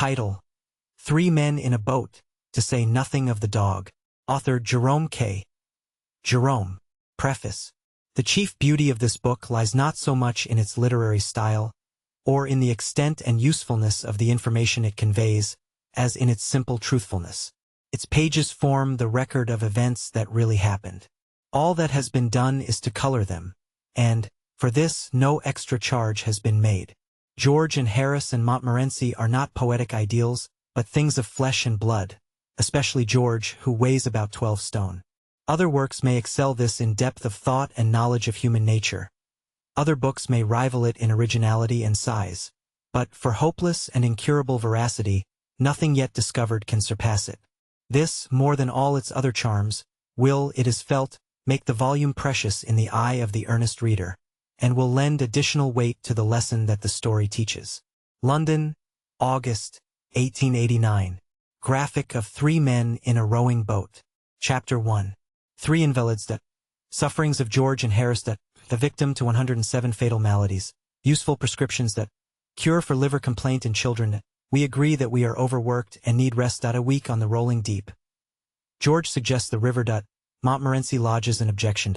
Title: Three Men in a Boat, to say nothing of the dog. Author Jerome K. Jerome. Preface. The chief beauty of this book lies not so much in its literary style, or in the extent and usefulness of the information it conveys, as in its simple truthfulness. Its pages form the record of events that really happened. All that has been done is to color them, and, for this, no extra charge has been made. George and Harris and Montmorency are not poetic ideals, but things of flesh and blood, especially George, who weighs about 12 stone. Other works may excel this in depth of thought and knowledge of human nature. Other books may rival it in originality and size, but for hopeless and incurable veracity, nothing yet discovered can surpass it. This, more than all its other charms, will, it is felt, make the volume precious in the eye of the earnest reader, and will lend additional weight to the lesson that the story teaches. London, August, 1889. Graphic of Three Men in a Rowing Boat. Chapter 1. Three Invalids. Sufferings of George and Harris. The victim to 107 fatal maladies. Useful prescriptions. Cure for liver complaint in children. We agree that we are overworked and need rest. A week on the rolling deep. George suggests the river. Montmorency lodges an objection.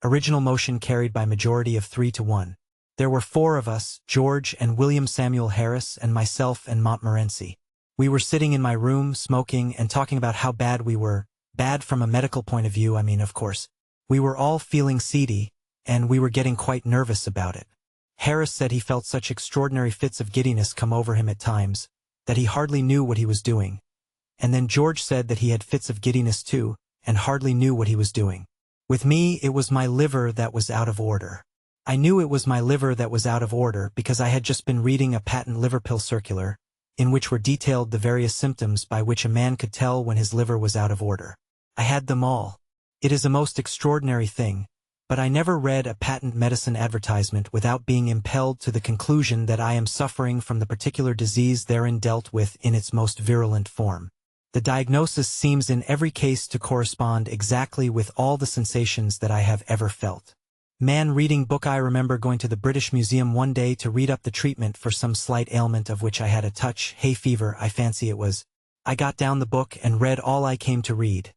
Original motion carried by majority of 3-1. There were four of us, George and William Samuel Harris and myself and Montmorency. We were sitting in my room, smoking and talking about how bad we were. Bad from a medical point of view, of course. We were all feeling seedy, and we were getting quite nervous about it. Harris said he felt such extraordinary fits of giddiness come over him at times, that he hardly knew what he was doing. And then George said that he had fits of giddiness too, and hardly knew what he was doing. With me, it was my liver that was out of order. I knew it was my liver that was out of order because I had just been reading a patent liver pill circular, in which were detailed the various symptoms by which a man could tell when his liver was out of order. I had them all. It is a most extraordinary thing, but I never read a patent medicine advertisement without being impelled to the conclusion that I am suffering from the particular disease therein dealt with in its most virulent form. The diagnosis seems in every case to correspond exactly with all the sensations that I have ever felt. Man reading book. I remember going to the British Museum one day to read up the treatment for some slight ailment of which I had a touch, hay fever I fancy it was. I got down the book and read all I came to read.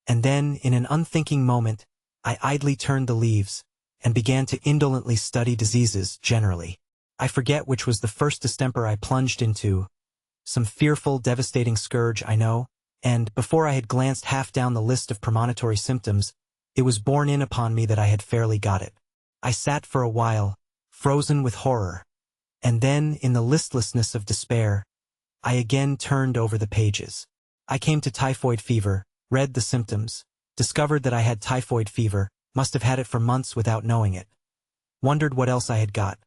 And then, in an unthinking moment, I idly turned the leaves, and began to indolently study diseases generally. I forget which was the first distemper I plunged into, some fearful, devastating scourge, I know, and, before I had glanced half down the list of premonitory symptoms, it was borne in upon me that I had fairly got it. I sat for a while, frozen with horror, and then, in the listlessness of despair, I again turned over the pages. I came to typhoid fever, read the symptoms, discovered that I had typhoid fever, must have had it for months without knowing it. Wondered what else I had got.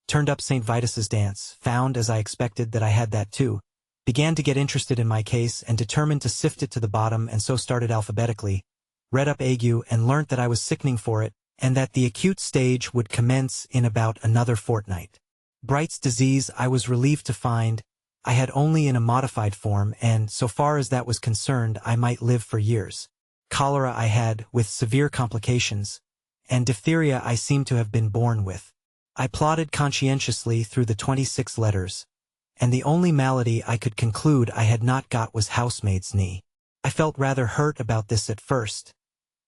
Turned up St. Vitus's dance, found, as I expected, that I had that too. Began to get interested in my case and determined to sift it to the bottom, and so started alphabetically. Read up ague and learnt that I was sickening for it, and that the acute stage would commence in about another fortnight. Bright's disease, I was relieved to find, I had only in a modified form, and, so far as that was concerned, I might live for years. Cholera I had, with severe complications, and diphtheria I seemed to have been born with. I plodded conscientiously through the 26 letters, and the only malady I could conclude I had not got was housemaid's knee. I felt rather hurt about this at first.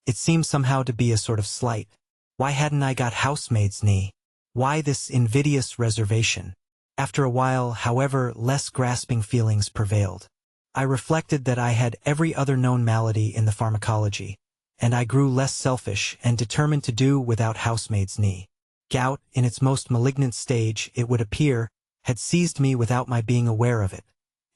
It seemed somehow to be a sort of slight. Why hadn't I got housemaid's knee? Why this invidious reservation? After a while, however, less grasping feelings prevailed. I reflected that I had every other known malady in the pharmacology, and I grew less selfish and determined to do without housemaid's knee. Gout, in its most malignant stage, it would appear, had seized me without my being aware of it,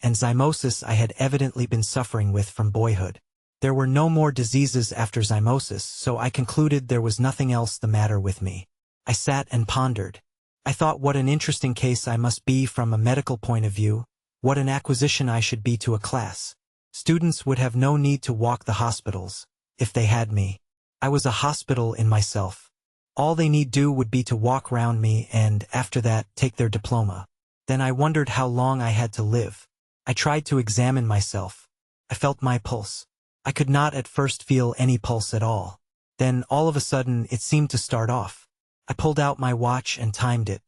and zymosis I had evidently been suffering with from boyhood. There were no more diseases after zymosis, so I concluded there was nothing else the matter with me. I sat and pondered. I thought what an interesting case I must be from a medical point of view, what an acquisition I should be to a class. Students would have no need to walk the hospitals, if they had me. I was a hospital in myself. All they need do would be to walk round me and, after that, take their diploma. Then I wondered how long I had to live. I tried to examine myself. I felt my pulse. I could not at first feel any pulse at all. Then, all of a sudden, it seemed to start off. I pulled out my watch and timed it.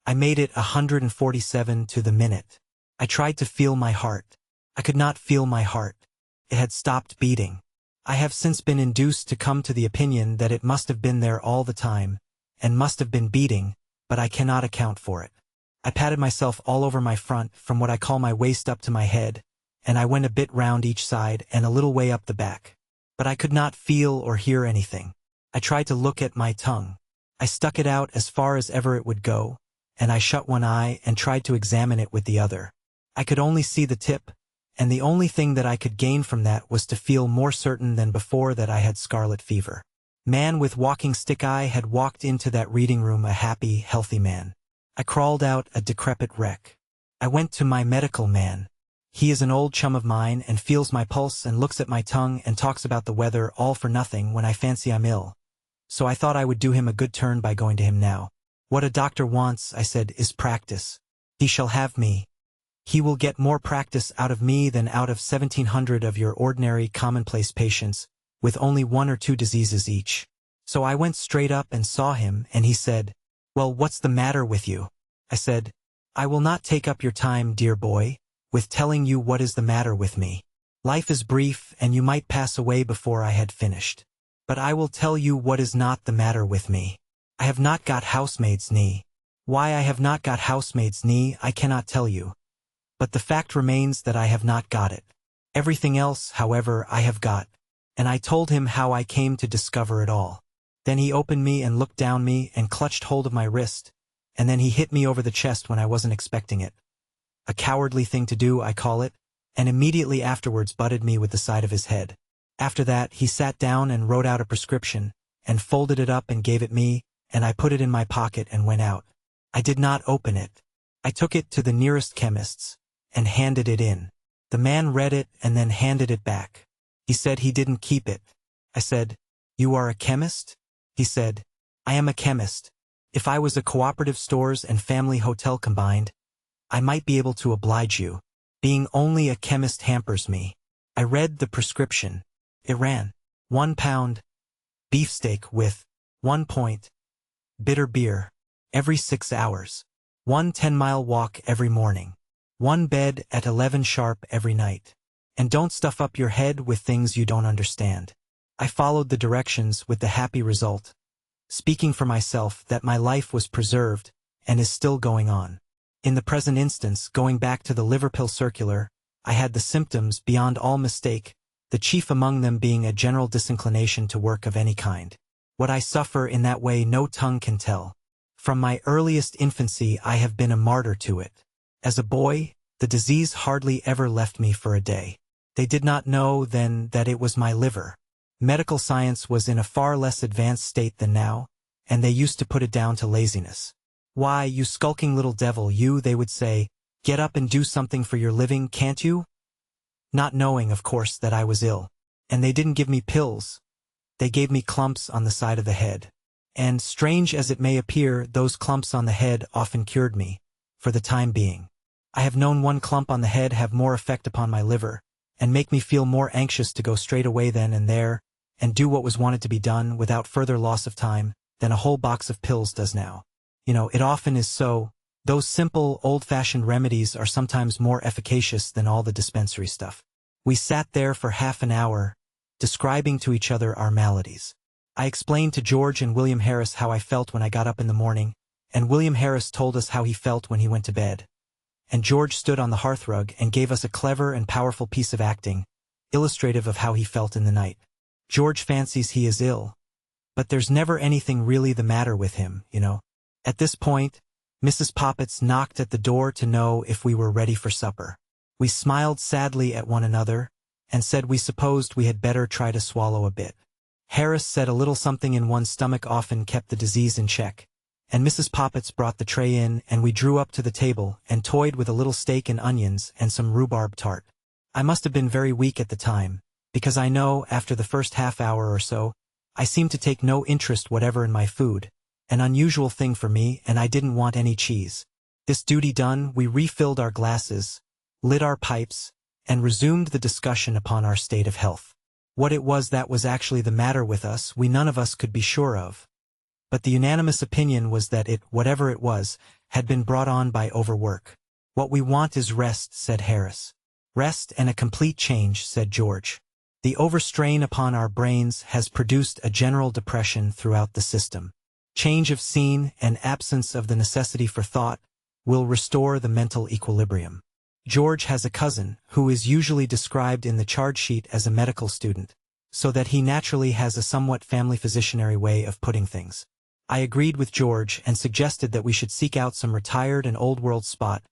I made it 147 to the minute. I tried to feel my heart. I could not feel my heart. It had stopped beating. I have since been induced to come to the opinion that it must have been there all the time, and must have been beating, but I cannot account for it. I patted myself all over my front, from what I call my waist up to my head, and I went a bit round each side and a little way up the back. But I could not feel or hear anything. I tried to look at my tongue. I stuck it out as far as ever it would go, and I shut one eye and tried to examine it with the other. I could only see the tip, and the only thing that I could gain from that was to feel more certain than before that I had scarlet fever. Man with walking stick eye had walked into that reading room, a happy, healthy man. I crawled out a decrepit wreck. I went to my medical man. He is an old chum of mine and feels my pulse and looks at my tongue and talks about the weather, all for nothing when I fancy I'm ill. So I thought I would do him a good turn by going to him now. What a doctor wants, I said, is practice. He shall have me. He will get more practice out of me than out of 1,700 of your ordinary commonplace patients, with only 1 or 2 diseases each. So I went straight up and saw him, and he said, "Well, what's the matter with you?" I said, "I will not take up your time, dear boy, with telling you what is the matter with me. Life is brief, and you might pass away before I had finished. But I will tell you what is not the matter with me. I have not got housemaid's knee. Why I have not got housemaid's knee I cannot tell you. But the fact remains that I have not got it. Everything else, however, I have got." And I told him how I came to discover it all. Then he opened me and looked down me and clutched hold of my wrist, and then he hit me over the chest when I wasn't expecting it. A cowardly thing to do, I call it, and immediately afterwards butted me with the side of his head. After that, he sat down and wrote out a prescription, and folded it up and gave it me, and I put it in my pocket and went out. I did not open it. I took it to the nearest chemist's, and handed it in. The man read it and then handed it back. He said he didn't keep it. I said, "You are a chemist?" He said, "I am a chemist. If I was a cooperative stores and family hotel combined, I might be able to oblige you. Being only a chemist hampers me." I read the prescription. It ran, 1 pound beefsteak with 1 pint bitter beer every 6 hours, 1 10-mile walk every morning, 1 bed at 11 sharp every night, and don't stuff up your head with things you don't understand. I followed the directions with the happy result, speaking for myself, that my life was preserved and is still going on. In the present instance, going back to the liver pill circular, I had the symptoms beyond all mistake, the chief among them being a general disinclination to work of any kind. What I suffer in that way no tongue can tell. From my earliest infancy I have been a martyr to it. As a boy, the disease hardly ever left me for a day. They did not know then that it was my liver. Medical science was in a far less advanced state than now, and they used to put it down to laziness. "Why, you skulking little devil, you," they would say, "get up and do something for your living, can't you?" Not knowing, of course, that I was ill. And they didn't give me pills. They gave me clumps on the side of the head. And, strange as it may appear, those clumps on the head often cured me, for the time being. I have known one clump on the head have more effect upon my liver, and make me feel more anxious to go straight away then and there, and do what was wanted to be done without further loss of time, than a whole box of pills does now. It often is so. Those simple, old-fashioned remedies are sometimes more efficacious than all the dispensary stuff. We sat there for half an hour, describing to each other our maladies. I explained to George and William Harris how I felt when I got up in the morning, and William Harris told us how he felt when he went to bed. And George stood on the hearthrug and gave us a clever and powerful piece of acting, illustrative of how he felt in the night. George fancies he is ill, but there's never anything really the matter with him, At this point, Mrs. Poppets knocked at the door to know if we were ready for supper. We smiled sadly at one another, and said we supposed we had better try to swallow a bit. Harris said a little something in one's stomach often kept the disease in check, and Mrs. Poppets brought the tray in, and we drew up to the table and toyed with a little steak and onions and some rhubarb tart. I must have been very weak at the time, because I know, after the first half hour or so, I seemed to take no interest whatever in my food, an unusual thing for me, and I didn't want any cheese. This duty done, we refilled our glasses, lit our pipes, and resumed the discussion upon our state of health. What it was that was actually the matter with us we none of us could be sure of. But the unanimous opinion was that it, whatever it was, had been brought on by overwork. "What we want is rest," said Harris. "Rest and a complete change," said George. "The overstrain upon our brains has produced a general depression throughout the system. Change of scene and absence of the necessity for thought will restore the mental equilibrium." George has a cousin who is usually described in the charge sheet as a medical student, so that he naturally has a somewhat family physicianary way of putting things. I agreed with George and suggested that we should seek out some retired and old-world spot,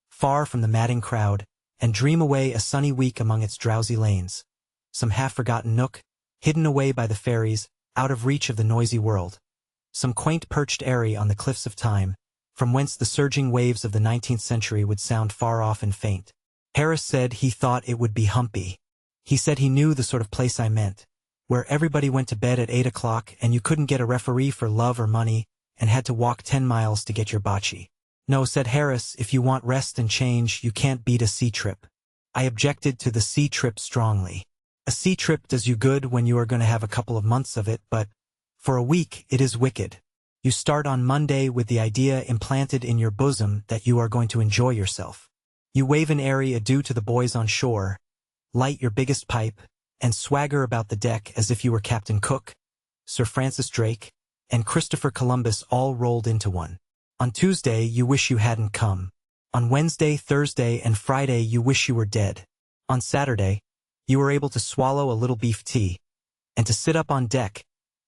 far from the madding crowd, and dream away a sunny week among its drowsy lanes. Some half-forgotten nook, hidden away by the fairies, out of reach of the noisy world. Some quaint perched eyrie on the cliffs of time, from whence the surging waves of the 19th century would sound far off and faint. Harris said he thought it would be humpy. He said he knew the sort of place I meant, where everybody went to bed at 8 o'clock and you couldn't get a referee for love or money and had to walk 10 miles to get your bocce. "No," said Harris, "if you want rest and change, you can't beat a sea trip." I objected to the sea trip strongly. A sea trip does you good when you are going to have a couple of months of it, but for a week it is wicked. You start on Monday with the idea implanted in your bosom that you are going to enjoy yourself. You wave an airy adieu to the boys on shore, light your biggest pipe, and swagger about the deck as if you were Captain Cook, Sir Francis Drake, and Christopher Columbus all rolled into one. On Tuesday you wish you hadn't come. On Wednesday, Thursday, and Friday you wish you were dead. On Saturday, you were able to swallow a little beef tea, and to sit up on deck,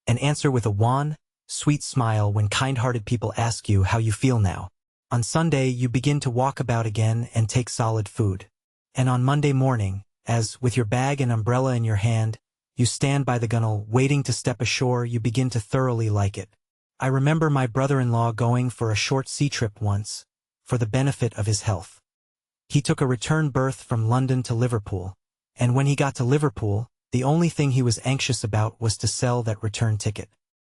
and answer with a wan, sweet smile when kind-hearted people ask you how you feel now. On Sunday you begin to walk about again and take solid food. And on Monday morning, as, with your bag and umbrella in your hand, you stand by the gunwale waiting to step ashore, you begin to thoroughly like it. I remember my brother-in-law going for a short sea trip once, for the benefit of his health. He took a return berth from London to Liverpool, and when he got to Liverpool, the only thing he was anxious about was to sell that return ticket.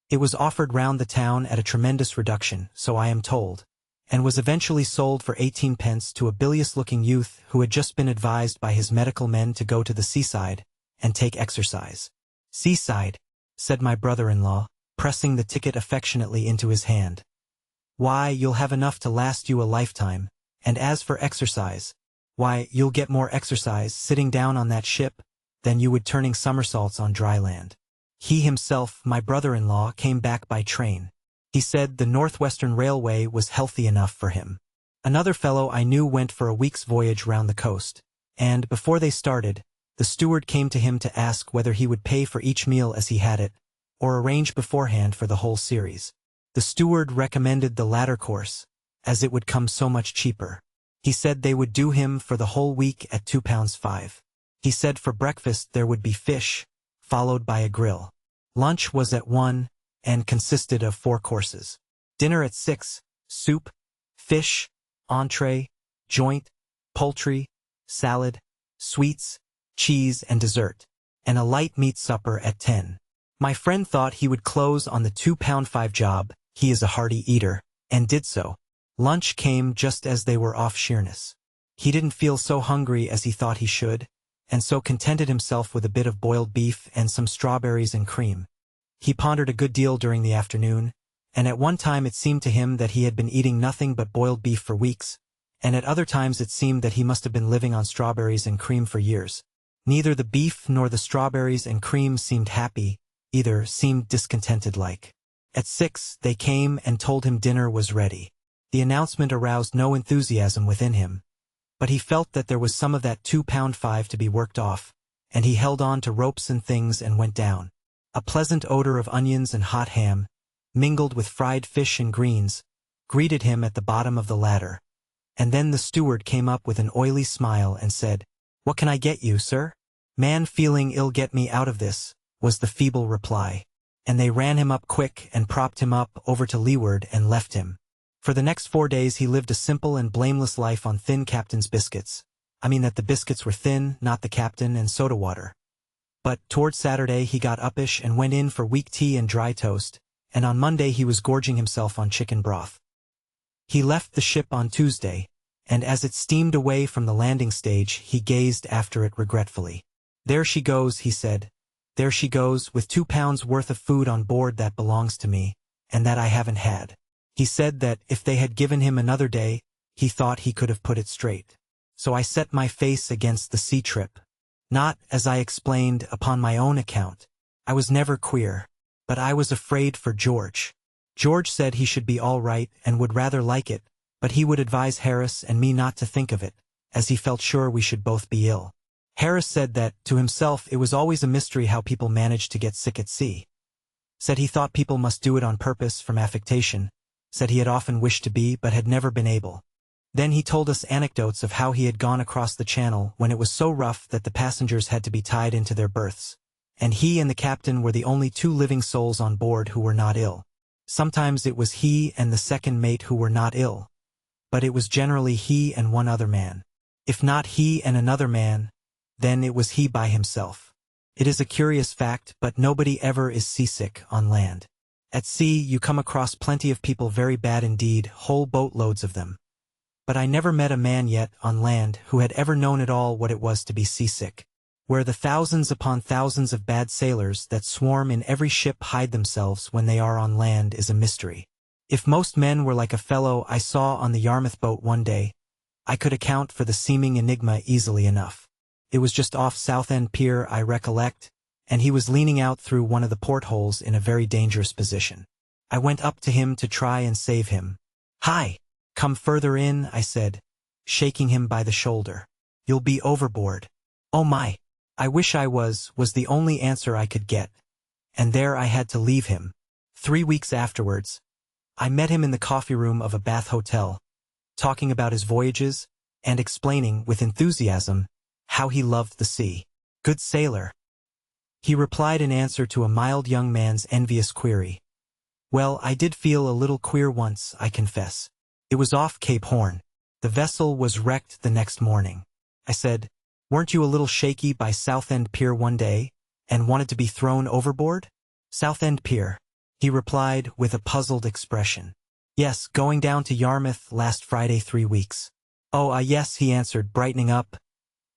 It was offered round the town at a tremendous reduction, so I am told, and was eventually sold for 18 pence to a bilious-looking youth who had just been advised by his medical men to go to the seaside and take exercise. "Seaside," said my brother-in-law, pressing the ticket affectionately into his hand. "Why, you'll have enough to last you a lifetime, and as for exercise, why, you'll get more exercise sitting down on that ship than you would turning somersaults on dry land." He himself, my brother-in-law, came back by train. He said the Northwestern Railway was healthy enough for him. Another fellow I knew went for a week's voyage round the coast, and, before they started, the steward came to him to ask whether he would pay for each meal as he had it, or arrange beforehand for the whole series. The steward recommended the latter course, as it would come so much cheaper. He said they would do him for the whole week at £2.5. He said for breakfast there would be fish, followed by a grill. Lunch was at 1, and consisted of 4 courses. Dinner at 6, soup, fish, entree, joint, poultry, salad, sweets, cheese and dessert, and a light meat supper at 10. My friend thought he would close on the £2.5 job, he is a hearty eater, and did so. Lunch came just as they were off Sheerness. He didn't feel so hungry as he thought he should, and so contented himself with a bit of boiled beef and some strawberries and cream. He pondered a good deal during the afternoon, and at one time it seemed to him that he had been eating nothing but boiled beef for weeks, and at other times it seemed that he must have been living on strawberries and cream for years. Neither the beef nor the strawberries and cream seemed happy, either seemed discontented-like. At 6 they came and told him dinner was ready. The announcement aroused no enthusiasm within him, but he felt that there was some of that £2.5 to be worked off, and he held on to ropes and things and went down. A pleasant odor of onions and hot ham, mingled with fried fish and greens, greeted him at the bottom of the ladder, and then the steward came up with an oily smile and said, "What can I get you, sir?" "Man feeling ill, get me out of this," was the feeble reply, and they ran him up quick and propped him up over to leeward and left him. For the next 4 days he lived a simple and blameless life on thin captain's biscuits. I mean that the biscuits were thin, not the captain, and soda water. But toward Saturday he got uppish and went in for weak tea and dry toast, and on Monday he was gorging himself on chicken broth. He left the ship on Tuesday, and as it steamed away from the landing stage he gazed after it regretfully. "There she goes," he said. "There she goes, with £2 worth of food on board that belongs to me, and that I haven't had." He said that, if they had given him another day, he thought he could have put it straight. So I set my face against the sea trip. Not, as I explained, upon my own account. I was never queer. But I was afraid for George. George said he should be all right and would rather like it, but he would advise Harris and me not to think of it, as he felt sure we should both be ill. Harris said that, to himself, it was always a mystery how people managed to get sick at sea. Said he thought people must do it on purpose from affectation. Said he had often wished to be but had never been able. Then he told us anecdotes of how he had gone across the channel when it was so rough that the passengers had to be tied into their berths, and he and the captain were the only two living souls on board who were not ill. Sometimes it was he and the second mate who were not ill, but it was generally he and one other man. If not he and another man, then it was he by himself. It is a curious fact, but nobody ever is seasick on land. At sea you come across plenty of people very bad indeed, whole boatloads of them. But I never met a man yet, on land, who had ever known at all what it was to be seasick. Where the thousands upon thousands of bad sailors that swarm in every ship hide themselves when they are on land is a mystery. If most men were like a fellow I saw on the Yarmouth boat one day, I could account for the seeming enigma easily enough. It was just off Southend Pier, I recollect, and he was leaning out through one of the portholes in a very dangerous position. I went up to him to try and save him. "Hi! Come further in," I said, shaking him by the shoulder. "You'll be overboard." "Oh my! I wish I was the only answer I could get. And there I had to leave him. 3 weeks afterwards, I met him in the coffee room of a Bath hotel, talking about his voyages, and explaining, with enthusiasm, how he loved the sea. "Good sailor," he replied in answer to a mild young man's envious query. "Well, I did feel a little queer once, I confess. It was off Cape Horn. The vessel was wrecked the next morning." I said, "Weren't you a little shaky by Southend Pier one day, and wanted to be thrown overboard?" "Southend Pier," he replied with a puzzled expression. "Yes, going down to Yarmouth last Friday 3 weeks. "Oh, yes," he answered, brightening up.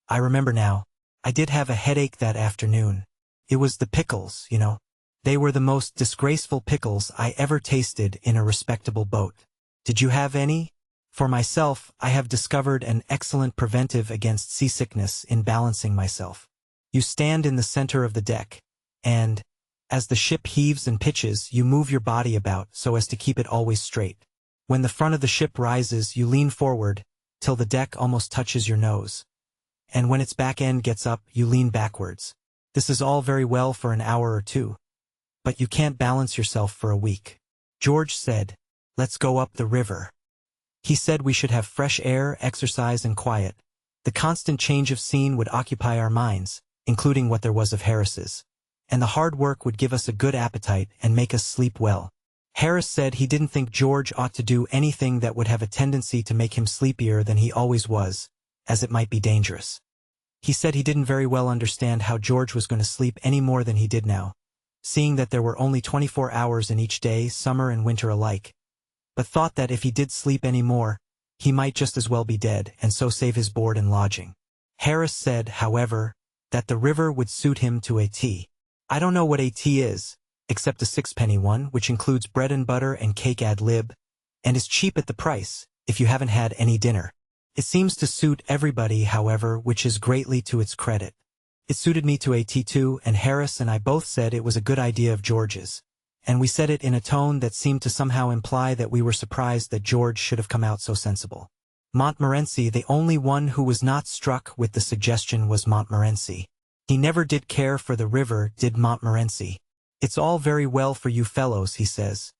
"I remember now. I did have a headache that afternoon. It was the pickles, you know. They were the most disgraceful pickles I ever tasted in a respectable boat. Did you have any? For myself, I have discovered an excellent preventive against seasickness in balancing myself. You stand in the center of the deck, and, as the ship heaves and pitches, you move your body about so as to keep it always straight. When the front of the ship rises, you lean forward, till the deck almost touches your nose. And when its back end gets up, you lean backwards. This is all very well for an hour or two, but you can't balance yourself for a week." George said, "Let's go up the river." He said we should have fresh air, exercise, and quiet. The constant change of scene would occupy our minds, including what there was of Harris's. And the hard work would give us a good appetite and make us sleep well. Harris said he didn't think George ought to do anything that would have a tendency to make him sleepier than he always was, as it might be dangerous. He said he didn't very well understand how George was going to sleep any more than he did now, seeing that there were only 24 hours in each day, summer and winter alike, but thought that if he did sleep any more, he might just as well be dead and so save his board and lodging. Harris said, however, that the river would suit him to a T. I don't know what a tea is, except a 6-penny one, which includes bread and butter and cake ad lib, and is cheap at the price, if you haven't had any dinner. It seems to suit everybody, however, which is greatly to its credit. It suited me to a tea too, and Harris and I both said it was a good idea of George's, and we said it in a tone that seemed to somehow imply that we were surprised that George should have come out so sensible. Montmorency, the only one who was not struck with the suggestion, was Montmorency. He never did care for the river, did Montmorency. "It's all very well for you fellows," he says.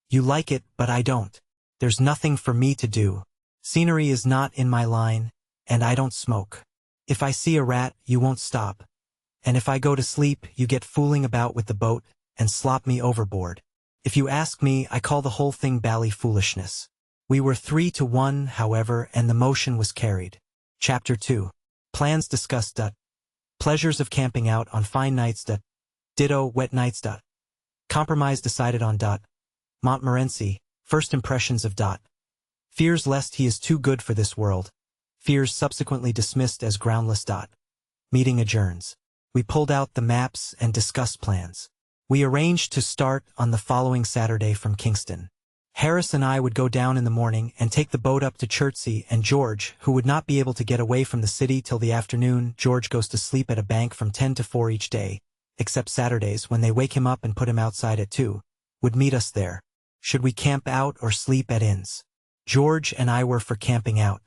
"You like it, but I don't. There's nothing for me to do. Scenery is not in my line, and I don't smoke. If I see a rat, you won't stop. And if I go to sleep, you get fooling about with the boat, and slop me overboard. If you ask me, I call the whole thing bally foolishness." We were 3-1, however, and the motion was carried. Chapter 2. Plans discussed. Pleasures of camping out on fine nights. Ditto wet nights. Compromise decided on. Montmorency, first impressions of. Fears lest he is too good for this world. Fears subsequently dismissed as groundless. Meeting adjourns. We pulled out the maps and discussed plans. We arranged to start on the following Saturday from Kingston. Harris and I would go down in the morning and take the boat up to Chertsey, and George, who would not be able to get away from the city till the afternoon. George goes to sleep at a bank from 10 to 4 each day, except Saturdays when they wake him up and put him outside at 2, would meet us there. Should we camp out or sleep at inns? George and I were for camping out.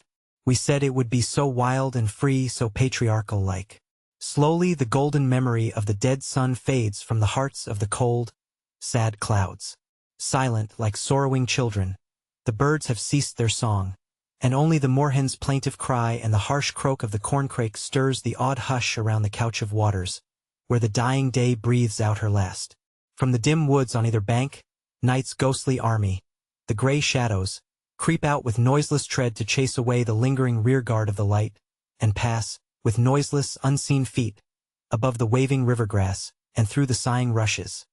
We said it would be so wild and free, so patriarchal-like. Slowly the golden memory of the dead sun fades from the hearts of the cold, sad clouds. Silent like sorrowing children, the birds have ceased their song, and only the moorhen's plaintive cry and the harsh croak of the corncrake stirs the awed hush around the couch of waters, where the dying day breathes out her last. From the dim woods on either bank, night's ghostly army, the gray shadows, creep out with noiseless tread to chase away the lingering rearguard of the light, and pass, with noiseless, unseen feet, above the waving river grass, and through the sighing rushes.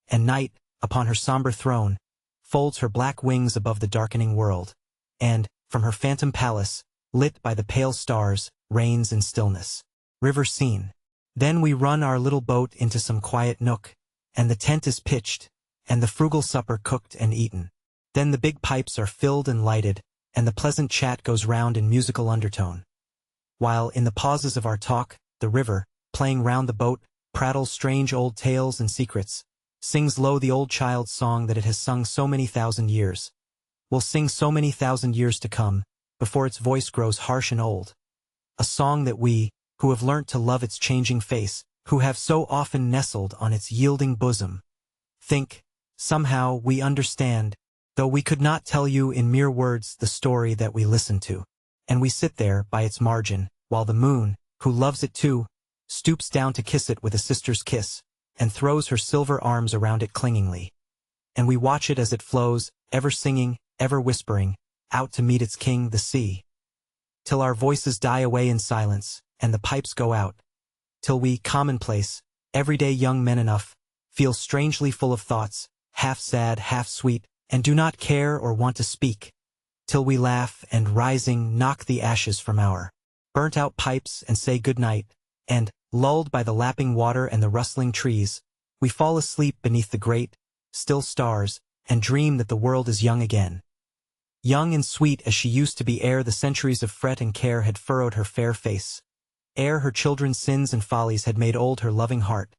And night, upon her somber throne, folds her black wings above the darkening world, and, from her phantom palace, lit by the pale stars, reigns in stillness. River scene. Then we run our little boat into some quiet nook, and the tent is pitched, and the frugal supper cooked and eaten. Then the big pipes are filled and lighted, and the pleasant chat goes round in musical undertone. While, in the pauses of our talk, the river, playing round the boat, prattles strange old tales and secrets, sings low the old child's song that it has sung so many thousand years, will sing so many thousand years to come, before its voice grows harsh and old. A song that we, who have learnt to love its changing face, who have so often nestled on its yielding bosom, think, somehow, we understand, though we could not tell you in mere words the story that we listen to. And we sit there by its margin, while the moon, who loves it too, stoops down to kiss it with a sister's kiss, and throws her silver arms around it clingingly. And we watch it as it flows, ever singing, ever whispering, out to meet its king, the sea. Till our voices die away in silence, and the pipes go out. Till we, commonplace, everyday young men enough, feel strangely full of thoughts, half sad, half sweet, and do not care or want to speak. Till we laugh and, rising, knock the ashes from our burnt-out pipes and say good night, and, lulled by the lapping water and the rustling trees, we fall asleep beneath the great, still stars, and dream that the world is young again. Young and sweet as she used to be ere the centuries of fret and care had furrowed her fair face, ere her children's sins and follies had made old her loving heart.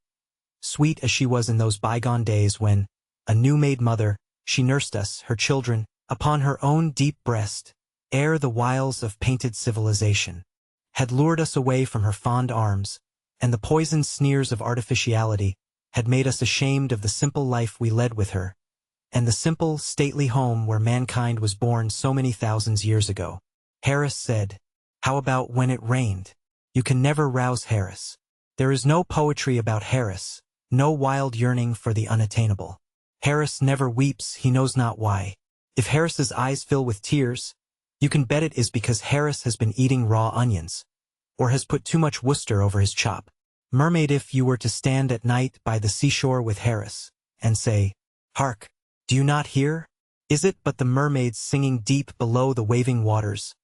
Sweet as she was in those bygone days when, a new-made mother, she nursed us, her children, upon her own deep breast, ere the wiles of painted civilization had lured us away from her fond arms, and the poisoned sneers of artificiality had made us ashamed of the simple life we led with her, and the simple, stately home where mankind was born so many thousands years ago. Harris said, "How about when it rained?" You can never rouse Harris. There is no poetry about Harris, no wild yearning for the unattainable. Harris never weeps, he knows not why. If Harris's eyes fill with tears, you can bet it is because Harris has been eating raw onions, or has put too much Worcester over his chop. Mermaid, if you were to stand at night by the seashore with Harris, and say, "Hark, do you not hear? Is it but the mermaids singing deep below the waving waters,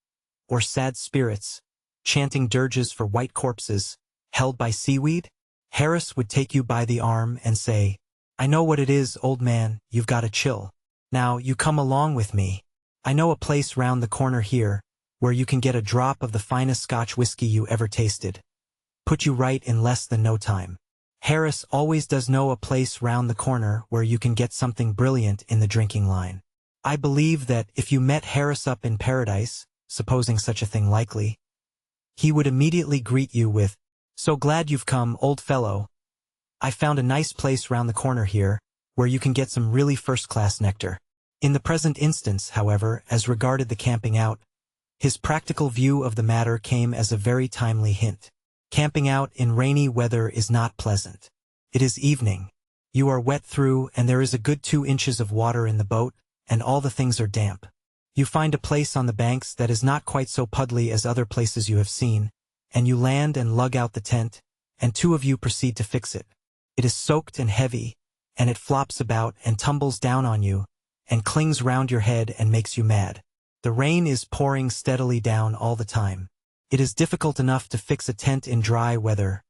or sad spirits, chanting dirges for white corpses, held by seaweed?" Harris would take you by the arm and say, "I know what it is, old man, you've got a chill. Now, you come along with me. I know a place round the corner here, where you can get a drop of the finest Scotch whiskey you ever tasted. Put you right in less than no time." Harris always does know a place round the corner where you can get something brilliant in the drinking line. I believe that if you met Harris up in paradise, supposing such a thing likely, he would immediately greet you with, "So glad you've come, old fellow. I found a nice place round the corner here, where you can get some really first-class nectar." In the present instance, however, as regarded the camping out, his practical view of the matter came as a very timely hint. Camping out in rainy weather is not pleasant. It is evening. You are wet through, and there is a good 2 inches of water in the boat, and all the things are damp. You find a place on the banks that is not quite so puddly as other places you have seen, and you land and lug out the tent, and 2 of you proceed to fix it. It is soaked and heavy, and it flops about and tumbles down on you, and clings round your head and makes you mad. The rain is pouring steadily down all the time. It is difficult enough to fix a tent in dry weather.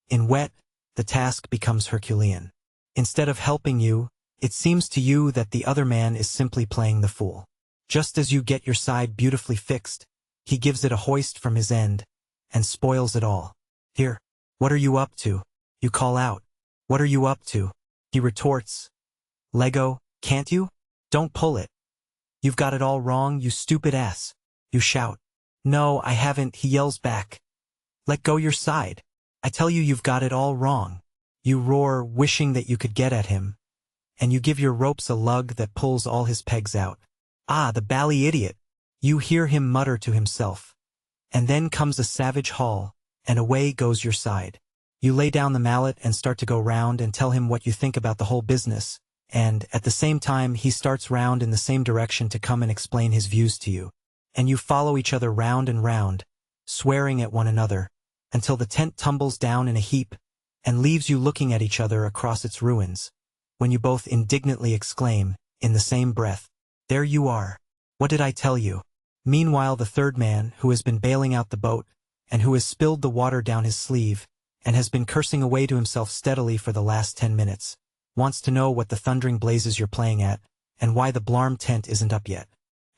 In wet, the task becomes Herculean. Instead of helping you, It seems to you that the other man is simply playing the fool. Just as you get your side beautifully fixed, he gives it a hoist from his end, and spoils it all. Here, what are you up to? You call out. What are you up to? He retorts. Lego, can't you? Don't pull it. You've got it all wrong, you stupid ass. You shout. No, I haven't, he yells back. Let go your side. I tell you you've got it all wrong. You roar, wishing that you could get at him, and you give your ropes a lug that pulls all his pegs out. Ah, the bally idiot! You hear him mutter to himself. And then comes a savage haul, and away goes your side. You lay down the mallet and start to go round and tell him what you think about the whole business, and, at the same time, he starts round in the same direction to come and explain his views to you. And you follow each other round and round, swearing at one another, until the tent tumbles down in a heap, and leaves you looking at each other across its ruins, when you both indignantly exclaim, in the same breath, there you are. What did I tell you? Meanwhile the third man, who has been bailing out the boat, and who has spilled the water down his sleeve, and has been cursing away to himself steadily for the last 10 minutes, wants to know what the thundering blazes you're playing at, and why the blarm tent isn't up yet.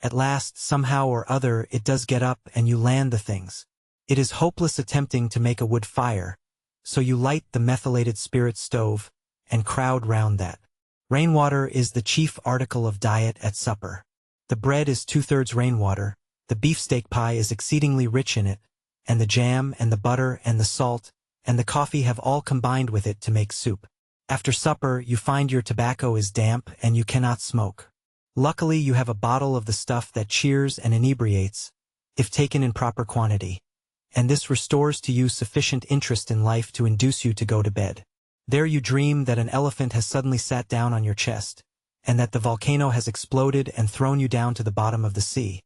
At last, somehow or other, it does get up and you land the things. It is hopeless attempting to make a wood fire, so you light the methylated spirit stove, and crowd round that. Rainwater is the chief article of diet at supper. The bread is 2/3 rainwater, the beefsteak pie is exceedingly rich in it, and the jam and the butter and the salt and the coffee have all combined with it to make soup. After supper, you find your tobacco is damp and you cannot smoke. Luckily, you have a bottle of the stuff that cheers and inebriates, if taken in proper quantity, and this restores to you sufficient interest in life to induce you to go to bed. There you dream that an elephant has suddenly sat down on your chest, and that the volcano has exploded and thrown you down to the bottom of the sea,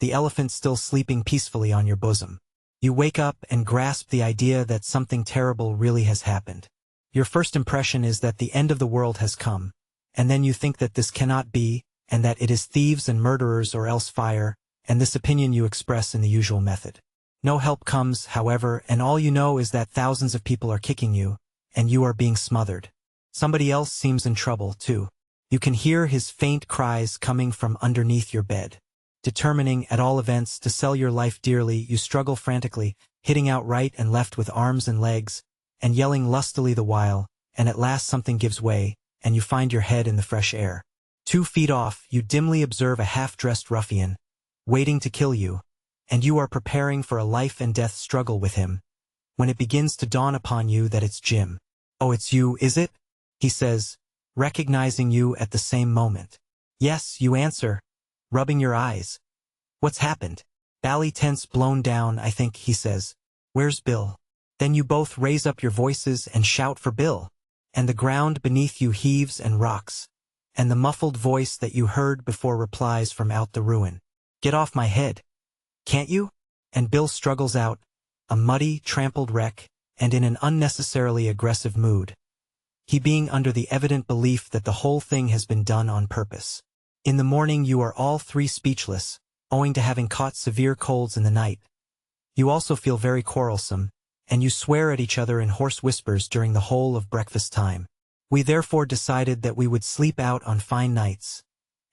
the elephant still sleeping peacefully on your bosom. You wake up and grasp the idea that something terrible really has happened. Your first impression is that the end of the world has come, and then you think that this cannot be, and that it is thieves and murderers or else fire, and this opinion you express in the usual method. No help comes, however, and all you know is that thousands of people are kicking you, and you are being smothered. Somebody else seems in trouble, too. You can hear his faint cries coming from underneath your bed. Determining, at all events, to sell your life dearly, you struggle frantically, hitting out right and left with arms and legs, and yelling lustily the while, and at last something gives way, and you find your head in the fresh air. 2 feet off, you dimly observe a half-dressed ruffian, waiting to kill you, and you are preparing for a life-and-death struggle with him, when it begins to dawn upon you that it's Jim. Oh, it's you, is it? He says, recognizing you at the same moment. Yes, you answer, rubbing your eyes. What's happened? Bally tent's blown down, I think, he says. Where's Bill? Then you both raise up your voices and shout for Bill, and the ground beneath you heaves and rocks, and the muffled voice that you heard before replies from out the ruin. Get off my head. Can't you? And Bill struggles out, a muddy, trampled wreck, and in an unnecessarily aggressive mood, he being under the evident belief that the whole thing has been done on purpose. In the morning you are all 3 speechless, owing to having caught severe colds in the night. You also feel very quarrelsome, and you swear at each other in hoarse whispers during the whole of breakfast time. We therefore decided that we would sleep out on fine nights,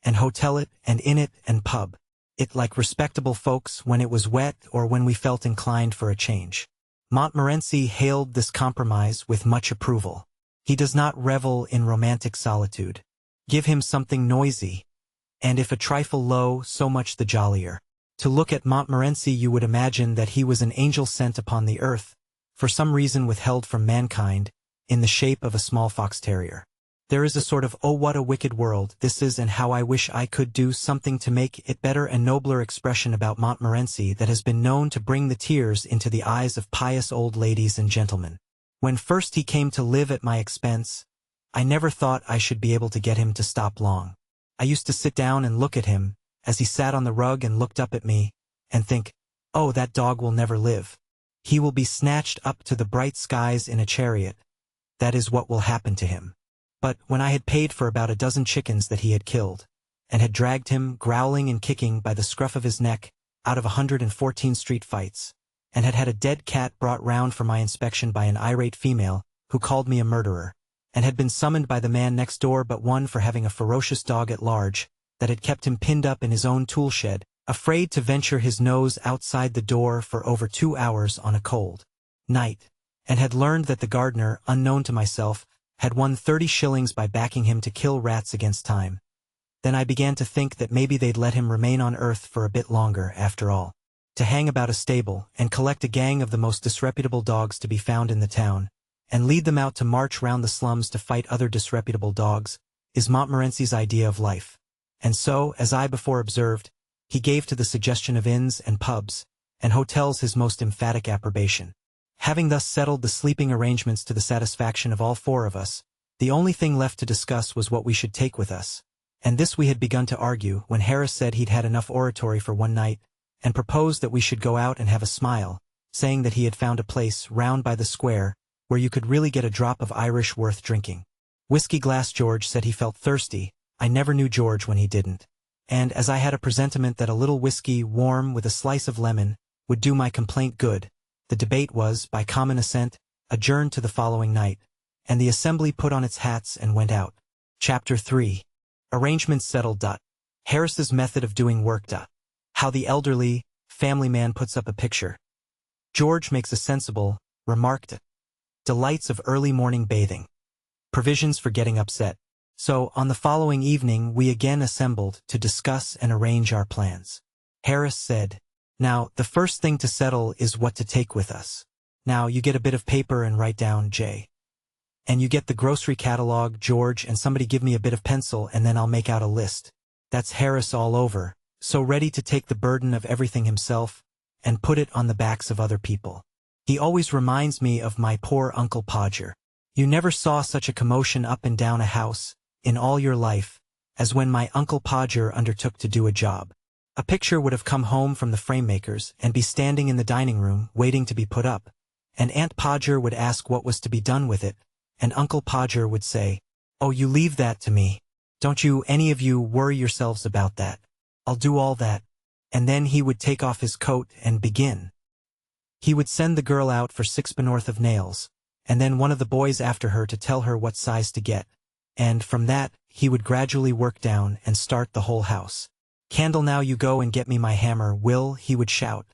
and hotel it and inn it and pub it like respectable folks when it was wet or when we felt inclined for a change. Montmorency hailed this compromise with much approval. He does not revel in romantic solitude. Give him something noisy, and if a trifle low, so much the jollier. To look at Montmorency you would imagine that he was an angel sent upon the earth, for some reason withheld from mankind, in the shape of a small fox terrier. There is a sort of oh what a wicked world this is and how I wish I could do something to make it better and nobler expression about Montmorency that has been known to bring the tears into the eyes of pious old ladies and gentlemen. When first he came to live at my expense, I never thought I should be able to get him to stop long. I used to sit down and look at him, as he sat on the rug and looked up at me, and think, oh, that dog will never live. He will be snatched up to the bright skies in a chariot. That is what will happen to him. But when I had paid for about a dozen chickens that he had killed, and had dragged him, growling and kicking by the scruff of his neck, out of 114 street fights, and had had a dead cat brought round for my inspection by an irate female, who called me a murderer, and had been summoned by the man next door but one for having a ferocious dog at large, that had kept him pinned up in his own tool shed, afraid to venture his nose outside the door for over 2 hours on a cold night, and had learned that the gardener, unknown to myself, had won 30 shillings by backing him to kill rats against time. Then I began to think that maybe they'd let him remain on earth for a bit longer after all. To hang about a stable, and collect a gang of the most disreputable dogs to be found in the town, and lead them out to march round the slums to fight other disreputable dogs, is Montmorency's idea of life. And so, as I before observed, he gave to the suggestion of inns and pubs, and hotels his most emphatic approbation. Having thus settled the sleeping arrangements to the satisfaction of all 4 of us, the only thing left to discuss was what we should take with us, and this we had begun to argue when Harris said he'd had enough oratory for one night, and proposed that we should go out and have a smile, saying that he had found a place round by the square where you could really get a drop of Irish worth drinking. Whiskey Glass George said he felt thirsty. I never knew George when he didn't, and as I had a presentiment that a little whiskey warm with a slice of lemon would do my complaint good, the debate was, by common assent, adjourned to the following night, and the assembly put on its hats and went out. Chapter 3. Arrangements settled. Harris's method of doing work. How the elderly, family man puts up a picture. George makes a sensible remark. Delights of early morning bathing. Provisions for getting upset. So, on the following evening we again assembled to discuss and arrange our plans. Harris said, "Now, the first thing to settle is what to take with us. Now, you get a bit of paper and write down, J. And you get the grocery catalog, George, and somebody give me a bit of pencil and then I'll make out a list." That's Harris all over, so ready to take the burden of everything himself and put it on the backs of other people. He always reminds me of my poor Uncle Podger. You never saw such a commotion up and down a house, in all your life, as when my Uncle Podger undertook to do a job. A picture would have come home from the frame-makers and be standing in the dining room waiting to be put up, and Aunt Podger would ask what was to be done with it, and Uncle Podger would say, "Oh, you leave that to me. Don't you any of you worry yourselves about that. I'll do all that." And then he would take off his coat and begin. He would send the girl out for 6 of nails, and then one of the boys after her to tell her what size to get, and from that he would gradually work down and start the whole house. "Candle, now you go and get me my hammer, Will," he would shout.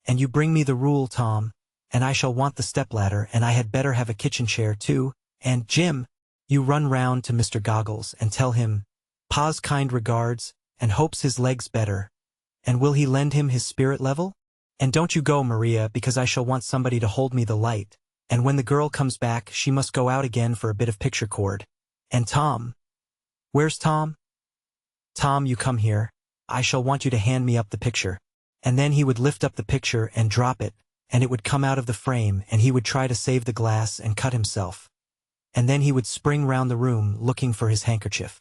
"And you bring me the rule, Tom, and I shall want the stepladder, and I had better have a kitchen chair too, and Jim, you run round to Mr. Goggles and tell him, Pa's kind regards, and hopes his leg's better, and will he lend him his spirit level? And don't you go, Maria, because I shall want somebody to hold me the light, and when the girl comes back she must go out again for a bit of picture cord. And Tom, where's Tom? Tom, you come here. I shall want you to hand me up the picture." And then he would lift up the picture and drop it, and it would come out of the frame, and he would try to save the glass and cut himself. And then he would spring round the room looking for his handkerchief.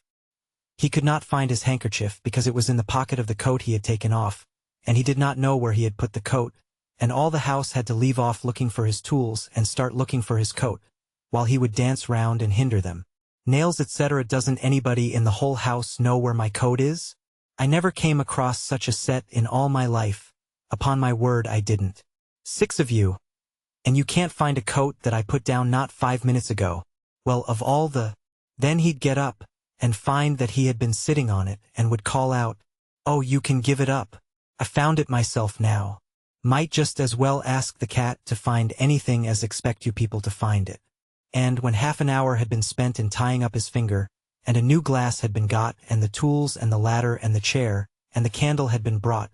He could not find his handkerchief because it was in the pocket of the coat he had taken off, and he did not know where he had put the coat, and all the house had to leave off looking for his tools and start looking for his coat, while he would dance round and hinder them. "Nails, etc. Doesn't anybody in the whole house know where my coat is? I never came across such a set in all my life. Upon my word I didn't. 6 of you. And you can't find a coat that I put down not 5 minutes ago. Well, of all the—" Then he'd get up and find that he had been sitting on it and would call out, "Oh, you can give it up. I found it myself now. Might just as well ask the cat to find anything as expect you people to find it." And when half an hour had been spent in tying up his finger, and a new glass had been got, and the tools and the ladder and the chair and the candle had been brought,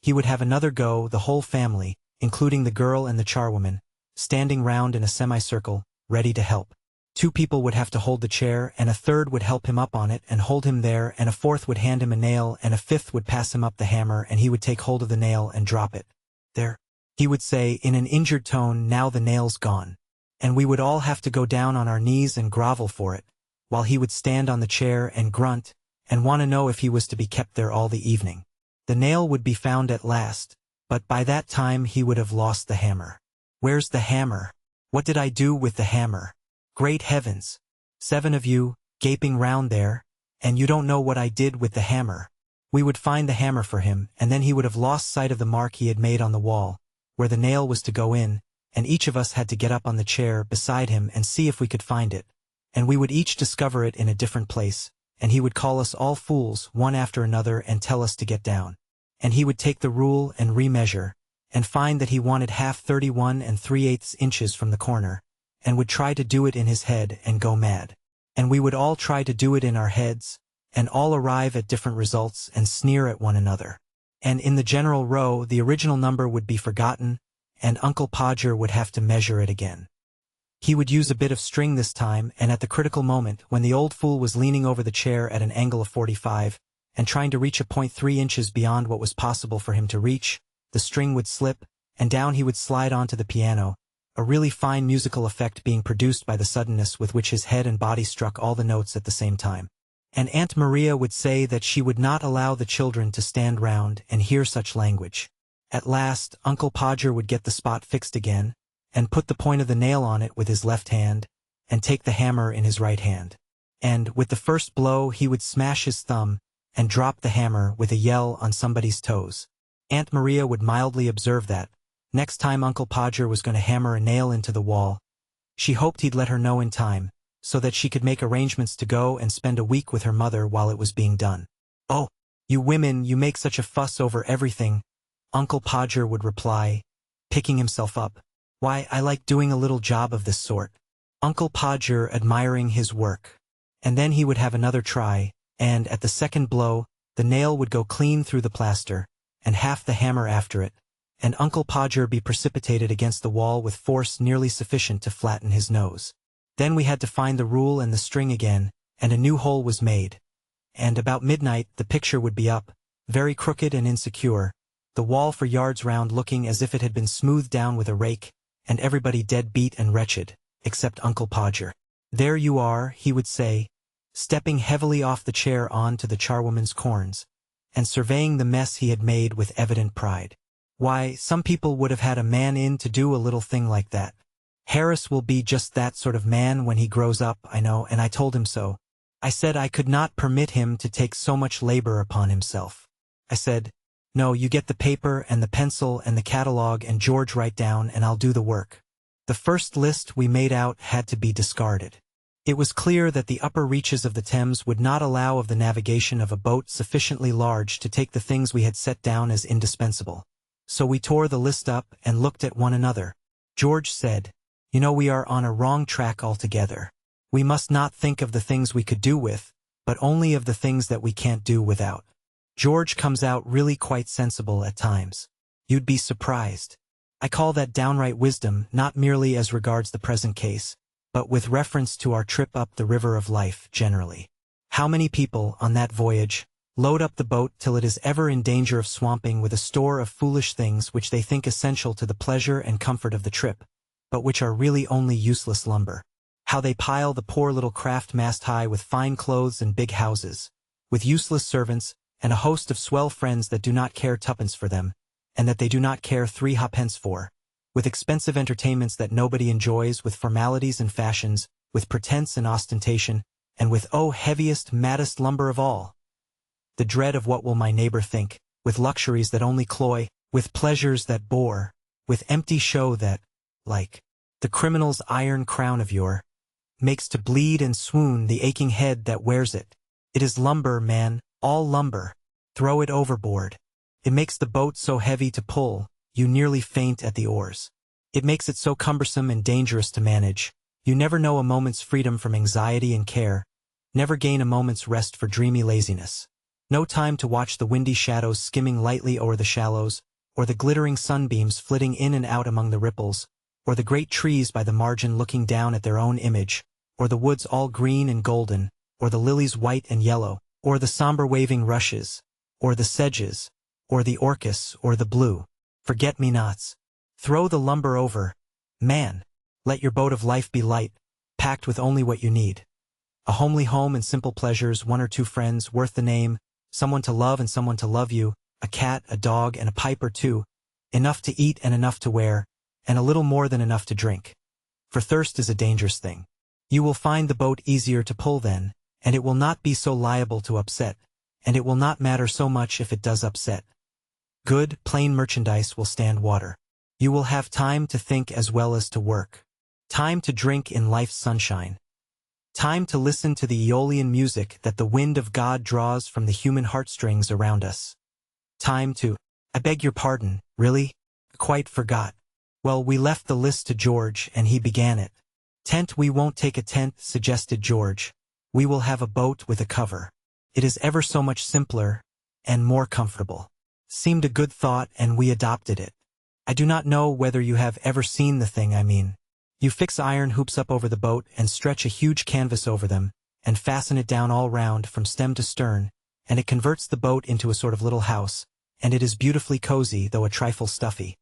he would have another go, the whole family, including the girl and the charwoman, standing round in a semicircle, ready to help. 2 people would have to hold the chair, and a third would help him up on it and hold him there, and a fourth would hand him a nail, and a fifth would pass him up the hammer, and he would take hold of the nail and drop it. "There," he would say in an injured tone, "now the nail's gone." And we would all have to go down on our knees and grovel for it, while he would stand on the chair and grunt, and want to know if he was to be kept there all the evening. The nail would be found at last, but by that time he would have lost the hammer. "Where's the hammer? What did I do with the hammer? Great heavens! 7 of you, gaping round there, and you don't know what I did with the hammer." We would find the hammer for him, and then he would have lost sight of the mark he had made on the wall, where the nail was to go in, and each of us had to get up on the chair beside him and see if we could find it, and we would each discover it in a different place, and he would call us all fools one after another and tell us to get down. And he would take the rule and remeasure, and find that he wanted half 31 3/8 inches from the corner, and would try to do it in his head and go mad. And we would all try to do it in our heads, and all arrive at different results and sneer at one another. And in the general row, the original number would be forgotten, and Uncle Podger would have to measure it again. He would use a bit of string this time, and at the critical moment, when the old fool was leaning over the chair at an angle of 45, and trying to reach a point 3 inches beyond what was possible for him to reach, the string would slip, and down he would slide onto the piano, a really fine musical effect being produced by the suddenness with which his head and body struck all the notes at the same time. And Aunt Maria would say that she would not allow the children to stand round and hear such language. At last, Uncle Podger would get the spot fixed again, and put the point of the nail on it with his left hand, and take the hammer in his right hand. And, with the first blow, he would smash his thumb, and drop the hammer with a yell on somebody's toes. Aunt Maria would mildly observe that, next time Uncle Podger was going to hammer a nail into the wall, she hoped he'd let her know in time, so that she could make arrangements to go and spend a week with her mother while it was being done. "Oh, you women, you make such a fuss over everything," Uncle Podger would reply, picking himself up. "Why, I like doing a little job of this sort." Uncle Podger admiring his work. And then he would have another try, and at the second blow, the nail would go clean through the plaster, and half the hammer after it, and Uncle Podger be precipitated against the wall with force nearly sufficient to flatten his nose. Then we had to find the rule and the string again, and a new hole was made. And about midnight the picture would be up, very crooked and insecure, the wall for yards round looking as if it had been smoothed down with a rake, and everybody dead beat and wretched, except Uncle Podger. "There you are," he would say, stepping heavily off the chair on to the charwoman's corns, and surveying the mess he had made with evident pride. "Why, some people would have had a man in to do a little thing like that. Harris will be just that sort of man when he grows up, I know, and I told him so. I said I could not permit him to take so much labor upon himself. I said, 'No, you get the paper and the pencil and the catalogue and George write down and I'll do the work.' The first list we made out had to be discarded. It was clear that the upper reaches of the Thames would not allow of the navigation of a boat sufficiently large to take the things we had set down as indispensable. So we tore the list up and looked at one another. George said, 'You know, we are on a wrong track altogether. We must not think of the things we could do with, but only of the things that we can't do without.' George comes out really quite sensible at times. You'd be surprised. I call that downright wisdom, not merely as regards the present case, but with reference to our trip up the river of life generally. How many people, on that voyage, load up the boat till it is ever in danger of swamping with a store of foolish things which they think essential to the pleasure and comfort of the trip, but which are really only useless lumber. How they pile the poor little craft mast-high with fine clothes and big houses, with useless servants, and a host of swell friends that do not care twopence for them, and that they do not care 3 ha'pence for, with expensive entertainments that nobody enjoys, with formalities and fashions, with pretense and ostentation, and with, oh, heaviest, maddest lumber of all, the dread of what will my neighbor think, with luxuries that only cloy, with pleasures that bore, with empty show that, like the criminal's iron crown of yore, makes to bleed and swoon the aching head that wears it. It is lumber, man, all lumber. Throw it overboard. It makes the boat so heavy to pull, you nearly faint at the oars. It makes it so cumbersome and dangerous to manage. You never know a moment's freedom from anxiety and care, never gain a moment's rest for dreamy laziness. No time to watch the windy shadows skimming lightly o'er the shallows, or the glittering sunbeams flitting in and out among the ripples, or the great trees by the margin looking down at their own image, or the woods all green and golden, or the lilies white and yellow, or the somber waving rushes, or the sedges, or the orchis, or the blue forget-me-nots. Throw the lumber over, man. Let your boat of life be light, packed with only what you need. A homely home and simple pleasures, 1 or 2 friends worth the name, someone to love and someone to love you, a cat, a dog, and a pipe or 2, enough to eat and enough to wear, and a little more than enough to drink. For thirst is a dangerous thing. You will find the boat easier to pull then, and it will not be so liable to upset, and it will not matter so much if it does upset. Good, plain merchandise will stand water. You will have time to think as well as to work. Time to drink in life's sunshine. Time to listen to the Aeolian music that the wind of God draws from the human heartstrings around us. Time to— I beg your pardon, really? Quite forgot. Well, we left the list to George and he began it. Tent. We won't take a tent, suggested George. We will have a boat with a cover. It is ever so much simpler and more comfortable. Seemed a good thought and we adopted it. I do not know whether you have ever seen the thing I mean. You fix iron hoops up over the boat and stretch a huge canvas over them, and fasten it down all round from stem to stern, and it converts the boat into a sort of little house, and it is beautifully cozy though a trifle stuffy.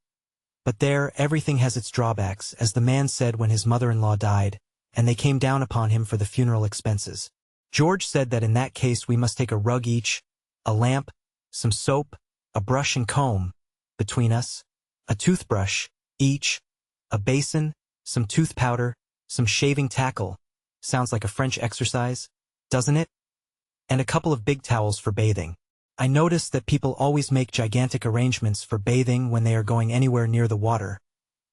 But there, everything has its drawbacks, as the man said when his mother-in-law died, and they came down upon him for the funeral expenses. George said that in that case we must take a rug each, a lamp, some soap, a brush and comb, between us, a toothbrush, each, a basin, some tooth powder, some shaving tackle, sounds like a French exercise, doesn't it? And a couple of big towels for bathing. I notice that people always make gigantic arrangements for bathing when they are going anywhere near the water,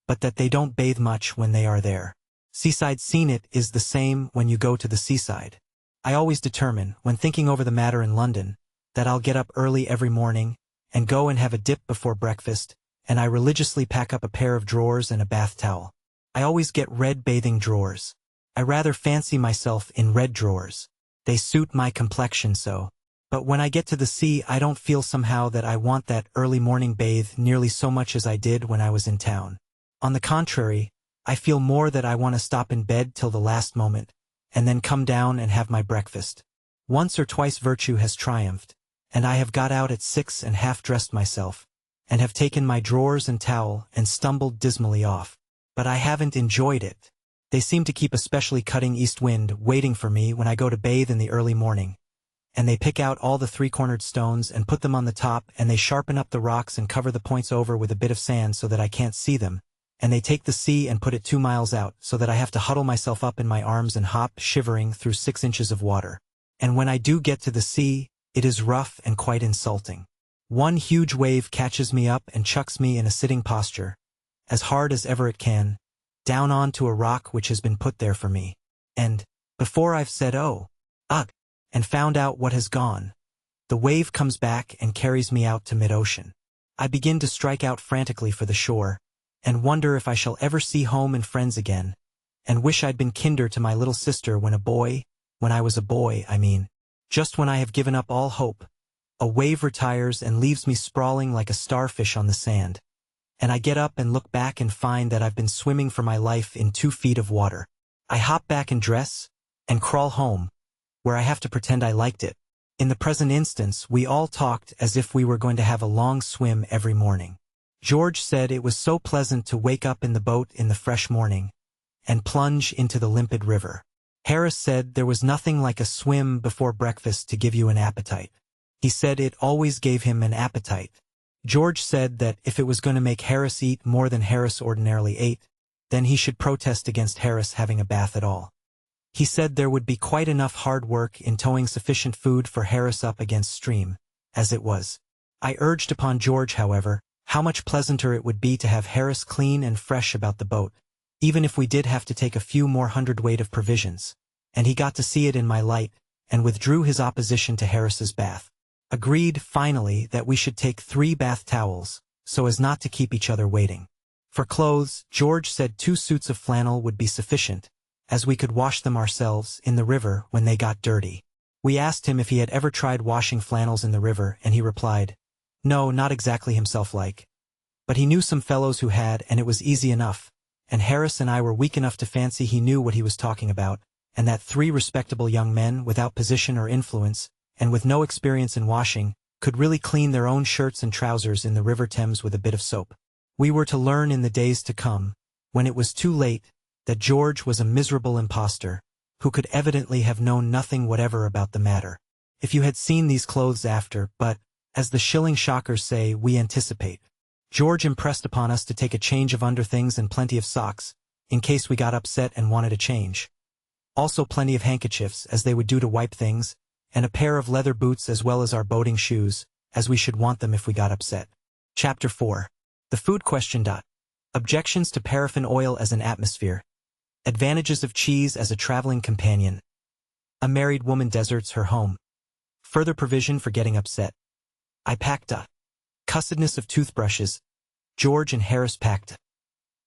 but that they don't bathe much when they are there. Seaside scene. It is the same when you go to the seaside. I always determine, when thinking over the matter in London, that I'll get up early every morning, and go and have a dip before breakfast, and I religiously pack up a pair of drawers and a bath towel. I always get red bathing drawers. I rather fancy myself in red drawers. They suit my complexion so. But when I get to the sea I don't feel somehow that I want that early morning bathe nearly so much as I did when I was in town. On the contrary, I feel more that I want to stop in bed till the last moment, and then come down and have my breakfast. Once or twice virtue has triumphed, and I have got out at 6 and half-dressed myself, and have taken my drawers and towel and stumbled dismally off. But I haven't enjoyed it. They seem to keep a specially cutting east wind waiting for me when I go to bathe in the early morning. And they pick out all the three-cornered stones and put them on the top, and they sharpen up the rocks and cover the points over with a bit of sand so that I can't see them, and they take the sea and put it 2 miles out so that I have to huddle myself up in my arms and hop, shivering, through 6 inches of water. And when I do get to the sea, it is rough and quite insulting. One huge wave catches me up and chucks me in a sitting posture, as hard as ever it can, down onto a rock which has been put there for me. And, before I've said oh, ugh, and found out what has gone, the wave comes back and carries me out to mid-ocean. I begin to strike out frantically for the shore, and wonder if I shall ever see home and friends again, and wish I'd been kinder to my little sister when I was a boy, I mean. Just when I have given up all hope, a wave retires and leaves me sprawling like a starfish on the sand. And I get up and look back and find that I've been swimming for my life in 2 feet of water. I hop back and dress, and crawl home, where I have to pretend I liked it. In the present instance, we all talked as if we were going to have a long swim every morning. George said it was so pleasant to wake up in the boat in the fresh morning, and plunge into the limpid river. Harris said there was nothing like a swim before breakfast to give you an appetite. He said it always gave him an appetite. George said that if it was going to make Harris eat more than Harris ordinarily ate, then he should protest against Harris having a bath at all. He said there would be quite enough hard work in towing sufficient food for Harris up against stream, as it was. I urged upon George, however, how much pleasanter it would be to have Harris clean and fresh about the boat, even if we did have to take a few more hundredweight of provisions, and he got to see it in my light, and withdrew his opposition to Harris's bath. Agreed, finally, that we should take 3 bath towels, so as not to keep each other waiting. For clothes, George said 2 suits of flannel would be sufficient, as we could wash them ourselves in the river when they got dirty. We asked him if he had ever tried washing flannels in the river, and he replied, no, not exactly himself-like. But he knew some fellows who had, and it was easy enough, and Harris and I were weak enough to fancy he knew what he was talking about, and that 3 respectable young men, without position or influence, and with no experience in washing, could really clean their own shirts and trousers in the River Thames with a bit of soap. We were to learn in the days to come, when it was too late, that George was a miserable impostor, who could evidently have known nothing whatever about the matter. If you had seen these clothes after, but, as the shilling shockers say, we anticipate. George impressed upon us to take a change of underthings and plenty of socks, in case we got upset and wanted a change. Also plenty of handkerchiefs, as they would do to wipe things, and a pair of leather boots as well as our boating shoes, as we should want them if we got upset. Chapter 4. The Food Question. Objections to paraffin oil as an atmosphere. Advantages of cheese as a traveling companion. A married woman deserts her home. Further provision for getting upset. I packed a. Cussedness of toothbrushes. George and Harris packed a.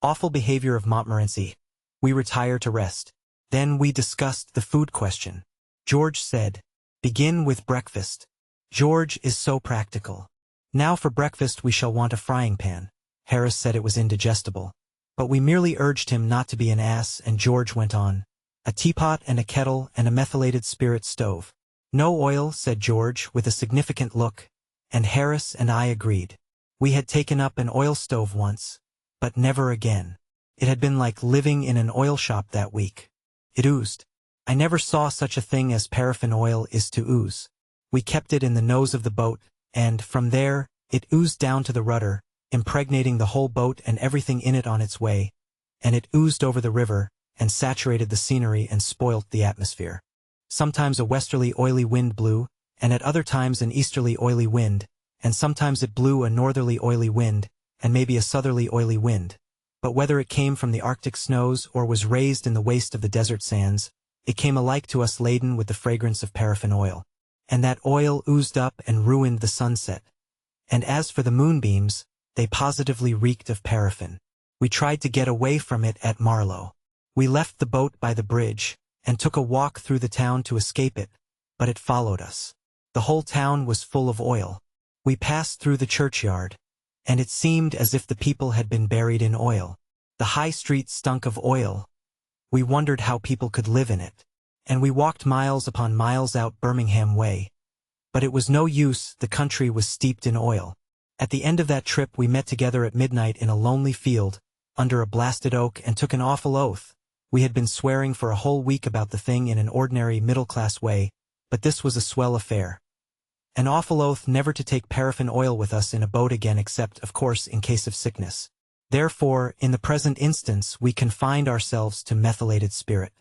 Awful behavior of Montmorency. We retire to rest. Then we discussed the food question. George said, "Begin with breakfast." George is so practical. "Now for breakfast we shall want a frying pan." Harris said it was indigestible. But we merely urged him not to be an ass, and George went on. "A teapot and a kettle and a methylated spirit stove." "No oil," said George with a significant look, and Harris and I agreed. We had taken up an oil stove once, but never again. It had been like living in an oil shop that week. It oozed. I never saw such a thing as paraffin oil is to ooze. We kept it in the nose of the boat, and, from there, it oozed down to the rudder, impregnating the whole boat and everything in it on its way, and it oozed over the river, and saturated the scenery and spoilt the atmosphere. Sometimes a westerly oily wind blew, and at other times an easterly oily wind, and sometimes it blew a northerly oily wind, and maybe a southerly oily wind. But whether it came from the Arctic snows or was raised in the waste of the desert sands, it came alike to us laden with the fragrance of paraffin oil. And that oil oozed up and ruined the sunset. And as for the moonbeams, they positively reeked of paraffin. We tried to get away from it at Marlow. We left the boat by the bridge, and took a walk through the town to escape it, but it followed us. The whole town was full of oil. We passed through the churchyard, and it seemed as if the people had been buried in oil. The high street stunk of oil. We wondered how people could live in it. And we walked miles upon miles out Birmingham Way. But it was no use, the country was steeped in oil. At the end of that trip we met together at midnight in a lonely field, under a blasted oak, and took an awful oath. We had been swearing for a whole week about the thing in an ordinary middle-class way, but this was a swell affair. An awful oath never to take paraffin oil with us in a boat again except, of course, in case of sickness. Therefore, in the present instance, we confined ourselves to methylated spirit.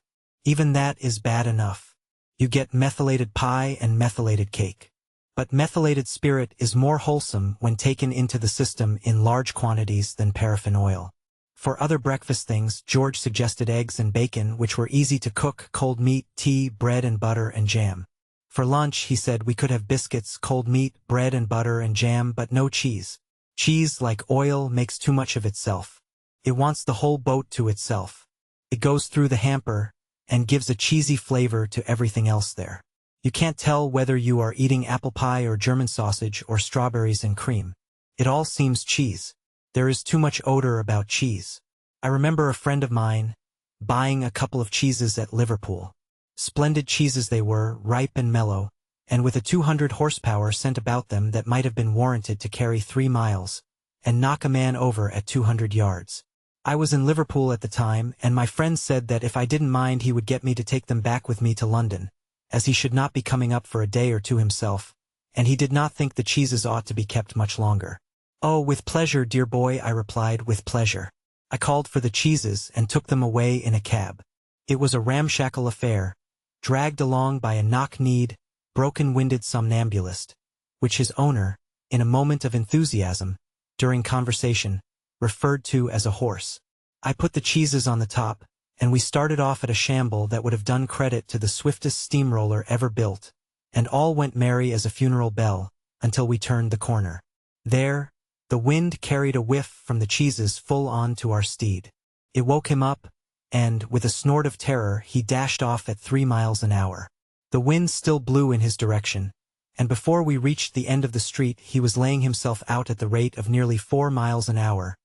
Even that is bad enough. You get methylated pie and methylated cake. But methylated spirit is more wholesome when taken into the system in large quantities than paraffin oil. For other breakfast things, George suggested eggs and bacon, which were easy to cook, cold meat, tea, bread and butter and jam. For lunch, he said we could have biscuits, cold meat, bread and butter and jam, but no cheese. Cheese, like oil, makes too much of itself. It wants the whole boat to itself. It goes through the hamper and gives a cheesy flavor to everything else there. You can't tell whether you are eating apple pie or German sausage or strawberries and cream. It all seems cheese. There is too much odor about cheese. I remember a friend of mine buying a couple of cheeses at Liverpool. Splendid cheeses they were, ripe and mellow, and with a 200 horsepower scent about them that might have been warranted to carry 3 miles, and knock a man over at 200 yards. I was in Liverpool at the time, and my friend said that if I didn't mind he would get me to take them back with me to London, as he should not be coming up for a day or two himself, and he did not think the cheeses ought to be kept much longer. "Oh, with pleasure, dear boy," I replied, "with pleasure." I called for the cheeses and took them away in a cab. It was a ramshackle affair, dragged along by a knock-kneed, broken-winded somnambulist, which his owner, in a moment of enthusiasm, during conversation, referred to as a horse. I put the cheeses on the top, and we started off at a shamble that would have done credit to the swiftest steamroller ever built, and all went merry as a funeral bell, until we turned the corner. There, the wind carried a whiff from the cheeses full on to our steed. It woke him up, and, with a snort of terror, he dashed off at 3 miles an hour. The wind still blew in his direction, and before we reached the end of the street he was laying himself out at the rate of nearly 4 miles an hour,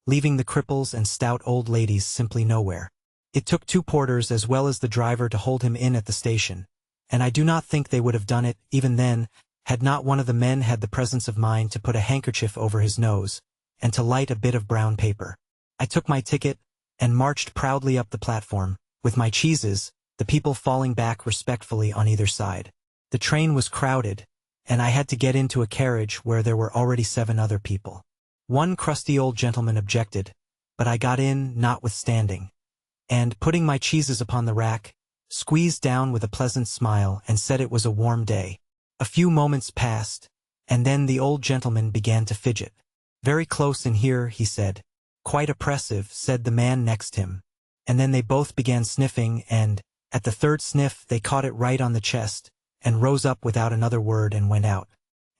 leaving the cripples and stout old ladies simply nowhere. It took 2 porters as well as the driver to hold him in at the station, and I do not think they would have done it, even then, had not one of the men had the presence of mind to put a handkerchief over his nose, and to light a bit of brown paper. I took my ticket, and marched proudly up the platform, with my cheeses, the people falling back respectfully on either side. The train was crowded, and I had to get into a carriage where there were already 7 other people. One crusty old gentleman objected, but I got in notwithstanding, and, putting my cheeses upon the rack, squeezed down with a pleasant smile and said it was a warm day. A few moments passed, and then the old gentleman began to fidget. "Very close in here," he said. "Quite oppressive," said the man next him. and then they both began sniffing, and, at the third sniff, they caught it right on the chest, and rose up without another word and went out.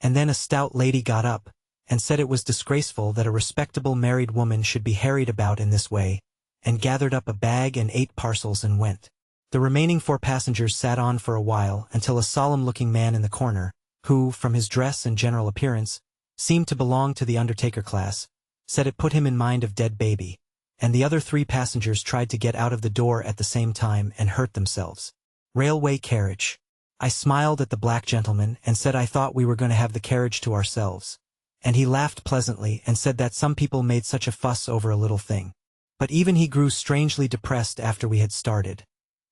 And then a stout lady got up, and said it was disgraceful that a respectable married woman should be harried about in this way, and gathered up a bag and 8 parcels and went. The remaining 4 passengers sat on for a while until a solemn-looking man in the corner, who, from his dress and general appearance, seemed to belong to the undertaker class, said it put him in mind of dead baby, and the other 3 passengers tried to get out of the door at the same time and hurt themselves. Railway carriage. I smiled at the black gentleman and said I thought we were going to have the carriage to ourselves, and he laughed pleasantly and said that some people made such a fuss over a little thing. But even he grew strangely depressed after we had started.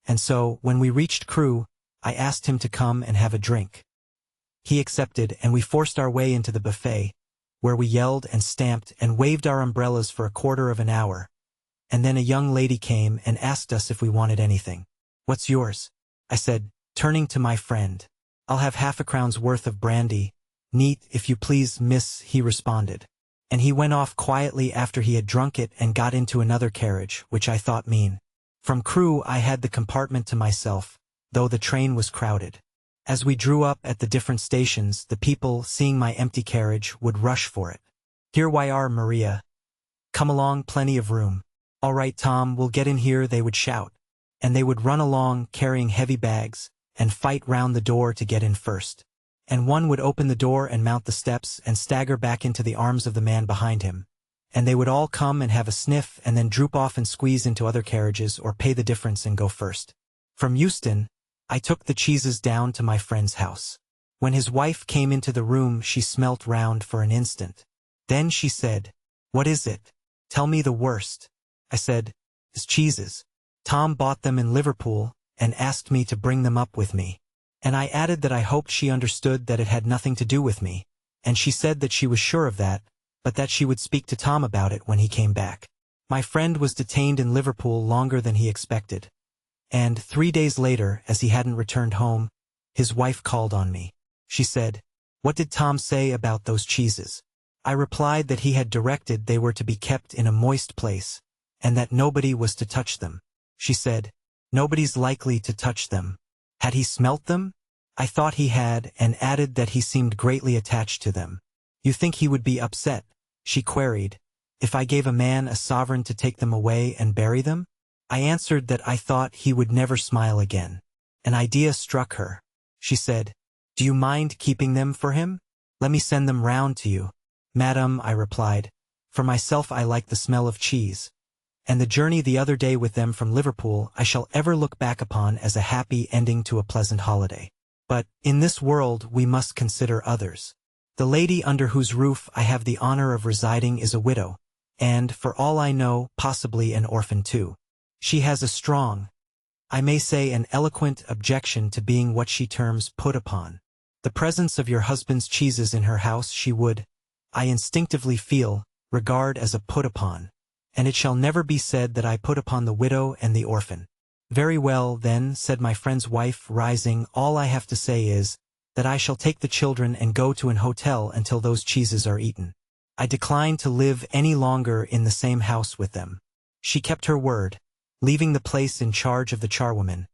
And so, when we reached Crewe, I asked him to come and have a drink. He accepted, and we forced our way into the buffet, where we yelled and stamped and waved our umbrellas for a quarter of an hour. And then a young lady came and asked us if we wanted anything. "What's yours?" I said, turning to my friend. "I'll have half a crown's worth of brandy, neat, if you please, miss," he responded. And he went off quietly after he had drunk it and got into another carriage, which I thought mean. From Crewe I had the compartment to myself, though the train was crowded. As we drew up at the different stations, the people, seeing my empty carriage, would rush for it. "Here we are, Maria. Come along, plenty of room." "All right, Tom, we'll get in here," they would shout. And they would run along, carrying heavy bags, and fight round the door to get in first. And one would open the door and mount the steps and stagger back into the arms of the man behind him. And they would all come and have a sniff and then droop off and squeeze into other carriages or pay the difference and go first. From Euston, I took the cheeses down to my friend's house. When his wife came into the room, she smelt round for an instant. Then she said, "What is it? Tell me the worst." I said, "His cheeses. Tom bought them in Liverpool and asked me to bring them up with me." And I added that I hoped she understood that it had nothing to do with me, and she said that she was sure of that, but that she would speak to Tom about it when he came back. My friend was detained in Liverpool longer than he expected, and 3 days later, as he hadn't returned home, his wife called on me. She said, "What did Tom say about those cheeses?" I replied that he had directed they were to be kept in a moist place, and that nobody was to touch them. She said, "Nobody's likely to touch them. Had he smelt them?" I thought he had, and added that he seemed greatly attached to them. "You think he would be upset," she queried, "if I gave a man a sovereign to take them away and bury them?" I answered that I thought he would never smile again. An idea struck her. She said, "Do you mind keeping them for him? Let me send them round to you." "Madam," I replied, "for myself I like the smell of cheese, and the journey the other day with them from Liverpool I shall ever look back upon as a happy ending to a pleasant holiday. But, in this world, we must consider others. The lady under whose roof I have the honor of residing is a widow, and, for all I know, possibly an orphan too. She has a strong, I may say an eloquent objection to being what she terms put upon. The presence of your husband's cheeses in her house she would, I instinctively feel, regard as a put upon, and it shall never be said that I put upon the widow and the orphan." "Very well, then," said my friend's wife, rising, "all I have to say is, that I shall take the children and go to an hotel until those cheeses are eaten. I decline to live any longer in the same house with them." She kept her word, leaving the place in charge of the charwoman,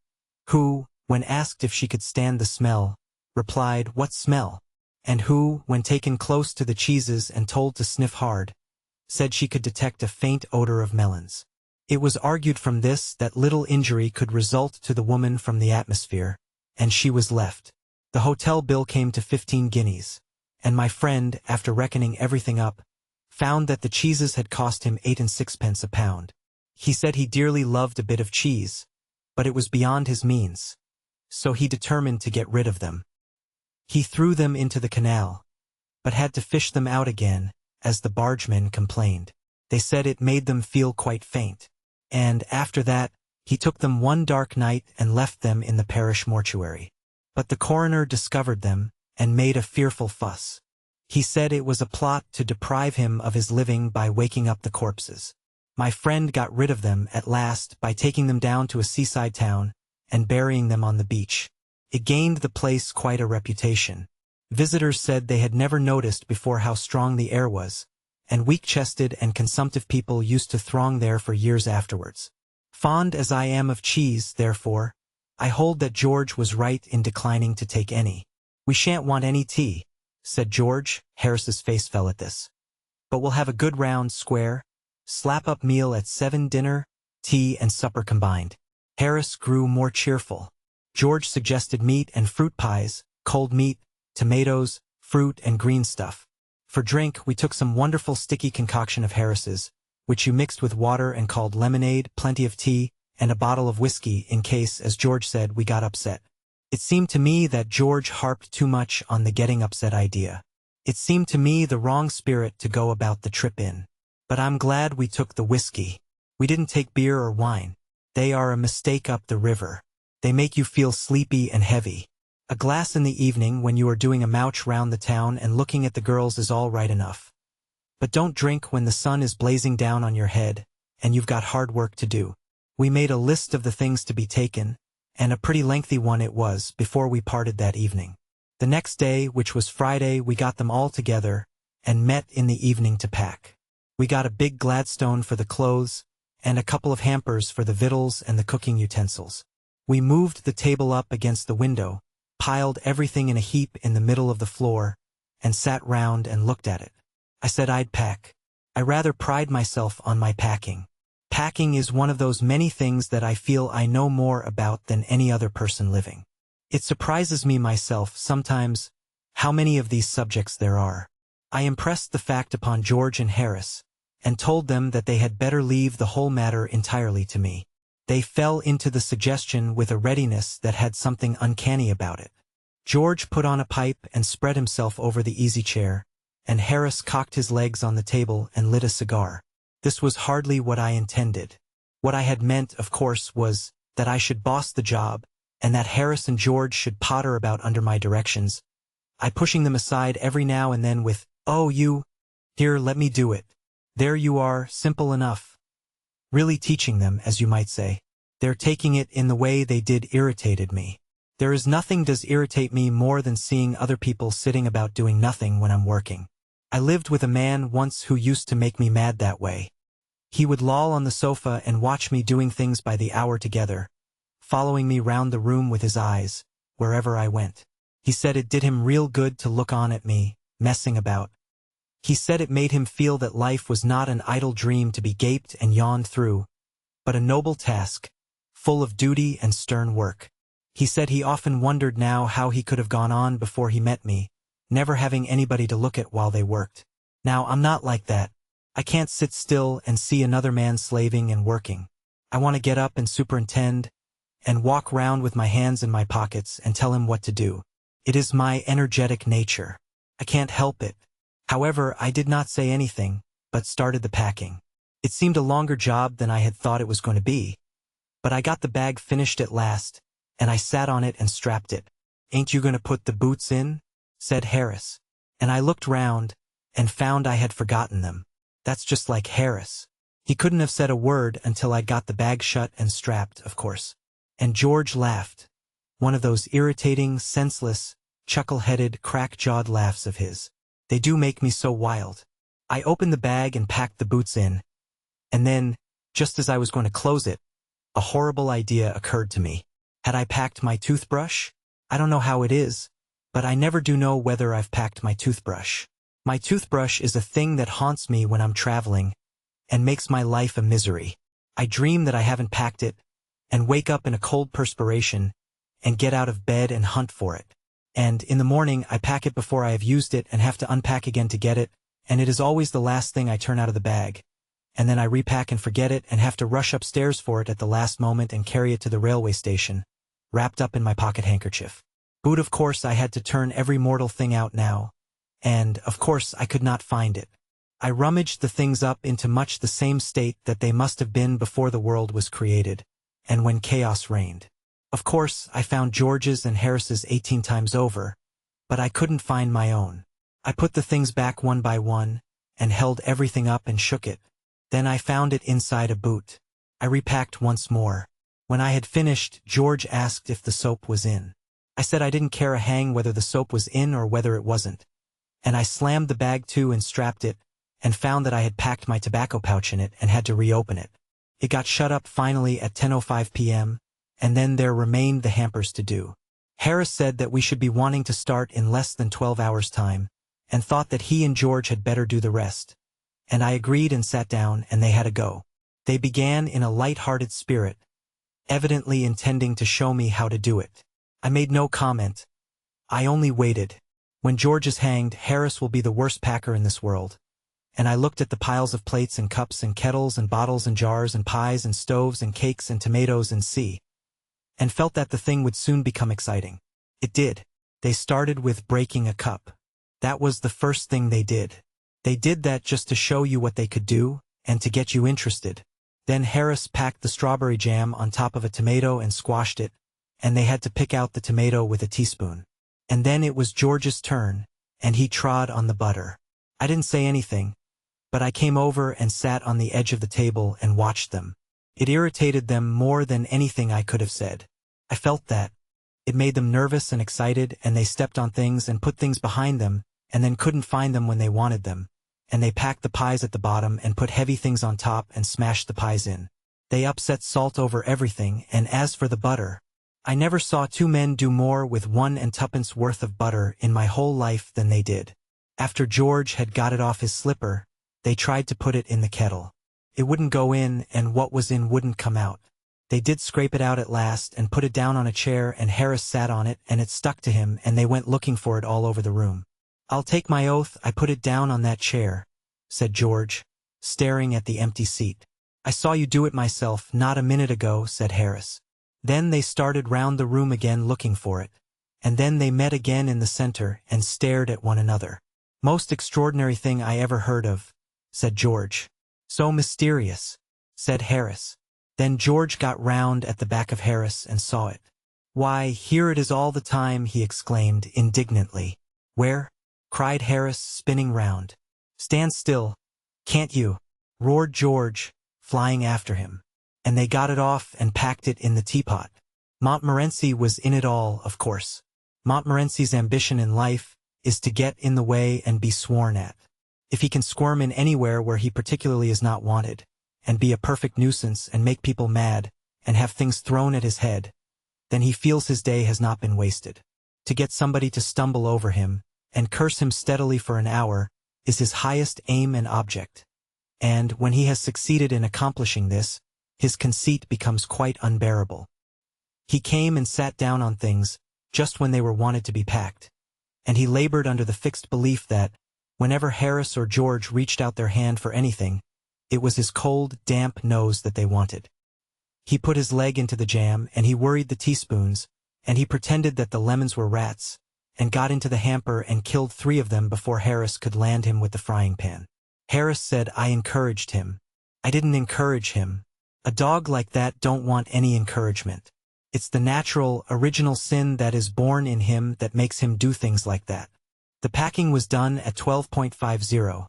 who, when asked if she could stand the smell, replied, "What smell?" and who, when taken close to the cheeses and told to sniff hard, said she could detect a faint odor of melons. It was argued from this that little injury could result to the woman from the atmosphere, and she was left. The hotel bill came to 15 guineas, and my friend, after reckoning everything up, found that the cheeses had cost him 8 and 6 a pound. He said he dearly loved a bit of cheese, but it was beyond his means, so he determined to get rid of them. He threw them into the canal, but had to fish them out again, as the bargemen complained. They said it made them feel quite faint, and, after that, he took them one dark night and left them in the parish mortuary. But the coroner discovered them, and made a fearful fuss. He said it was a plot to deprive him of his living by waking up the corpses. My friend got rid of them at last by taking them down to a seaside town and burying them on the beach. It gained the place quite a reputation. Visitors said they had never noticed before how strong the air was, and weak-chested and consumptive people used to throng there for years afterwards. Fond as I am of cheese, therefore, I hold that George was right in declining to take any. "We shan't want any tea," said George. Harris's face fell at this. "But we'll have a good round, square, slap-up meal at 7, dinner, tea and supper combined." Harris grew more cheerful. George suggested meat and fruit pies, cold meat, tomatoes, fruit and green stuff. For drink, we took some wonderful sticky concoction of Harris's, which you mixed with water and called lemonade, plenty of tea, and a bottle of whiskey in case, as George said, we got upset. It seemed to me that George harped too much on the getting upset idea. It seemed to me the wrong spirit to go about the trip in. But I'm glad we took the whiskey. We didn't take beer or wine. They are a mistake up the river. They make you feel sleepy and heavy. A glass in the evening when you are doing a mouch round the town and looking at the girls is all right enough. But don't drink when the sun is blazing down on your head, and you've got hard work to do. We made a list of the things to be taken, and a pretty lengthy one it was before we parted that evening. The next day, which was Friday, we got them all together, and met in the evening to pack. We got a big Gladstone for the clothes, and a couple of hampers for the victuals and the cooking utensils. We moved the table up against the window, piled everything in a heap in the middle of the floor, and sat round and looked at it. I said I'd pack. I rather pride myself on my packing. Packing is one of those many things that I feel I know more about than any other person living. It surprises me myself sometimes how many of these subjects there are. I impressed the fact upon George and Harris, and told them that they had better leave the whole matter entirely to me. They fell into the suggestion with a readiness that had something uncanny about it. George put on a pipe and spread himself over the easy chair, and Harris cocked his legs on the table and lit a cigar. This was hardly what I intended. What I had meant, of course, was that I should boss the job, and that Harris and George should potter about under my directions, I pushing them aside every now and then with, "Oh, here, let me do it. There you are, simple enough." Really teaching them, as you might say. Their taking it in the way they did irritated me. There is nothing does irritate me more than seeing other people sitting about doing nothing when I'm working. I lived with a man once who used to make me mad that way. He would loll on the sofa and watch me doing things by the hour together, following me round the room with his eyes, wherever I went. He said it did him real good to look on at me, messing about. He said it made him feel that life was not an idle dream to be gaped and yawned through, but a noble task, full of duty and stern work. He said he often wondered now how he could have gone on before he met me, never having anybody to look at while they worked. Now, I'm not like that. I can't sit still and see another man slaving and working. I want to get up and superintend, and walk round with my hands in my pockets and tell him what to do. It is my energetic nature. I can't help it. However, I did not say anything, but started the packing. It seemed a longer job than I had thought it was going to be, but I got the bag finished at last, and I sat on it and strapped it. "Ain't you going to put the boots in?" said Harris. And I looked round, and found I had forgotten them. That's just like Harris. He couldn't have said a word until I got the bag shut and strapped, of course. And George laughed. One of those irritating, senseless, chuckle-headed, crack-jawed laughs of his. They do make me so wild. I opened the bag and packed the boots in, and then, just as I was going to close it, a horrible idea occurred to me. Had I packed my toothbrush? I don't know how it is, but I never do know whether I've packed my toothbrush. My toothbrush is a thing that haunts me when I'm traveling, and makes my life a misery. I dream that I haven't packed it, and wake up in a cold perspiration, and get out of bed and hunt for it. And in the morning I pack it before I have used it and have to unpack again to get it, and it is always the last thing I turn out of the bag. And then I repack and forget it and have to rush upstairs for it at the last moment and carry it to the railway station, wrapped up in my pocket handkerchief. But of course I had to turn every mortal thing out now, and, of course, I could not find it. I rummaged the things up into much the same state that they must have been before the world was created, and when chaos reigned. Of course, I found George's and Harris's 18 times over, but I couldn't find my own. I put the things back one by one, and held everything up and shook it. Then I found it inside a boot. I repacked once more. When I had finished, George asked if the soap was in. I said I didn't care a hang whether the soap was in or whether it wasn't. And I slammed the bag to and strapped it, and found that I had packed my tobacco pouch in it and had to reopen it. It got shut up finally at 10:05 p.m., and then there remained the hampers to do. Harris said that we should be wanting to start in less than 12 hours' time, and thought that he and George had better do the rest. And I agreed and sat down, and they had a go. They began in a light-hearted spirit, evidently intending to show me how to do it. I made no comment. I only waited. When George is hanged, Harris will be the worst packer in this world. And I looked at the piles of plates and cups and kettles and bottles and jars and pies and stoves and cakes and tomatoes and and felt that the thing would soon become exciting. It did. They started with breaking a cup. That was the first thing they did. They did that just to show you what they could do, and to get you interested. Then Harris packed the strawberry jam on top of a tomato and squashed it, and they had to pick out the tomato with a teaspoon. And then it was George's turn, and he trod on the butter. I didn't say anything, but I came over and sat on the edge of the table and watched them. It irritated them more than anything I could have said. I felt that. It made them nervous and excited, and they stepped on things and put things behind them, and then couldn't find them when they wanted them. And they packed the pies at the bottom and put heavy things on top and smashed the pies in. They upset salt over everything, and as for the butter, I never saw two men do more with 1 and 2pence worth of butter in my whole life than they did. After George had got it off his slipper, they tried to put it in the kettle. It wouldn't go in, and what was in wouldn't come out. They did scrape it out at last and put it down on a chair, and Harris sat on it, and it stuck to him, and they went looking for it all over the room. "I'll take my oath I put it down on that chair," said George, staring at the empty seat. "I saw you do it myself not a minute ago," said Harris. Then they started round the room again looking for it, and then they met again in the center and stared at one another. "Most extraordinary thing I ever heard of," said George. "So mysterious," said Harris. Then George got round at the back of Harris and saw it. "Why, here it is all the time," he exclaimed indignantly. "Where?" cried Harris, spinning round. "Stand still, can't you?" roared George, flying after him. And they got it off and packed it in the teapot. Montmorency was in it all, of course. Montmorency's ambition in life is to get in the way and be sworn at. If he can squirm in anywhere where he particularly is not wanted, and be a perfect nuisance and make people mad, and have things thrown at his head, then he feels his day has not been wasted. To get somebody to stumble over him, and curse him steadily for an hour, is his highest aim and object. And when he has succeeded in accomplishing this, his conceit becomes quite unbearable. He came and sat down on things, just when they were wanted to be packed, and he labored under the fixed belief that, whenever Harris or George reached out their hand for anything, it was his cold, damp nose that they wanted. He put his leg into the jam, and he worried the teaspoons, and he pretended that the lemons were rats, and got into the hamper and killed 3 of them before Harris could land him with the frying pan. Harris said I encouraged him. I didn't encourage him. A dog like that don't want any encouragement. It's the natural, original sin that is born in him that makes him do things like that. The packing was done at 12:50,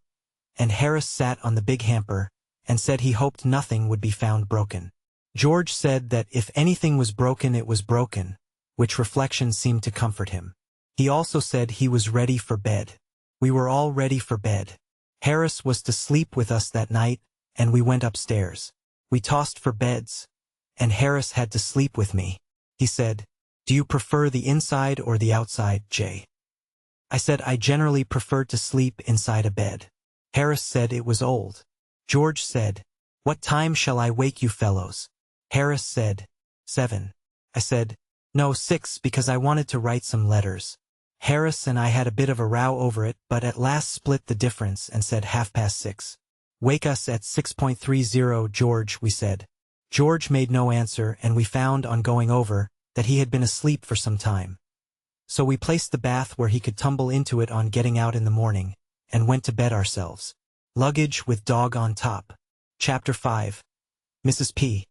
and Harris sat on the big hamper and said he hoped nothing would be found broken. George said that if anything was broken it was broken, which reflection seemed to comfort him. He also said he was ready for bed. We were all ready for bed. Harris was to sleep with us that night, and we went upstairs. We tossed for beds, and Harris had to sleep with me. He said, "Do you prefer the inside or the outside, Jay?" I said I generally preferred to sleep inside a bed. Harris said it was old. George said, "What time shall I wake you fellows?" Harris said, 7. I said, "No, 6, because I wanted to write some letters." Harris and I had a bit of a row over it, but at last split the difference and said 6:30. "Wake us at 6:30, George," we said. George made no answer, and we found on going over that he had been asleep for some time. So we placed the bath where he could tumble into it on getting out in the morning, and went to bed ourselves. Luggage with dog on top. Chapter 5. Mrs. P.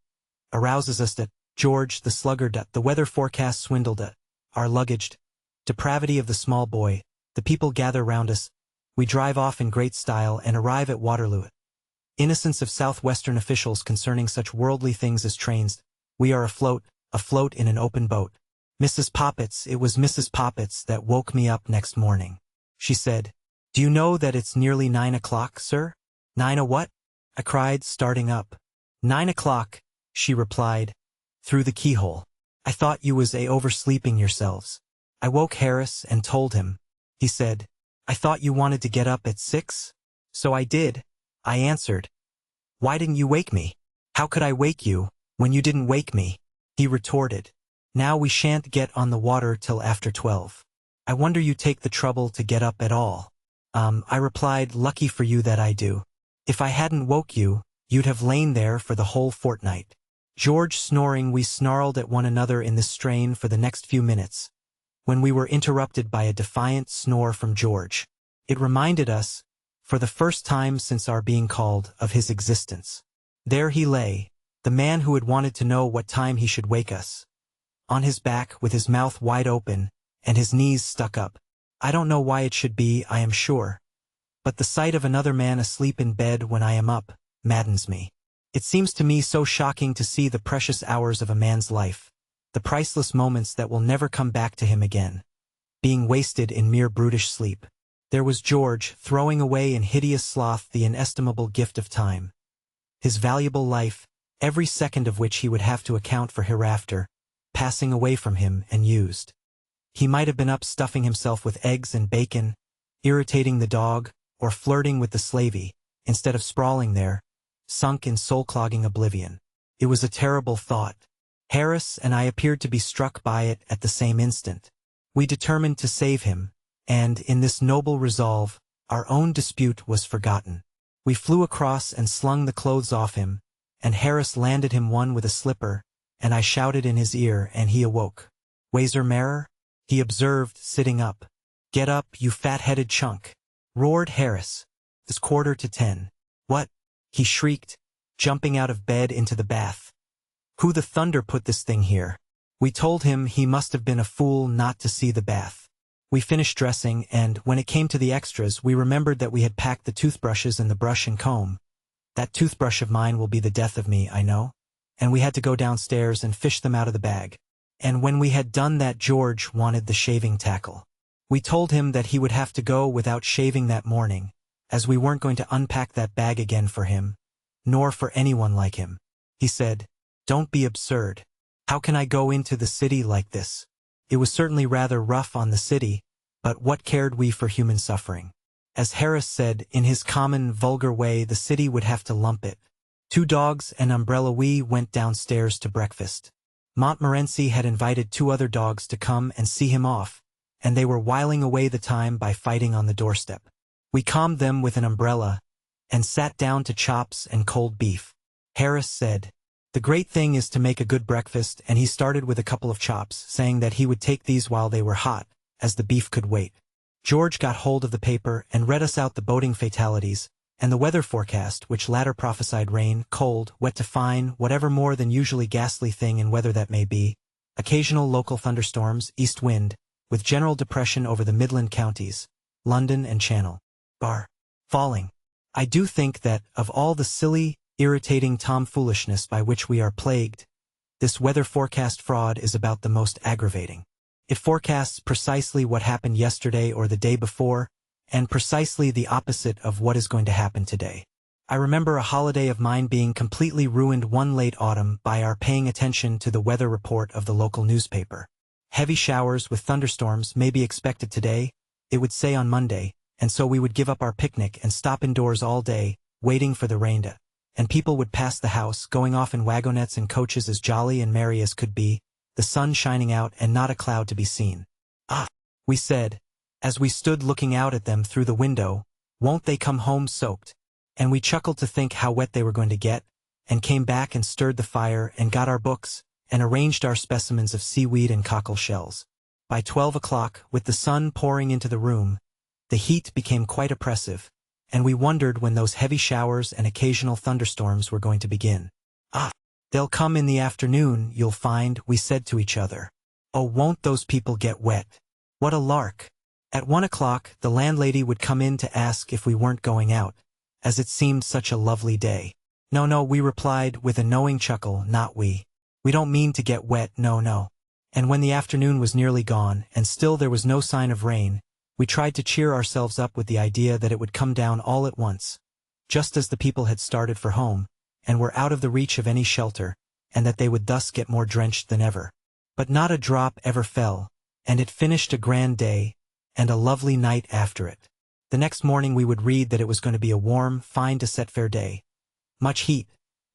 arouses us that George the sluggard, the weather forecast swindled our luggage, depravity of the small boy, the people gather round us, we drive off in great style and arrive at Waterloo. Innocence of southwestern officials concerning such worldly things as trains, we are afloat in an open boat. Mrs. Poppets, it was Mrs. Poppets that woke me up next morning. She said, "Do you know that it's nearly 9 o'clock, sir?" "9 a what?" I cried, starting up. 9 o'clock, she replied, through the keyhole. I thought you was oversleeping yourselves. I woke Harris and told him. He said, I thought you wanted to get up at 6? So I did, I answered. Why didn't you wake me? How could I wake you, when you didn't wake me? He retorted. Now we shan't get on the water till after 12. I wonder you take the trouble to get up at all. I replied, lucky for you that I do. If I hadn't woke you, you'd have lain there for the whole fortnight. George snoring, we snarled at one another in this strain for the next few minutes, when we were interrupted by a defiant snore from George. It reminded us, for the first time since our being called, of his existence. There he lay, the man who had wanted to know what time he should wake us. On his back, with his mouth wide open, and his knees stuck up. I don't know why it should be, I am sure. But the sight of another man asleep in bed when I am up maddens me. It seems to me so shocking to see the precious hours of a man's life, the priceless moments that will never come back to him again, being wasted in mere brutish sleep. There was George, throwing away in hideous sloth the inestimable gift of time. His valuable life, every second of which he would have to account for hereafter, passing away from him and used. He might have been up stuffing himself with eggs and bacon, irritating the dog, or flirting with the slavey, instead of sprawling there, sunk in soul-clogging oblivion. It was a terrible thought. Harris and I appeared to be struck by it at the same instant. We determined to save him, and, in this noble resolve, our own dispute was forgotten. We flew across and slung the clothes off him, and Harris landed him one with a slipper, and I shouted in his ear, and he awoke. Wazer Marer? He observed, sitting up. Get up, you fat-headed chunk, roared Harris. It's 9:45. What? He shrieked, jumping out of bed into the bath. Who the thunder put this thing here? We told him he must have been a fool not to see the bath. We finished dressing, and, when it came to the extras, we remembered that we had packed the toothbrushes and the brush and comb. That toothbrush of mine will be the death of me, I know. And we had to go downstairs and fish them out of the bag. And when we had done that, George wanted the shaving tackle. We told him that he would have to go without shaving that morning, as we weren't going to unpack that bag again for him, nor for anyone like him. He said, Don't be absurd. How can I go into the city like this? It was certainly rather rough on the city, but what cared we for human suffering? As Harris said, in his common, vulgar way, the city would have to lump it. 2 dogs and umbrella. We went downstairs to breakfast. Montmorency had invited 2 other dogs to come and see him off, and they were whiling away the time by fighting on the doorstep. We calmed them with an umbrella, and sat down to chops and cold beef. Harris said, The great thing is to make a good breakfast, and he started with a couple of chops, saying that he would take these while they were hot, as the beef could wait. George got hold of the paper and read us out the boating fatalities, and the weather forecast, which latter prophesied rain, cold, wet to fine, whatever more than usually ghastly thing in weather that may be, occasional local thunderstorms, east wind, with general depression over the Midland counties, London and Channel, bar, falling. I do think that, of all the silly, irritating tomfoolishness by which we are plagued, this weather forecast fraud is about the most aggravating. It forecasts precisely what happened yesterday or the day before, and precisely the opposite of what is going to happen today. I remember a holiday of mine being completely ruined one late autumn by our paying attention to the weather report of the local newspaper. Heavy showers with thunderstorms may be expected today, it would say on Monday, and so we would give up our picnic and stop indoors all day, waiting for the rain to, and people would pass the house, going off in wagonettes and coaches as jolly and merry as could be, the sun shining out and not a cloud to be seen. Ah, we said, as we stood looking out at them through the window, won't they come home soaked? And we chuckled to think how wet they were going to get, and came back and stirred the fire and got our books, and arranged our specimens of seaweed and cockle shells. By 12 o'clock, with the sun pouring into the room, the heat became quite oppressive, and we wondered when those heavy showers and occasional thunderstorms were going to begin. Ah, they'll come in the afternoon, you'll find, we said to each other. Oh, won't those people get wet? What a lark! At 1 o'clock, the landlady would come in to ask if we weren't going out, as it seemed such a lovely day. No, we replied with a knowing chuckle, not we. We don't mean to get wet, no. And when the afternoon was nearly gone, and still there was no sign of rain, we tried to cheer ourselves up with the idea that it would come down all at once, just as the people had started for home, and were out of the reach of any shelter, and that they would thus get more drenched than ever. But not a drop ever fell, and it finished a grand day, and a lovely night after it. The next morning we would read that it was going to be a warm, fine to set fair day. Much heat,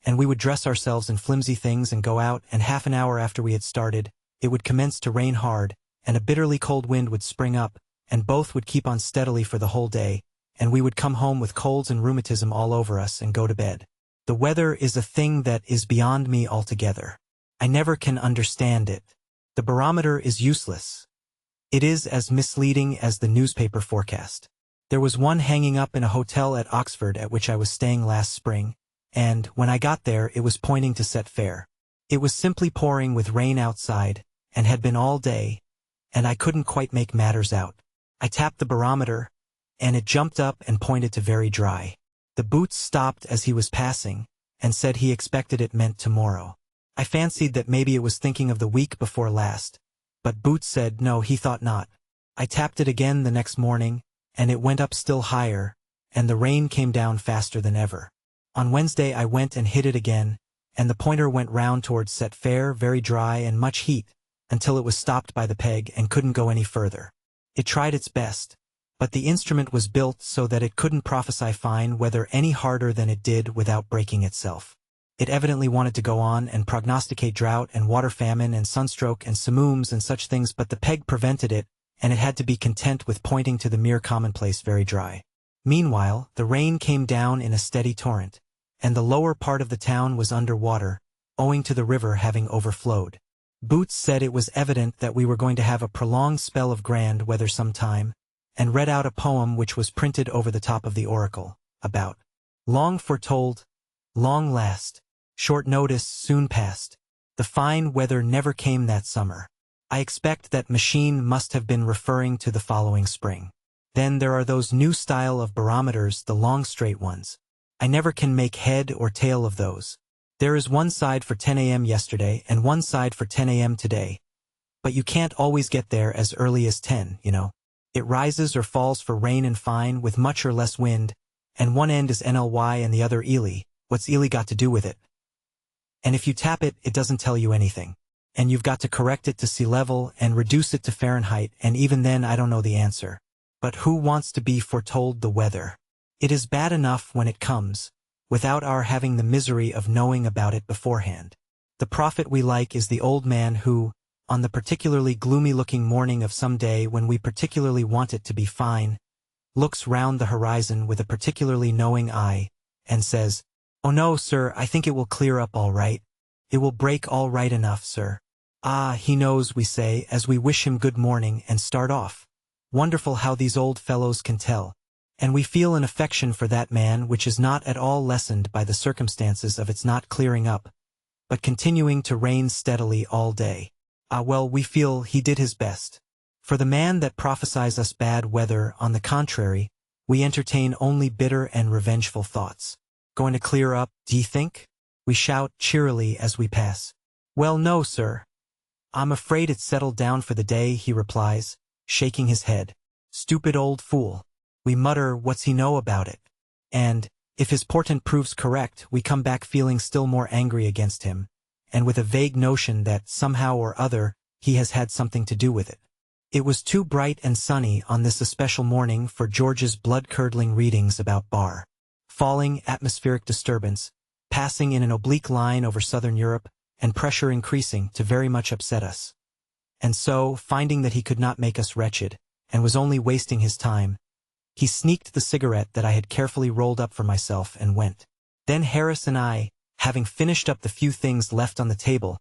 and we would dress ourselves in flimsy things and go out, and half an hour after we had started, it would commence to rain hard, and a bitterly cold wind would spring up, and both would keep on steadily for the whole day, and we would come home with colds and rheumatism all over us and go to bed. The weather is a thing that is beyond me altogether. I never can understand it. The barometer is useless. It is as misleading as the newspaper forecast. There was one hanging up in a hotel at Oxford at which I was staying last spring, and, when I got there, it was pointing to set fair. It was simply pouring with rain outside, and had been all day, and I couldn't quite make matters out. I tapped the barometer, and it jumped up and pointed to very dry. The Boots stopped as he was passing, and said he expected it meant tomorrow. I fancied that maybe it was thinking of the week before last, but Boots said no, he thought not. I tapped it again the next morning, and it went up still higher, and the rain came down faster than ever. On Wednesday I went and hit it again, and the pointer went round towards set fair, very dry and much heat, until it was stopped by the peg and couldn't go any further. It tried its best, but the instrument was built so that it couldn't prophesy fine weather any harder than it did without breaking itself. It evidently wanted to go on and prognosticate drought and water famine and sunstroke and samooms and such things, but the peg prevented it, and it had to be content with pointing to the mere commonplace very dry. Meanwhile, the rain came down in a steady torrent, and the lower part of the town was under water, owing to the river having overflowed. Boots said it was evident that we were going to have a prolonged spell of grand weather some time, and read out a poem which was printed over the top of the oracle, about long foretold, long last, short notice soon past, the fine weather never came that summer. I expect that machine must have been referring to the following spring. Then there are those new style of barometers, the long straight ones. I never can make head or tail of those. There is one side for 10 a.m. yesterday and one side for 10 a.m. today. But you can't always get there as early as 10, you know. It rises or falls for rain and fine with much or less wind, and one end is NLY and the other Ely. What's Ely got to do with it? And if you tap it, it doesn't tell you anything. And you've got to correct it to sea level and reduce it to Fahrenheit, and even then I don't know the answer. But who wants to be foretold the weather? It is bad enough when it comes, without our having the misery of knowing about it beforehand. The prophet we like is the old man who, on the particularly gloomy-looking morning of some day when we particularly want it to be fine, looks round the horizon with a particularly knowing eye, and says, "Oh no, sir, I think it will clear up all right. It will break all right enough, sir." Ah, he knows, we say, as we wish him good morning and start off. Wonderful how these old fellows can tell. And we feel an affection for that man which is not at all lessened by the circumstances of its not clearing up, but continuing to rain steadily all day. Ah well, we feel he did his best. For the man that prophesies us bad weather, on the contrary, we entertain only bitter and revengeful thoughts. Going to clear up, d'ye think? We shout cheerily as we pass. Well, no, sir. I'm afraid it's settled down for the day, he replies, shaking his head. Stupid old fool. We mutter, what's he know about it? And, if his portent proves correct, we come back feeling still more angry against him, and with a vague notion that, somehow or other, he has had something to do with it. It was too bright and sunny on this especial morning for George's blood-curdling readings about Bar. Falling atmospheric disturbance, passing in an oblique line over southern Europe, and pressure increasing to very much upset us. And so, finding that he could not make us wretched, and was only wasting his time, he sneaked the cigarette that I had carefully rolled up for myself and went. Then Harris and I, having finished up the few things left on the table,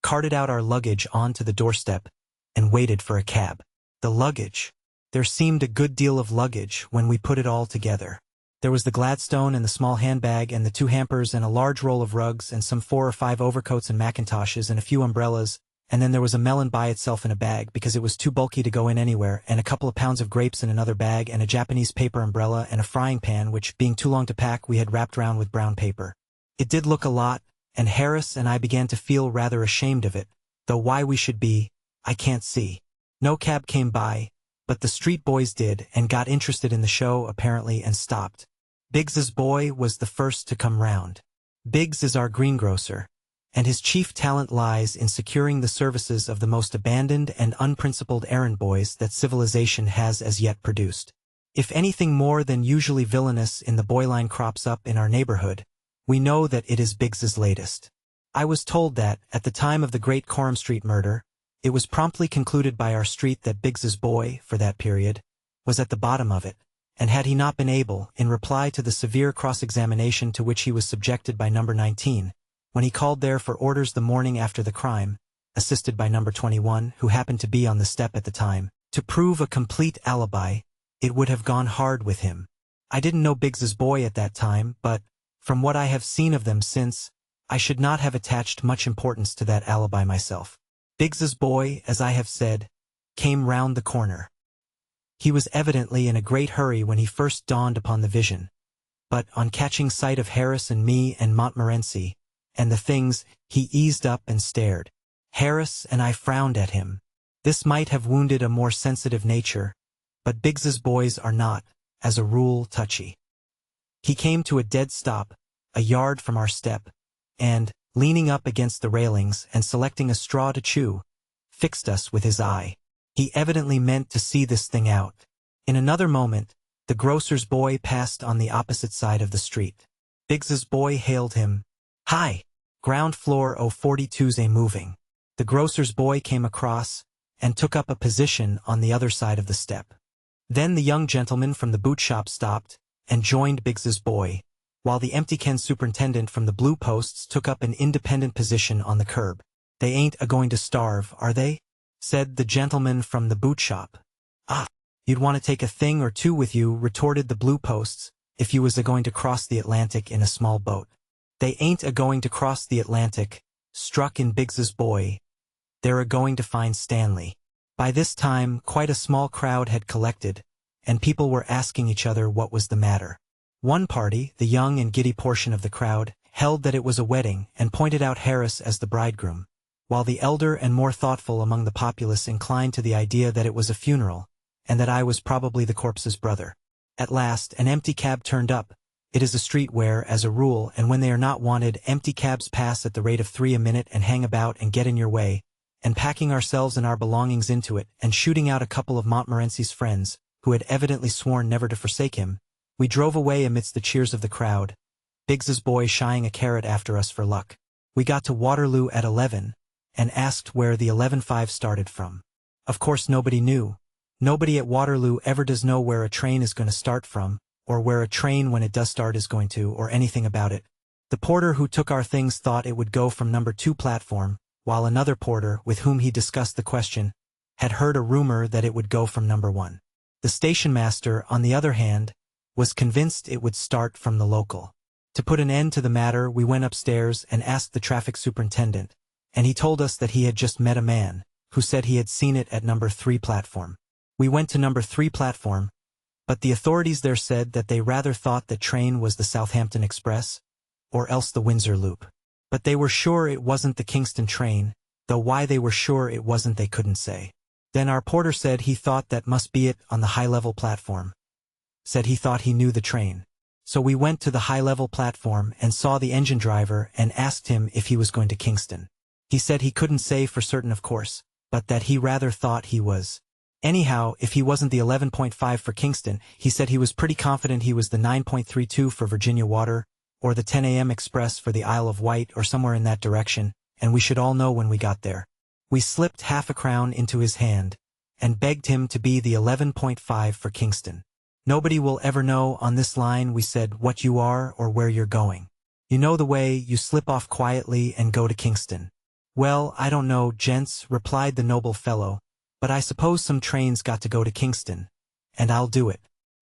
carted out our luggage onto the doorstep and waited for a cab. The luggage. There seemed a good deal of luggage when we put it all together. There was the Gladstone and the small handbag and the 2 hampers and a large roll of rugs and some 4 or 5 overcoats and macintoshes and a few umbrellas, and then there was a melon by itself in a bag because it was too bulky to go in anywhere, and a couple of pounds of grapes in another bag, and a Japanese paper umbrella and a frying pan which, being too long to pack, we had wrapped round with brown paper. It did look a lot, and Harris and I began to feel rather ashamed of it, though why we should be, I can't see. No cab came by, but the street boys did and got interested in the show apparently and stopped. Biggs's boy was the first to come round. Biggs is our greengrocer, and his chief talent lies in securing the services of the most abandoned and unprincipled errand boys that civilization has as yet produced. If anything more than usually villainous in the boyline crops up in our neighborhood, we know that it is Biggs's latest. I was told that, at the time of the Great Coram Street murder, it was promptly concluded by our street that Biggs's boy, for that period, was at the bottom of it, and had he not been able, in reply to the severe cross-examination to which he was subjected by number 19, when he called there for orders the morning after the crime, assisted by number 21, who happened to be on the step at the time, to prove a complete alibi, it would have gone hard with him. I didn't know Biggs's boy at that time, but, from what I have seen of them since, I should not have attached much importance to that alibi myself. Biggs's boy, as I have said, came round the corner. He was evidently in a great hurry when he first dawned upon the vision, but on catching sight of Harris and me and Montmorency, and the things, he eased up and stared. Harris and I frowned at him. This might have wounded a more sensitive nature, but Biggs's boys are not, as a rule, touchy. He came to a dead stop, a yard from our step, and, leaning up against the railings and selecting a straw to chew, fixed us with his eye. He evidently meant to see this thing out. In another moment, the grocer's boy passed on the opposite side of the street. Biggs's boy hailed him. "Hi! Ground floor 042's a moving." The grocer's boy came across, and took up a position on the other side of the step. Then the young gentleman from the boot shop stopped, and joined Biggs's boy, while the empty-can superintendent from the Blue Posts took up an independent position on the curb. "They ain't a-going to starve, are they?" said the gentleman from the boot shop. "Ah, you'd want to take a thing or two with you," retorted the Blue Posts, "if you was a-going to cross the Atlantic in a small boat." "They ain't a-going to cross the Atlantic," struck in Biggs's boy. "They're a-going to find Stanley." By this time, quite a small crowd had collected, and people were asking each other what was the matter. One party, the young and giddy portion of the crowd, held that it was a wedding and pointed out Harris as the bridegroom, while the elder and more thoughtful among the populace inclined to the idea that it was a funeral, and that I was probably the corpse's brother. At last, an empty cab turned up. It is a street where, as a rule, and when they are not wanted, empty cabs pass at the rate of 3 a minute and hang about and get in your way, and packing ourselves and our belongings into it, and shooting out a couple of Montmorency's friends, who had evidently sworn never to forsake him, we drove away amidst the cheers of the crowd, Biggs's boy shying a carrot after us for luck. We got to Waterloo at 11, and asked where the 11.5 started from. Of course nobody knew. Nobody at Waterloo ever does know where a train is going to start from, or where a train when it does start is going to, or anything about it. The porter who took our things thought it would go from number 2 platform, while another porter, with whom he discussed the question, had heard a rumor that it would go from number 1. The station master, on the other hand, was convinced it would start from the local. To put an end to the matter, we went upstairs and asked the traffic superintendent, and he told us that he had just met a man, who said he had seen it at number 3 platform. We went to number 3 platform, but the authorities there said that they rather thought the train was the Southampton Express, or else the Windsor Loop. But they were sure it wasn't the Kingston train, though why they were sure it wasn't they couldn't say. Then our porter said he thought that must be it on the high-level platform. Said he thought he knew the train. So we went to the high-level platform and saw the engine driver and asked him if he was going to Kingston. He said he couldn't say for certain of course, but that he rather thought he was. Anyhow, if he wasn't the 11.5 for Kingston, he said he was pretty confident he was the 9.32 for Virginia Water, or the 10 a.m. express for the Isle of Wight or somewhere in that direction, and we should all know when we got there. We slipped half a crown into his hand, and begged him to be the 11.5 for Kingston. "Nobody will ever know on this line," we said, "what you are or where you're going. You know the way, you slip off quietly and go to Kingston." "Well, I don't know, gents," replied the noble fellow, "but I suppose some trains got to go to Kingston, and I'll do it.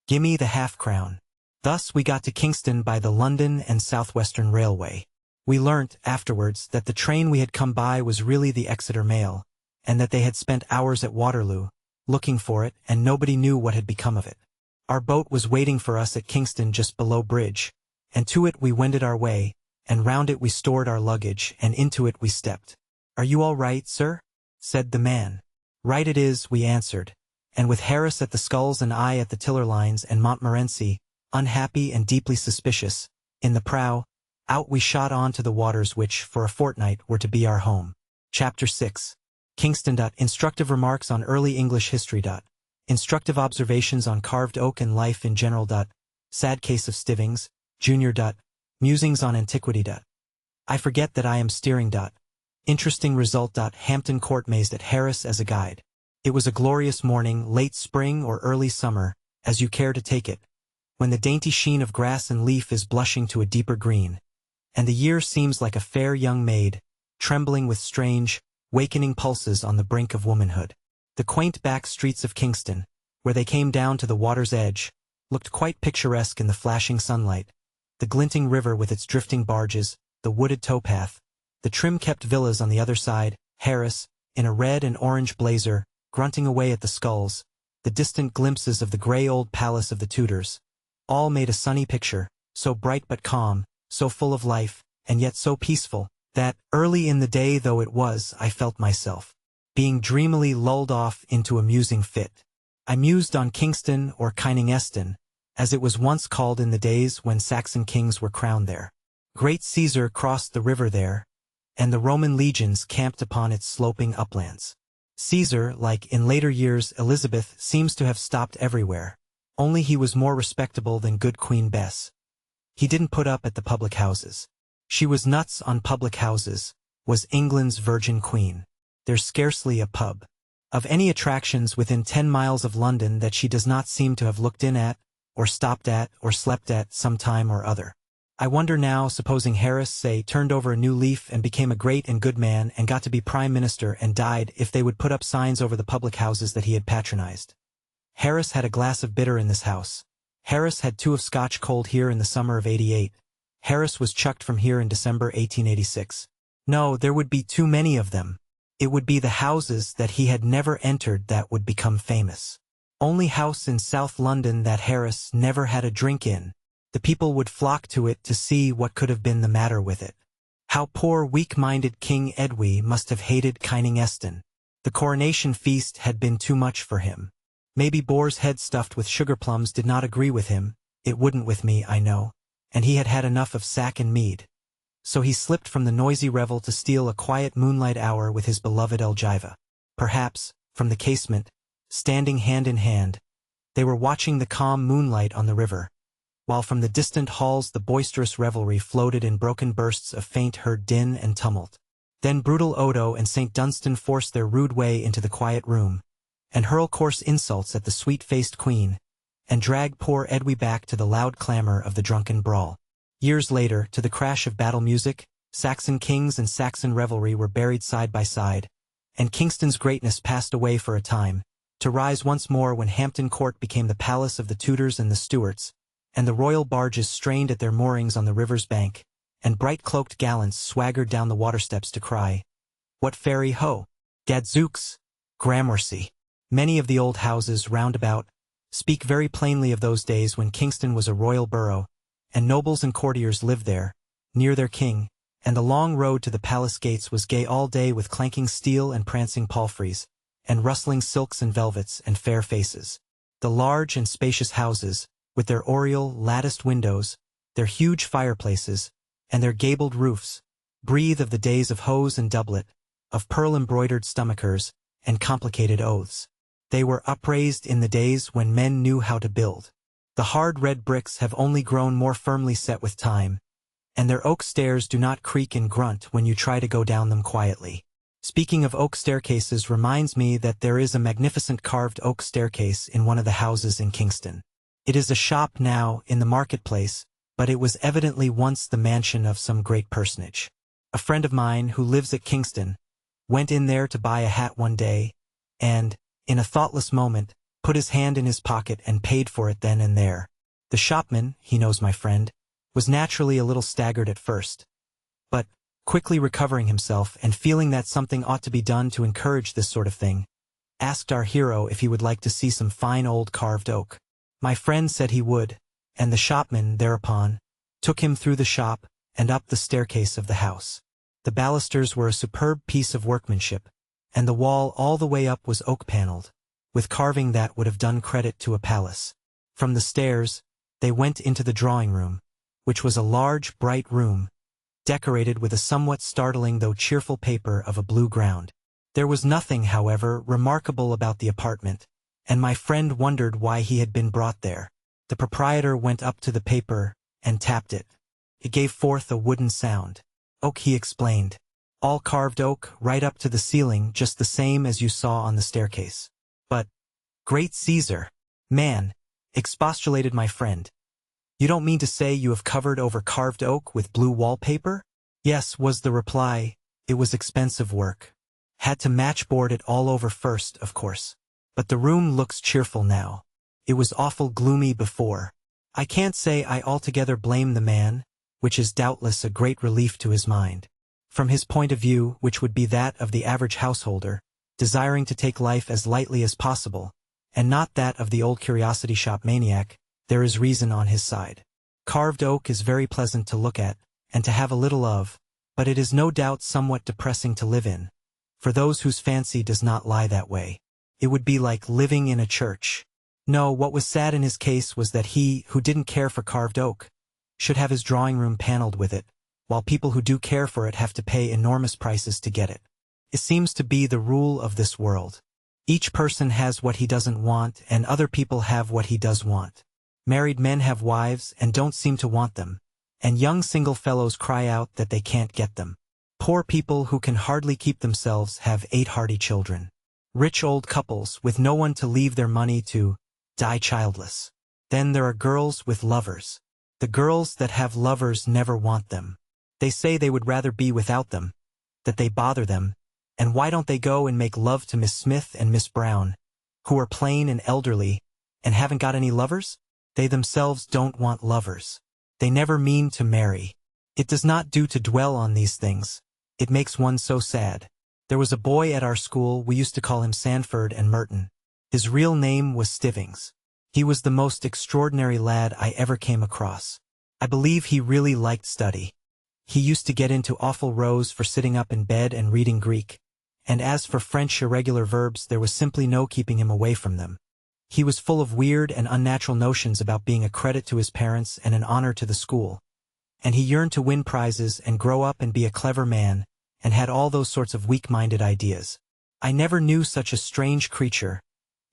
Gimme the half-crown." Thus we got to Kingston by the London and Southwestern Railway. We learnt, afterwards, that the train we had come by was really the Exeter Mail, and that they had spent hours at Waterloo, looking for it, and nobody knew what had become of it. Our boat was waiting for us at Kingston just below bridge, and to it we wended our way, and round it we stored our luggage, and into it we stepped. "Are you all right, sir?" said the man. "Right it is," we answered, and with Harris at the sculls and I at the tiller lines and Montmorency, unhappy and deeply suspicious, in the prow, Out we shot on to the waters which, for a fortnight, were to be our home. Chapter 6. Kingston. Instructive remarks on early English history. Instructive observations on carved oak and life in general. Sad case of Stivings, Jr. Musings on antiquity. I forget that I am steering. Interesting result. Hampton Court mazed at Harris as a guide. It was a glorious morning, late spring or early summer, as you care to take it, when the dainty sheen of grass and leaf is blushing to a deeper green, and the year seems like a fair young maid, trembling with strange, wakening pulses on the brink of womanhood. The quaint back streets of Kingston, where they came down to the water's edge, looked quite picturesque in the flashing sunlight. The glinting river with its drifting barges, the wooded towpath, the trim-kept villas on the other side, Harris, in a red and orange blazer, grunting away at the sculls, the distant glimpses of the grey old palace of the Tudors, all made a sunny picture, so bright but calm, so full of life, and yet so peaceful, that, early in the day though it was, I felt myself being dreamily lulled off into a musing fit. I mused on Kingston, or Kyning-Eston, as it was once called in the days when Saxon kings were crowned there. Great Caesar crossed the river there, and the Roman legions camped upon its sloping uplands. Caesar, like in later years Elizabeth, seems to have stopped everywhere, only he was more respectable than good Queen Bess. He didn't put up at the public houses. She was nuts on public houses, was England's virgin queen. There's scarcely a pub of any attractions within 10 miles of London that she does not seem to have looked in at, or stopped at, or slept at some time or other. I wonder now, supposing Harris, say, turned over a new leaf and became a great and good man and got to be Prime Minister and died, if they would put up signs over the public houses that he had patronized. Harris had a glass of bitter in this house. Harris had 2 of Scotch cold here in the summer of '88. Harris was chucked from here in December 1886. No, there would be too many of them. It would be the houses that he had never entered that would become famous. Only house in South London that Harris never had a drink in. The people would flock to it to see what could have been the matter with it. How poor weak-minded King Edwy must have hated Kyning-Eston. The coronation feast had been too much for him. Maybe boar's head stuffed with sugar plums did not agree with him, it wouldn't with me, I know, and he had had enough of sack and mead. So he slipped from the noisy revel to steal a quiet moonlight hour with his beloved Elgiva. Perhaps, from the casement, standing hand in hand, they were watching the calm moonlight on the river, while from the distant halls the boisterous revelry floated in broken bursts of faint-heard din and tumult. Then brutal Odo and St. Dunstan forced their rude way into the quiet room, and hurl coarse insults at the sweet-faced queen, and drag poor Edwy back to the loud clamor of the drunken brawl. Years later, to the crash of battle music, Saxon kings and Saxon revelry were buried side by side, and Kingston's greatness passed away for a time, to rise once more when Hampton Court became the palace of the Tudors and the Stuarts, and the royal barges strained at their moorings on the river's bank, and bright-cloaked gallants swaggered down the water-steps to cry, "What fairy ho! Gadzooks! Gramercy!" Many of the old houses round about speak very plainly of those days when Kingston was a royal borough, and nobles and courtiers lived there, near their king, and the long road to the palace gates was gay all day with clanking steel and prancing palfreys, and rustling silks and velvets and fair faces. The large and spacious houses, with their oriel, latticed windows, their huge fireplaces, and their gabled roofs, breathe of the days of hose and doublet, of pearl-embroidered stomachers, and complicated oaths. They were upraised in the days when men knew how to build. The hard red bricks have only grown more firmly set with time, and their oak stairs do not creak and grunt when you try to go down them quietly. Speaking of oak staircases reminds me that there is a magnificent carved oak staircase in one of the houses in Kingston. It is a shop now in the marketplace, but it was evidently once the mansion of some great personage. A friend of mine who lives at Kingston went in there to buy a hat one day, and, in a thoughtless moment, put his hand in his pocket and paid for it then and there. The shopman, he knows my friend, was naturally a little staggered at first, but, quickly recovering himself and feeling that something ought to be done to encourage this sort of thing, asked our hero if he would like to see some fine old carved oak. My friend said he would, and the shopman, thereupon, took him through the shop and up the staircase of the house. The balusters were a superb piece of workmanship, and the wall all the way up was oak-paneled, with carving that would have done credit to a palace. From the stairs, they went into the drawing-room, which was a large, bright room, decorated with a somewhat startling though cheerful paper of a blue ground. There was nothing, however, remarkable about the apartment, and my friend wondered why he had been brought there. The proprietor went up to the paper and tapped it. It gave forth a wooden sound. "Oak," he explained. "All carved oak, right up to the ceiling, just the same as you saw on the staircase." "But, great Caesar, man," expostulated my friend. "You don't mean to say you have covered over carved oak with blue wallpaper?" "Yes," was the reply. "It was expensive work. Had to matchboard it all over first, of course. But the room looks cheerful now. It was awful gloomy before. I can't say I altogether blame the man, which is doubtless a great relief to his mind. From his point of view, which would be that of the average householder, desiring to take life as lightly as possible, and not that of the old curiosity shop maniac, there is reason on his side. Carved oak is very pleasant to look at, and to have a little of, but it is no doubt somewhat depressing to live in, for those whose fancy does not lie that way. It would be like living in a church. No, what was sad in his case was that he, who didn't care for carved oak, should have his drawing room paneled with it, while people who do care for it have to pay enormous prices to get it. It seems to be the rule of this world. Each person has what he doesn't want, and other people have what he does want. Married men have wives and don't seem to want them, and young single fellows cry out that they can't get them. Poor people who can hardly keep themselves have 8 hearty children. Rich old couples with no one to leave their money to die childless. Then there are girls with lovers. The girls that have lovers never want them. They say they would rather be without them, that they bother them, and why don't they go and make love to Miss Smith and Miss Brown, who are plain and elderly, and haven't got any lovers? They themselves don't want lovers. They never mean to marry. It does not do to dwell on these things. It makes one so sad. There was a boy at our school, we used to call him Sanford and Merton. His real name was Stivings. He was the most extraordinary lad I ever came across. I believe he really liked study. He used to get into awful rows for sitting up in bed and reading Greek, and as for French irregular verbs, there was simply no keeping him away from them. He was full of weird and unnatural notions about being a credit to his parents and an honor to the school, and he yearned to win prizes and grow up and be a clever man, and had all those sorts of weak-minded ideas. I never knew such a strange creature,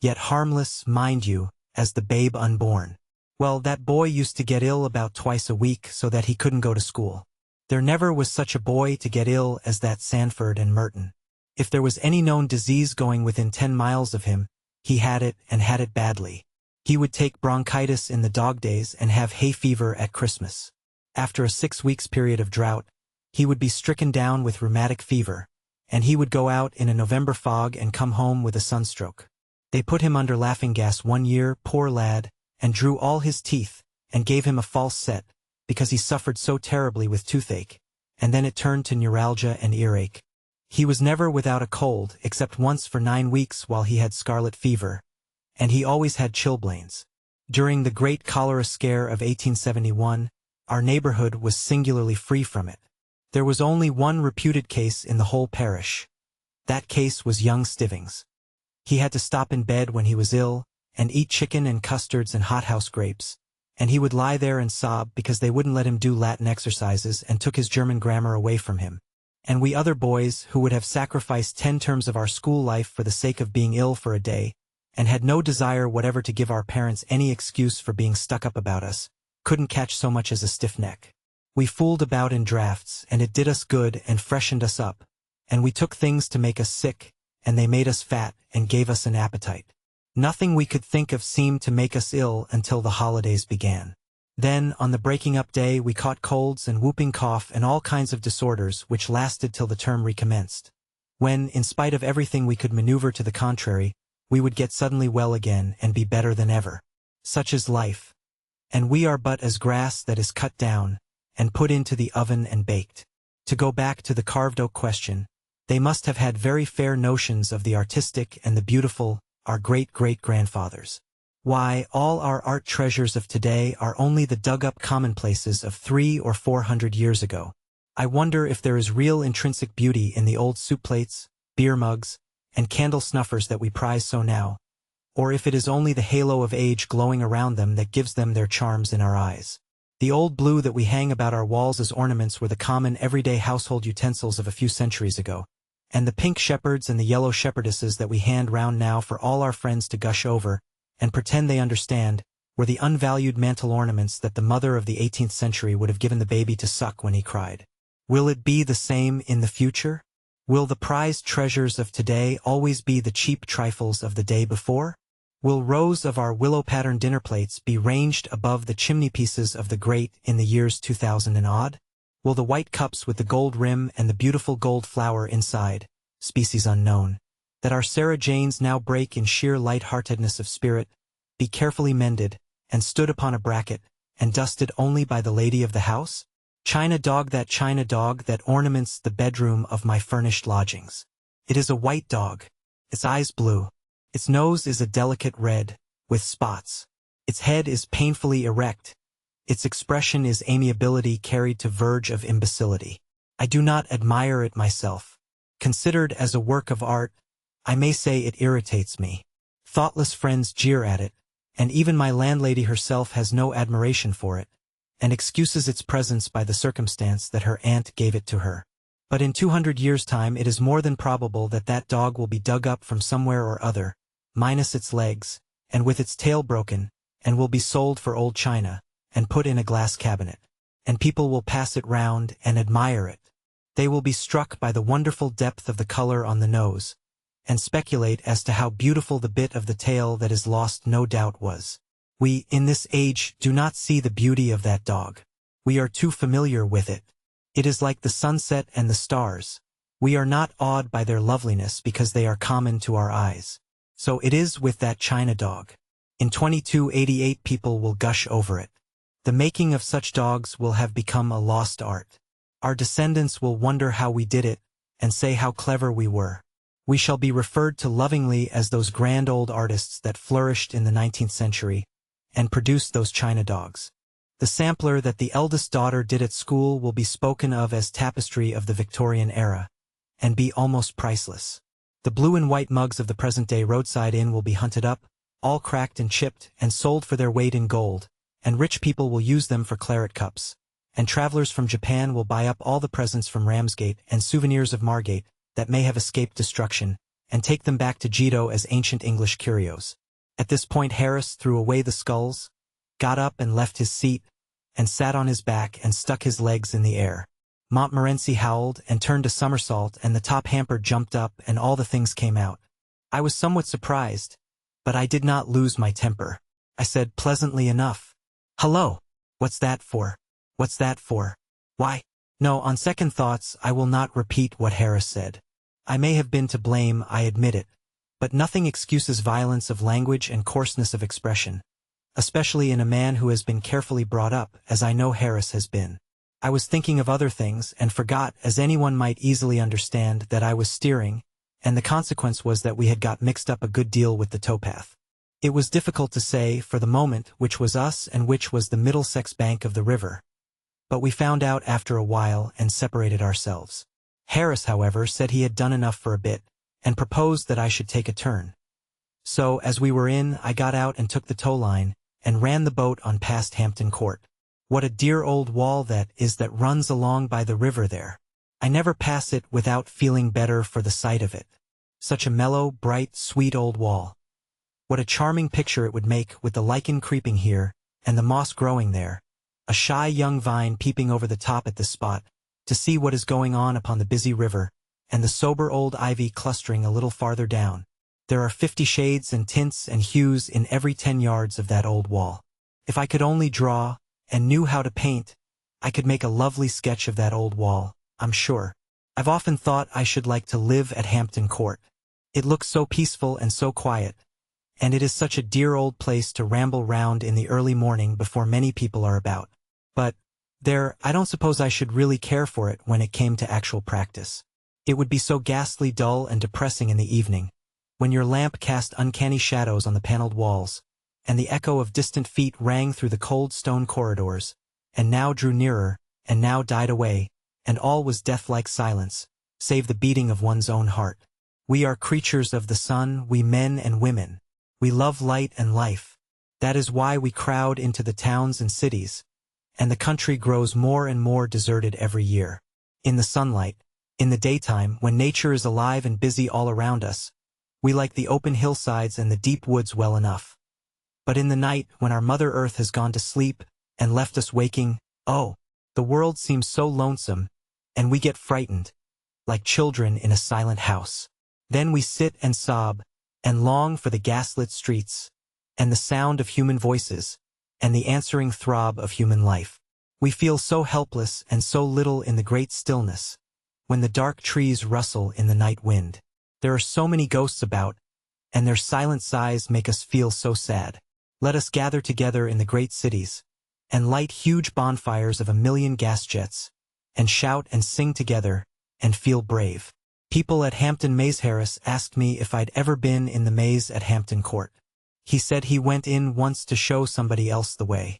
yet harmless, mind you, as the babe unborn. Well, that boy used to get ill about twice a week so that he couldn't go to school. There never was such a boy to get ill as that Sanford and Merton. If there was any known disease going within 10 miles of him, he had it, and had it badly. He would take bronchitis in the dog days and have hay fever at Christmas. After a 6 weeks period of drought, he would be stricken down with rheumatic fever, and he would go out in a November fog and come home with a sunstroke. They put him under laughing gas one year, poor lad, and drew all his teeth, and gave him a false set, because he suffered so terribly with toothache, and then it turned to neuralgia and earache. He was never without a cold, except once for 9 weeks while he had scarlet fever, and he always had chilblains. During the great cholera scare of 1871, our neighborhood was singularly free from it. There was only one reputed case in the whole parish. That case was young Stivings. He had to stop in bed when he was ill, and eat chicken and custards and hothouse grapes, and he would lie there and sob because they wouldn't let him do Latin exercises and took his German grammar away from him. And we other boys, who would have sacrificed 10 terms of our school life for the sake of being ill for a day, and had no desire whatever to give our parents any excuse for being stuck up about us, couldn't catch so much as a stiff neck. We fooled about in drafts, and it did us good and freshened us up, and we took things to make us sick, and they made us fat and gave us an appetite. Nothing we could think of seemed to make us ill until the holidays began. Then, on the breaking up day, we caught colds and whooping cough and all kinds of disorders which lasted till the term recommenced, when, in spite of everything we could maneuver to the contrary, we would get suddenly well again and be better than ever. Such is life. And we are but as grass that is cut down, and put into the oven and baked. To go back to the carved oak question, they must have had very fair notions of the artistic and the beautiful, our great-great-grandfathers. Why, all our art treasures of today are only the dug-up commonplaces of 300 or 400 years ago. I wonder if there is real intrinsic beauty in the old soup plates, beer mugs, and candle snuffers that we prize so now, or if it is only the halo of age glowing around them that gives them their charms in our eyes. The old blue that we hang about our walls as ornaments were the common everyday household utensils of a few centuries ago, and the pink shepherds and the yellow shepherdesses that we hand round now for all our friends to gush over and pretend they understand were the unvalued mantle ornaments that the mother of the 18th century would have given the baby to suck when he cried. Will it be the same in the future? Will the prized treasures of today always be the cheap trifles of the day before? Will rows of our willow-patterned dinner plates be ranged above the chimney-pieces of the grate in the years 2000 and odd? Will the white cups with the gold rim and the beautiful gold flower inside, species unknown, that our Sarah Janes now break in sheer lightheartedness of spirit, be carefully mended, and stood upon a bracket, and dusted only by the lady of the house? China dog that ornaments the bedroom of my furnished lodgings. It is a white dog, its eyes blue. Its nose is a delicate red, with spots. Its head is painfully erect. Its expression is amiability carried to verge of imbecility. I do not admire it myself. Considered as a work of art, I may say it irritates me. Thoughtless friends jeer at it, and even my landlady herself has no admiration for it, and excuses its presence by the circumstance that her aunt gave it to her. But in 200 years' time it is more than probable that that dog will be dug up from somewhere or other, minus its legs, and with its tail broken, and will be sold for old china, and put in a glass cabinet. And people will pass it round and admire it. They will be struck by the wonderful depth of the color on the nose, and speculate as to how beautiful the bit of the tail that is lost no doubt was. We, in this age, do not see the beauty of that dog. We are too familiar with it. It is like the sunset and the stars. We are not awed by their loveliness because they are common to our eyes. So it is with that china dog. In 2288 people will gush over it. The making of such dogs will have become a lost art. Our descendants will wonder how we did it, and say how clever we were. We shall be referred to lovingly as those grand old artists that flourished in the 19th century, and produced those china dogs. The sampler that the eldest daughter did at school will be spoken of as tapestry of the Victorian era, and be almost priceless. The blue and white mugs of the present-day roadside inn will be hunted up, all cracked and chipped, and sold for their weight in gold, and rich people will use them for claret cups, and travelers from Japan will buy up all the presents from Ramsgate and souvenirs of Margate that may have escaped destruction, and take them back to Jito as ancient English curios. At this point Harris threw away the skulls, got up and left his seat, and sat on his back and stuck his legs in the air. Montmorency howled and turned a somersault, and the top hamper jumped up and all the things came out. I was somewhat surprised, but I did not lose my temper. I said pleasantly enough, "Hello, what's that for? What's that for? Why?" No, on second thoughts I will not repeat what Harris said. I may have been to blame, I admit it, but nothing excuses violence of language and coarseness of expression, especially in a man who has been carefully brought up, as I know Harris has been. I was thinking of other things and forgot, as anyone might easily understand, that I was steering, and the consequence was that we had got mixed up a good deal with the towpath. It was difficult to say, for the moment, which was us and which was the Middlesex bank of the river. But we found out after a while and separated ourselves. Harris, however, said he had done enough for a bit, and proposed that I should take a turn. So, as we were in, I got out and took the tow line, and ran the boat on past Hampton Court. What a dear old wall that is that runs along by the river there. I never pass it without feeling better for the sight of it. Such a mellow, bright, sweet old wall. What a charming picture it would make with the lichen creeping here, and the moss growing there, a shy young vine peeping over the top at this spot, to see what is going on upon the busy river, and the sober old ivy clustering a little farther down. There are 50 shades and tints and hues in every 10 yards of that old wall. If I could only draw, and knew how to paint, I could make a lovely sketch of that old wall, I'm sure. I've often thought I should like to live at Hampton Court. It looks so peaceful and so quiet, and it is such a dear old place to ramble round in the early morning before many people are about. But, there, I don't suppose I should really care for it when it came to actual practice. It would be so ghastly dull and depressing in the evening, when your lamp cast uncanny shadows on the paneled walls, and the echo of distant feet rang through the cold stone corridors, and now drew nearer, and now died away, and all was death-like silence, save the beating of one's own heart. We are creatures of the sun, we men and women. We love light and life. That is why we crowd into the towns and cities, and the country grows more and more deserted every year. In the sunlight, in the daytime, when nature is alive and busy all around us, we like the open hillsides and the deep woods well enough. But in the night, when our Mother Earth has gone to sleep and left us waking, oh, the world seems so lonesome, and we get frightened, like children in a silent house. Then we sit and sob, and long for the gaslit streets, and the sound of human voices, and the answering throb of human life. We feel so helpless and so little in the great stillness, when the dark trees rustle in the night wind. There are so many ghosts about, and their silent sighs make us feel so sad. Let us gather together in the great cities, and light huge bonfires of 1,000,000 gas jets, and shout and sing together, and feel brave. People at Hampton Maze. Harris asked me if I'd ever been in the maze at Hampton Court. He said he went in once to show somebody else the way.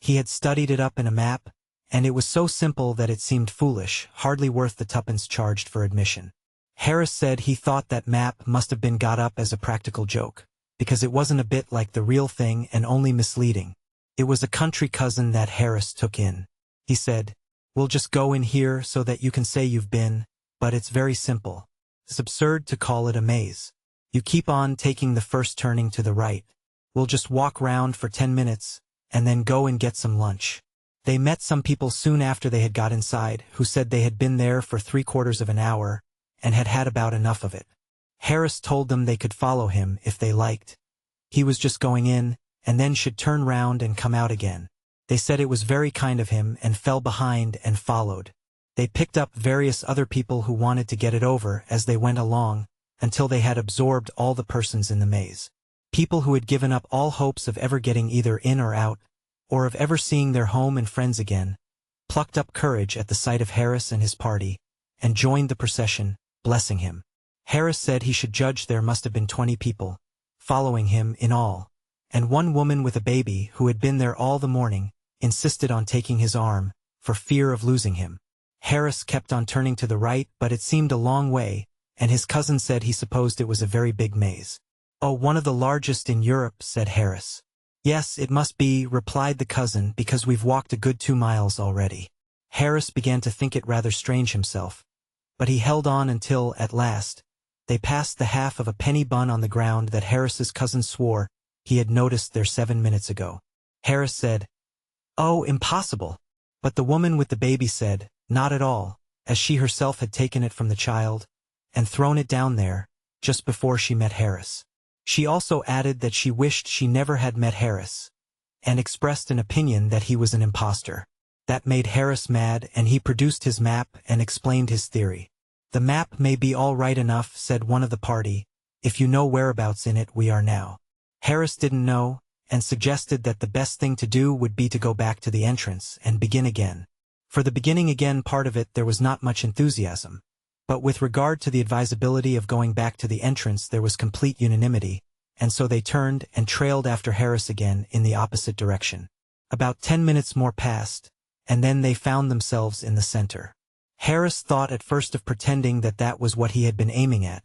He had studied it up in a map, and it was so simple that it seemed foolish, hardly worth the tuppence charged for admission. Harris said he thought that map must have been got up as a practical joke, because it wasn't a bit like the real thing and only misleading. It was a country cousin that Harris took in. He said, "We'll just go in here so that you can say you've been, but it's very simple. It's absurd to call it a maze. You keep on taking the first turning to the right. We'll just walk round for 10 minutes, and then go and get some lunch." They met some people soon after they had got inside, who said they had been there for 3/4 of an hour, and had had about enough of it. Harris told them they could follow him if they liked. He was just going in, and then should turn round and come out again. They said it was very kind of him and fell behind and followed. They picked up various other people who wanted to get it over as they went along, until they had absorbed all the persons in the maze. People who had given up all hopes of ever getting either in or out, or of ever seeing their home and friends again, plucked up courage at the sight of Harris and his party, and joined the procession, blessing him. Harris said he should judge there must have been 20 people, following him in all, and one woman with a baby who had been there all the morning, insisted on taking his arm, for fear of losing him. Harris kept on turning to the right, but it seemed a long way, and his cousin said he supposed it was a very big maze. "Oh, one of the largest in Europe," said Harris. "Yes, it must be," replied the cousin, "because we've walked a good 2 miles already." Harris began to think it rather strange himself, but he held on until, at last, they passed the half of a penny bun on the ground that Harris's cousin swore he had noticed there 7 minutes ago. Harris said, "Oh, impossible." But the woman with the baby said, "Not at all," as she herself had taken it from the child, and thrown it down there, just before she met Harris. She also added that she wished she never had met Harris, and expressed an opinion that he was an impostor. That made Harris mad, and he produced his map and explained his theory. "The map may be all right enough," said one of the party, "if you know whereabouts in it we are now." Harris didn't know, and suggested that the best thing to do would be to go back to the entrance and begin again. For the beginning again part of it there was not much enthusiasm, but with regard to the advisability of going back to the entrance there was complete unanimity, and so they turned and trailed after Harris again in the opposite direction. About 10 minutes more passed, and then they found themselves in the center. Harris thought at first of pretending that that was what he had been aiming at,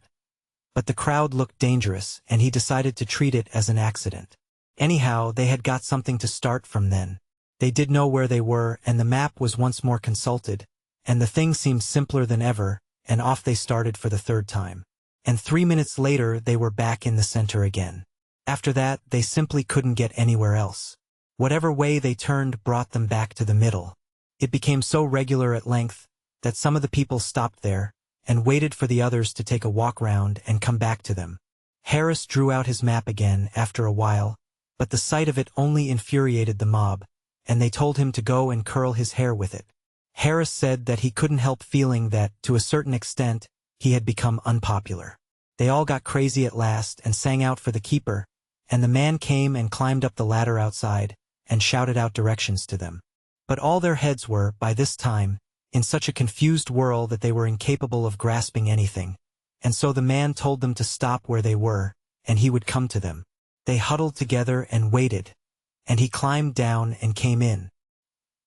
but the crowd looked dangerous, and he decided to treat it as an accident. Anyhow, they had got something to start from then. They did know where they were, and the map was once more consulted, and the thing seemed simpler than ever, and off they started for the 3rd time. And 3 minutes later they were back in the center again. After that, they simply couldn't get anywhere else. Whatever way they turned brought them back to the middle. It became so regular at length that some of the people stopped there, and waited for the others to take a walk round and come back to them. Harris drew out his map again after a while, but the sight of it only infuriated the mob, and they told him to go and curl his hair with it. Harris said that he couldn't help feeling that, to a certain extent, he had become unpopular. They all got crazy at last and sang out for the keeper, and the man came and climbed up the ladder outside and shouted out directions to them. But all their heads were, by this time, in such a confused whirl that they were incapable of grasping anything, and so the man told them to stop where they were, and he would come to them. They huddled together and waited, and he climbed down and came in.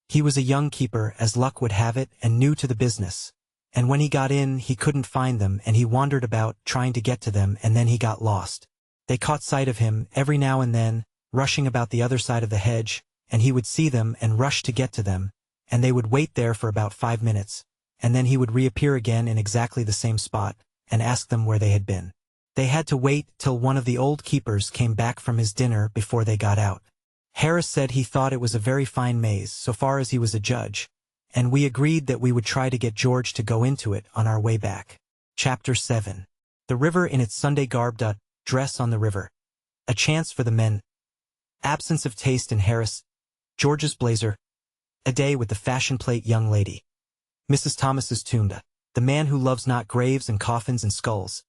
He was a young keeper, as luck would have it, and new to the business, and when he got in he couldn't find them, and he wandered about trying to get to them, and then he got lost. They caught sight of him every now and then, rushing about the other side of the hedge, and he would see them and rush to get to them, and they would wait there for about 5 minutes, and then he would reappear again in exactly the same spot, and ask them where they had been. They had to wait till one of the old keepers came back from his dinner before they got out. Harris said he thought it was a very fine maze, so far as he was a judge, and we agreed that we would try to get George to go into it on our way back. Chapter 7. The river in its Sunday garb. Dress on the river. A chance for the men. Absence of taste in Harris. George's blazer. A day with the fashion plate young lady. Mrs. Thomas's tomb. The man who loves not graves and coffins and skulls.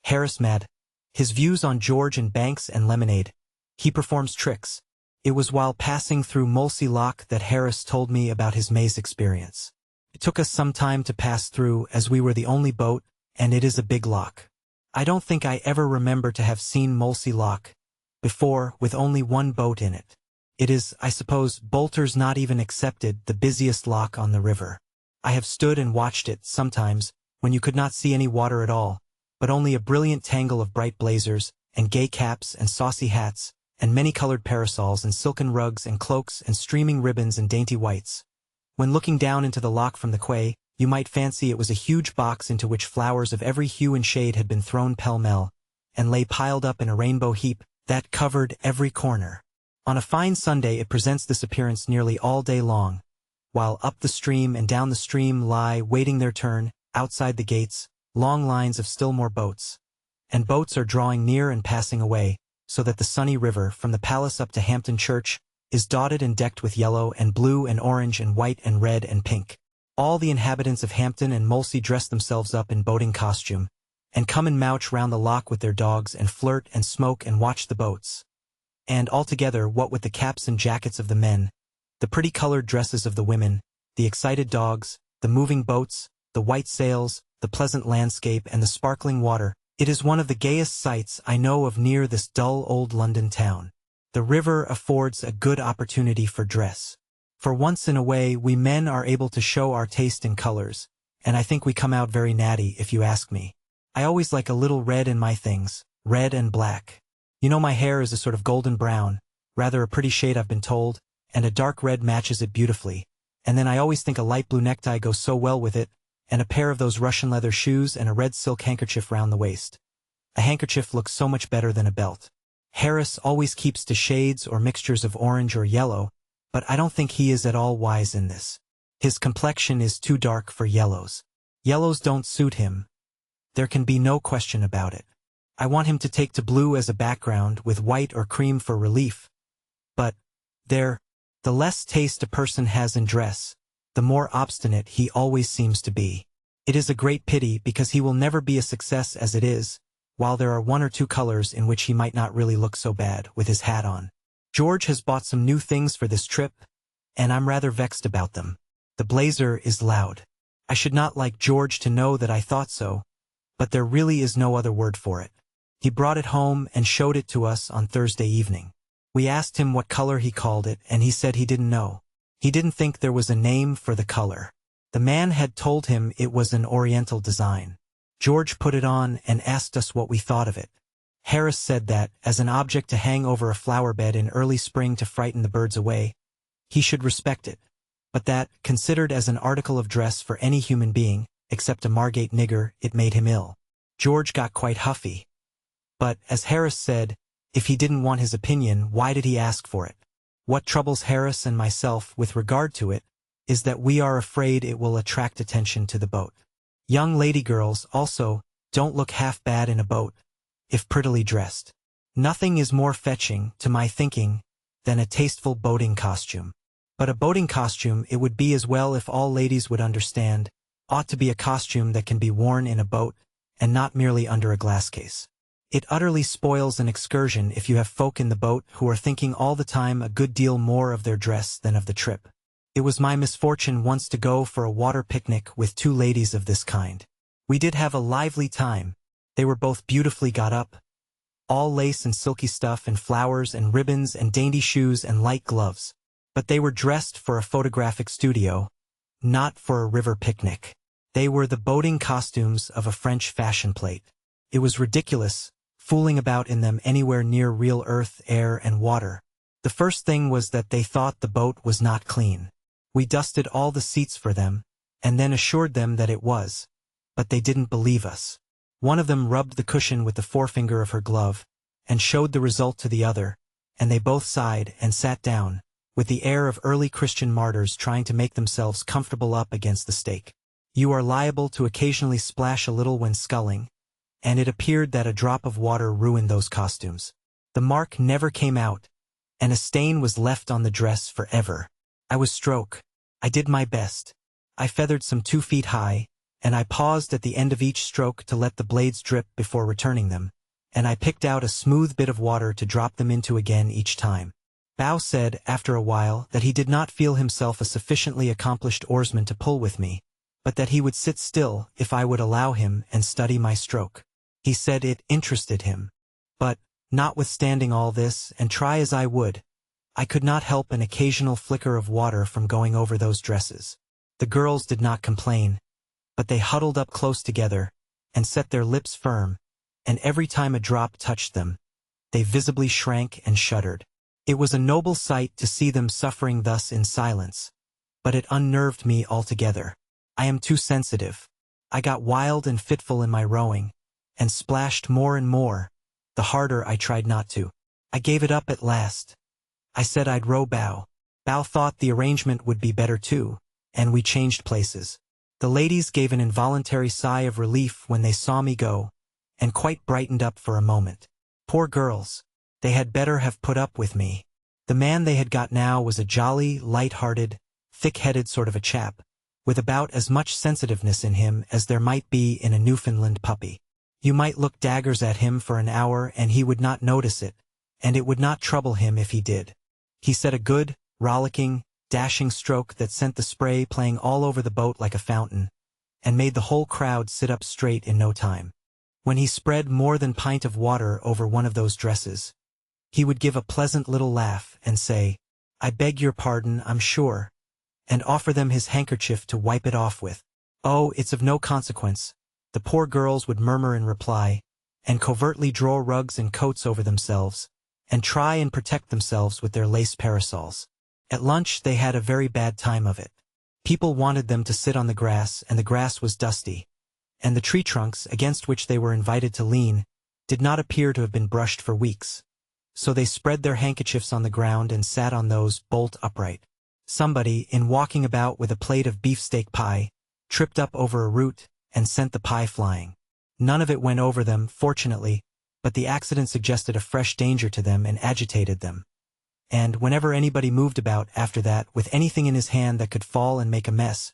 Harris mad. His views on George and Banks and lemonade. He performs tricks. It was while passing through Montmorency Lock that Harris told me about his maze experience. It took us some time to pass through as we were the only boat, and it is a big lock. I don't think I ever remember to have seen Montmorency Lock before with only one boat in it. It is, I suppose, bolters not even excepted, the busiest lock on the river. I have stood and watched it sometimes when you could not see any water at all, but only a brilliant tangle of bright blazers and gay caps and saucy hats and many-colored parasols and silken rugs and cloaks and streaming ribbons and dainty whites. When looking down into the lock from the quay, you might fancy it was a huge box into which flowers of every hue and shade had been thrown pell-mell, and lay piled up in a rainbow heap that covered every corner. On a fine Sunday it presents this appearance nearly all day long, while up the stream and down the stream lie, waiting their turn, outside the gates, long lines of still more boats. And boats are drawing near and passing away, so that the sunny river, from the palace up to Hampton Church, is dotted and decked with yellow and blue and orange and white and red and pink. All the inhabitants of Hampton and Montmorency dress themselves up in boating costume, and come and mouch round the lock with their dogs and flirt and smoke and watch the boats. And altogether, what with the caps and jackets of the men, the pretty colored dresses of the women, the excited dogs, the moving boats, the white sails, the pleasant landscape and the sparkling water, it is one of the gayest sights I know of near this dull old London town. The river affords a good opportunity for dress. For once in a way we men are able to show our taste in colors, and I think we come out very natty if you ask me. I always like a little red in my things, red and black. You know, my hair is a sort of golden brown, rather a pretty shade I've been told, and a dark red matches it beautifully, and then I always think a light blue necktie goes so well with it, and a pair of those Russian leather shoes and a red silk handkerchief round the waist. A handkerchief looks so much better than a belt. Harris always keeps to shades or mixtures of orange or yellow, but I don't think he is at all wise in this. His complexion is too dark for yellows. Yellows don't suit him. There can be no question about it. I want him to take to blue as a background with white or cream for relief. But, the less taste a person has in dress, the more obstinate he always seems to be. It is a great pity because he will never be a success as it is, while there are one or two colors in which he might not really look so bad with his hat on. George has bought some new things for this trip, and I'm rather vexed about them. The blazer is loud. I should not like George to know that I thought so, but there really is no other word for it. He brought it home and showed it to us on Thursday evening. We asked him what color he called it, and he said he didn't know. He didn't think there was a name for the color. The man had told him it was an Oriental design. George put it on and asked us what we thought of it. Harris said that, as an object to hang over a flower bed in early spring to frighten the birds away, he should respect it, but that, considered as an article of dress for any human being, except a Margate nigger, it made him ill. George got quite huffy. But, as Harris said, if he didn't want his opinion, why did he ask for it? What troubles Harris and myself with regard to it is that we are afraid it will attract attention to the boat. Young lady girls, also, don't look half bad in a boat, if prettily dressed. Nothing is more fetching, to my thinking, than a tasteful boating costume. But a boating costume, it would be as well if all ladies would understand, ought to be a costume that can be worn in a boat, and not merely under a glass case. It utterly spoils an excursion if you have folk in the boat who are thinking all the time a good deal more of their dress than of the trip. It was my misfortune once to go for a water picnic with two ladies of this kind. We did have a lively time. They were both beautifully got up, all lace and silky stuff and flowers and ribbons and dainty shoes and light gloves. But they were dressed for a photographic studio, not for a river picnic. They were the boating costumes of a French fashion plate. It was ridiculous, fooling about in them anywhere near real earth, air, and water. The first thing was that they thought the boat was not clean. We dusted all the seats for them, and then assured them that it was, but they didn't believe us. One of them rubbed the cushion with the forefinger of her glove, and showed the result to the other, and they both sighed and sat down, with the air of early Christian martyrs trying to make themselves comfortable up against the stake. You are liable to occasionally splash a little when sculling, and it appeared that a drop of water ruined those costumes. The mark never came out, and a stain was left on the dress forever. I was stroke. I did my best. I feathered some 2 feet high, and I paused at the end of each stroke to let the blades drip before returning them, and I picked out a smooth bit of water to drop them into again each time. Bao said, after a while, that he did not feel himself a sufficiently accomplished oarsman to pull with me, but that he would sit still if I would allow him and study my stroke. He said it interested him. But, notwithstanding all this, and try as I would, I could not help an occasional flicker of water from going over those dresses. The girls did not complain, but they huddled up close together, and set their lips firm, and every time a drop touched them, they visibly shrank and shuddered. It was a noble sight to see them suffering thus in silence, but it unnerved me altogether. I am too sensitive. I got wild and fitful in my rowing, and splashed more and more, the harder I tried not to. I gave it up at last. I said I'd row Bao. Bao thought the arrangement would be better too, and we changed places. The ladies gave an involuntary sigh of relief when they saw me go, and quite brightened up for a moment. Poor girls. They had better have put up with me. The man they had got now was a jolly, light-hearted, thick-headed sort of a chap, with about as much sensitiveness in him as there might be in a Newfoundland puppy. You might look daggers at him for an hour and he would not notice it, and it would not trouble him if he did. He set a good, rollicking, dashing stroke that sent the spray playing all over the boat like a fountain, and made the whole crowd sit up straight in no time. When he spread more than pint of water over one of those dresses, he would give a pleasant little laugh and say, "I beg your pardon, I'm sure," and offer them his handkerchief to wipe it off with. "Oh, it's of no consequence," the poor girls would murmur in reply, and covertly draw rugs and coats over themselves, and try and protect themselves with their lace parasols. At lunch they had a very bad time of it. People wanted them to sit on the grass, and the grass was dusty, and the tree trunks against which they were invited to lean did not appear to have been brushed for weeks. So they spread their handkerchiefs on the ground and sat on those bolt upright. Somebody, in walking about with a plate of beefsteak pie, tripped up over a root and sent the pie flying. None of it went over them, fortunately, but the accident suggested a fresh danger to them and agitated them. And whenever anybody moved about after that with anything in his hand that could fall and make a mess,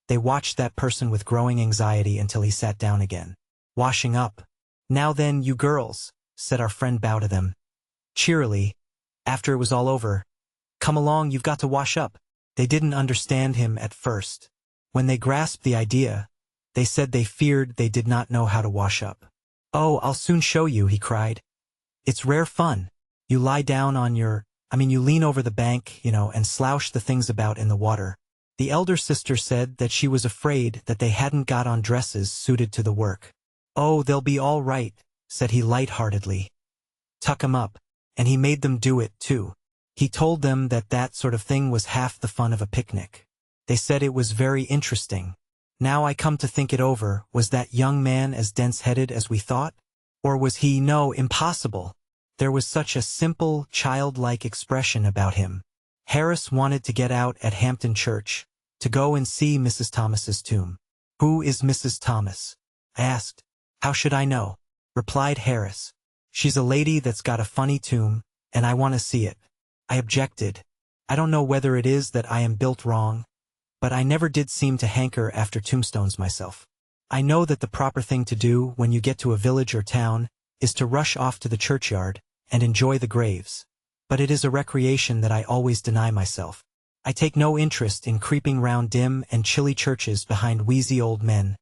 they watched that person with growing anxiety until he sat down again. Washing up. "Now then, you girls," said our friend Bao to them, cheerily, after it was all over, "come along, you've got to wash up." They didn't understand him at first. When they grasped the idea, they said they feared they did not know how to wash up. "Oh, I'll soon show you," he cried. "It's rare fun. You lie down on you lean over the bank, and slouch the things about in the water." The elder sister said that she was afraid that they hadn't got on dresses suited to the work. "Oh, they'll be all right," said he light-heartedly. "Tuck 'em up." And he made them do it, too. He told them that that sort of thing was half the fun of a picnic. They said it was very interesting. Now I come to think it over, was that young man as dense-headed as we thought? Or was he, no, impossible. There was such a simple, childlike expression about him. Harris wanted to get out at Hampton Church, to go and see Mrs. Thomas's tomb. "Who is Mrs. Thomas?" I asked. "How should I know?" replied Harris. "She's a lady that's got a funny tomb, and I want to see it." I objected. I don't know whether it is that I am built wrong, but I never did seem to hanker after tombstones myself. I know that the proper thing to do when you get to a village or town is to rush off to the churchyard and enjoy the graves, but it is a recreation that I always deny myself. I take no interest in creeping round dim and chilly churches behind wheezy old men,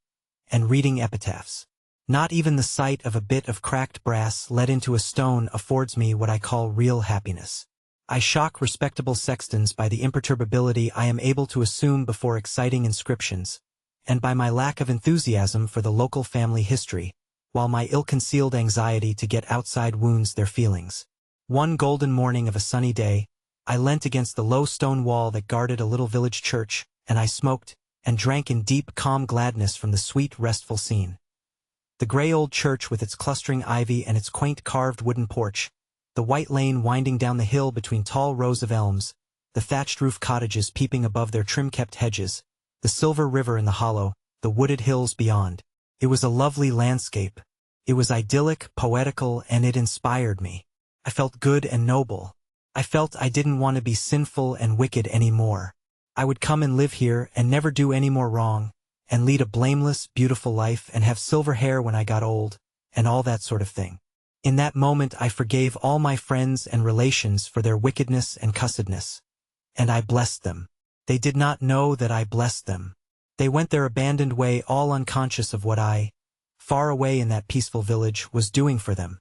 and reading epitaphs. Not even the sight of a bit of cracked brass let into a stone affords me what I call real happiness. I shock respectable sextons by the imperturbability I am able to assume before exciting inscriptions, and by my lack of enthusiasm for the local family history, while my ill-concealed anxiety to get outside wounds their feelings. One golden morning of a sunny day, I leant against the low stone wall that guarded a little village church, and I smoked, and drank in deep, calm gladness from the sweet, restful scene. The gray old church with its clustering ivy and its quaint carved wooden porch, the white lane winding down the hill between tall rows of elms, the thatched roof cottages peeping above their trim-kept hedges, the silver river in the hollow, the wooded hills beyond. It was a lovely landscape. It was idyllic, poetical, and it inspired me. I felt good and noble. I felt I didn't want to be sinful and wicked anymore. I would come and live here and never do any more wrong, and lead a blameless, beautiful life and have silver hair when I got old, and all that sort of thing. In that moment I forgave all my friends and relations for their wickedness and cussedness. And I blessed them. They did not know that I blessed them. They went their abandoned way all unconscious of what I, far away in that peaceful village, was doing for them.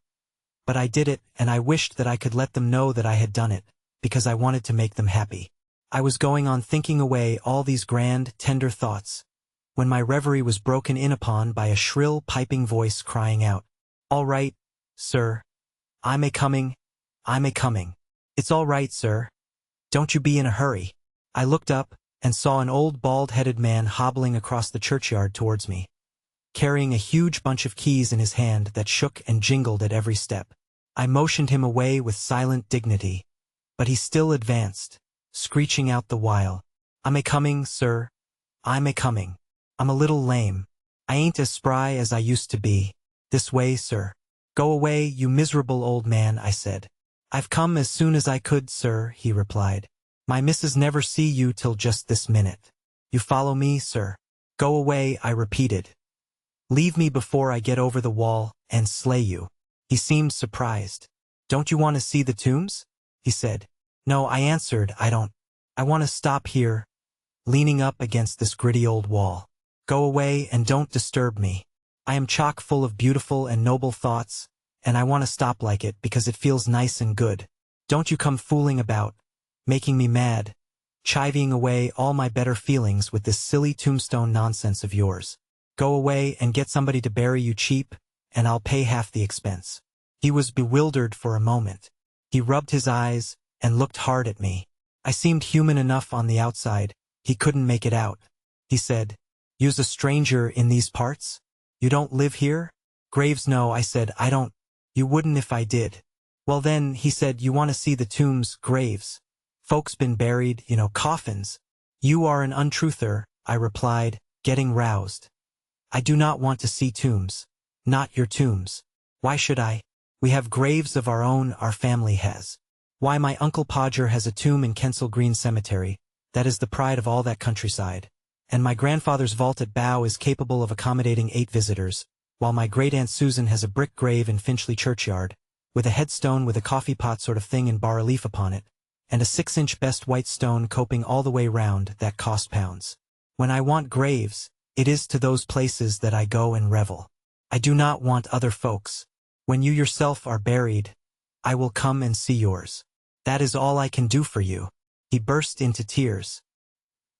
But I did it, and I wished that I could let them know that I had done it, because I wanted to make them happy. I was going on thinking away all these grand, tender thoughts, when my reverie was broken in upon by a shrill, piping voice crying out, "All right, sir. I'm a-coming. I'm a-coming. It's all right, sir. Don't you be in a hurry." I looked up, and saw an old bald-headed man hobbling across the churchyard towards me, carrying a huge bunch of keys in his hand that shook and jingled at every step. I motioned him away with silent dignity, but he still advanced, screeching out the while, "I'm a-coming, sir. I'm a-coming. I'm a little lame. I ain't as spry as I used to be. This way, sir." "Go away, you miserable old man," I said. "I've come as soon as I could, sir," he replied. "My missus never see you till just this minute. You follow me, sir." "Go away," I repeated. "Leave me before I get over the wall and slay you." He seemed surprised. "Don't you want to see the tombs?" he said. "No," I answered, "I don't. I want to stop here, leaning up against this gritty old wall. Go away and don't disturb me. I am chock full of beautiful and noble thoughts, and I want to stop like it because it feels nice and good. Don't you come fooling about, making me mad, chivying away all my better feelings with this silly tombstone nonsense of yours. Go away and get somebody to bury you cheap, and I'll pay half the expense." He was bewildered for a moment. He rubbed his eyes and looked hard at me. I seemed human enough on the outside. He couldn't make it out. He said, "You's a stranger in these parts? You don't live here?" "Graves, no," I said, "I don't." "You wouldn't if I did." "Well then," he said, "you want to see the tombs, graves. Folks been buried, coffins." "You are an untruther," I replied, getting roused. "I do not want to see tombs. Not your tombs. Why should I? We have graves of our own, our family has. Why, my Uncle Podger has a tomb in Kensal Green Cemetery, that is the pride of all that countryside, and my grandfather's vault at Bow is capable of accommodating 8 visitors, while my great-aunt Susan has a brick grave in Finchley Churchyard, with a headstone with a coffee pot sort of thing in bas-relief upon it, and a 6-inch best white stone coping all the way round that cost pounds. When I want graves, it is to those places that I go and revel. I do not want other folks. When you yourself are buried, I will come and see yours. That is all I can do for you." He burst into tears.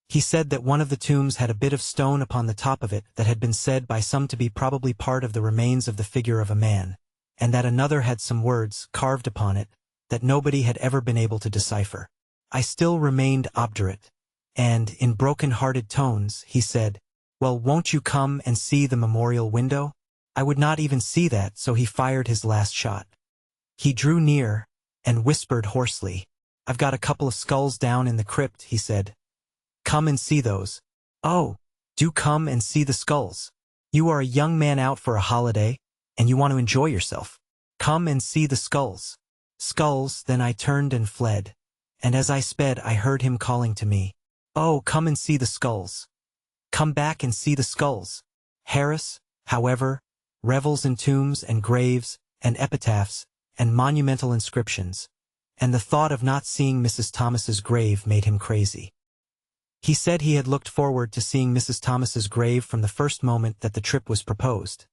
He said that one of the tombs had a bit of stone upon the top of it that had been said by some to be probably part of the remains of the figure of a man, and that another had some words carved upon it that nobody had ever been able to decipher. I still remained obdurate, and, in broken-hearted tones, he said, "Well, won't you come and see the memorial window?" I would not even see that, so he fired his last shot. He drew near, and whispered hoarsely, "I've got a couple of skulls down in the crypt," he said. "Come and see those." "Oh, do come and see the skulls. You are a young man out for a holiday, and you want to enjoy yourself. Come and see the skulls." Skulls, then I turned and fled, and as I sped I heard him calling to me, "Oh, come and see the skulls. Come back and see the skulls." Harris, however, revels in tombs and graves and epitaphs and monumental inscriptions, and the thought of not seeing Mrs. Thomas's grave made him crazy. He said he had looked forward to seeing Mrs. Thomas's grave from the first moment that the trip was proposed.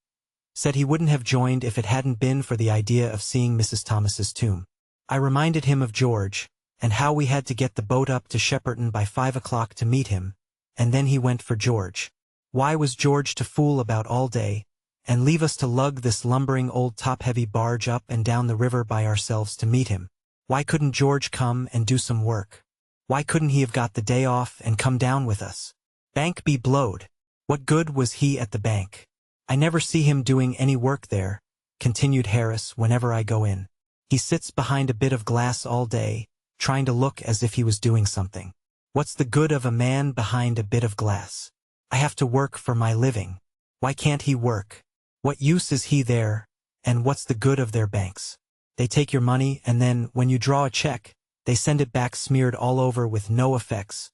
Said he wouldn't have joined if it hadn't been for the idea of seeing Mrs. Thomas's tomb. I reminded him of George, and how we had to get the boat up to Shepperton by 5 o'clock to meet him, and then he went for George. Why was George to fool about all day, and leave us to lug this lumbering old top-heavy barge up and down the river by ourselves to meet him? Why couldn't George come and do some work? Why couldn't he have got the day off and come down with us? Bank be blowed. What good was he at the bank? I never see him doing any work there, continued Harris whenever I go in. He sits behind a bit of glass all day, trying to look as if he was doing something. What's the good of a man behind a bit of glass? I have to work for my living. Why can't he work? What use is he there, and what's the good of their banks? They take your money and then, when you draw a check, they send it back smeared all over with no effects.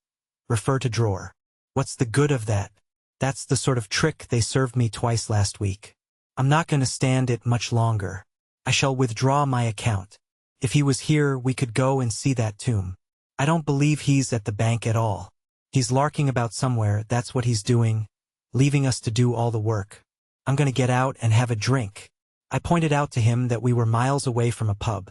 Refer to drawer. What's the good of that? That's the sort of trick they served me twice last week. I'm not going to stand it much longer. I shall withdraw my account. If he was here, we could go and see that tomb. I don't believe he's at the bank at all. He's larking about somewhere, that's what he's doing, leaving us to do all the work. I'm going to get out and have a drink. I pointed out to him that we were miles away from a pub.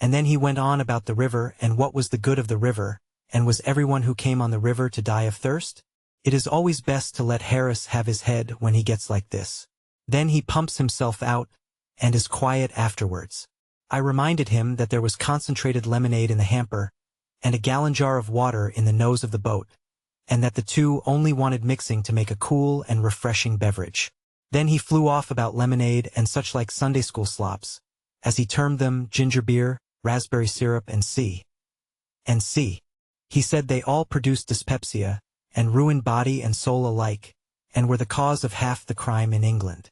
And then he went on about the river and what was the good of the river, and was everyone who came on the river to die of thirst? It is always best to let Harris have his head when he gets like this. Then he pumps himself out, and is quiet afterwards. I reminded him that there was concentrated lemonade in the hamper, and a gallon jar of water in the nose of the boat, and that the two only wanted mixing to make a cool and refreshing beverage. Then he flew off about lemonade and such like Sunday school slops, as he termed them, ginger beer, raspberry syrup, and C. He said they all produced dyspepsia, and ruined body and soul alike, and were the cause of half the crime in England.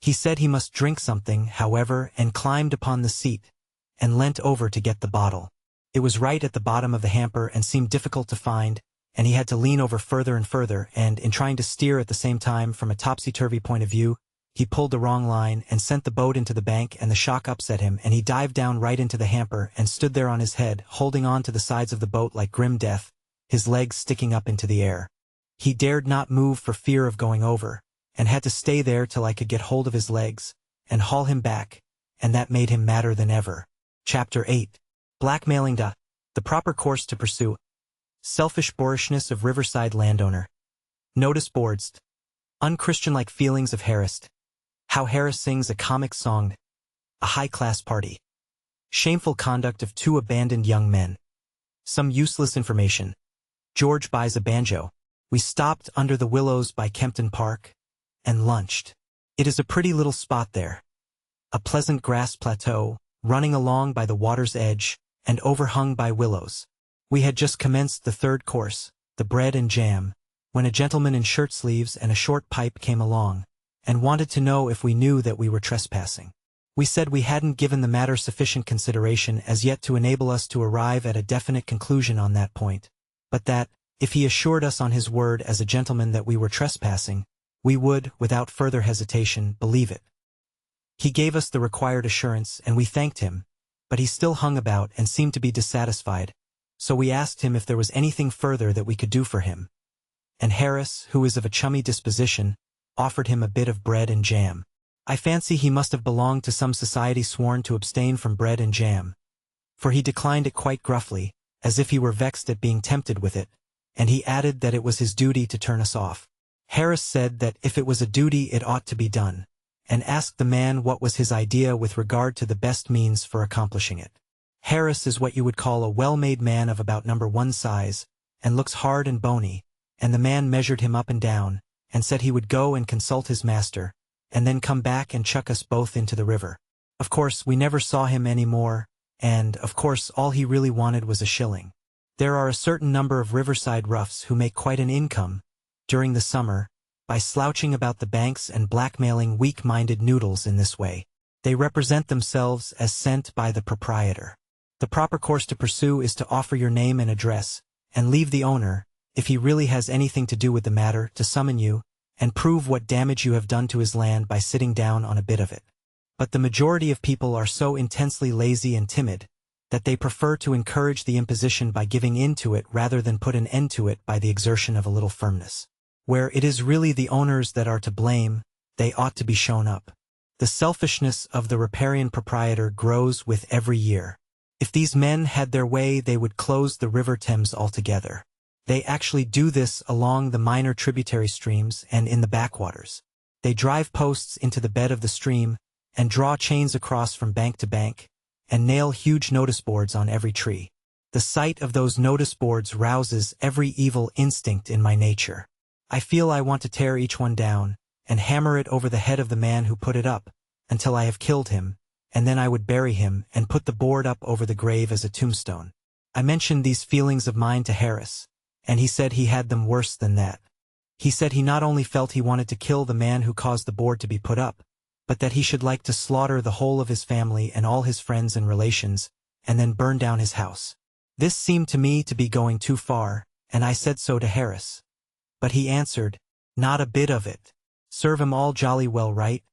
He said he must drink something, however, and climbed upon the seat, and leant over to get the bottle. It was right at the bottom of the hamper and seemed difficult to find, and he had to lean over further and further, and in trying to steer at the same time from a topsy-turvy point of view, he pulled the wrong line and sent the boat into the bank, and the shock upset him, and he dived down right into the hamper and stood there on his head, holding on to the sides of the boat like grim death, his legs sticking up into the air. He dared not move for fear of going over, and had to stay there till I could get hold of his legs, and haul him back, and that made him madder than ever. Chapter 8. Blackmailing the proper course to pursue. Selfish boorishness of riverside landowner. Notice boards. Unchristian-like feelings of Harris. How Harris sings a comic song. A high-class party. Shameful conduct of two abandoned young men. Some useless information. George buys a banjo. We stopped under the willows by Kempton Park, and lunched. It is a pretty little spot there. A pleasant grass plateau, running along by the water's edge, and overhung by willows. We had just commenced the third course, the bread and jam, when a gentleman in shirt-sleeves and a short pipe came along, and wanted to know if we knew that we were trespassing. We said we hadn't given the matter sufficient consideration as yet to enable us to arrive at a definite conclusion on that point, but that, if he assured us on his word as a gentleman that we were trespassing, we would, without further hesitation, believe it. He gave us the required assurance, and we thanked him, but he still hung about and seemed to be dissatisfied, so we asked him if there was anything further that we could do for him. And Harris, who is of a chummy disposition, offered him a bit of bread and jam. I fancy he must have belonged to some society sworn to abstain from bread and jam, for he declined it quite gruffly, as if he were vexed at being tempted with it, and he added that it was his duty to turn us off. Harris said that if it was a duty it ought to be done, and asked the man what was his idea with regard to the best means for accomplishing it. Harris is what you would call a well-made man of about No. 1 size, and looks hard and bony, and the man measured him up and down, and said he would go and consult his master, and then come back and chuck us both into the river. Of course, we never saw him any more, and, of course, all he really wanted was a shilling. There are a certain number of riverside roughs who make quite an income, during the summer, by slouching about the banks and blackmailing weak-minded noodles in this way. They represent themselves as sent by the proprietor. The proper course to pursue is to offer your name and address, and leave the owner, if he really has anything to do with the matter, to summon you, and prove what damage you have done to his land by sitting down on a bit of it. But the majority of people are so intensely lazy and timid, that they prefer to encourage the imposition by giving in to it rather than put an end to it by the exertion of a little firmness. Where it is really the owners that are to blame, they ought to be shown up. The selfishness of the riparian proprietor grows with every year. If these men had their way, they would close the River Thames altogether. They actually do this along the minor tributary streams and in the backwaters. They drive posts into the bed of the stream, and draw chains across from bank to bank, and nail huge notice boards on every tree. The sight of those notice boards rouses every evil instinct in my nature. I feel I want to tear each one down, and hammer it over the head of the man who put it up, until I have killed him, and then I would bury him and put the board up over the grave as a tombstone. I mentioned these feelings of mine to Harris, and he said he had them worse than that. He said he not only felt he wanted to kill the man who caused the board to be put up, but that he should like to slaughter the whole of his family and all his friends and relations, and then burn down his house. This seemed to me to be going too far, and I said so to Harris. But he answered, "Not a bit of it. Serve 'em all jolly well right,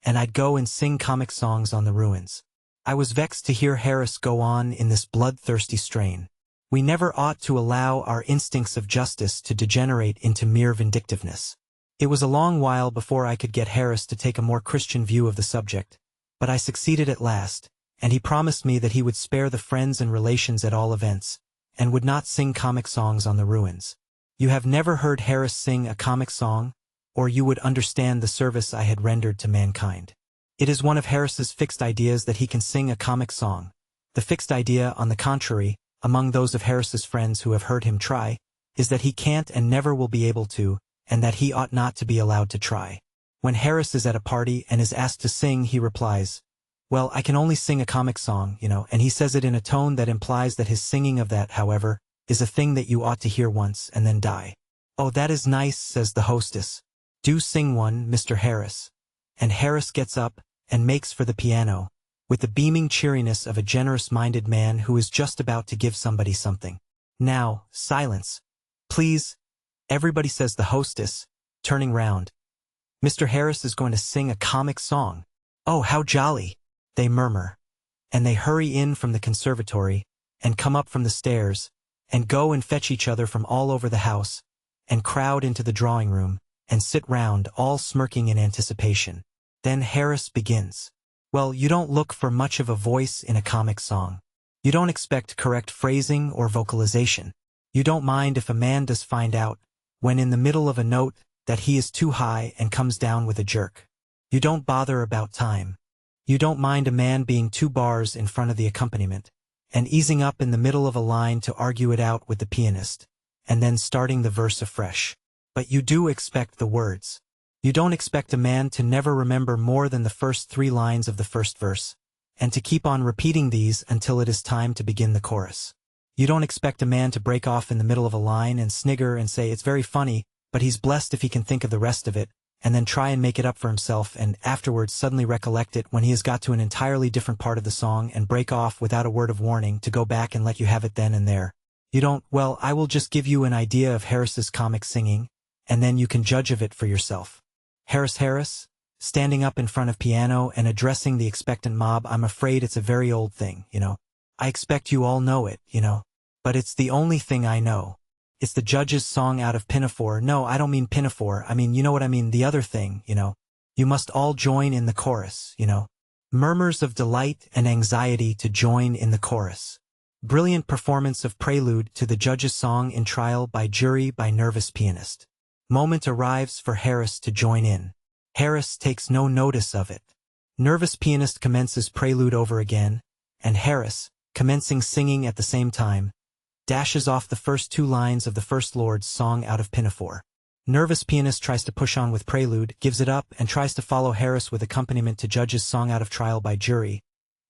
and I'd go and sing comic songs on the ruins." I was vexed to hear Harris go on in this bloodthirsty strain. We never ought to allow our instincts of justice to degenerate into mere vindictiveness. It was a long while before I could get Harris to take a more Christian view of the subject, but I succeeded at last, and he promised me that he would spare the friends and relations at all events, and would not sing comic songs on the ruins. You have never heard Harris sing a comic song, or you would understand the service I had rendered to mankind. It is one of Harris's fixed ideas that he can sing a comic song. The fixed idea, on the contrary, among those of Harris's friends who have heard him try, is that he can't and never will be able to, and that he ought not to be allowed to try. When Harris is at a party and is asked to sing, he replies, "Well, I can only sing a comic song, and he says it in a tone that implies that his singing of that, however, is a thing that you ought to hear once and then die. "Oh, that is nice," says the hostess. "Do sing one, Mr. Harris." And Harris gets up and makes for the piano, with the beaming cheeriness of a generous-minded man who is just about to give somebody something. "Now, silence, please," everybody, says the hostess, turning round. "Mr. Harris is going to sing a comic song. Oh, how jolly," they murmur. And they hurry in from the conservatory, and come up from the stairs, and go and fetch each other from all over the house, and crowd into the drawing room, and sit round, all smirking in anticipation. Then Harris begins. Well, you don't look for much of a voice in a comic song. You don't expect correct phrasing or vocalization. You don't mind if a man does find out, when in the middle of a note, that he is too high and comes down with a jerk. You don't bother about time. You don't mind a man being 2 bars in front of the accompaniment, and easing up in the middle of a line to argue it out with the pianist, and then starting the verse afresh. But you do expect the words. You don't expect a man to never remember more than the first 3 lines of the first verse, and to keep on repeating these until it is time to begin the chorus. You don't expect a man to break off in the middle of a line and snigger and say it's very funny, but he's blessed if he can think of the rest of it, and then try and make it up for himself and afterwards suddenly recollect it when he has got to an entirely different part of the song and break off without a word of warning to go back and let you have it then and there. You don't. Well, I will just give you an idea of Harris's comic singing, and then you can judge of it for yourself. Harris, standing up in front of piano and addressing the expectant mob. "I'm afraid it's a very old thing, I expect you all know it, But it's the only thing I know. It's the judge's song out of Pinafore. No, I don't mean Pinafore. I mean, you know what I mean, the other thing, You must all join in the chorus, Murmurs of delight and anxiety to join in the chorus. Brilliant performance of prelude to the judge's song in trial by jury by nervous pianist. Moment arrives for Harris to join in. Harris takes no notice of it. Nervous pianist commences prelude over again, and Harris, commencing singing at the same time, dashes off the first 2 lines of the First Lord's song out of Pinafore. Nervous pianist tries to push on with prelude, gives it up, and tries to follow Harris with accompaniment to judge's song out of trial by jury,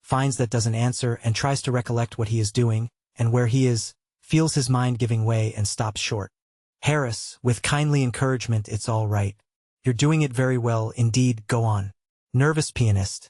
finds that doesn't answer and tries to recollect what he is doing, and where he is, feels his mind giving way and stops short. Harris, with kindly encouragement, "It's all right. You're doing it very well indeed, go on." Nervous pianist,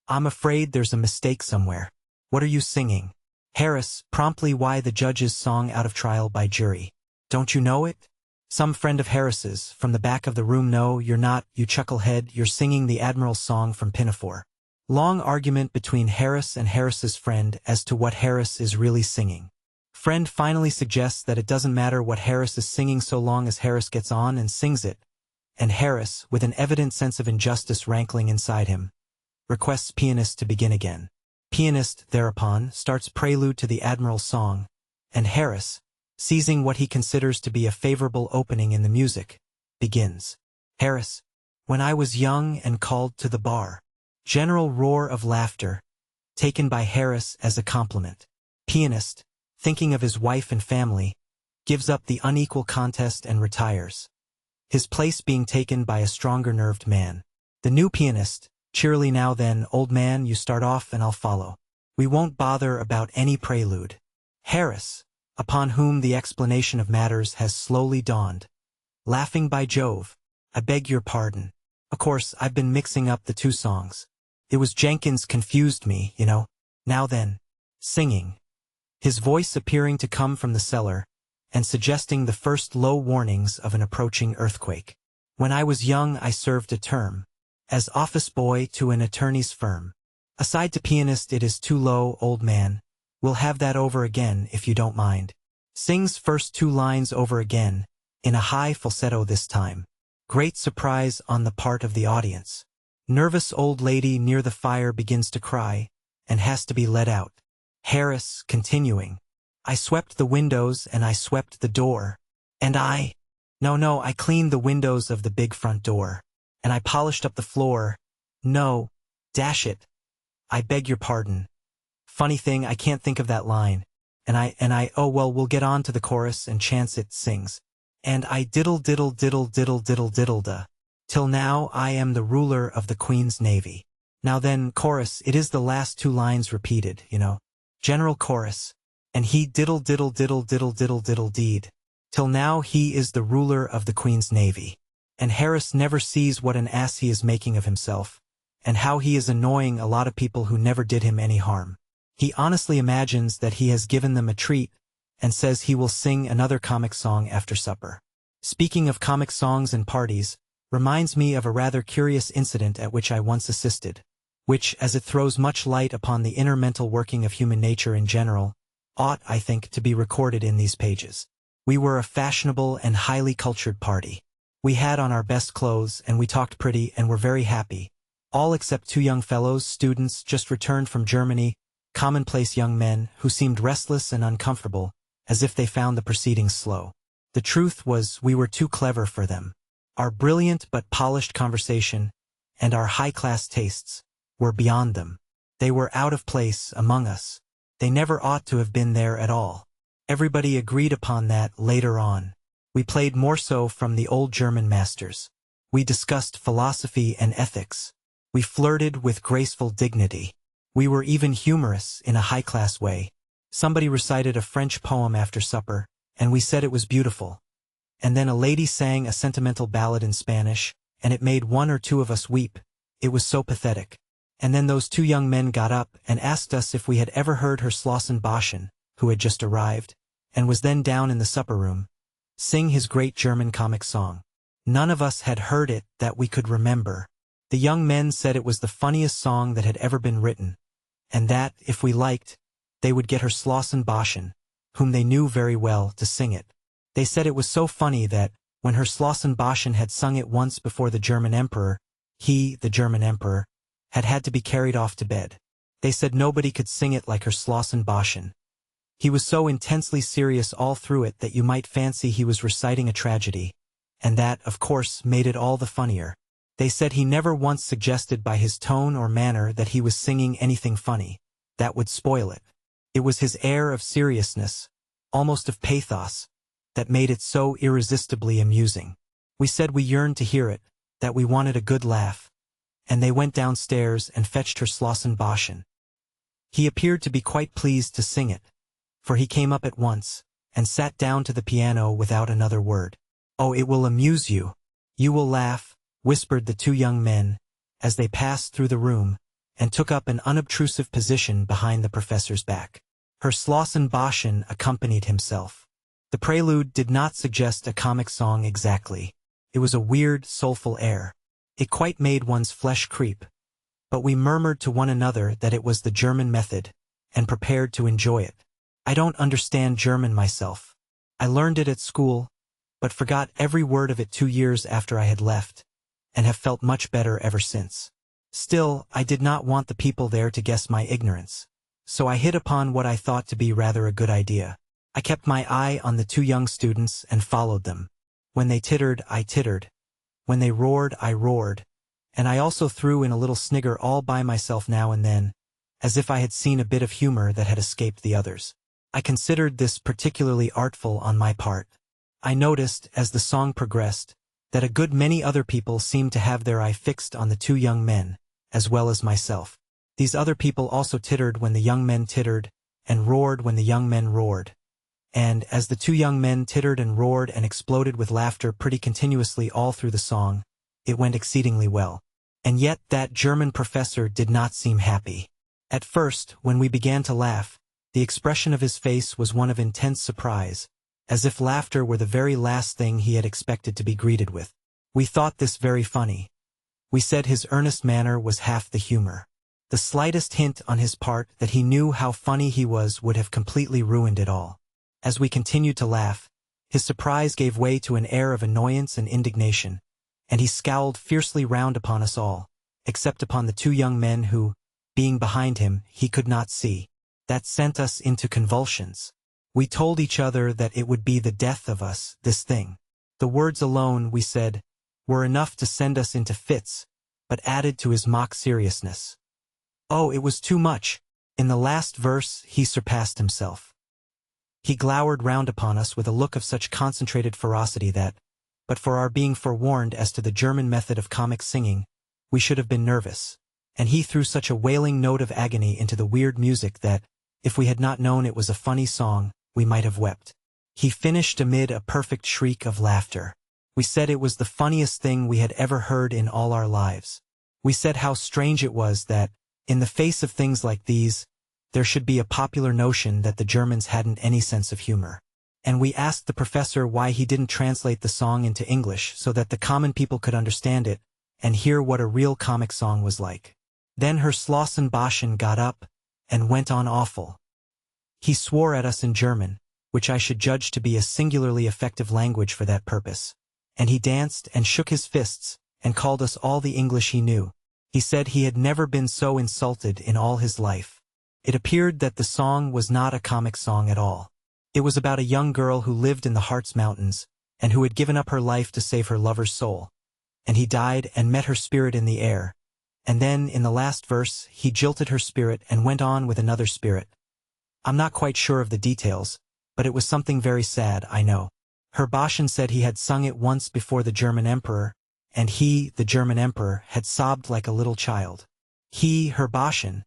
"I'm afraid there's a mistake somewhere. What are you singing?" Harris, promptly, "Why, the judge's song out of trial by jury. Don't you know it?" Some friend of Harris's, from the back of the room, "No, you're not, you chucklehead, you're singing the Admiral's song from Pinafore." Long argument between Harris and Harris's friend as to what Harris is really singing. Friend finally suggests that it doesn't matter what Harris is singing so long as Harris gets on and sings it, and Harris, with an evident sense of injustice rankling inside him, requests pianist to begin again. Pianist, thereupon, starts prelude to the Admiral's song, and Harris, seizing what he considers to be a favorable opening in the music, begins. Harris, "When I was young and called to the bar." General roar of laughter. taken by Harris as a compliment. Pianist, thinking of his wife and family, gives up the unequal contest and retires, his place being taken by a stronger-nerved man. The new pianist, cheerily, now then, old man, you start off and I'll follow. We won't bother about any prelude. Harris, upon whom the explanation of matters has slowly dawned, laughing, by Jove, I beg your pardon. Of course, I've been mixing up the two songs. It was Jenkins confused me, you know. Now then, singing. His voice appearing to come from the cellar, and suggesting the first low warnings of an approaching earthquake. When I was young I served a term as office boy to an attorney's firm. Aside to pianist, it is too low, old man. We'll have that over again if you don't mind. Sings first two lines over again, in a high falsetto this time. Great surprise on the part of the audience. Nervous old lady near the fire begins to cry, and has to be let out. Harris, continuing. I swept the windows and I swept the door. And No, I cleaned the windows of the big front door. And I polished up the floor. No, dash it. I beg your pardon. Funny thing, I can't think of that line. Oh well, we'll get on to the chorus and chance it, sings. And I diddle diddle diddle diddle diddle diddle da. Till now I am the ruler of the Queen's Navy. Now then, chorus, it is the last two lines repeated, you know. General chorus. And he diddle diddle diddle diddle diddle diddle deed. Till now he is the ruler of the Queen's Navy. And Harris never sees what an ass he is making of himself, and how he is annoying a lot of people who never did him any harm. He honestly imagines that he has given them a treat, and says he will sing another comic song after supper. Speaking of comic songs and parties, reminds me of a rather curious incident at which I once assisted, which, as it throws much light upon the inner mental working of human nature in general, ought, I think, to be recorded in these pages. We were a fashionable and highly cultured party. We had on our best clothes, and we talked pretty and were very happy, all except two young fellows, students, just returned from Germany, commonplace young men, who seemed restless and uncomfortable, as if they found the proceedings slow. The truth was, we were too clever for them. Our brilliant but polished conversation, and our high-class tastes, were beyond them. They were out of place among us. They never ought to have been there at all. Everybody agreed upon that later on. We played more so from the old German masters. We discussed philosophy and ethics. We flirted with graceful dignity. We were even humorous in a high-class way. Somebody recited a French poem after supper, and we said it was beautiful. And then a lady sang a sentimental ballad in Spanish, and it made one or two of us weep. It was so pathetic. And then those two young men got up and asked us if we had ever heard Herr Slossenbaschen, who had just arrived, and was then down in the supper room, sing his great German comic song. None of us had heard it that we could remember. The young men said it was the funniest song that had ever been written, and that, if we liked, they would get Herr Slossenbaschen, whom they knew very well, to sing it. They said it was so funny that, when Herr Slossenbaschen had sung it once before the German emperor, he, the German emperor, had to be carried off to bed. They said nobody could sing it like Herr Slossenbaschen. He was so intensely serious all through it that you might fancy he was reciting a tragedy, and that, of course, made it all the funnier. They said he never once suggested by his tone or manner that he was singing anything funny. That would spoil it. It was his air of seriousness, almost of pathos, that made it so irresistibly amusing. We said we yearned to hear it, that we wanted a good laugh, and they went downstairs and fetched Herr Slossenbaschen. He appeared to be quite pleased to sing it, for he came up at once, and sat down to the piano without another word. "Oh, it will amuse you. You will laugh," whispered the two young men, as they passed through the room, and took up an unobtrusive position behind the professor's back. Herr Slossenbaschen accompanied himself. The prelude did not suggest a comic song exactly. It was a weird, soulful air. It quite made one's flesh creep. But we murmured to one another that it was the German method, and prepared to enjoy it. I don't understand German myself. I learned it at school, but forgot every word of it 2 years after I had left, and have felt much better ever since. Still, I did not want the people there to guess my ignorance, so I hit upon what I thought to be rather a good idea. I kept my eye on the two young students and followed them. When they tittered, I tittered. When they roared, I roared, and I also threw in a little snigger all by myself now and then, as if I had seen a bit of humor that had escaped the others. I considered this particularly artful on my part. I noticed, as the song progressed, that a good many other people seemed to have their eye fixed on the two young men, as well as myself. These other people also tittered when the young men tittered, and roared when the young men roared. And, as the two young men tittered and roared and exploded with laughter pretty continuously all through the song, it went exceedingly well. And yet that German professor did not seem happy. At first, when we began to laugh, the expression of his face was one of intense surprise, as if laughter were the very last thing he had expected to be greeted with. We thought this very funny. We said his earnest manner was half the humor. The slightest hint on his part that he knew how funny he was would have completely ruined it all. As we continued to laugh, his surprise gave way to an air of annoyance and indignation, and he scowled fiercely round upon us all, except upon the two young men who, being behind him, he could not see. That sent us into convulsions. We told each other that it would be the death of us, this thing. The words alone, we said, were enough to send us into fits, but added to his mock seriousness. Oh, it was too much. In the last verse, he surpassed himself. He glowered round upon us with a look of such concentrated ferocity that, but for our being forewarned as to the German method of comic singing, we should have been nervous, and he threw such a wailing note of agony into the weird music that, if we had not known it was a funny song, we might have wept. He finished amid a perfect shriek of laughter. We said it was the funniest thing we had ever heard in all our lives. We said how strange it was that, in the face of things like these, there should be a popular notion that the Germans hadn't any sense of humor. And we asked the professor why he didn't translate the song into English so that the common people could understand it and hear what a real comic song was like. Then Herr Schlossenbaschen got up and went on awful. He swore at us in German, which I should judge to be a singularly effective language for that purpose, and he danced and shook his fists and called us all the English he knew. He said he had never been so insulted in all his life. It appeared that the song was not a comic song at all. It was about a young girl who lived in the Harz Mountains, and who had given up her life to save her lover's soul. And he died and met her spirit in the air. And then, in the last verse, he jilted her spirit and went on with another spirit. I'm not quite sure of the details, but it was something very sad, I know. Herr Baschen said he had sung it once before the German emperor, and he, the German emperor, had sobbed like a little child. He, Herr Baschen,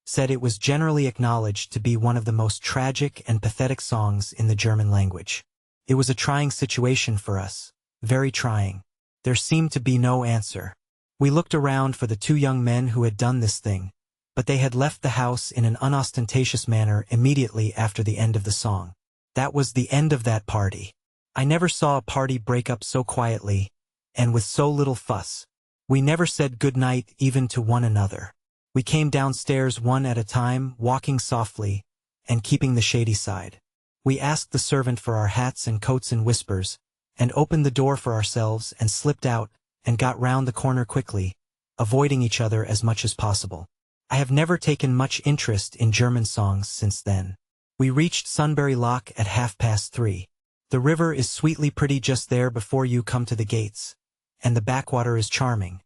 said it was generally acknowledged to be one of the most tragic and pathetic songs in the German language. It was a trying situation for us, very trying. There seemed to be no answer. We looked around for the two young men who had done this thing, but they had left the house in an unostentatious manner immediately after the end of the song. That was the end of that party. I never saw a party break up so quietly, and with so little fuss. We never said good night even to one another. We came downstairs one at a time, walking softly, and keeping the shady side. We asked the servant for our hats and coats in whispers, and opened the door for ourselves and slipped out, and got round the corner quickly, avoiding each other as much as possible. I have never taken much interest in German songs since then. We reached Sunbury Lock at 3:30. The river is sweetly pretty just there before you come to the gates, and the backwater is charming.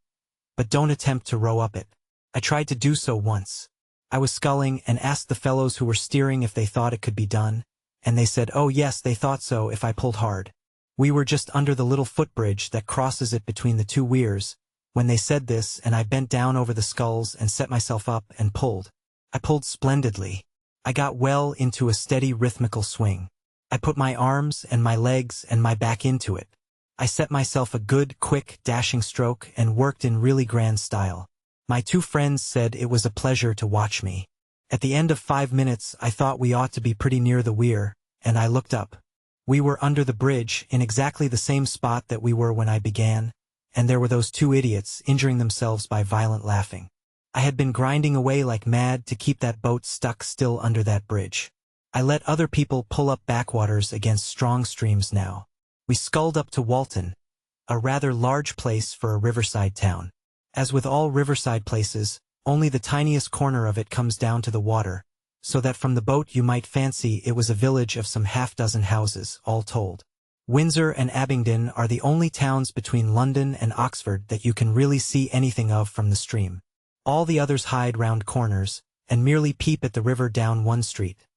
But don't attempt to row up it. I tried to do so once. I was sculling and asked the fellows who were steering if they thought it could be done, and they said, oh yes, they thought so if I pulled hard. We were just under the little footbridge that crosses it between the two weirs, when they said this, and I bent down over the sculls and set myself up and pulled. I pulled splendidly. I got well into a steady rhythmical swing. I put my arms and my legs and my back into it. I set myself a good, quick, dashing stroke and worked in really grand style. My two friends said it was a pleasure to watch me. At the end of 5 minutes I thought we ought to be pretty near the weir, and I looked up. We were under the bridge, in exactly the same spot that we were when I began, and there were those two idiots injuring themselves by violent laughing. I had been grinding away like mad to keep that boat stuck still under that bridge. I let other people pull up backwaters against strong streams now. We sculled up to Walton, a rather large place for a riverside town. As with all riverside places, only the tiniest corner of it comes down to the water, so that from the boat you might fancy it was a village of some half-dozen houses, all told. Windsor and Abingdon are the only towns between London and Oxford that you can really see anything of from the stream. All the others hide round corners, and merely peep at the river down one street.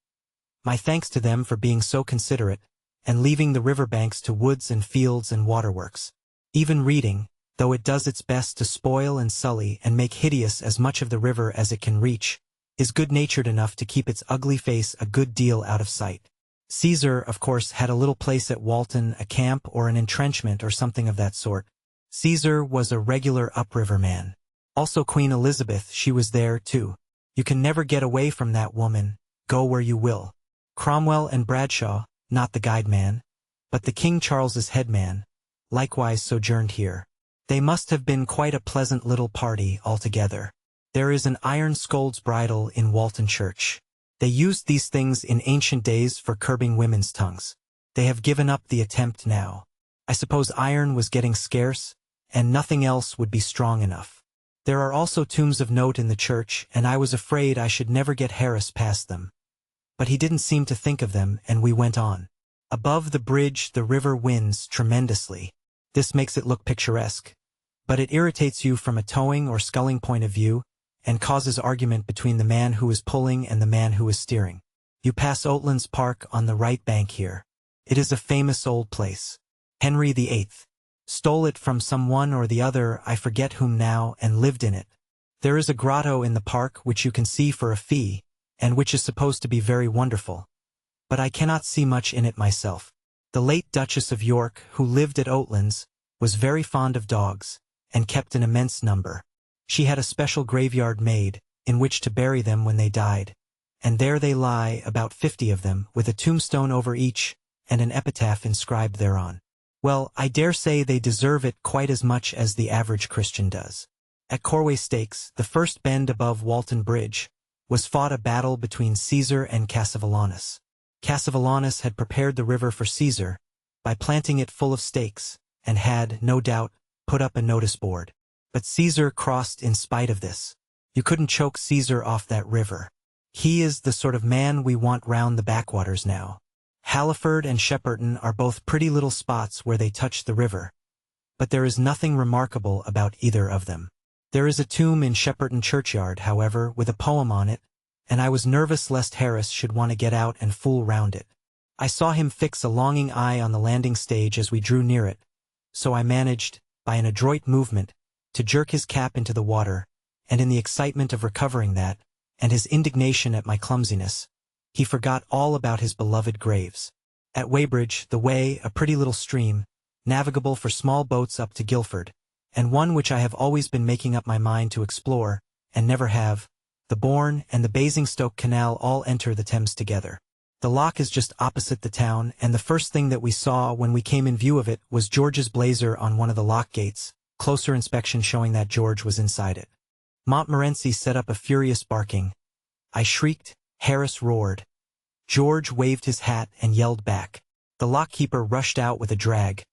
My thanks to them for being so considerate, and leaving the river banks to woods and fields and waterworks. Even reading, though it does its best to spoil and sully and make hideous as much of the river as it can reach, is good-natured enough to keep its ugly face a good deal out of sight. Caesar, of course, had a little place at Walton, a camp or an entrenchment or something of that sort. Caesar was a regular upriver man. Also Queen Elizabeth, she was there, too. You can never get away from that woman, go where you will. Cromwell and Bradshaw, not the guide man, but the King Charles's head man, likewise sojourned here. They must have been quite a pleasant little party altogether. There is an iron scold's bridle in Walton Church. They used these things in ancient days for curbing women's tongues. They have given up the attempt now. I suppose iron was getting scarce, and nothing else would be strong enough. There are also tombs of note in the church, and I was afraid I should never get Harris past them. But he didn't seem to think of them, and we went on. Above the bridge the river winds tremendously. This makes it look picturesque, but it irritates you from a towing or sculling point of view, and causes argument between the man who is pulling and the man who is steering. You pass Oatlands Park on the right bank here. It is a famous old place. Henry VIII stole it from someone or the other, I forget whom now, and lived in it. There is a grotto in the park which you can see for a fee, and which is supposed to be very wonderful. But I cannot see much in it myself. The late Duchess of York, who lived at Oatlands, was very fond of dogs, and kept an immense number. She had a special graveyard made, in which to bury them when they died, and there they lie, about 50 of them, with a tombstone over each, and an epitaph inscribed thereon. Well, I dare say they deserve it quite as much as the average Christian does. At Corway Stakes, the first bend above Walton Bridge, was fought a battle between Caesar and Cassivellaunus. Cassivellaunus had prepared the river for Caesar, by planting it full of stakes, and had, no doubt, put up a notice board. But Caesar crossed in spite of this. You couldn't choke Caesar off that river. He is the sort of man we want round the backwaters now. Halliford and Shepperton are both pretty little spots where they touch the river, but there is nothing remarkable about either of them. There is a tomb in Shepperton churchyard, however, with a poem on it, and I was nervous lest Harris should want to get out and fool round it. I saw him fix a longing eye on the landing stage as we drew near it, so I managed, by an adroit movement, to jerk his cap into the water, and in the excitement of recovering that, and his indignation at my clumsiness, he forgot all about his beloved graves. At Weybridge, the Wey, a pretty little stream, navigable for small boats up to Guildford, and one which I have always been making up my mind to explore, and never have, the Bourne and the Basingstoke Canal all enter the Thames together. The lock is just opposite the town, and the first thing that we saw when we came in view of it was George's blazer on one of the lock gates, closer inspection showing that George was inside it. Montmorency set up a furious barking. I shrieked, Harris roared. George waved his hat and yelled back. The lockkeeper rushed out with a drag,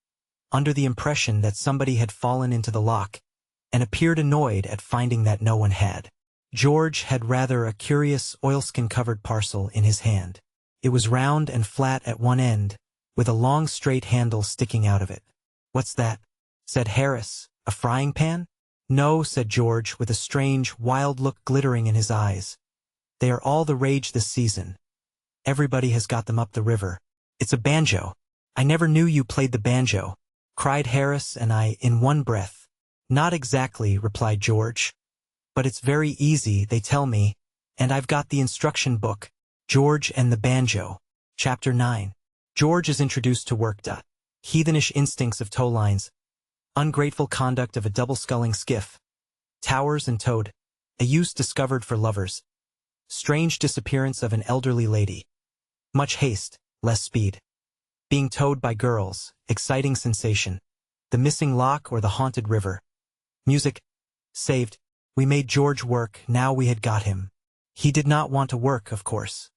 under the impression that somebody had fallen into the lock, and appeared annoyed at finding that no one had. George had rather a curious oilskin-covered parcel in his hand. It was round and flat at one end, with a long straight handle sticking out of it. "What's that?" said Harris. "A frying pan?" "No," said George, with a strange, wild look glittering in his eyes. "They are all the rage this season. Everybody has got them up the river. It's a banjo." "I never knew you played the banjo," cried Harris and I in one breath. "Not exactly," replied George. "But it's very easy, they tell me, and I've got the instruction book." George and the Banjo. Chapter 9. George is introduced to work. Heathenish instincts of tow lines. Ungrateful conduct of a double-sculling skiff. Towers and towed. A use discovered for lovers. Strange disappearance of an elderly lady. Much haste, less speed. Being towed by girls. Exciting sensation. The missing lock or the haunted river. Music. Saved. We made George work, now we had got him. He did not want to work, of course.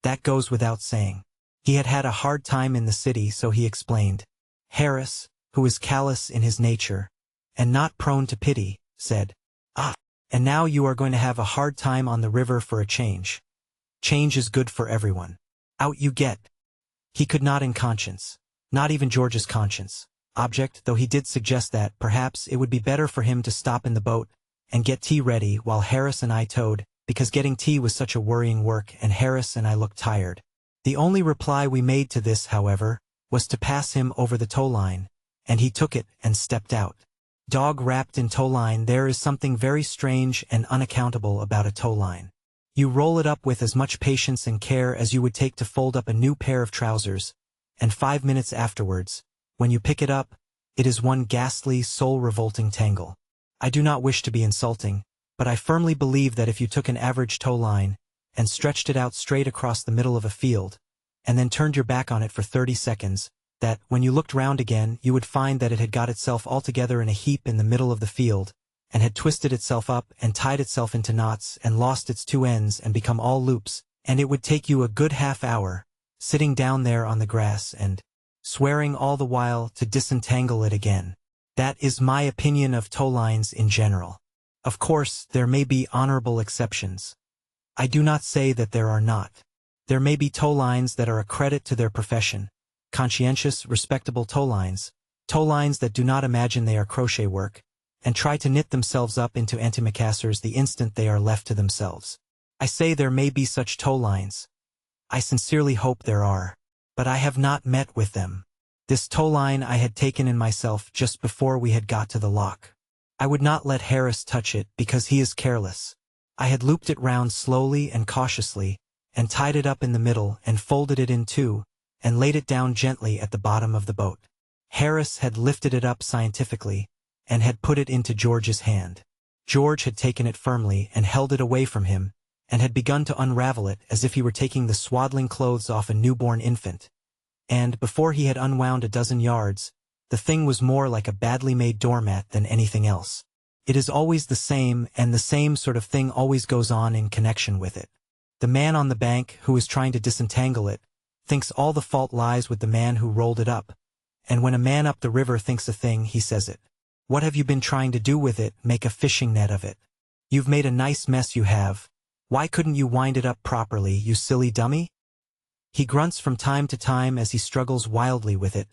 That goes without saying. He had had a hard time in the city, so he explained. Harris, who is callous in his nature, and not prone to pity, said, "Ah, and now you are going to have a hard time on the river for a change. Change is good for everyone. Out you get." He could not in conscience, not even George's conscience, object, though he did suggest that, perhaps, it would be better for him to stop in the boat, and get tea ready while Harris and I towed, because getting tea was such a worrying work and Harris and I looked tired. The only reply we made to this, however, was to pass him over the tow line, and he took it and stepped out. Dog wrapped in tow line. There is something very strange and unaccountable about a tow line. You roll it up with as much patience and care as you would take to fold up a new pair of trousers, and 5 minutes afterwards, when you pick it up, it is one ghastly, soul-revolting tangle. I do not wish to be insulting, but I firmly believe that if you took an average tow line and stretched it out straight across the middle of a field, and then turned your back on it for 30 seconds, that, when you looked round again, you would find that it had got itself all together in a heap in the middle of the field, and had twisted itself up and tied itself into knots and lost its two ends and become all loops, and it would take you a good half-hour, sitting down there on the grass and swearing all the while to disentangle it again. That is my opinion of tow lines in general. Of course, there may be honorable exceptions. I do not say that there are not. There may be tow lines that are a credit to their profession, conscientious, respectable tow lines that do not imagine they are crochet work, and try to knit themselves up into antimacassars the instant they are left to themselves. I say there may be such tow lines. I sincerely hope there are. But I have not met with them. This tow line I had taken in myself just before we had got to the lock. I would not let Harris touch it because he is careless. I had looped it round slowly and cautiously, and tied it up in the middle and folded it in two, and laid it down gently at the bottom of the boat. Harris had lifted it up scientifically, and had put it into George's hand. George had taken it firmly and held it away from him, and had begun to unravel it as if he were taking the swaddling clothes off a newborn infant. And, before he had unwound a dozen yards, the thing was more like a badly made doormat than anything else. It is always the same, and the same sort of thing always goes on in connection with it. The man on the bank, who is trying to disentangle it, thinks all the fault lies with the man who rolled it up, and when a man up the river thinks a thing, he says it. What have you been trying to do with it? Make a fishing net of it. You've made a nice mess, you have. Why couldn't you wind it up properly, you silly dummy? He grunts from time to time as he struggles wildly with it,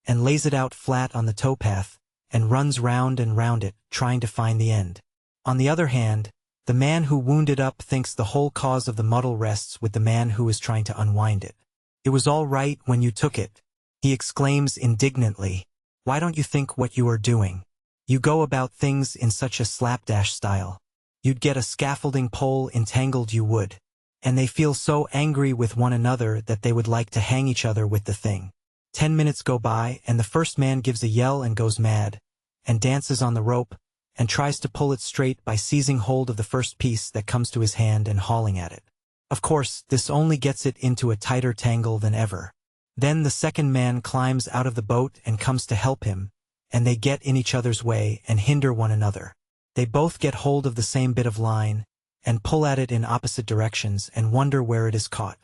and lays it out flat on the towpath, and runs round and round it, trying to find the end. On the other hand, the man who wound it up thinks the whole cause of the muddle rests with the man who is trying to unwind it. It was all right when you took it, he exclaims indignantly. Why don't you think what you are doing? You go about things in such a slapdash style. You'd get a scaffolding pole entangled, you would. And they feel so angry with one another that they would like to hang each other with the thing. 10 minutes go by, and the first man gives a yell and goes mad, and dances on the rope, and tries to pull it straight by seizing hold of the first piece that comes to his hand and hauling at it. Of course, this only gets it into a tighter tangle than ever. Then the second man climbs out of the boat and comes to help him, and they get in each other's way and hinder one another. They both get hold of the same bit of line, and pull at it in opposite directions and wonder where it is caught.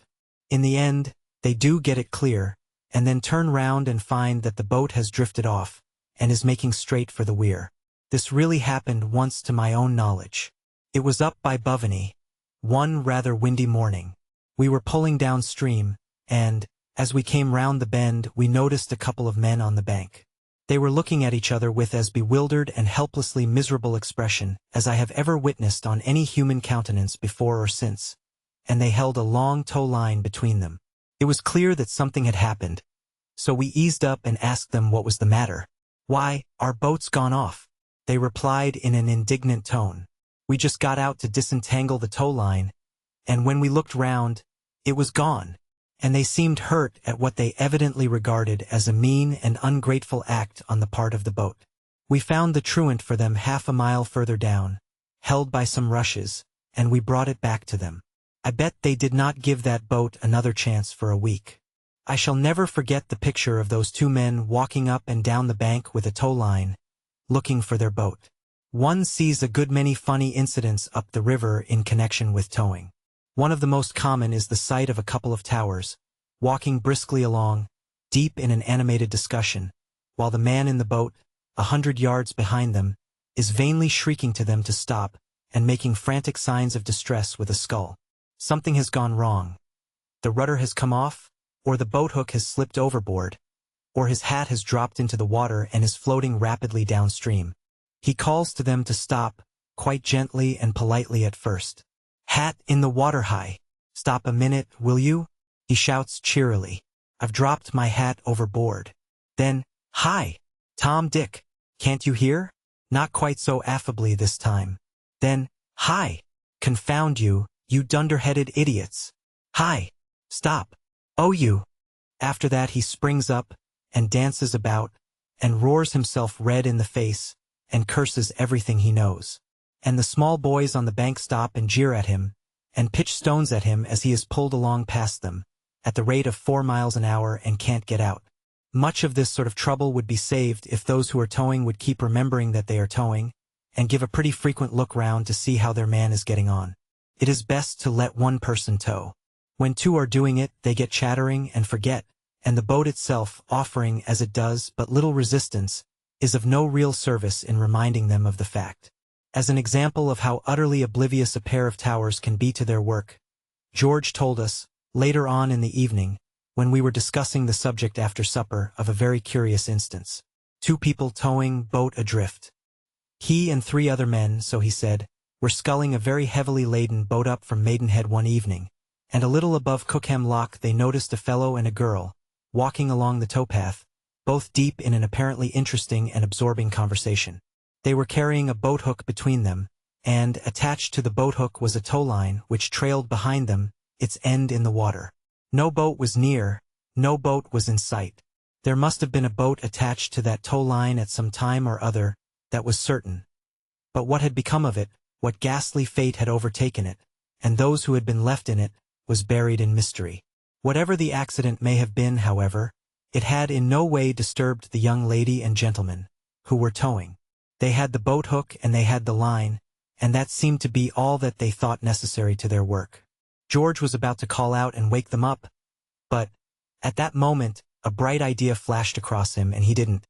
In the end, they do get it clear, and then turn round and find that the boat has drifted off, and is making straight for the weir. This really happened once to my own knowledge. It was up by Bovany, one rather windy morning. We were pulling downstream, and, as we came round the bend, we noticed a couple of men on the bank. They were looking at each other with as bewildered and helplessly miserable expression as I have ever witnessed on any human countenance before or since, and they held a long tow line between them. It was clear that something had happened, so we eased up and asked them what was the matter. Why, our boat's gone off, they replied in an indignant tone. We just got out to disentangle the tow line, and when we looked round, it was gone. And they seemed hurt at what they evidently regarded as a mean and ungrateful act on the part of the boat. We found the truant for them half a mile further down, held by some rushes, and we brought it back to them. I bet they did not give that boat another chance for a week. I shall never forget the picture of those two men walking up and down the bank with a tow line, looking for their boat. One sees a good many funny incidents up the river in connection with towing. One of the most common is the sight of a couple of towers, walking briskly along, deep in an animated discussion, while the man in the boat, 100 yards behind them, is vainly shrieking to them to stop, and making frantic signs of distress with a scull. Something has gone wrong. The rudder has come off, or the boat hook has slipped overboard, or his hat has dropped into the water and is floating rapidly downstream. He calls to them to stop, quite gently and politely at first. Hat in the water high. Stop a minute, will you? He shouts cheerily. I've dropped my hat overboard. Then, hi, Tom Dick, can't you hear? Not quite so affably this time. Then, hi, confound you, you dunderheaded idiots. Hi, stop. Oh you. After that he springs up, and dances about, and roars himself red in the face, and curses everything he knows. And the small boys on the bank stop and jeer at him, and pitch stones at him as he is pulled along past them, at the rate of 4 miles an hour and can't get out. Much of this sort of trouble would be saved if those who are towing would keep remembering that they are towing, and give a pretty frequent look round to see how their man is getting on. It is best to let one person tow. When 2 are doing it, they get chattering and forget, and the boat itself, offering as it does but little resistance, is of no real service in reminding them of the fact. As an example of how utterly oblivious a pair of towers can be to their work, George told us, later on in the evening, when we were discussing the subject after supper, of a very curious instance. 2 people towing boat adrift. He and 3 other men, so he said, were sculling a very heavily laden boat up from Maidenhead one evening, and a little above Cookham Lock they noticed a fellow and a girl, walking along the towpath, both deep in an apparently interesting and absorbing conversation. They were carrying a boat hook between them, and attached to the boat hook was a tow line which trailed behind them, its end in the water. No boat was near, no boat was in sight. There must have been a boat attached to that tow line at some time or other, that was certain. But what had become of it, what ghastly fate had overtaken it, and those who had been left in it, was buried in mystery. Whatever the accident may have been, however, it had in no way disturbed the young lady and gentleman, who were towing. They had the boat hook and they had the line, and that seemed to be all that they thought necessary to their work. George was about to call out and wake them up, but, at that moment, a bright idea flashed across him and he didn't.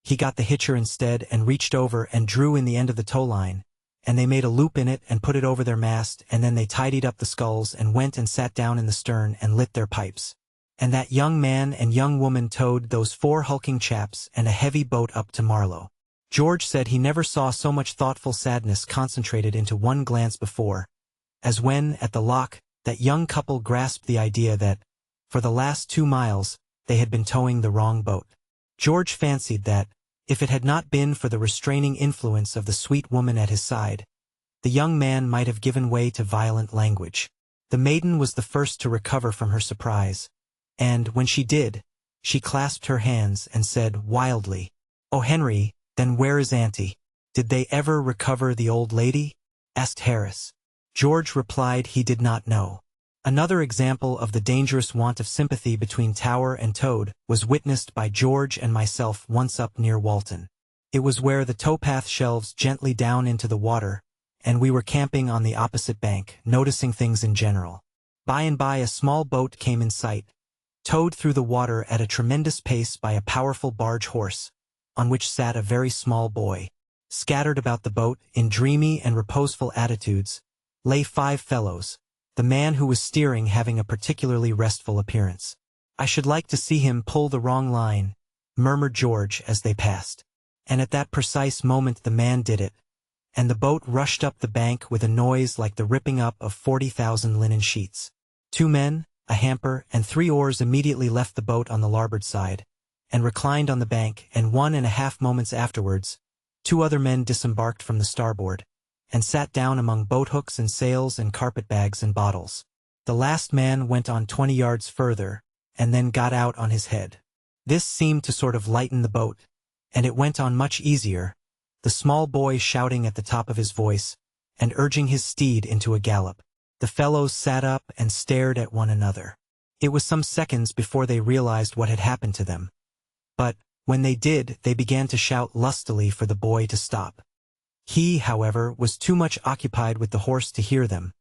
He got the hitcher instead and reached over and drew in the end of the tow line, and they made a loop in it and put it over their mast, and then they tidied up the sculls and went and sat down in the stern and lit their pipes. And that young man and young woman towed those 4 hulking chaps and a heavy boat up to Marlow. George said he never saw so much thoughtful sadness concentrated into one glance before, as when, at the lock, that young couple grasped the idea that, for the last 2 miles, they had been towing the wrong boat. George fancied that, if it had not been for the restraining influence of the sweet woman at his side, the young man might have given way to violent language. The maiden was the first to recover from her surprise, and, when she did, she clasped her hands and said wildly, "Oh Henry, then where is Auntie? Did they ever recover the old lady?" asked Harris. George replied he did not know. Another example of the dangerous want of sympathy between tower and towed was witnessed by George and myself once up near Walton. It was where the towpath shelves gently down into the water, and we were camping on the opposite bank, noticing things in general. By and by a small boat came in sight, towed through the water at a tremendous pace by a powerful barge horse, on which sat a very small boy. Scattered about the boat, in dreamy and reposeful attitudes, lay 5 fellows, the man who was steering having a particularly restful appearance. "I should like to see him pull the wrong line," murmured George as they passed. And at that precise moment the man did it, and the boat rushed up the bank with a noise like the ripping up of 40,000 linen sheets. 2 men, a hamper, and 3 oars immediately left the boat on the larboard side, and reclined on the bank, and 1.5 moments afterwards, 2 other men disembarked from the starboard, and sat down among boat hooks and sails and carpet-bags and bottles. The last man went on 20 yards further, and then got out on his head. This seemed to sort of lighten the boat, and it went on much easier, the small boy shouting at the top of his voice, and urging his steed into a gallop. The fellows sat up and stared at one another. It was some seconds before they realized what had happened to them. But, when they did, they began to shout lustily for the boy to stop. He, however, was too much occupied with the horse to hear them,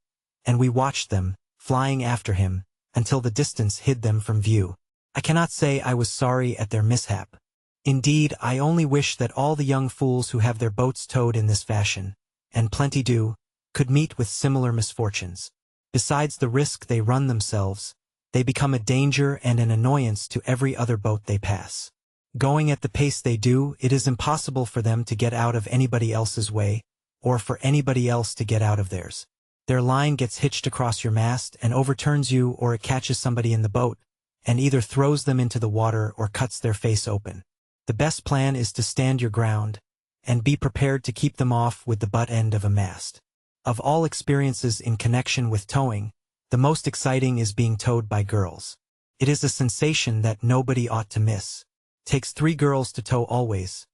and we watched them, flying after him, until the distance hid them from view. I cannot say I was sorry at their mishap. Indeed, I only wish that all the young fools who have their boats towed in this fashion, and plenty do, could meet with similar misfortunes. Besides the risk they run themselves, they become a danger and an annoyance to every other boat they pass. Going at the pace they do, it is impossible for them to get out of anybody else's way, or for anybody else to get out of theirs. Their line gets hitched across your mast and overturns you, or it catches somebody in the boat and either throws them into the water or cuts their face open. The best plan is to stand your ground and be prepared to keep them off with the butt end of a mast. Of all experiences in connection with towing, the most exciting is being towed by girls. It is a sensation that nobody ought to miss. Takes 3 girls to tow always.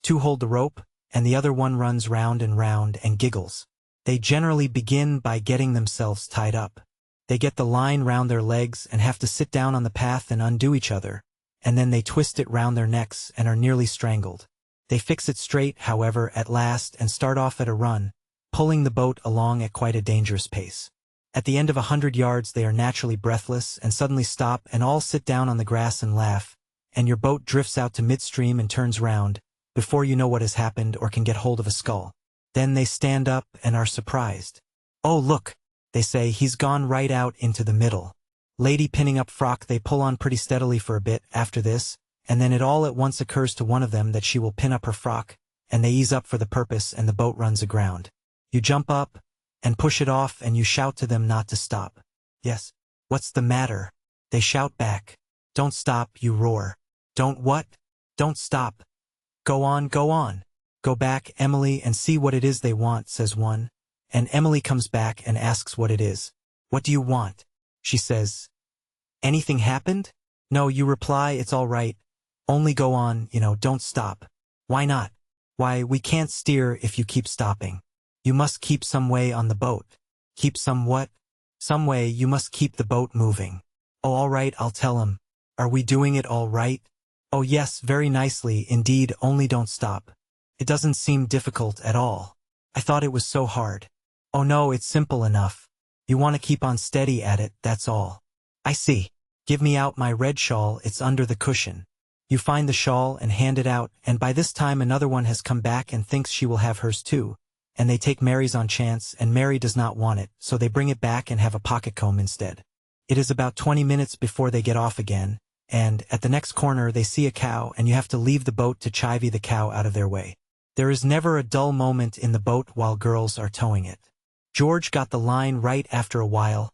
2 hold the rope, and the other one runs round and giggles. They generally begin by getting themselves tied up. They get the line round their legs and have to sit down on the path and undo each other, and then they twist it round their necks and are nearly strangled. They fix it straight, however, at last and start off at a run, pulling the boat along at quite a dangerous pace. At the end of 100 yards they are naturally breathless and suddenly stop and all sit down on the grass and laugh, and your boat drifts out to midstream and turns round, before you know what has happened or can get hold of a scull. Then they stand up and are surprised. "Oh, look," they say, "he's gone right out into the middle." Lady pinning up frock, they pull on pretty steadily for a bit after this, and then it all at once occurs to one of them that she will pin up her frock, and they ease up for the purpose and the boat runs aground. You jump up and push it off and you shout to them not to stop. "Yes, what's the matter?" They shout back. "Don't stop," you roar. "Don't what?" "Don't stop. Go on, go on. Go back, Emily, and see what it is they want," says one. And Emily comes back and asks what it is. "What do you want?" She says. "Anything happened?" "No," you reply, "it's all right. Only go on, don't stop." "Why not?" "Why, we can't steer if you keep stopping. You must keep some way on the boat." "Keep some what?" "Some way, you must keep the boat moving." "Oh, all right, I'll tell him." "Are we doing it all right?" "Oh yes, very nicely indeed, only don't stop." "It doesn't seem difficult at all. I thought it was so hard." "Oh no, it's simple enough. You want to keep on steady at it, that's all." "I see. Give me out my red shawl, it's under the cushion." You find the shawl and hand it out, and by this time another one has come back and thinks she will have hers too, and they take Mary's on chance, and Mary does not want it, so they bring it back and have a pocket comb instead. It is about 20 minutes before they get off again, and at the next corner they see a cow, and you have to leave the boat to chivy the cow out of their way. There is never a dull moment in the boat while girls are towing it. George got the line right after a while,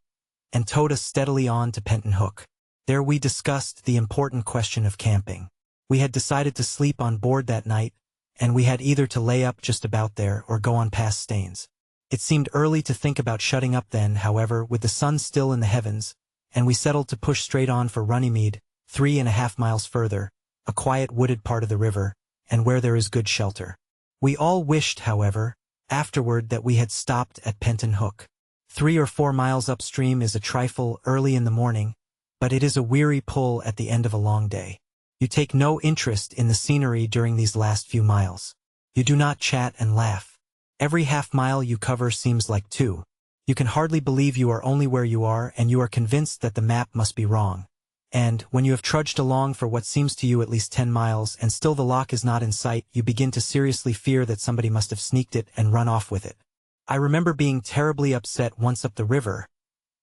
and towed us steadily on to Penton Hook. There we discussed the important question of camping. We had decided to sleep on board that night, and we had either to lay up just about there or go on past Staines. It seemed early to think about shutting up then, however, with the sun still in the heavens, and we settled to push straight on for Runnymede, 3.5 miles further, a quiet wooded part of the river, and where there is good shelter. We all wished, however, afterward that we had stopped at Penton Hook. 3 or 4 miles upstream is a trifle early in the morning, but it is a weary pull at the end of a long day. You take no interest in the scenery during these last few miles. You do not chat and laugh. Every half-mile you cover seems like 2. You can hardly believe you are only where you are, and you are convinced that the map must be wrong. And, when you have trudged along for what seems to you at least 10 miles and still the loch is not in sight, you begin to seriously fear that somebody must have sneaked it and run off with it. I remember being terribly upset once up the river.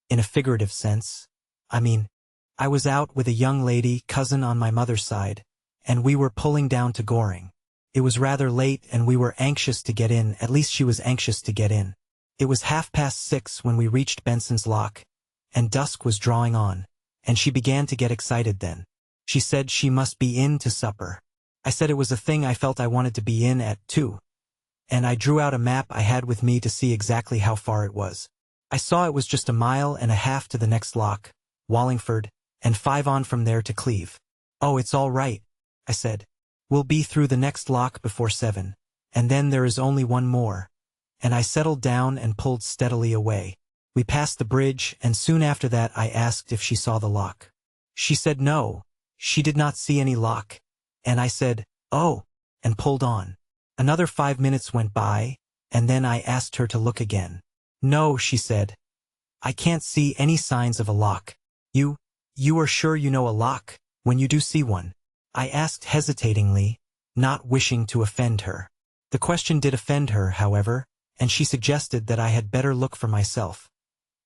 In a figurative sense. I was out with a young lady, cousin on my mother's side, and we were pulling down to Goring. It was rather late and we were anxious to get in, at least she was anxious to get in. It was 6:30 when we reached Benson's Loch, and dusk was drawing on, and she began to get excited then. She said she must be in to supper. I said it was a thing I felt I wanted to be in at too, and I drew out a map I had with me to see exactly how far it was. I saw it was just 1.5 miles to the next loch, Wallingford, and 5 on from there to Cleve. "Oh, it's all right," I said. "We'll be through the next loch before 7, and then there is only one more," and I settled down and pulled steadily away. We passed the bridge, and soon after that I asked if she saw the loch. She said no, she did not see any loch, and I said, "Oh," and pulled on. Another 5 minutes went by, and then I asked her to look again. "No," she said. "I can't see any signs of a loch." You are sure you know a loch, when you do see one?" I asked hesitatingly, not wishing to offend her. The question did offend her, however, and she suggested that I had better look for myself.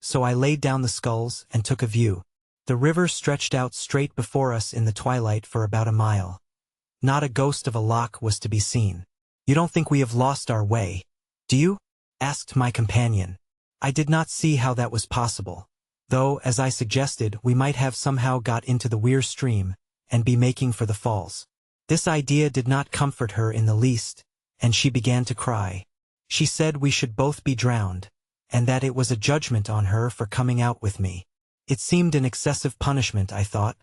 So I laid down the sculls and took a view. The river stretched out straight before us in the twilight for about 1 mile. Not a ghost of a loch was to be seen. "You don't think we have lost our way, do you?" asked my companion. I did not see how that was possible, though, as I suggested, we might have somehow got into the Weir stream and be making for the falls. This idea did not comfort her in the least, and she began to cry. She said we should both be drowned, and that it was a judgment on her for coming out with me. It seemed an excessive punishment, I thought,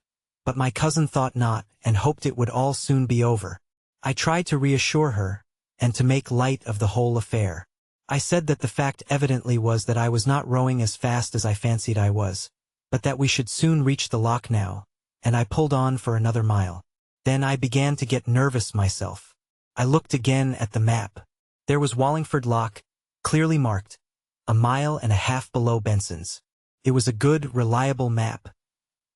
but my cousin thought not and hoped it would all soon be over. I tried to reassure her, and to make light of the whole affair. I said that the fact evidently was that I was not rowing as fast as I fancied I was, but that we should soon reach the loch now, and I pulled on for another mile. Then I began to get nervous myself. I looked again at the map. There was Wallingford Loch, clearly marked, 1.5 miles below Benson's. It was a good, reliable map.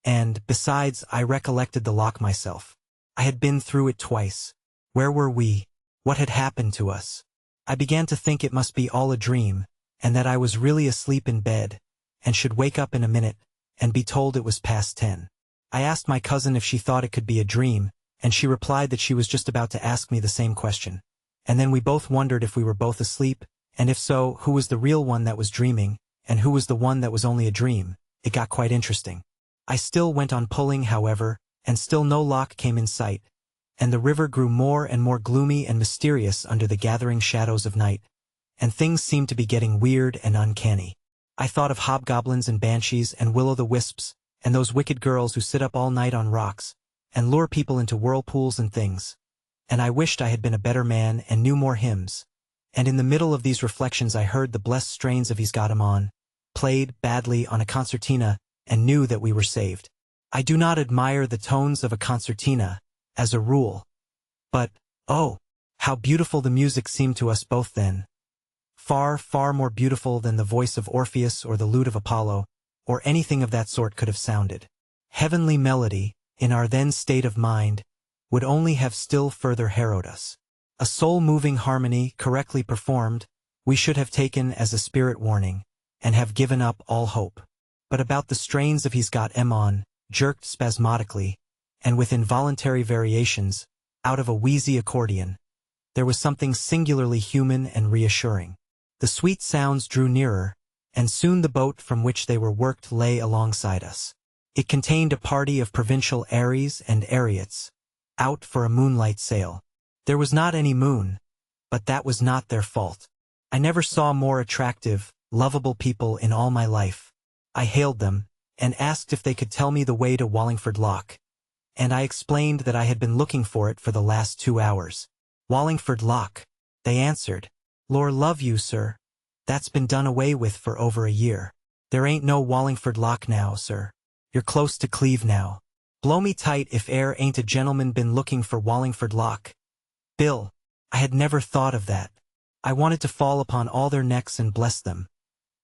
And, besides, I recollected the loch myself. I had been through it twice. Where were we? What had happened to us? I began to think it must be all a dream, and that I was really asleep in bed, and should wake up in a minute, and be told it was past 10. I asked my cousin if she thought it could be a dream, and she replied that she was just about to ask me the same question. And then we both wondered if we were both asleep, and if so, who was the real one that was dreaming, and who was the one that was only a dream. It got quite interesting. I still went on pulling, however, and still no loch came in sight, and the river grew more and more gloomy and mysterious under the gathering shadows of night, and things seemed to be getting weird and uncanny. I thought of hobgoblins and banshees and will-o'-the-wisps, and those wicked girls who sit up all night on rocks, and lure people into whirlpools and things. And I wished I had been a better man and knew more hymns. And in the middle of these reflections I heard the blessed strains of He's Got 'Em On, played badly on a concertina, and knew that we were saved. I do not admire the tones of a concertina, as a rule. But, oh, how beautiful the music seemed to us both then. Far, far more beautiful than the voice of Orpheus or the lute of Apollo, or anything of that sort could have sounded. Heavenly melody, in our then state of mind, would only have still further harrowed us. A soul-moving harmony, correctly performed, we should have taken as a spirit warning, and have given up all hope. But about the strains of He's Got 'Em On, jerked spasmodically, and with involuntary variations, out of a wheezy accordion, there was something singularly human and reassuring. The sweet sounds drew nearer, and soon the boat from which they were worked lay alongside us. It contained a party of provincial Aries and Ariots, out for a moonlight sail. There was not any moon, but that was not their fault. I never saw more attractive, lovable people in all my life. I hailed them, and asked if they could tell me the way to Wallingford Loch, and I explained that I had been looking for it for the last 2 hours. Wallingford Loch, they answered. Lor love you, sir. That's been done away with for over a year. There ain't no Wallingford Loch now, sir. You're close to Cleve now. Blow me tight if e'er ain't a gentleman been looking for Wallingford Loch. Bill, I had never thought of that. I wanted to fall upon all their necks and bless them.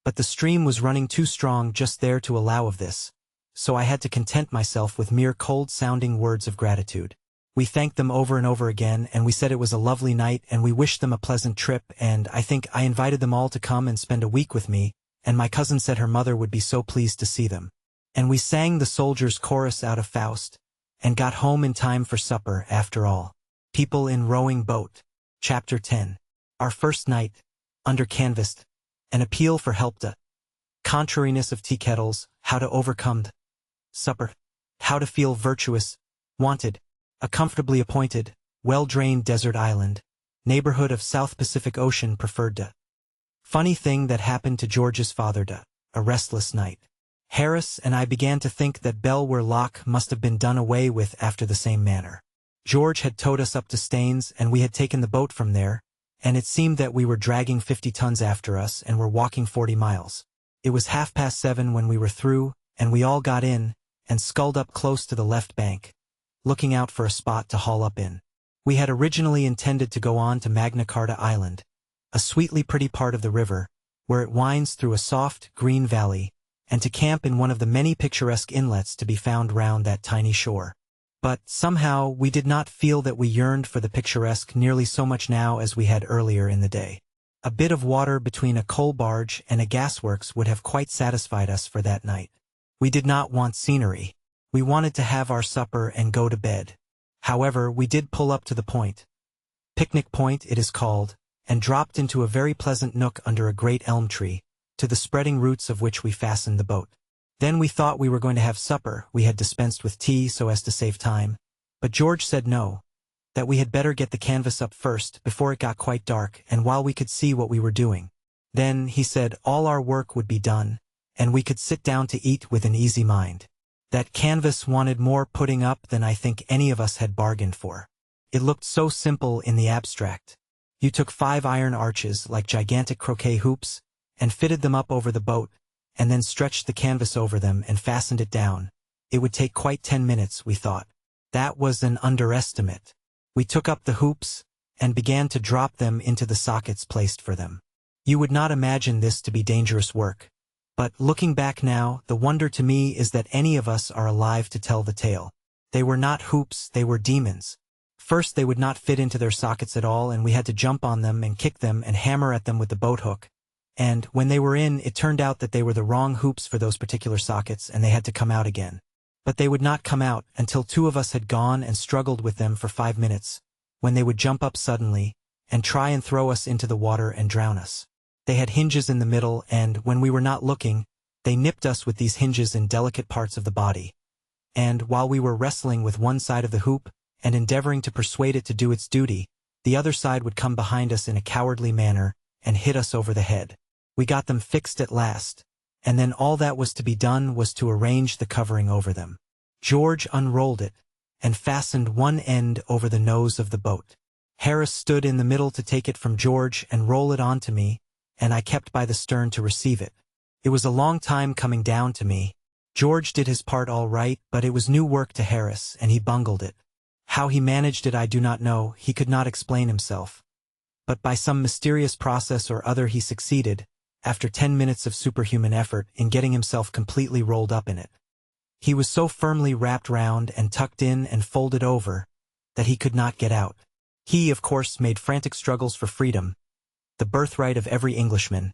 But the stream was running too strong just there to allow of this, so I had to content myself with mere cold-sounding words of gratitude. We thanked them over and over again, and we said it was a lovely night, and we wished them a pleasant trip, and I think I invited them all to come and spend a week with me, and my cousin said her mother would be so pleased to see them. And we sang the soldiers' chorus out of Faust, and got home in time for supper after all. People in Rowing Boat. Chapter 10. Our first night, under canvas, an appeal for help to contrariness of tea kettles, how to overcome supper, how to feel virtuous, wanted, a comfortably appointed, well-drained desert island, neighborhood of South Pacific Ocean preferred to. Funny thing that happened to George's father to, a restless night. Harris and I began to think that Belwer Loch must have been done away with after the same manner. George had towed us up to Staines and we had taken the boat from there, and it seemed that we were dragging 50 tons after us and were walking 40 miles. It was 7:30 when we were through, and we all got in, and sculled up close to the left bank, looking out for a spot to haul up in. We had originally intended to go on to Magna Carta Island, a sweetly pretty part of the river, where it winds through a soft, green valley, and to camp in one of the many picturesque inlets to be found round that tiny shore. But, somehow, we did not feel that we yearned for the picturesque nearly so much now as we had earlier in the day. A bit of water between a coal barge and a gasworks would have quite satisfied us for that night. We did not want scenery. We wanted to have our supper and go to bed. However, we did pull up to the point. Picnic Point it is called, and dropped into a very pleasant nook under a great elm tree, to the spreading roots of which we fastened the boat. Then we thought we were going to have supper. We had dispensed with tea so as to save time. But George said no, that we had better get the canvas up first before it got quite dark and while we could see what we were doing. Then, he said, all our work would be done, and we could sit down to eat with an easy mind. That canvas wanted more putting up than I think any of us had bargained for. It looked so simple in the abstract. You took 5 iron arches like gigantic croquet hoops and fitted them up over the boat, and then stretched the canvas over them and fastened it down. It would take quite 10 minutes, we thought. That was an underestimate. We took up the hoops and began to drop them into the sockets placed for them. You would not imagine this to be dangerous work. But looking back now, the wonder to me is that any of us are alive to tell the tale. They were not hoops, they were demons. First they would not fit into their sockets at all, and we had to jump on them and kick them and hammer at them with the boat hook. And when they were in, it turned out that they were the wrong hoops for those particular sockets, and they had to come out again. But they would not come out until 2 of us had gone and struggled with them for 5 minutes, when they would jump up suddenly and try and throw us into the water and drown us. They had hinges in the middle, and when we were not looking, they nipped us with these hinges in delicate parts of the body. And while we were wrestling with one side of the hoop and endeavoring to persuade it to do its duty, the other side would come behind us in a cowardly manner and hit us over the head. We got them fixed at last, and then all that was to be done was to arrange the covering over them. George unrolled it and fastened one end over the nose of the boat. Harris stood in the middle to take it from George and roll it onto me, and I kept by the stern to receive it. It was a long time coming down to me. George did his part all right, but it was new work to Harris, and he bungled it. How he managed it I do not know, he could not explain himself. But by some mysterious process or other he succeeded, after 10 minutes of superhuman effort, in getting himself completely rolled up in it. He was so firmly wrapped round and tucked in and folded over that he could not get out. He, of course, made frantic struggles for freedom, the birthright of every Englishman.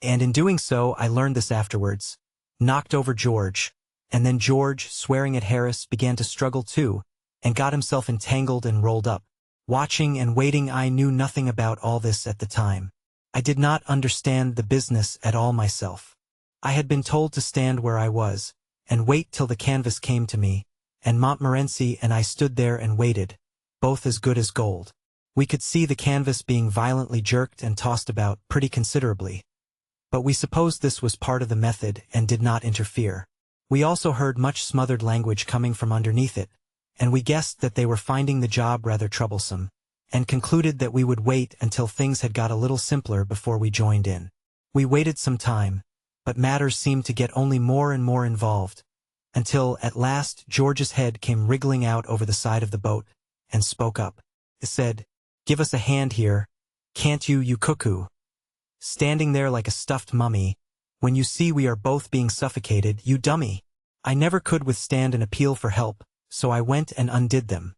And in doing so, I learned this afterwards, knocked over George, and then George, swearing at Harris, began to struggle too, and got himself entangled and rolled up. Watching and waiting, I knew nothing about all this at the time. I did not understand the business at all myself. I had been told to stand where I was, and wait till the canvas came to me, and Montmorency and I stood there and waited, both as good as gold. We could see the canvas being violently jerked and tossed about pretty considerably. But we supposed this was part of the method and did not interfere. We also heard much smothered language coming from underneath it, and we guessed that they were finding the job rather troublesome, and concluded that we would wait until things had got a little simpler before we joined in. We waited some time, but matters seemed to get only more and more involved, until at last George's head came wriggling out over the side of the boat, and spoke up. It said, "Give us a hand here, can't you, you cuckoo? Standing there like a stuffed mummy, when you see we are both being suffocated, you dummy." I never could withstand an appeal for help, so I went and undid them.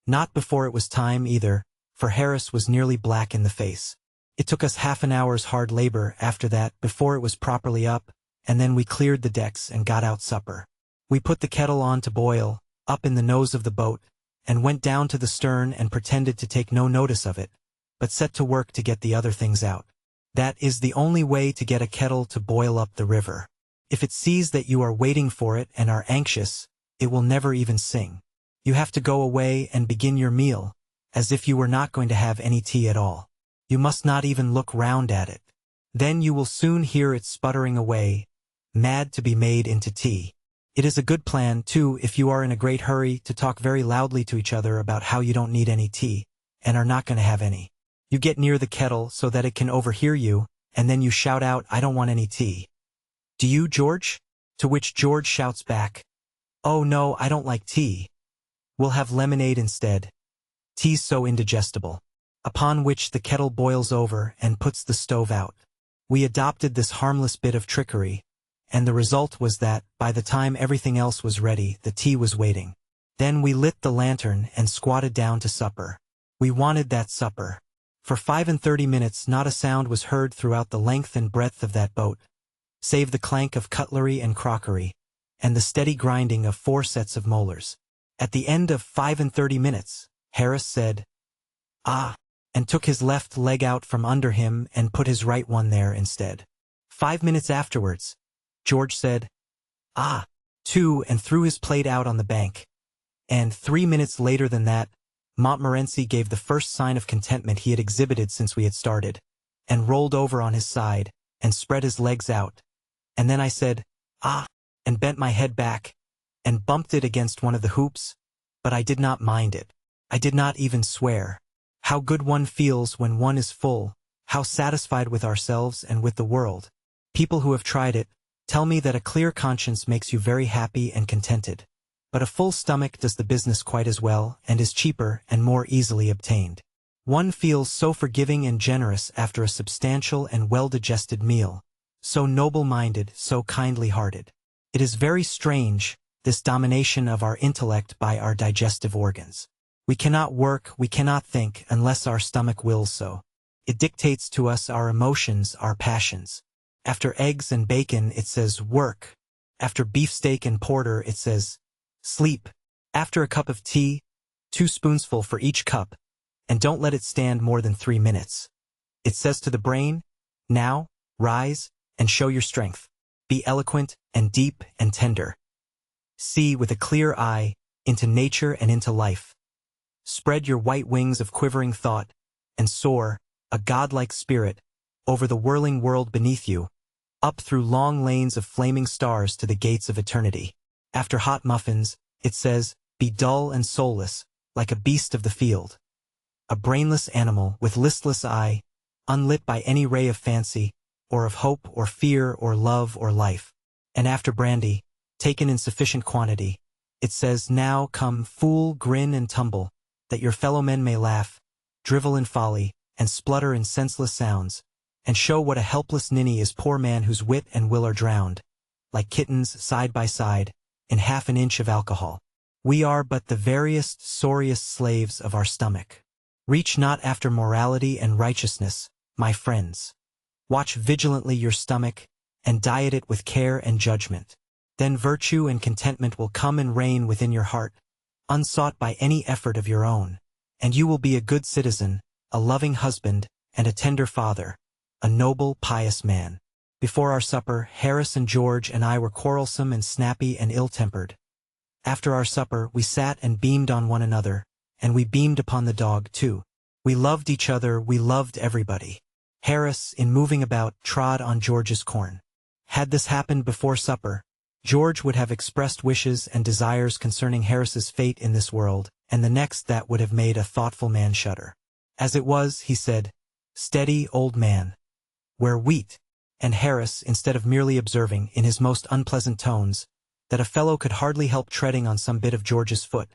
Not before it was time either, for Harris was nearly black in the face. It took us half an hour's hard labor after that before it was properly up, and then we cleared the decks and got out supper. We put the kettle on to boil, up in the nose of the boat, and went down to the stern and pretended to take no notice of it, but set to work to get the other things out. That is the only way to get a kettle to boil up the river. If it sees that you are waiting for it and are anxious, it will never even sing. You have to go away and begin your meal, as if you were not going to have any tea at all. You must not even look round at it. Then you will soon hear it sputtering away, mad to be made into tea. It is a good plan, too, if you are in a great hurry, to talk very loudly to each other about how you don't need any tea, and are not going to have any. You get near the kettle so that it can overhear you, and then you shout out, "I don't want any tea." "Do you, George?" To which George shouts back, "Oh no, I don't like tea. We'll have lemonade instead. Tea's so indigestible." Upon which the kettle boils over and puts the stove out. We adopted this harmless bit of trickery, and the result was that, by the time everything else was ready, the tea was waiting. Then we lit the lantern and squatted down to supper. We wanted that supper. For 35 minutes not a sound was heard throughout the length and breadth of that boat, save the clank of cutlery and crockery, and the steady grinding of 4 sets of molars. At the end of 35 minutes, Harris said, "Ah," and took his left leg out from under him and put his right one there instead. 5 minutes afterwards, George said, "Ah, 2," and threw his plate out on the bank. And 3 minutes later than that, Montmorency gave the first sign of contentment he had exhibited since we had started, and rolled over on his side, and spread his legs out. And then I said, "Ah," and bent my head back, and bumped it against one of the hoops, but I did not mind it. I did not even swear. How good one feels when one is full, how satisfied with ourselves and with the world. People who have tried it tell me that a clear conscience makes you very happy and contented. But a full stomach does the business quite as well and is cheaper and more easily obtained. One feels so forgiving and generous after a substantial and well-digested meal, so noble-minded, so kindly-hearted. It is very strange, this domination of our intellect by our digestive organs. We cannot work, we cannot think, unless our stomach wills so. It dictates to us our emotions, our passions. After eggs and bacon, it says work. After beefsteak and porter, it says sleep. After a cup of tea, 2 spoonsful for each cup, and don't let it stand more than 3 minutes. It says to the brain, now, rise, and show your strength. Be eloquent, and deep, and tender. See with a clear eye into nature and into life. Spread your white wings of quivering thought, and soar, a godlike spirit, over the whirling world beneath you, up through long lanes of flaming stars to the gates of eternity. After hot muffins, it says, be dull and soulless, like a beast of the field. A brainless animal with listless eye, unlit by any ray of fancy, or of hope or fear or love or life. And after brandy, taken in sufficient quantity, it says, now come, fool, grin and tumble, that your fellow men may laugh, drivel in folly, and splutter in senseless sounds, and show what a helpless ninny is poor man whose wit and will are drowned, like kittens side by side, in half an inch of alcohol. We are but the veriest, sorriest slaves of our stomach. Reach not after morality and righteousness, my friends. Watch vigilantly your stomach, and diet it with care and judgment. Then virtue and contentment will come and reign within your heart, unsought by any effort of your own, and you will be a good citizen, a loving husband, and a tender father, a noble, pious man. Before our supper, Harris and George and I were quarrelsome and snappy and ill-tempered. After our supper, we sat and beamed on one another, and we beamed upon the dog, too. We loved each other, we loved everybody. Harris, in moving about, trod on George's corn. Had this happened before supper, George would have expressed wishes and desires concerning Harris's fate in this world, and the next that would have made a thoughtful man shudder. As it was, he said, steady, old man. We're wheat. And Harris, instead of merely observing, in his most unpleasant tones, that a fellow could hardly help treading on some bit of George's foot,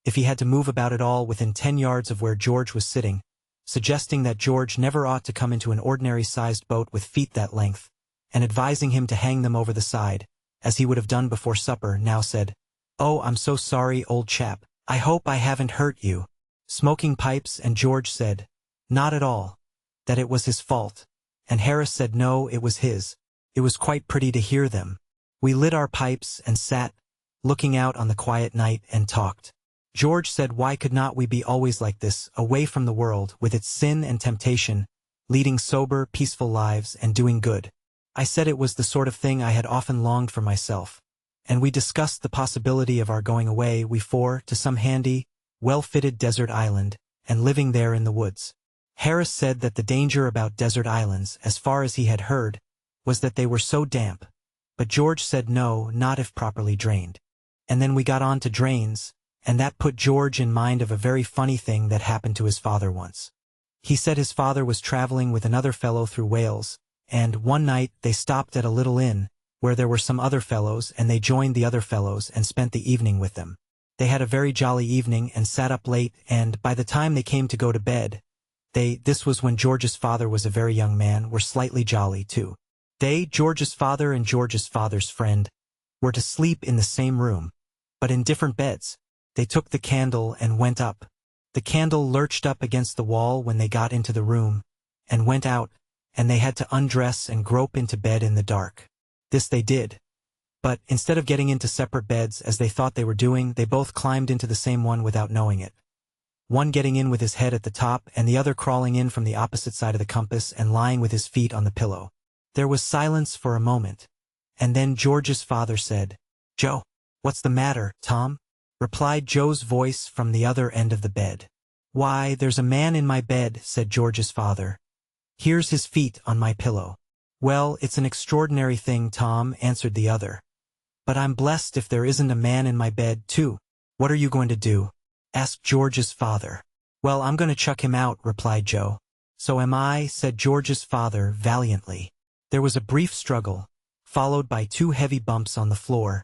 if he had to move about at all within 10 yards of where George was sitting, suggesting that George never ought to come into an ordinary-sized boat with feet that length, and advising him to hang them over the side, as he would have done before supper, now said, "Oh, I'm so sorry, old chap. I hope I haven't hurt you." Smoking pipes, and George said, "Not at all. That it was his fault." And Harris said no, it was his. It was quite pretty to hear them. We lit our pipes and sat, looking out on the quiet night, and talked. George said why could not we be always like this, away from the world, with its sin and temptation, leading sober, peaceful lives, and doing good. I said it was the sort of thing I had often longed for myself, and we discussed the possibility of our going away, we four, to some handy, well-fitted desert island, and living there in the woods. Harris said that the danger about desert islands, as far as he had heard, was that they were so damp, but George said no, not if properly drained. And then we got on to drains, and that put George in mind of a very funny thing that happened to his father once. He said his father was traveling with another fellow through Wales, and one night they stopped at a little inn, where there were some other fellows, and they joined the other fellows and spent the evening with them. They had a very jolly evening and sat up late, and by the time they came to go to bed, this was when George's father was a very young man, were slightly jolly, too. They, George's father and George's father's friend, were to sleep in the same room, but in different beds. They took the candle and went up. The candle lurched up against the wall when they got into the room, and went out, and they had to undress and grope into bed in the dark. This they did. But instead of getting into separate beds as they thought they were doing, they both climbed into the same one without knowing it. One getting in with his head at the top, and the other crawling in from the opposite side of the compass and lying with his feet on the pillow. There was silence for a moment, and then George's father said, "Joe, what's the matter, Tom?" replied Joe's voice from the other end of the bed. "Why, there's a man in my bed," said George's father. "Here's his feet on my pillow." "Well, it's an extraordinary thing, Tom," answered the other. "But I'm blessed if there isn't a man in my bed, too." "What are you going to do?" asked George's father. "Well, I'm going to chuck him out," replied Joe. "So am I," said George's father valiantly. There was a brief struggle, followed by 2 heavy bumps on the floor,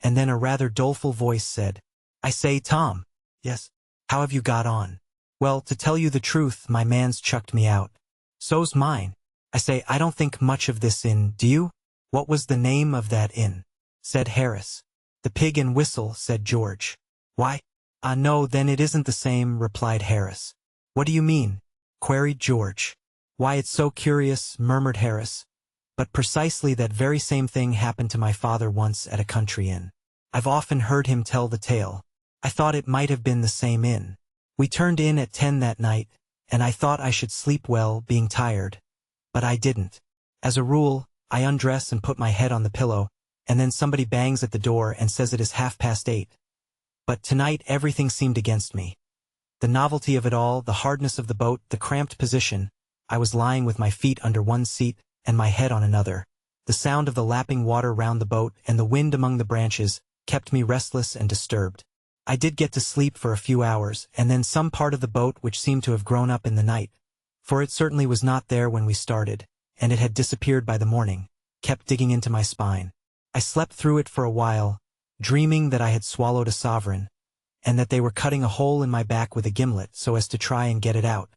and then a rather doleful voice said, "I say, Tom." "Yes." "How have you got on?" "Well, to tell you the truth, my man's chucked me out." "So's mine." "I say, I don't think much of this inn, do you?" "What was the name of that inn?" said Harris. "The Pig and Whistle," said George. "Why? No, then it isn't the same," replied Harris. "What do you mean?" queried George. "Why, it's so curious," murmured Harris. "But precisely that very same thing happened to my father once at a country inn. I've often heard him tell the tale. I thought it might have been the same inn. We turned in at 10 that night, and I thought I should sleep well, being tired. But I didn't. As a rule, I undress and put my head on the pillow, and then somebody bangs at the door and says it is 8:30. But tonight everything seemed against me. The novelty of it all, the hardness of the boat, the cramped position. I was lying with my feet under one seat and my head on another. The sound of the lapping water round the boat and the wind among the branches kept me restless and disturbed. I did get to sleep for a few hours, and then some part of the boat which seemed to have grown up in the night, for it certainly was not there when we started, and it had disappeared by the morning, kept digging into my spine. I slept through it for a while, dreaming that I had swallowed a sovereign, and that they were cutting a hole in my back with a gimlet so as to try and get it out.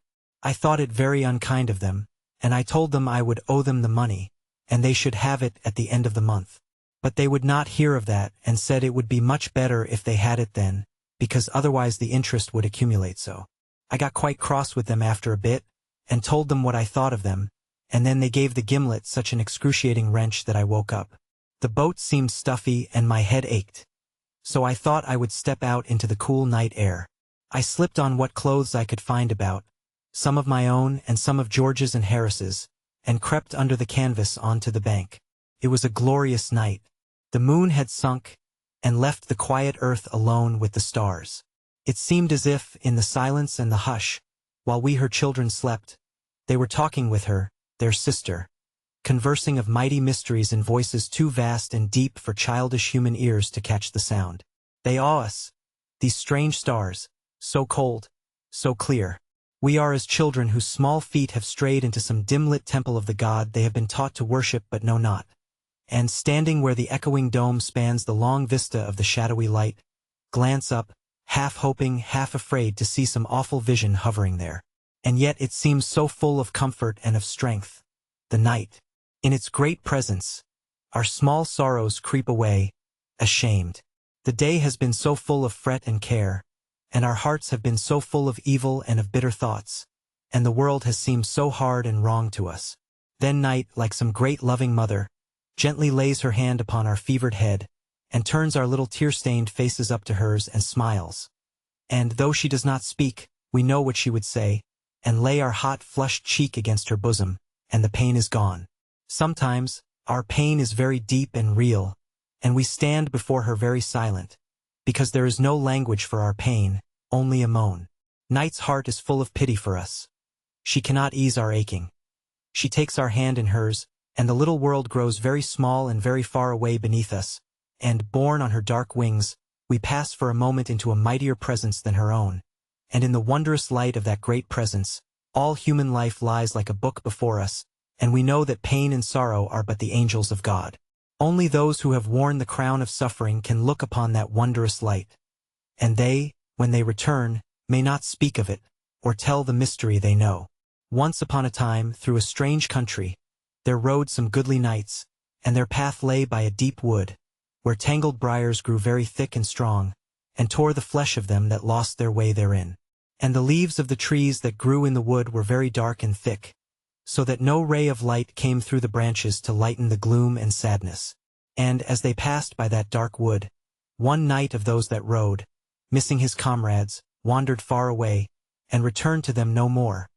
I thought it very unkind of them, and I told them I would owe them the money, and they should have it at the end of the month. But they would not hear of that, and said it would be much better if they had it then, because otherwise the interest would accumulate so. I got quite cross with them after a bit, and told them what I thought of them, and then they gave the gimlet such an excruciating wrench that I woke up. The boat seemed stuffy and my head ached. So I thought I would step out into the cool night air. I slipped on what clothes I could find about, some of my own and some of George's and Harris's, and crept under the canvas onto the bank. It was a glorious night. The moon had sunk, and left the quiet earth alone with the stars. It seemed as if, in the silence and the hush, while we her children slept, they were talking with her, their sister, conversing of mighty mysteries in voices too vast and deep for childish human ears to catch the sound. They awe us, these strange stars, so cold, so clear. We are as children whose small feet have strayed into some dim-lit temple of the god they have been taught to worship but know not. And standing where the echoing dome spans the long vista of the shadowy light, glance up, half hoping, half afraid to see some awful vision hovering there. And yet it seems so full of comfort and of strength. The night. In its great presence, our small sorrows creep away, ashamed. The day has been so full of fret and care, and our hearts have been so full of evil and of bitter thoughts, and the world has seemed so hard and wrong to us. Then night, like some great loving mother, gently lays her hand upon our fevered head, and turns our little tear-stained faces up to hers and smiles. And though she does not speak, we know what she would say, and lay our hot flushed cheek against her bosom, and the pain is gone. Sometimes, our pain is very deep and real, and we stand before her very silent, because there is no language for our pain, only a moan. Night's heart is full of pity for us. She cannot ease our aching. She takes our hand in hers, and the little world grows very small and very far away beneath us, and, borne on her dark wings, we pass for a moment into a mightier presence than her own, and in the wondrous light of that great presence, all human life lies like a book before us, and we know that pain and sorrow are but the angels of God. Only those who have worn the crown of suffering can look upon that wondrous light, and they, when they return, may not speak of it, or tell the mystery they know. Once upon a time, through a strange country, there rode some goodly knights, and their path lay by a deep wood, where tangled briars grew very thick and strong, and tore the flesh of them that lost their way therein. And the leaves of the trees that grew in the wood were very dark and thick, so that no ray of light came through the branches to lighten the gloom and sadness. And as they passed by that dark wood, one knight of those that rode, missing his comrades, wandered far away, and returned to them no more.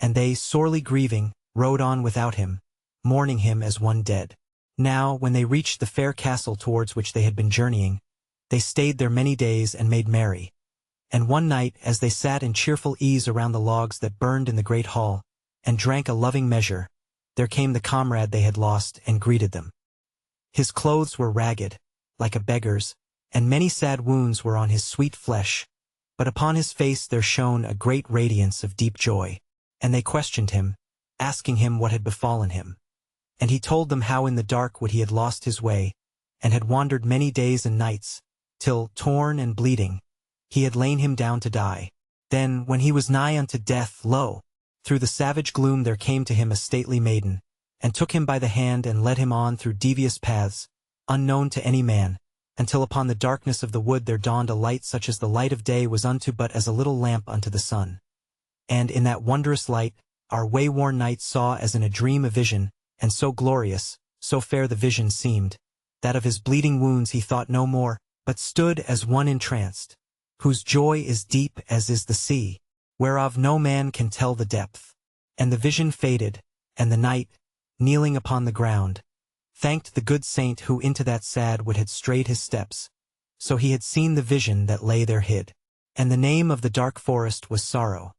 And they, sorely grieving, rode on without him, mourning him as one dead. Now, when they reached the fair castle towards which they had been journeying, they stayed there many days and made merry. And one night, as they sat in cheerful ease around the logs that burned in the great hall, and drank a loving measure, there came the comrade they had lost and greeted them. His clothes were ragged, like a beggar's, and many sad wounds were on his sweet flesh, but upon his face there shone a great radiance of deep joy. And they questioned him, asking him what had befallen him. And he told them how in the dark wood he had lost his way, and had wandered many days and nights, till, torn and bleeding, he had lain him down to die. Then, when he was nigh unto death, lo! Through the savage gloom there came to him a stately maiden, and took him by the hand and led him on through devious paths, unknown to any man, until upon the darkness of the wood there dawned a light such as the light of day was unto but as a little lamp unto the sun. And in that wondrous light, our way-worn knight saw as in a dream a vision, and so glorious, so fair the vision seemed, that of his bleeding wounds he thought no more, but stood as one entranced, whose joy is deep as is the sea, whereof no man can tell the depth. And the vision faded, and the knight, kneeling upon the ground, thanked the good saint who into that sad wood had strayed his steps, so he had seen the vision that lay there hid. And the name of the dark forest was Sorrow.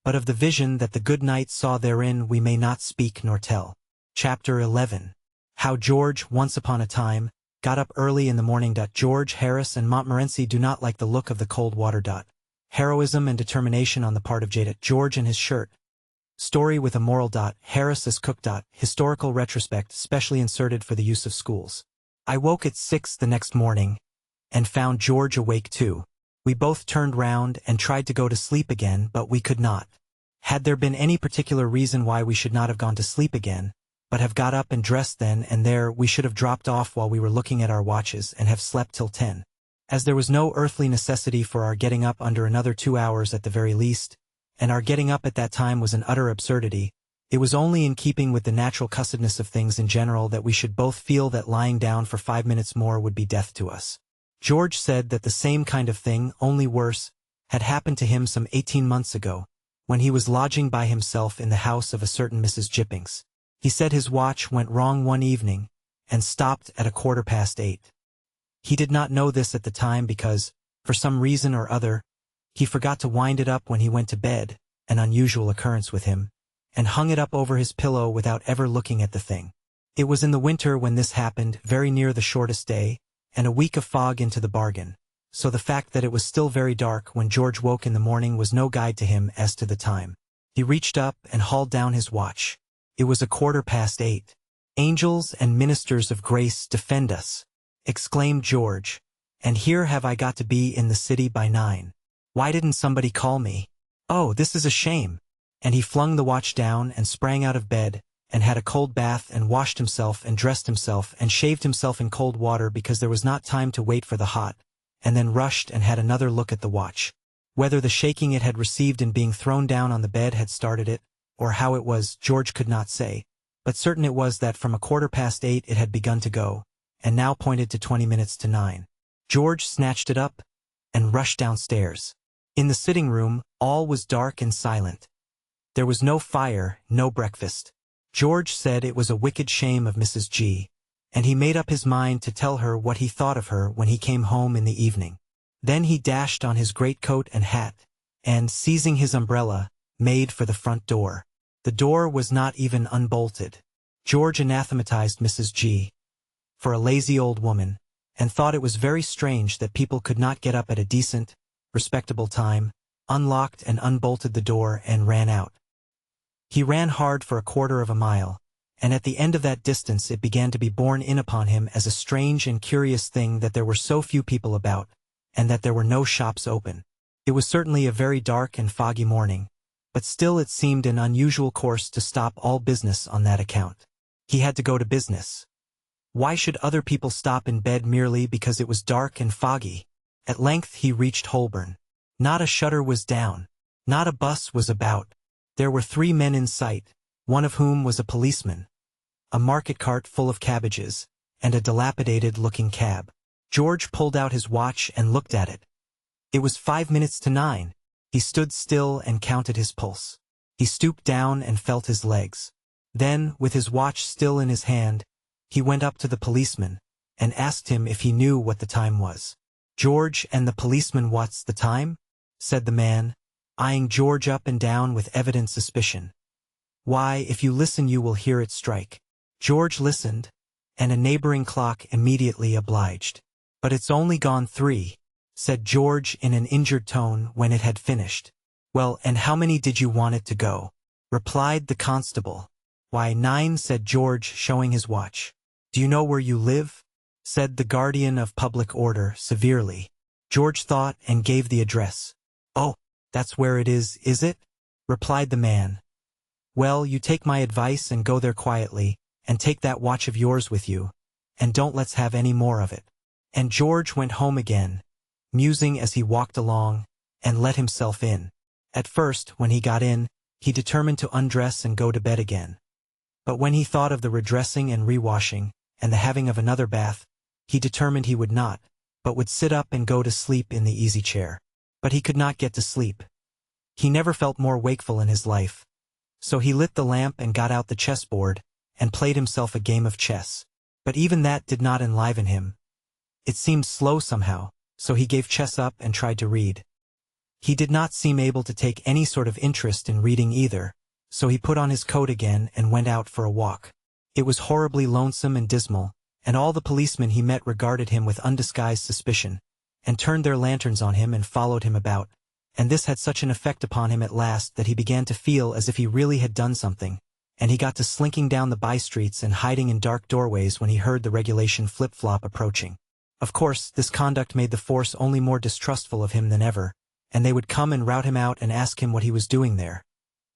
But of the vision that the good knight saw therein we may not speak nor tell. Chapter 11. How George, once upon a time, got up early in the morning. George, Harris, and Montmorency do not like the look of the cold water. Heroism and determination on the part of Jada. George and his shirt. Story with a moral. Harris as cook. Historical retrospect specially inserted for the use of schools. I woke at 6 the next morning, and found George awake too. We both turned round and tried to go to sleep again, but we could not. Had there been any particular reason why we should not have gone to sleep again, but have got up and dressed then and there, we should have dropped off while we were looking at our watches and have slept till 10. As there was no earthly necessity for our getting up under another 2 hours at the very least, and our getting up at that time was an utter absurdity, it was only in keeping with the natural cussedness of things in general that we should both feel that lying down for 5 minutes more would be death to us. George said that the same kind of thing, only worse, had happened to him some 18 months ago, when he was lodging by himself in the house of a certain Mrs. Jippings. He said his watch went wrong one evening, and stopped at 8:15. He did not know this at the time because, for some reason or other, he forgot to wind it up when he went to bed, an unusual occurrence with him, and hung it up over his pillow without ever looking at the thing. It was in the winter when this happened, very near the shortest day, and a week of fog into the bargain, so the fact that it was still very dark when George woke in the morning was no guide to him as to the time. He reached up and hauled down his watch. It was 8:15. "Angels and ministers of grace defend us," exclaimed George, "and here have I got to be in the city by 9. Why didn't somebody call me? Oh, this is a shame." And he flung the watch down and sprang out of bed, and had a cold bath and washed himself and dressed himself and shaved himself in cold water because there was not time to wait for the hot, and then rushed and had another look at the watch. Whether the shaking it had received in being thrown down on the bed had started it, or how it was, George could not say, but certain it was that from 8:15 it had begun to go, and now pointed to 20 minutes to 9. George snatched it up and rushed downstairs. In the sitting room, all was dark and silent. There was no fire, no breakfast. George said it was a wicked shame of Mrs. G, and he made up his mind to tell her what he thought of her when he came home in the evening. Then he dashed on his greatcoat and hat, and, seizing his umbrella, made for the front door. The door was not even unbolted. George anathematized Mrs. G for a lazy old woman, and thought it was very strange that people could not get up at a decent, respectable time, unlocked and unbolted the door, and ran out. He ran hard for 1/4 of a mile, and at the end of that distance it began to be borne in upon him as a strange and curious thing that there were so few people about, and that there were no shops open. It was certainly a very dark and foggy morning, but still it seemed an unusual course to stop all business on that account. He had to go to business. Why should other people stop in bed merely because it was dark and foggy? At length he reached Holborn. Not a shutter was down. Not a bus was about. There were 3 men in sight, one of whom was a policeman, a market cart full of cabbages, and a dilapidated-looking cab. George pulled out his watch and looked at it. It was 5 minutes to 9. He stood still and counted his pulse. He stooped down and felt his legs. Then, with his watch still in his hand, he went up to the policeman and asked him if he knew what the time was. "George and the policeman, what's the time?" said the man, eyeing George up and down with evident suspicion. "Why, if you listen you will hear it strike." George listened, and a neighboring clock immediately obliged. "But it's only gone 3, said George in an injured tone when it had finished. "Well, and how many did you want it to go?" replied the constable. "Why, 9, said George, showing his watch. "Do you know where you live?" said the guardian of public order severely. George thought and gave the address. "Oh, that's where it is it?" replied the man. "Well, you take my advice and go there quietly, and take that watch of yours with you, and don't let's have any more of it." And George went home again, musing as he walked along, and let himself in. At first, when he got in, he determined to undress and go to bed again. But when he thought of the redressing and rewashing, and the having of another bath, he determined he would not, but would sit up and go to sleep in the easy chair. But he could not get to sleep. He never felt more wakeful in his life. So he lit the lamp and got out the chessboard, and played himself a game of chess. But even that did not enliven him. It seemed slow somehow, so he gave chess up and tried to read. He did not seem able to take any sort of interest in reading either, so he put on his coat again and went out for a walk. It was horribly lonesome and dismal, and all the policemen he met regarded him with undisguised suspicion, and turned their lanterns on him and followed him about, and this had such an effect upon him at last that he began to feel as if he really had done something, and he got to slinking down the by-streets and hiding in dark doorways when he heard the regulation flip-flop approaching. Of course, this conduct made the force only more distrustful of him than ever, and they would come and rout him out and ask him what he was doing there.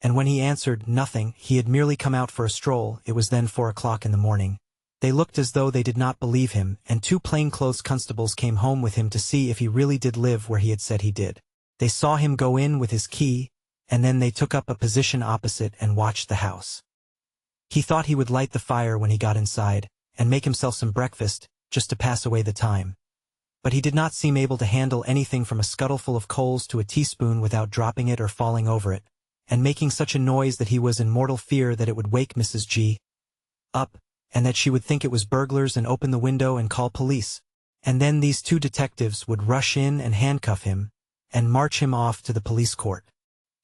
And when he answered nothing, he had merely come out for a stroll, it was then 4 o'clock in the morning. They looked as though they did not believe him, and 2 plainclothes constables came home with him to see if he really did live where he had said he did. They saw him go in with his key, and then they took up a position opposite and watched the house. He thought he would light the fire when he got inside, and make himself some breakfast, just to pass away the time. But he did not seem able to handle anything from a scuttleful of coals to a teaspoon without dropping it or falling over it, and making such a noise that he was in mortal fear that it would wake Mrs. G. up, and that she would think it was burglars and open the window and call police. And then these 2 detectives would rush in and handcuff him, and march him off to the police court.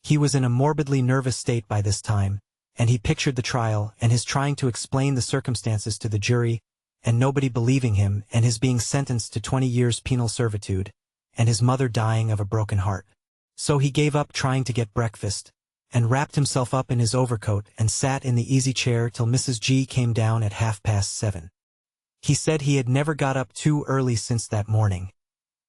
He was in a morbidly nervous state by this time, and he pictured the trial and his trying to explain the circumstances to the jury, and nobody believing him, and his being sentenced to 20 years penal servitude, and his mother dying of a broken heart. So he gave up trying to get breakfast, and wrapped himself up in his overcoat and sat in the easy chair till Mrs. G came down at 7:30. He said he had never got up too early since that morning.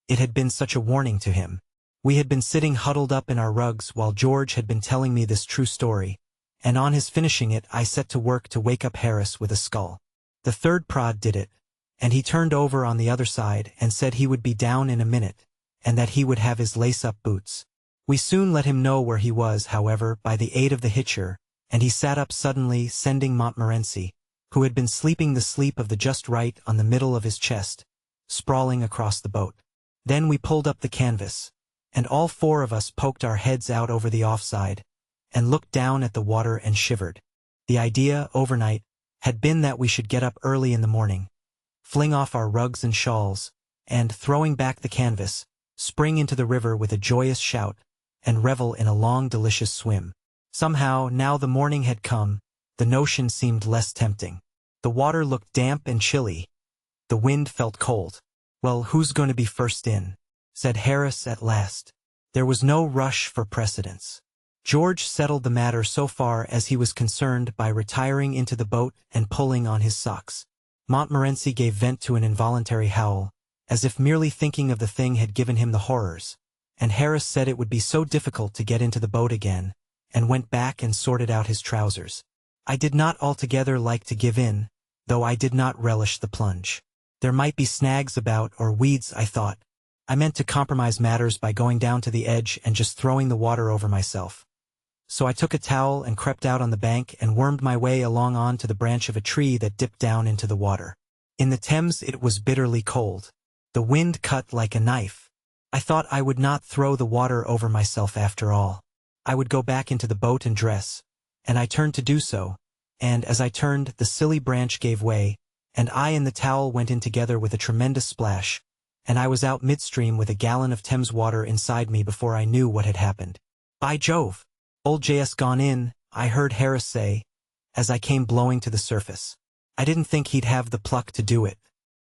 It had been such a warning to him. We had been sitting huddled up in our rugs while George had been telling me this true story, and on his finishing it I set to work to wake up Harris with a skull. The 3rd prod did it, and he turned over on the other side and said he would be down in a minute, and that he would have his lace-up boots. We soon let him know where he was, however, by the aid of the hitcher, and he sat up suddenly, sending Montmorency, who had been sleeping the sleep of the just right on the middle of his chest, sprawling across the boat. Then we pulled up the canvas, and all 4 of us poked our heads out over the offside, and looked down at the water and shivered. The idea, overnight, had been that we should get up early in the morning, fling off our rugs and shawls, and, throwing back the canvas, spring into the river with a joyous shout, and revel in a long delicious swim. Somehow, now the morning had come, the notion seemed less tempting. The water looked damp and chilly. The wind felt cold. "Well, who's going to be first in?" said Harris at last. There was no rush for precedence. George settled the matter so far as he was concerned by retiring into the boat and pulling on his socks. Montmorency gave vent to an involuntary howl, as if merely thinking of the thing had given him the horrors, and Harris said it would be so difficult to get into the boat again, and went back and sorted out his trousers. I did not altogether like to give in, though I did not relish the plunge. There might be snags about or weeds, I thought. I meant to compromise matters by going down to the edge and just throwing the water over myself. So I took a towel and crept out on the bank and wormed my way along on to the branch of a tree that dipped down into the water. In the Thames it was bitterly cold. The wind cut like a knife. I thought I would not throw the water over myself after all. I would go back into the boat and dress, and I turned to do so, and as I turned, the silly branch gave way, and I and the towel went in together with a tremendous splash, and I was out midstream with a gallon of Thames water inside me before I knew what had happened. "By Jove! Old JS gone in," I heard Harris say, as I came blowing to the surface. "I didn't think he'd have the pluck to do it."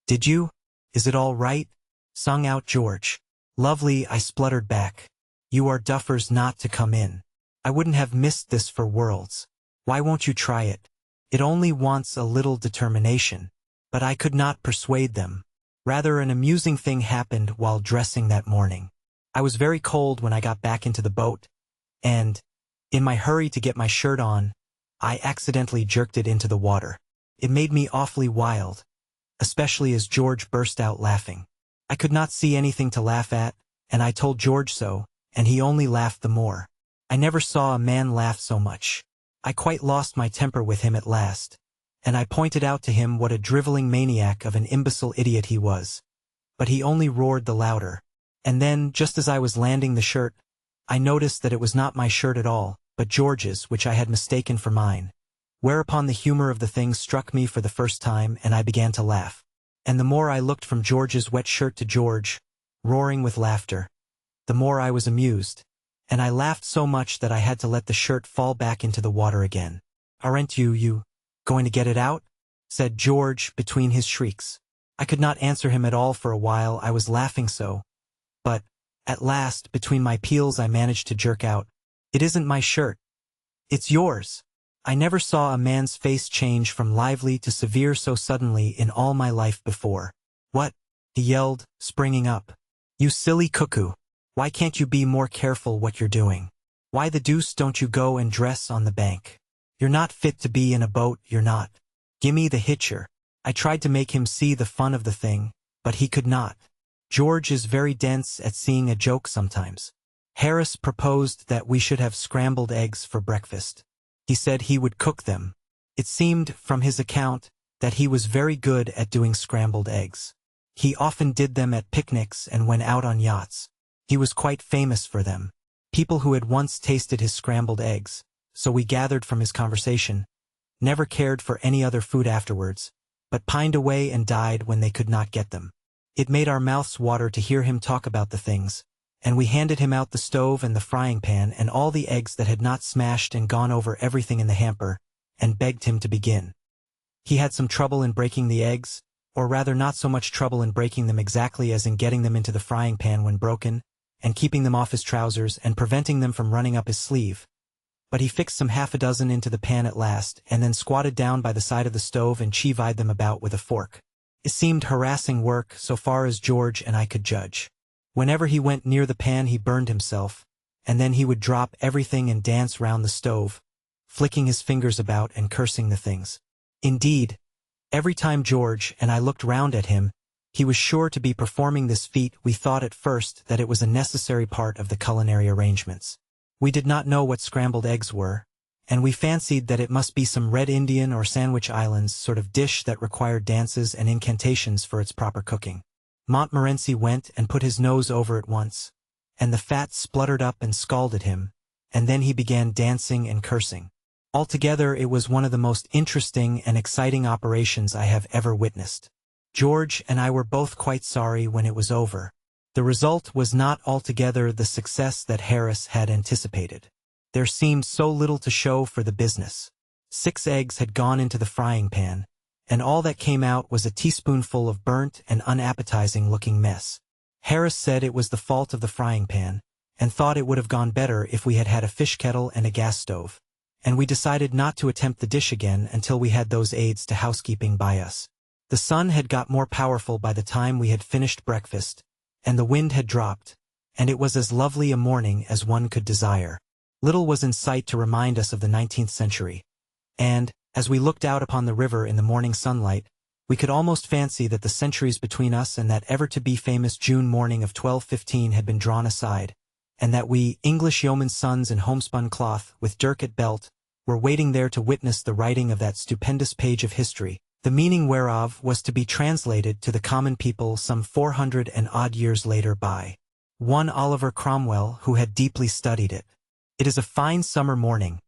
"Did you? Is it all right?" sung out George. "Lovely," I spluttered back. "You are duffers not to come in. I wouldn't have missed this for worlds. Why won't you try it? It only wants a little determination." But I could not persuade them. Rather, an amusing thing happened while dressing that morning. I was very cold when I got back into the boat, and, in my hurry to get my shirt on, I accidentally jerked it into the water. It made me awfully wild, especially as George burst out laughing. I could not see anything to laugh at, and I told George so, and he only laughed the more. I never saw a man laugh so much. I quite lost my temper with him at last, and I pointed out to him what a driveling maniac of an imbecile idiot he was. But he only roared the louder. And then, just as I was landing the shirt, I noticed that it was not my shirt at all, but George's, which I had mistaken for mine. Whereupon the humor of the thing struck me for the first time, and I began to laugh. And the more I looked from George's wet shirt to George, roaring with laughter, the more I was amused, and I laughed so much that I had to let the shirt fall back into the water again. "Aren't you going to get it out?" said George between his shrieks. I could not answer him at all for a while, I was laughing so. But, at last, between my peals I managed to jerk out, "It isn't my shirt. It's yours." I never saw a man's face change from lively to severe so suddenly in all my life before. "What?" he yelled, springing up. "You silly cuckoo. Why can't you be more careful what you're doing? Why the deuce don't you go and dress on the bank? You're not fit to be in a boat, you're not. Gimme the hitcher." I tried to make him see the fun of the thing, but he could not. George is very dense at seeing a joke sometimes. Harris proposed that we should have scrambled eggs for breakfast. He said he would cook them. It seemed, from his account, that he was very good at doing scrambled eggs. He often did them at picnics and when out on yachts. He was quite famous for them. People who had once tasted his scrambled eggs, so we gathered from his conversation, never cared for any other food afterwards, but pined away and died when they could not get them. It made our mouths water to hear him talk about the things, and we handed him out the stove and the frying pan and all the eggs that had not smashed and gone over everything in the hamper, and begged him to begin. He had some trouble in breaking the eggs, or rather not so much trouble in breaking them exactly as in getting them into the frying pan when broken, and keeping them off his trousers and preventing them from running up his sleeve. But he fixed some half a dozen into the pan at last, and then squatted down by the side of the stove and chivied them about with a fork. It seemed harassing work, so far as George and I could judge. Whenever he went near the pan he burned himself, and then he would drop everything and dance round the stove, flicking his fingers about and cursing the things. Indeed, every time George and I looked round at him, he was sure to be performing this feat. We thought at first that it was a necessary part of the culinary arrangements. We did not know what scrambled eggs were, and we fancied that it must be some Red Indian or Sandwich Islands sort of dish that required dances and incantations for its proper cooking. Montmorency went and put his nose over it once, and the fat spluttered up and scalded him, and then he began dancing and cursing. Altogether it was one of the most interesting and exciting operations I have ever witnessed. George and I were both quite sorry when it was over. The result was not altogether the success that Harris had anticipated. There seemed so little to show for the business. 6 eggs had gone into the frying pan, and all that came out was a teaspoonful of burnt and unappetizing-looking mess. Harris said it was the fault of the frying pan, and thought it would have gone better if we had had a fish kettle and a gas stove, and we decided not to attempt the dish again until we had those aids to housekeeping by us. The sun had got more powerful by the time we had finished breakfast, and the wind had dropped, and it was as lovely a morning as one could desire. Little was in sight to remind us of the 19th century, and, as we looked out upon the river in the morning sunlight, we could almost fancy that the centuries between us and that ever-to-be famous June morning of 1215 had been drawn aside, and that we, English yeomen's sons in homespun cloth, with dirk at belt, were waiting there to witness the writing of that stupendous page of history, the meaning whereof was to be translated to the common people some 400 and odd years later by one Oliver Cromwell, who had deeply studied it. It is a fine summer morning,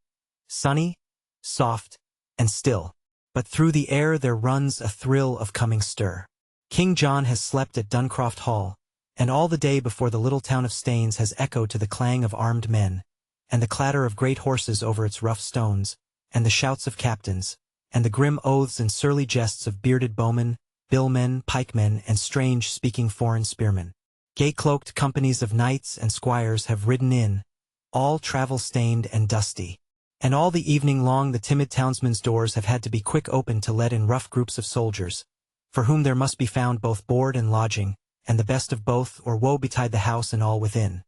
sunny, soft, and still. But through the air there runs a thrill of coming stir. King John has slept at Duncroft Hall, and all the day before the little town of Staines has echoed to the clang of armed men, and the clatter of great horses over its rough stones, and the shouts of captains, and the grim oaths and surly jests of bearded bowmen, billmen, pikemen, and strange-speaking foreign spearmen. Gay-cloaked companies of knights and squires have ridden in, all travel-stained and dusty. And all the evening long the timid townsmen's doors have had to be quick opened to let in rough groups of soldiers, for whom there must be found both board and lodging, and the best of both, or woe betide the house and all within.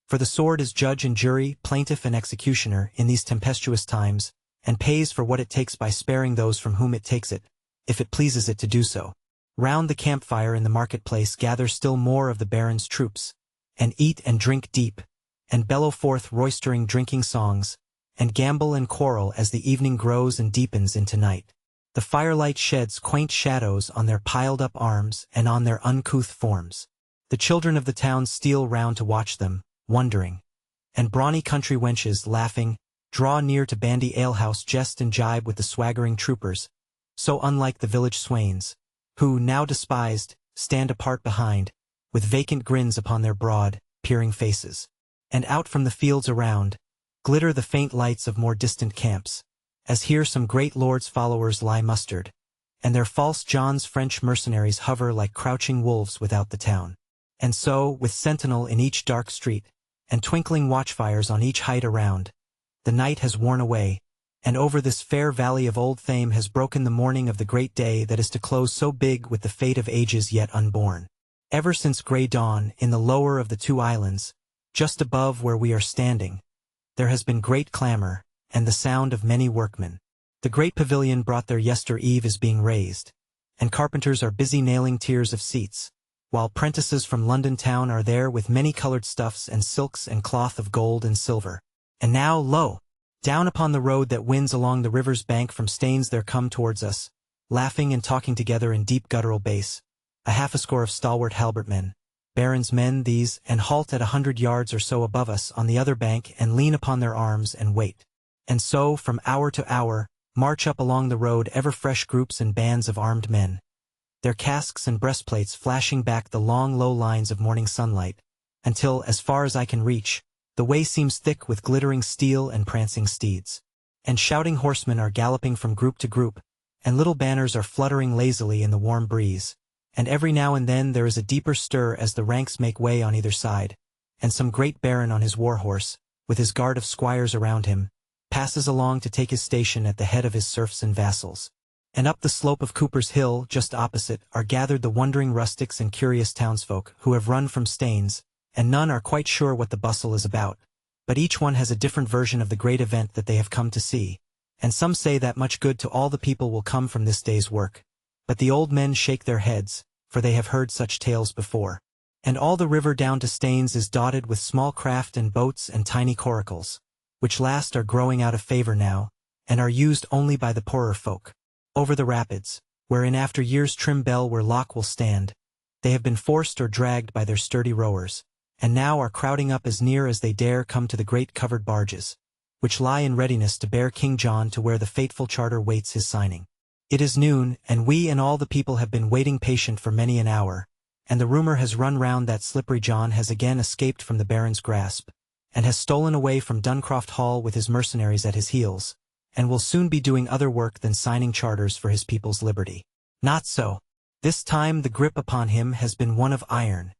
For the sword is judge and jury, plaintiff and executioner, in these tempestuous times, and pays for what it takes by sparing those from whom it takes it, if it pleases it to do so. Round the campfire in the marketplace gather still more of the baron's troops, and eat and drink deep, and bellow forth roistering drinking songs, and gamble and quarrel as the evening grows and deepens into night. The firelight sheds quaint shadows on their piled-up arms and on their uncouth forms. The children of the town steal round to watch them, wondering. And brawny country wenches, laughing, draw near to bandy alehouse jest and jibe with the swaggering troopers, so unlike the village swains, who, now despised, stand apart behind, with vacant grins upon their broad, peering faces. And out from the fields around, glitter the faint lights of more distant camps, as here some great lord's followers lie mustered, and their false John's French mercenaries hover like crouching wolves without the town. And so, with sentinel in each dark street, and twinkling watchfires on each height around, the night has worn away, and over this fair valley of old Thame has broken the morning of the great day that is to close so big with the fate of ages yet unborn. Ever since grey dawn, in the lower of the two islands, just above where we are standing, there has been great clamor, and the sound of many workmen. The great pavilion brought there yester-eve is being raised, and carpenters are busy nailing tiers of seats, while prentices from London town are there with many-colored stuffs and silks and cloth of gold and silver. And now, lo! Down upon the road that winds along the river's bank from Staines there come towards us, laughing and talking together in deep guttural bass, a half-a-score of stalwart halbertmen, baron's men these, and halt at 100 yards or so above us on the other bank and lean upon their arms and wait. And so, from hour to hour, march up along the road ever fresh groups and bands of armed men, their casques and breastplates flashing back the long low lines of morning sunlight, until, as far as I can reach, the way seems thick with glittering steel and prancing steeds. And shouting horsemen are galloping from group to group, and little banners are fluttering lazily in the warm breeze, and every now and then there is a deeper stir as the ranks make way on either side, and some great baron on his war-horse, with his guard of squires around him, passes along to take his station at the head of his serfs and vassals. And up the slope of Cooper's Hill, just opposite, are gathered the wondering rustics and curious townsfolk who have run from Staines, and none are quite sure what the bustle is about, but each one has a different version of the great event that they have come to see, and some say that much good to all the people will come from this day's work. But the old men shake their heads, for they have heard such tales before. And all the river down to Staines is dotted with small craft and boats and tiny coracles, which last are growing out of favor now, and are used only by the poorer folk. Over the rapids, wherein after years trim bell where lock will stand, they have been forced or dragged by their sturdy rowers, and now are crowding up as near as they dare come to the great covered barges, which lie in readiness to bear King John to where the fateful charter waits his signing. It is noon, and we and all the people have been waiting patient for many an hour, and the rumor has run round that slippery John has again escaped from the baron's grasp, and has stolen away from Duncroft Hall with his mercenaries at his heels, and will soon be doing other work than signing charters for his people's liberty. Not so. This time the grip upon him has been one of iron,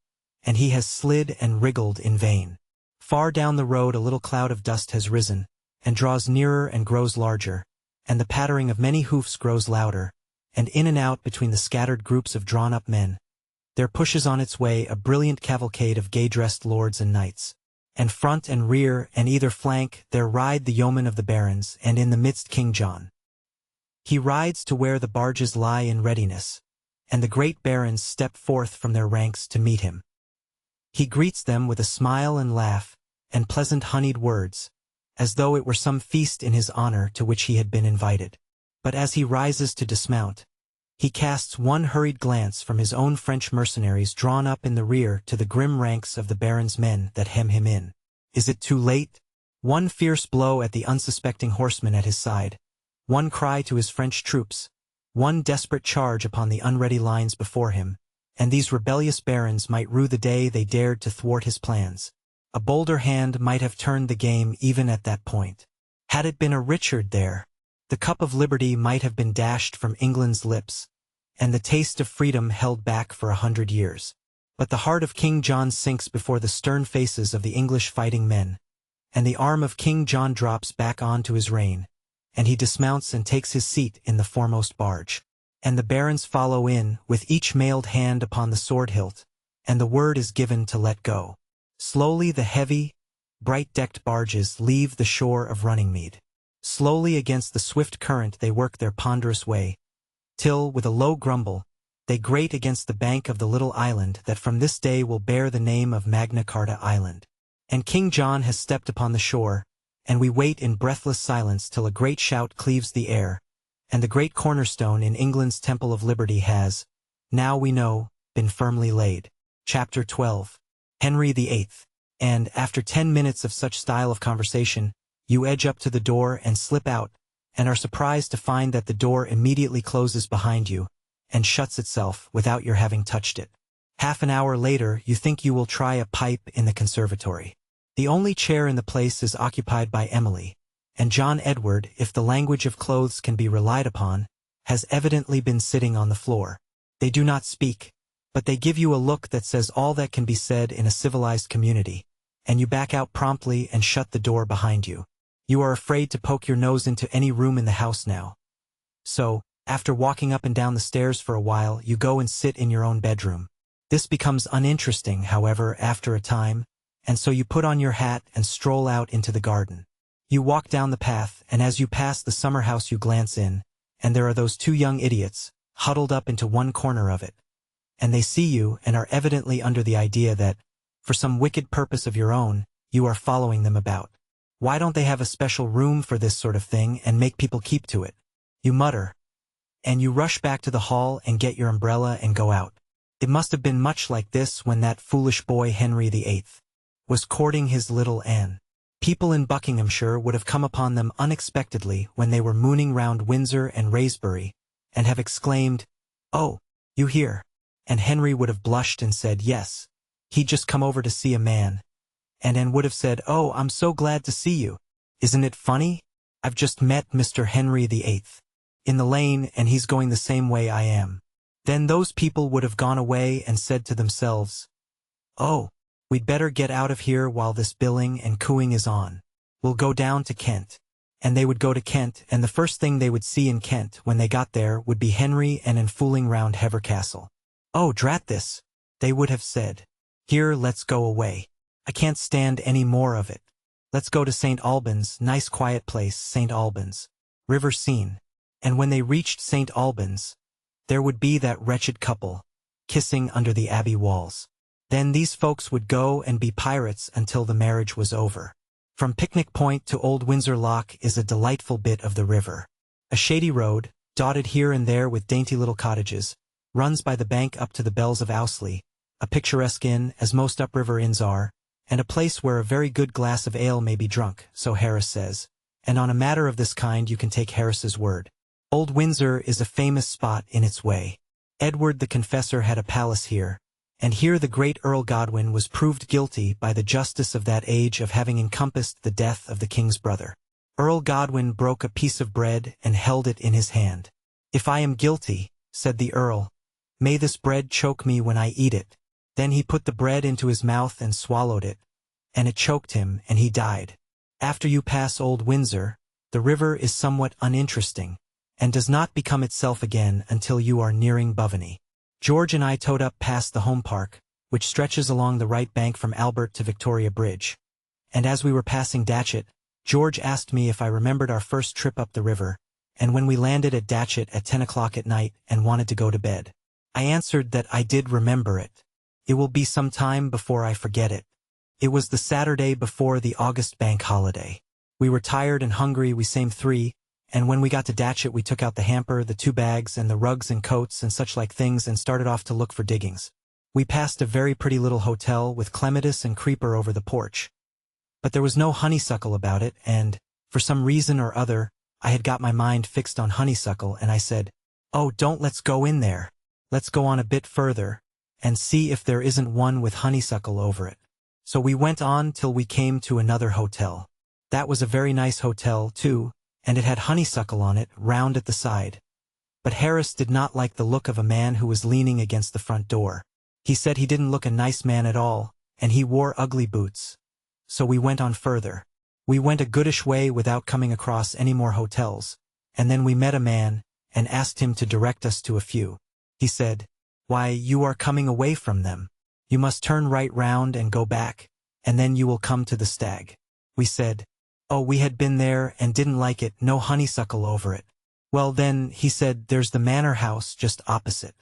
and he has slid and wriggled in vain. Far down the road a little cloud of dust has risen, and draws nearer and grows larger, and the pattering of many hoofs grows louder, and in and out between the scattered groups of drawn-up men, there pushes on its way a brilliant cavalcade of gay-dressed lords and knights. And front and rear and either flank there ride the yeomen of the barons, and in the midst King John. He rides to where the barges lie in readiness, and the great barons step forth from their ranks to meet him. He greets them with a smile and laugh, and pleasant honeyed words, as though it were some feast in his honor to which he had been invited. But as he rises to dismount, he casts one hurried glance from his own French mercenaries drawn up in the rear to the grim ranks of the baron's men that hem him in. Is it too late? One fierce blow at the unsuspecting horseman at his side, one cry to his French troops, one desperate charge upon the unready lines before him, and these rebellious barons might rue the day they dared to thwart his plans. A bolder hand might have turned the game even at that point. Had it been a Richard there, the cup of liberty might have been dashed from England's lips, and the taste of freedom held back for 100 years. But the heart of King John sinks before the stern faces of the English fighting men, and the arm of King John drops back onto his rein, and he dismounts and takes his seat in the foremost barge. And the barons follow in, with each mailed hand upon the sword hilt, and the word is given to let go. Slowly the heavy, bright-decked barges leave the shore of Runningmead. Slowly against the swift current they work their ponderous way, till, with a low grumble, they grate against the bank of the little island that from this day will bear the name of Magna Carta Island. And King John has stepped upon the shore, and we wait in breathless silence till a great shout cleaves the air, and the great cornerstone in England's Temple of Liberty has, now we know, been firmly laid. Chapter 12. Henry VIII. And, after 10 minutes of such style of conversation, you edge up to the door and slip out, and are surprised to find that the door immediately closes behind you, and shuts itself without your having touched it. Half an hour later you think you will try a pipe in the conservatory. The only chair in the place is occupied by Emily, and John Edward, if the language of clothes can be relied upon, has evidently been sitting on the floor. They do not speak, but they give you a look that says all that can be said in a civilized community, and you back out promptly and shut the door behind you. You are afraid to poke your nose into any room in the house now. So, after walking up and down the stairs for a while, you go and sit in your own bedroom. This becomes uninteresting, however, after a time, and so you put on your hat and stroll out into the garden. You walk down the path, and as you pass the summer house you glance in, and there are those two young idiots, huddled up into one corner of it. And they see you and are evidently under the idea that, for some wicked purpose of your own, you are following them about. Why don't they have a special room for this sort of thing and make people keep to it? You mutter. And you rush back to the hall and get your umbrella and go out. It must have been much like this when that foolish boy Henry VIII was courting his little Anne. People in Buckinghamshire would have come upon them unexpectedly when they were mooning round Windsor and Wraysbury, and have exclaimed, "Oh, you here?" And Henry would have blushed and said yes, he'd just come over to see a man. And Anne would have said, "Oh, I'm so glad to see you. Isn't it funny? I've just met Mr. Henry VIII in the lane, and he's going the same way I am." Then those people would have gone away and said to themselves, "Oh, we'd better get out of here while this billing and cooing is on. We'll go down to Kent." And they would go to Kent, and the first thing they would see in Kent when they got there would be Henry and Anne fooling round Hever Castle. "Oh, drat this," they would have said. "Here, let's go away. I can't stand any more of it. Let's go to St. Albans, nice quiet place, St. Albans. River scene." And when they reached St. Albans, there would be that wretched couple, kissing under the abbey walls. Then these folks would go and be pirates until the marriage was over. From Picnic Point to Old Windsor Loch is a delightful bit of the river. A shady road, dotted here and there with dainty little cottages, runs by the bank up to the Bells of Owsley, a picturesque inn, as most upriver inns are, and a place where a very good glass of ale may be drunk, so Harris says, and on a matter of this kind you can take Harris's word. Old Windsor is a famous spot in its way. Edward the Confessor had a palace here, and here the great Earl Godwin was proved guilty by the justice of that age of having encompassed the death of the king's brother. Earl Godwin broke a piece of bread and held it in his hand. "If I am guilty," said the Earl, "may this bread choke me when I eat it." Then he put the bread into his mouth and swallowed it, and it choked him, and he died. After you pass Old Windsor, the river is somewhat uninteresting, and does not become itself again until you are nearing Bovany. George and I towed up past the Home Park, which stretches along the right bank from Albert to Victoria Bridge. And as we were passing Datchet, George asked me if I remembered our first trip up the river, and when we landed at Datchet at 10 o'clock at night and wanted to go to bed. I answered that I did remember it. It will be some time before I forget it. It was the Saturday before the August bank holiday. We were tired and hungry, we same three, and when we got to Datchet we took out the hamper, the 2 bags, and the rugs and coats and such like things and started off to look for diggings. We passed a very pretty little hotel with clematis and creeper over the porch. But there was no honeysuckle about it, and, for some reason or other, I had got my mind fixed on honeysuckle and I said, "Oh, don't let's go in there. Let's go on a bit further and see if there isn't one with honeysuckle over it." So we went on till we came to another hotel. That was a very nice hotel, too, and it had honeysuckle on it, round at the side. But Harris did not like the look of a man who was leaning against the front door. He said he didn't look a nice man at all, and he wore ugly boots. So we went on further. We went a goodish way without coming across any more hotels, and then we met a man, and asked him to direct us to a few. He said, "Why, you are coming away from them. You must turn right round and go back, and then you will come to the Stag." We said, "Oh, we had been there and didn't like it, no honeysuckle over it." "Well then," he said, "there's the manor house just opposite.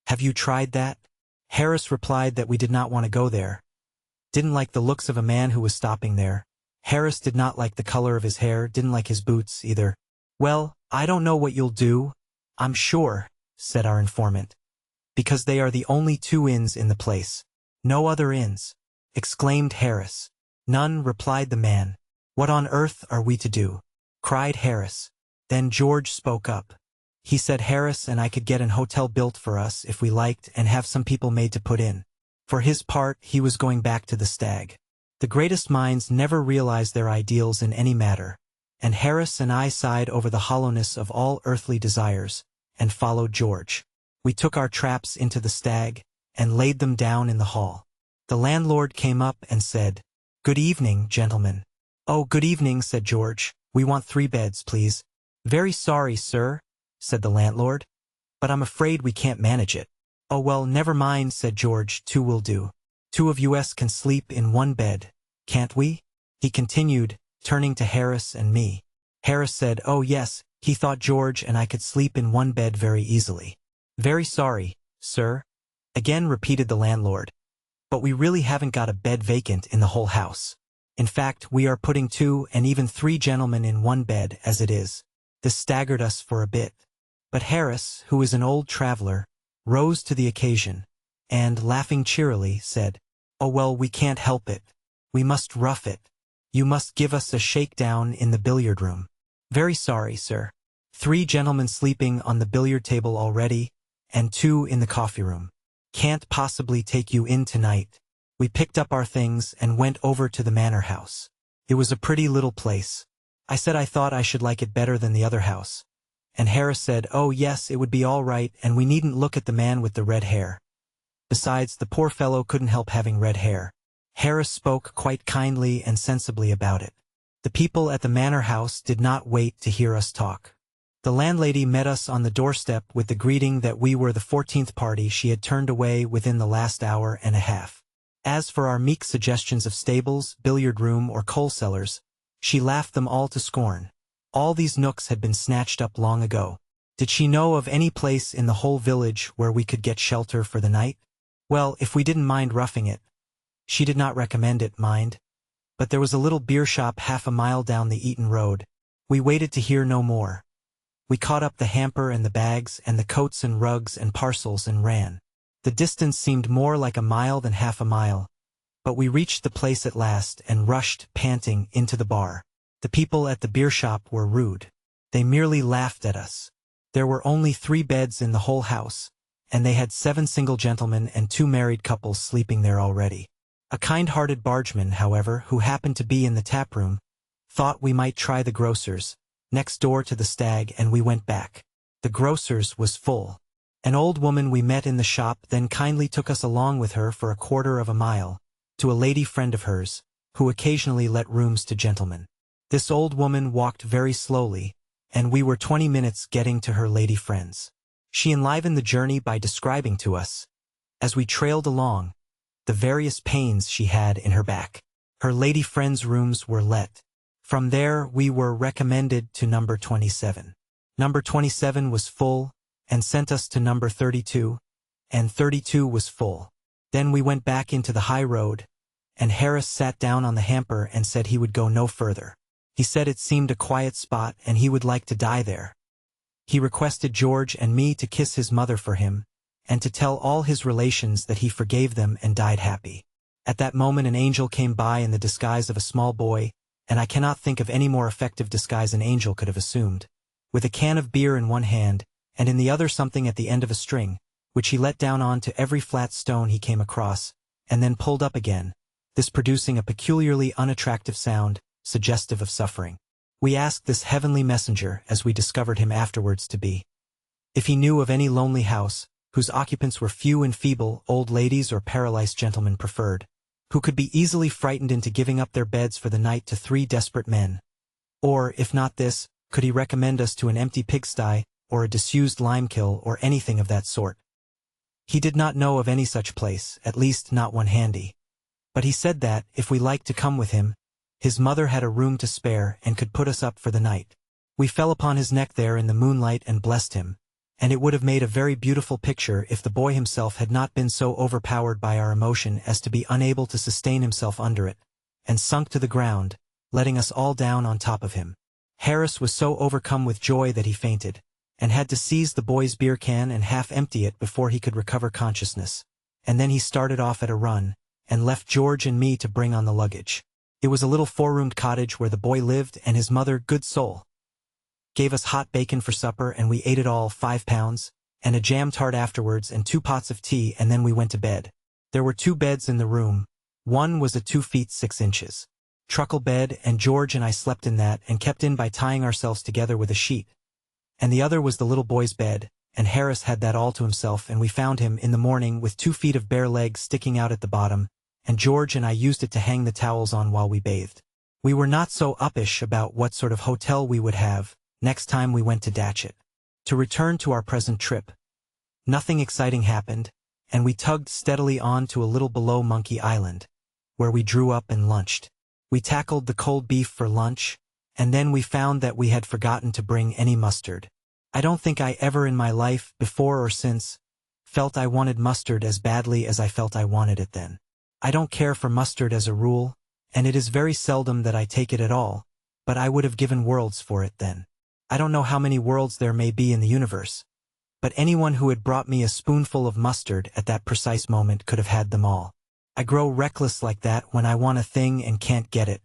Have you tried that?" Harris replied that we did not want to go there. Didn't like the looks of a man who was stopping there. Harris did not like the color of his hair, didn't like his boots either. "Well, I don't know what you'll do, I'm sure," said our informant. "Because they are the only 2 inns in the place. No other inns," exclaimed Harris. "None," replied the man. "What on earth are we to do?" cried Harris. Then George spoke up. He said Harris and I could get an hotel built for us if we liked and have some people made to put in. For his part, he was going back to the Stag. The greatest minds never realize their ideals in any matter, and Harris and I sighed over the hollowness of all earthly desires, and followed George. We took our traps into the Stag, and laid them down in the hall. The landlord came up and said, "Good evening, gentlemen." "Oh, good evening," said George. "We want 3 beds, please." "Very sorry, sir," said the landlord, "but I'm afraid we can't manage it." "Oh well, never mind," said George, 2 will do. 2 of us can sleep in 1 bed, can't we?" he continued, turning to Harris and me. Harris said, "Oh yes," he thought George and I could sleep in 1 bed very easily. "Very sorry, sir," again repeated the landlord, "but we really haven't got a bed vacant in the whole house. In fact, we are putting 2 and even 3 gentlemen in 1 bed as it is." This staggered us for a bit. But Harris, who is an old traveler, rose to the occasion, and, laughing cheerily, said, "Oh well, we can't help it. We must rough it. You must give us a shakedown in the billiard room." "Very sorry, sir. 3 gentlemen sleeping on the billiard table already, and 2 in the coffee room. Can't possibly take you in tonight." We picked up our things and went over to the manor house. It was a pretty little place. I said I thought I should like it better than the other house. And Harris said, "Oh yes, it would be all right, and we needn't look at the man with the red hair. Besides, the poor fellow couldn't help having red hair." Harris spoke quite kindly and sensibly about it. The people at the manor house did not wait to hear us talk. The landlady met us on the doorstep with the greeting that we were the 14th party she had turned away within the last hour and a half. As for our meek suggestions of stables, billiard room, or coal cellars, she laughed them all to scorn. All these nooks had been snatched up long ago. Did she know of any place in the whole village where we could get shelter for the night? Well, if we didn't mind roughing it. She did not recommend it, mind. But there was a little beer shop half a mile down the Eaton Road. We waited to hear no more. We caught up the hamper and the bags and the coats and rugs and parcels and ran. The distance seemed more like a mile than half a mile. But we reached the place at last and rushed, panting, into the bar. The people at the beer shop were rude. They merely laughed at us. There were only 3 beds in the whole house, and they had 7 single gentlemen and 2 married couples sleeping there already. A kind-hearted bargeman, however, who happened to be in the tap room, thought we might try the grocer's, next door to the Stag, and we went back. The grocer's was full. An old woman we met in the shop then kindly took us along with her for a 1/4 of a mile, to a lady friend of hers, who occasionally let rooms to gentlemen. This old woman walked very slowly, and we were 20 minutes getting to her lady friends. She enlivened the journey by describing to us, as we trailed along, the various pains she had in her back. Her lady friends' rooms were let. From there we were recommended to number 27. Number 27 was full, and sent us to number 32, and 32 was full. Then we went back into the high road, and Harris sat down on the hamper and said he would go no further. He said it seemed a quiet spot and he would like to die there. He requested George and me to kiss his mother for him, and to tell all his relations that he forgave them and died happy. At that moment an angel came by in the disguise of a small boy, and I cannot think of any more effective disguise an angel could have assumed. With a can of beer in one hand, and in the other something at the end of a string, which he let down on to every flat stone he came across, and then pulled up again, this producing a peculiarly unattractive sound, suggestive of suffering. We asked this heavenly messenger, as we discovered him afterwards to be, if he knew of any lonely house, whose occupants were few and feeble, old ladies or paralyzed gentlemen preferred, who could be easily frightened into giving up their beds for the night to 3 desperate men. Or, if not this, could he recommend us to an empty pigsty, or a disused lime-kiln, or anything of that sort. He did not know of any such place, at least not one handy. But he said that, if we liked to come with him, his mother had a room to spare and could put us up for the night. We fell upon his neck there in the moonlight and blessed him, and it would have made a very beautiful picture if the boy himself had not been so overpowered by our emotion as to be unable to sustain himself under it, and sunk to the ground, letting us all down on top of him. Harris was so overcome with joy that he fainted, and had to seize the boy's beer can and half empty it before he could recover consciousness, and then he started off at a run, and left George and me to bring on the luggage. It was a little 4-roomed cottage where the boy lived, and his mother, good soul, gave us hot bacon for supper, and we ate it all, 5 pounds, and a jam tart afterwards, and 2 pots of tea, and then we went to bed. There were 2 beds in the room. One was a 2 feet 6 inches truckle bed, and George and I slept in that, and kept in by tying ourselves together with a sheet. And the other was the little boy's bed, and Harris had that all to himself, and we found him in the morning with 2 feet of bare legs sticking out at the bottom, and George and I used it to hang the towels on while we bathed. We were not so uppish about what sort of hotel we would have next time we went to Datchet. To return to our present trip, nothing exciting happened, and we tugged steadily on to a little below Monkey Island, where we drew up and lunched. We tackled the cold beef for lunch, and then we found that we had forgotten to bring any mustard. I don't think I ever in my life, before or since, felt I wanted mustard as badly as I felt I wanted it then. I don't care for mustard as a rule, and it is very seldom that I take it at all, but I would have given worlds for it then. I don't know how many worlds there may be in the universe, but anyone who had brought me a spoonful of mustard at that precise moment could have had them all. I grow reckless like that when I want a thing and can't get it.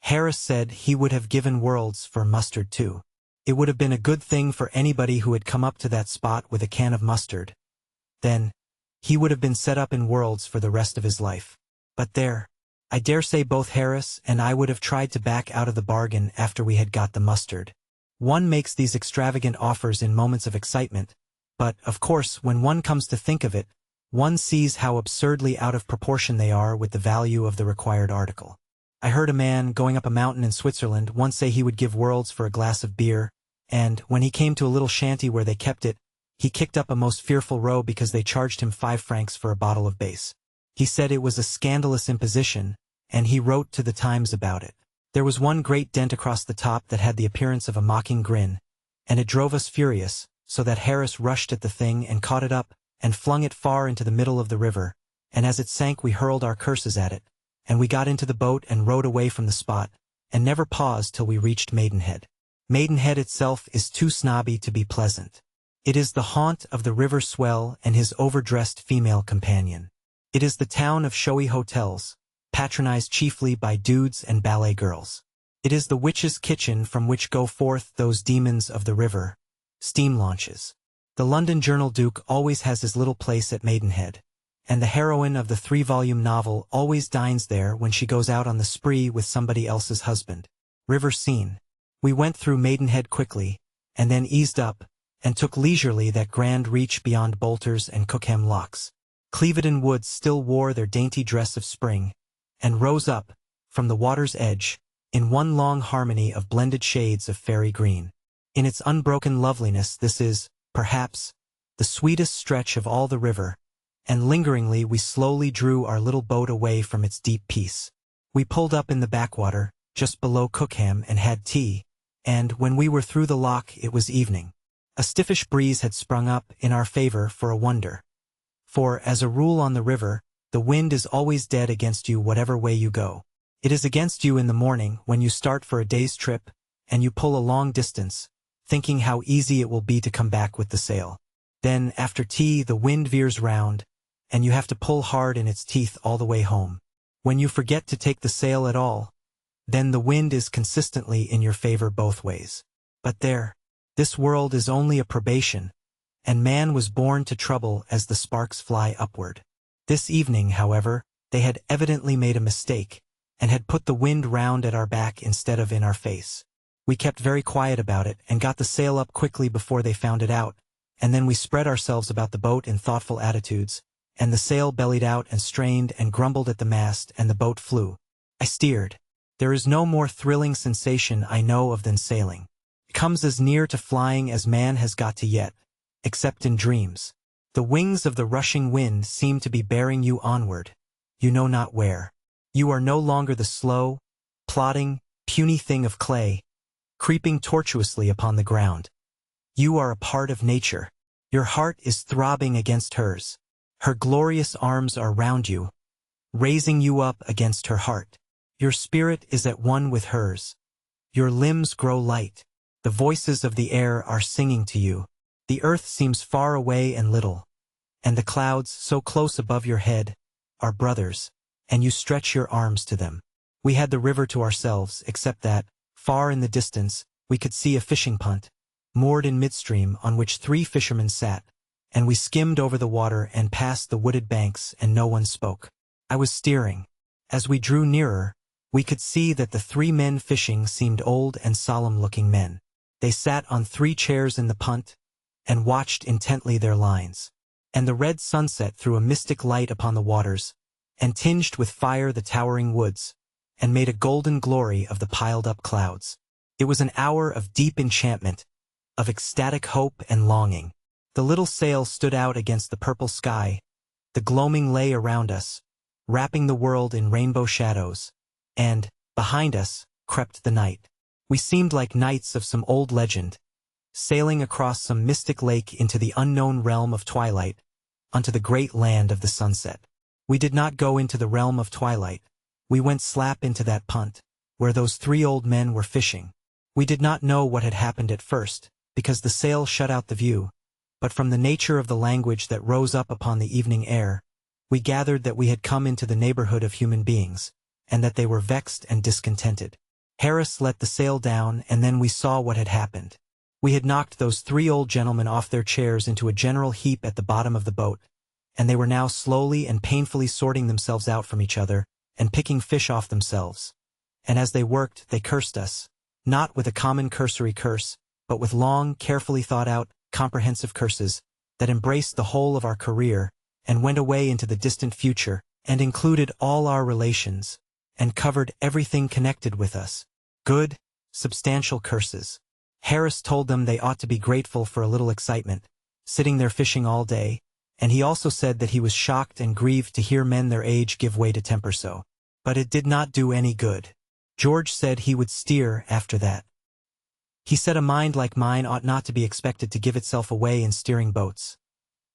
Harris said he would have given worlds for mustard too. It would have been a good thing for anybody who had come up to that spot with a can of mustard. Then, he would have been set up in worlds for the rest of his life. But there, I dare say both Harris and I would have tried to back out of the bargain after we had got the mustard. One makes these extravagant offers in moments of excitement, but, of course, when one comes to think of it, one sees how absurdly out of proportion they are with the value of the required article. I heard a man going up a mountain in Switzerland once say he would give worlds for a glass of beer, and, when he came to a little shanty where they kept it, he kicked up a most fearful row because they charged him 5 francs for a bottle of base. He said it was a scandalous imposition, and he wrote to the Times about it. There was one great dent across the top that had the appearance of a mocking grin, and it drove us furious, so that Harris rushed at the thing and caught it up, and flung it far into the middle of the river, and as it sank we hurled our curses at it, and we got into the boat and rowed away from the spot, and never paused till we reached Maidenhead. Maidenhead itself is too snobby to be pleasant. It is the haunt of the river swell and his overdressed female companion. It is the town of showy hotels, patronized chiefly by dudes and ballet girls. It is the witch's kitchen from which go forth those demons of the river, steam launches. The London Journal Duke always has his little place at Maidenhead, and the heroine of the 3-volume novel always dines there when she goes out on the spree with somebody else's husband. River scene. We went through Maidenhead quickly, and then eased up, and took leisurely that grand reach beyond Bolters and Cookham locks. Clevedon Woods still wore their dainty dress of spring, and rose up, from the water's edge, in one long harmony of blended shades of fairy green. In its unbroken loveliness this is, perhaps, the sweetest stretch of all the river, and lingeringly we slowly drew our little boat away from its deep peace. We pulled up in the backwater, just below Cookham, and had tea, and when we were through the lock it was evening. A stiffish breeze had sprung up in our favor for a wonder. For, as a rule on the river, the wind is always dead against you whatever way you go. It is against you in the morning when you start for a day's trip, and you pull a long distance, thinking how easy it will be to come back with the sail. Then, after tea, the wind veers round, and you have to pull hard in its teeth all the way home. When you forget to take the sail at all, then the wind is consistently in your favor both ways. But there, this world is only a probation, and man was born to trouble as the sparks fly upward. This evening, however, they had evidently made a mistake, and had put the wind round at our back instead of in our face. We kept very quiet about it, and got the sail up quickly before they found it out, and then we spread ourselves about the boat in thoughtful attitudes, and the sail bellied out and strained and grumbled at the mast, and the boat flew. I steered. There is no more thrilling sensation I know of than sailing. It comes as near to flying as man has got to yet, except in dreams. The wings of the rushing wind seem to be bearing you onward, you know not where. You are no longer the slow, plodding, puny thing of clay, creeping tortuously upon the ground. You are a part of nature. Your heart is throbbing against hers. Her glorious arms are round you, raising you up against her heart. Your spirit is at one with hers. Your limbs grow light. The voices of the air are singing to you. The earth seems far away and little, and the clouds, so close above your head, are brothers, and you stretch your arms to them. We had the river to ourselves, except that, far in the distance, we could see a fishing punt, moored in midstream, on which 3 fishermen sat, and we skimmed over the water and past the wooded banks, and no one spoke. I was steering. As we drew nearer, we could see that the 3 men fishing seemed old and solemn-looking men. They sat on 3 chairs in the punt, and watched intently their lines. And the red sunset threw a mystic light upon the waters, and tinged with fire the towering woods, and made a golden glory of the piled-up clouds. It was an hour of deep enchantment, of ecstatic hope and longing. The little sail stood out against the purple sky, the gloaming lay around us, wrapping the world in rainbow shadows, and, behind us, crept the night. We seemed like knights of some old legend, sailing across some mystic lake into the unknown realm of twilight, unto the great land of the sunset. We did not go into the realm of twilight. We went slap into that punt, where those 3 old men were fishing. We did not know what had happened at first, because the sail shut out the view, but from the nature of the language that rose up upon the evening air, we gathered that we had come into the neighborhood of human beings, and that they were vexed and discontented. Harris let the sail down, and then we saw what had happened. We had knocked those 3 old gentlemen off their chairs into a general heap at the bottom of the boat, and they were now slowly and painfully sorting themselves out from each other, and picking fish off themselves. And as they worked, they cursed us, not with a common cursory curse, but with long, carefully thought-out, comprehensive curses, that embraced the whole of our career, and went away into the distant future, and included all our relations, and covered everything connected with us. Good, substantial curses. Harris told them they ought to be grateful for a little excitement, sitting there fishing all day, and he also said that he was shocked and grieved to hear men their age give way to temper so. But it did not do any good. George said he would steer after that. He said a mind like mine ought not to be expected to give itself away in steering boats.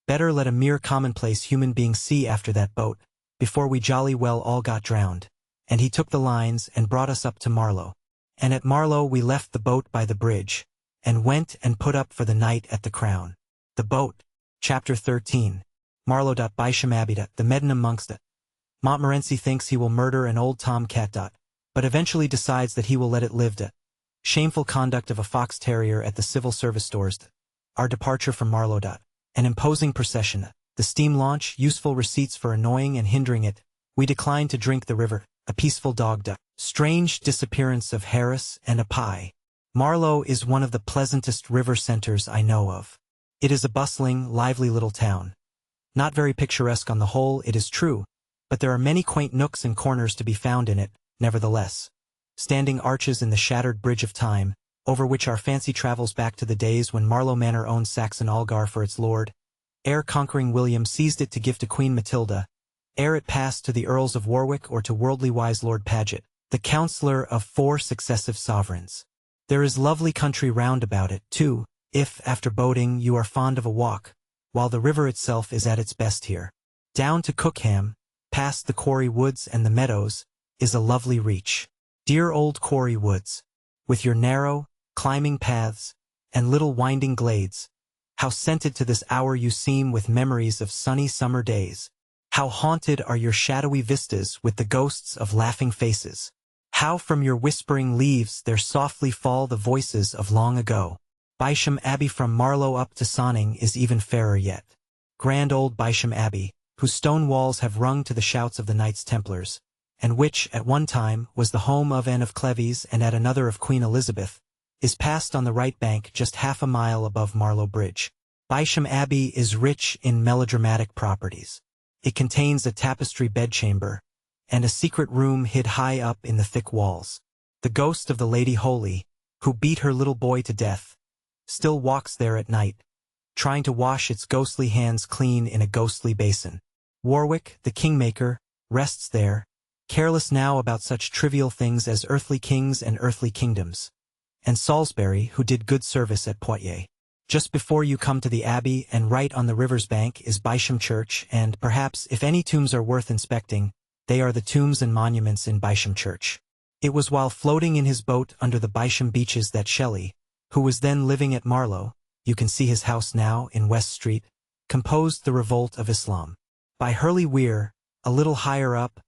Better let a mere commonplace human being see after that boat, before we jolly well all got drowned. And he took the lines and brought us up to Marlow. And at Marlow we left the boat by the bridge, and went and put up for the night at the Crown. The boat. Chapter 13. Marlow. Bishamabida, the Medden amongst it. Montmorency thinks he will murder an old tomcat. But eventually decides that he will let it live. Shameful conduct of a fox terrier at the civil service stores. Our departure from Marlow. An imposing procession. The steam launch, useful receipts for annoying and hindering it. We decline to drink the river. A peaceful dog. Strange disappearance of Harris and a pie. Marlow is one of the pleasantest river centers I know of. It is a bustling, lively little town. Not very picturesque on the whole, it is true, but there are many quaint nooks and corners to be found in it, nevertheless. Standing arches in the shattered bridge of time, over which our fancy travels back to the days when Marlow Manor owned Saxon Algar for its lord, ere conquering William seized it to give to Queen Matilda, ere it passed to the Earls of Warwick or to worldly-wise Lord Paget, the counsellor of 4 successive sovereigns. There is lovely country round about it, too, if, after boating, you are fond of a walk, while the river itself is at its best here. Down to Cookham, past the Quarry Woods and the meadows, is a lovely reach. Dear old Quarry Woods, with your narrow, climbing paths, and little winding glades, how scented to this hour you seem with memories of sunny summer days. How haunted are your shadowy vistas with the ghosts of laughing faces. How from your whispering leaves there softly fall the voices of long ago. Bisham Abbey from Marlow up to Sonning is even fairer yet. Grand old Bisham Abbey, whose stone walls have rung to the shouts of the Knights Templars, and which, at one time, was the home of Anne of Cleves and at another of Queen Elizabeth, is passed on the right bank just half a mile above Marlow Bridge. Bisham Abbey is rich in melodramatic properties. It contains a tapestry bedchamber, and a secret room hid high up in the thick walls. The ghost of the Lady Holy, who beat her little boy to death, still walks there at night, trying to wash its ghostly hands clean in a ghostly basin. Warwick, the kingmaker, rests there, careless now about such trivial things as earthly kings and earthly kingdoms. And Salisbury, who did good service at Poitiers. Just before you come to the abbey and right on the river's bank is Bisham Church, and perhaps, if any tombs are worth inspecting, they are the tombs and monuments in Bisham Church. It was while floating in his boat under the Bisham beaches that Shelley, who was then living at Marlow, you can see his house now in West Street, composed the Revolt of Islam. By Hurley Weir, a little higher up,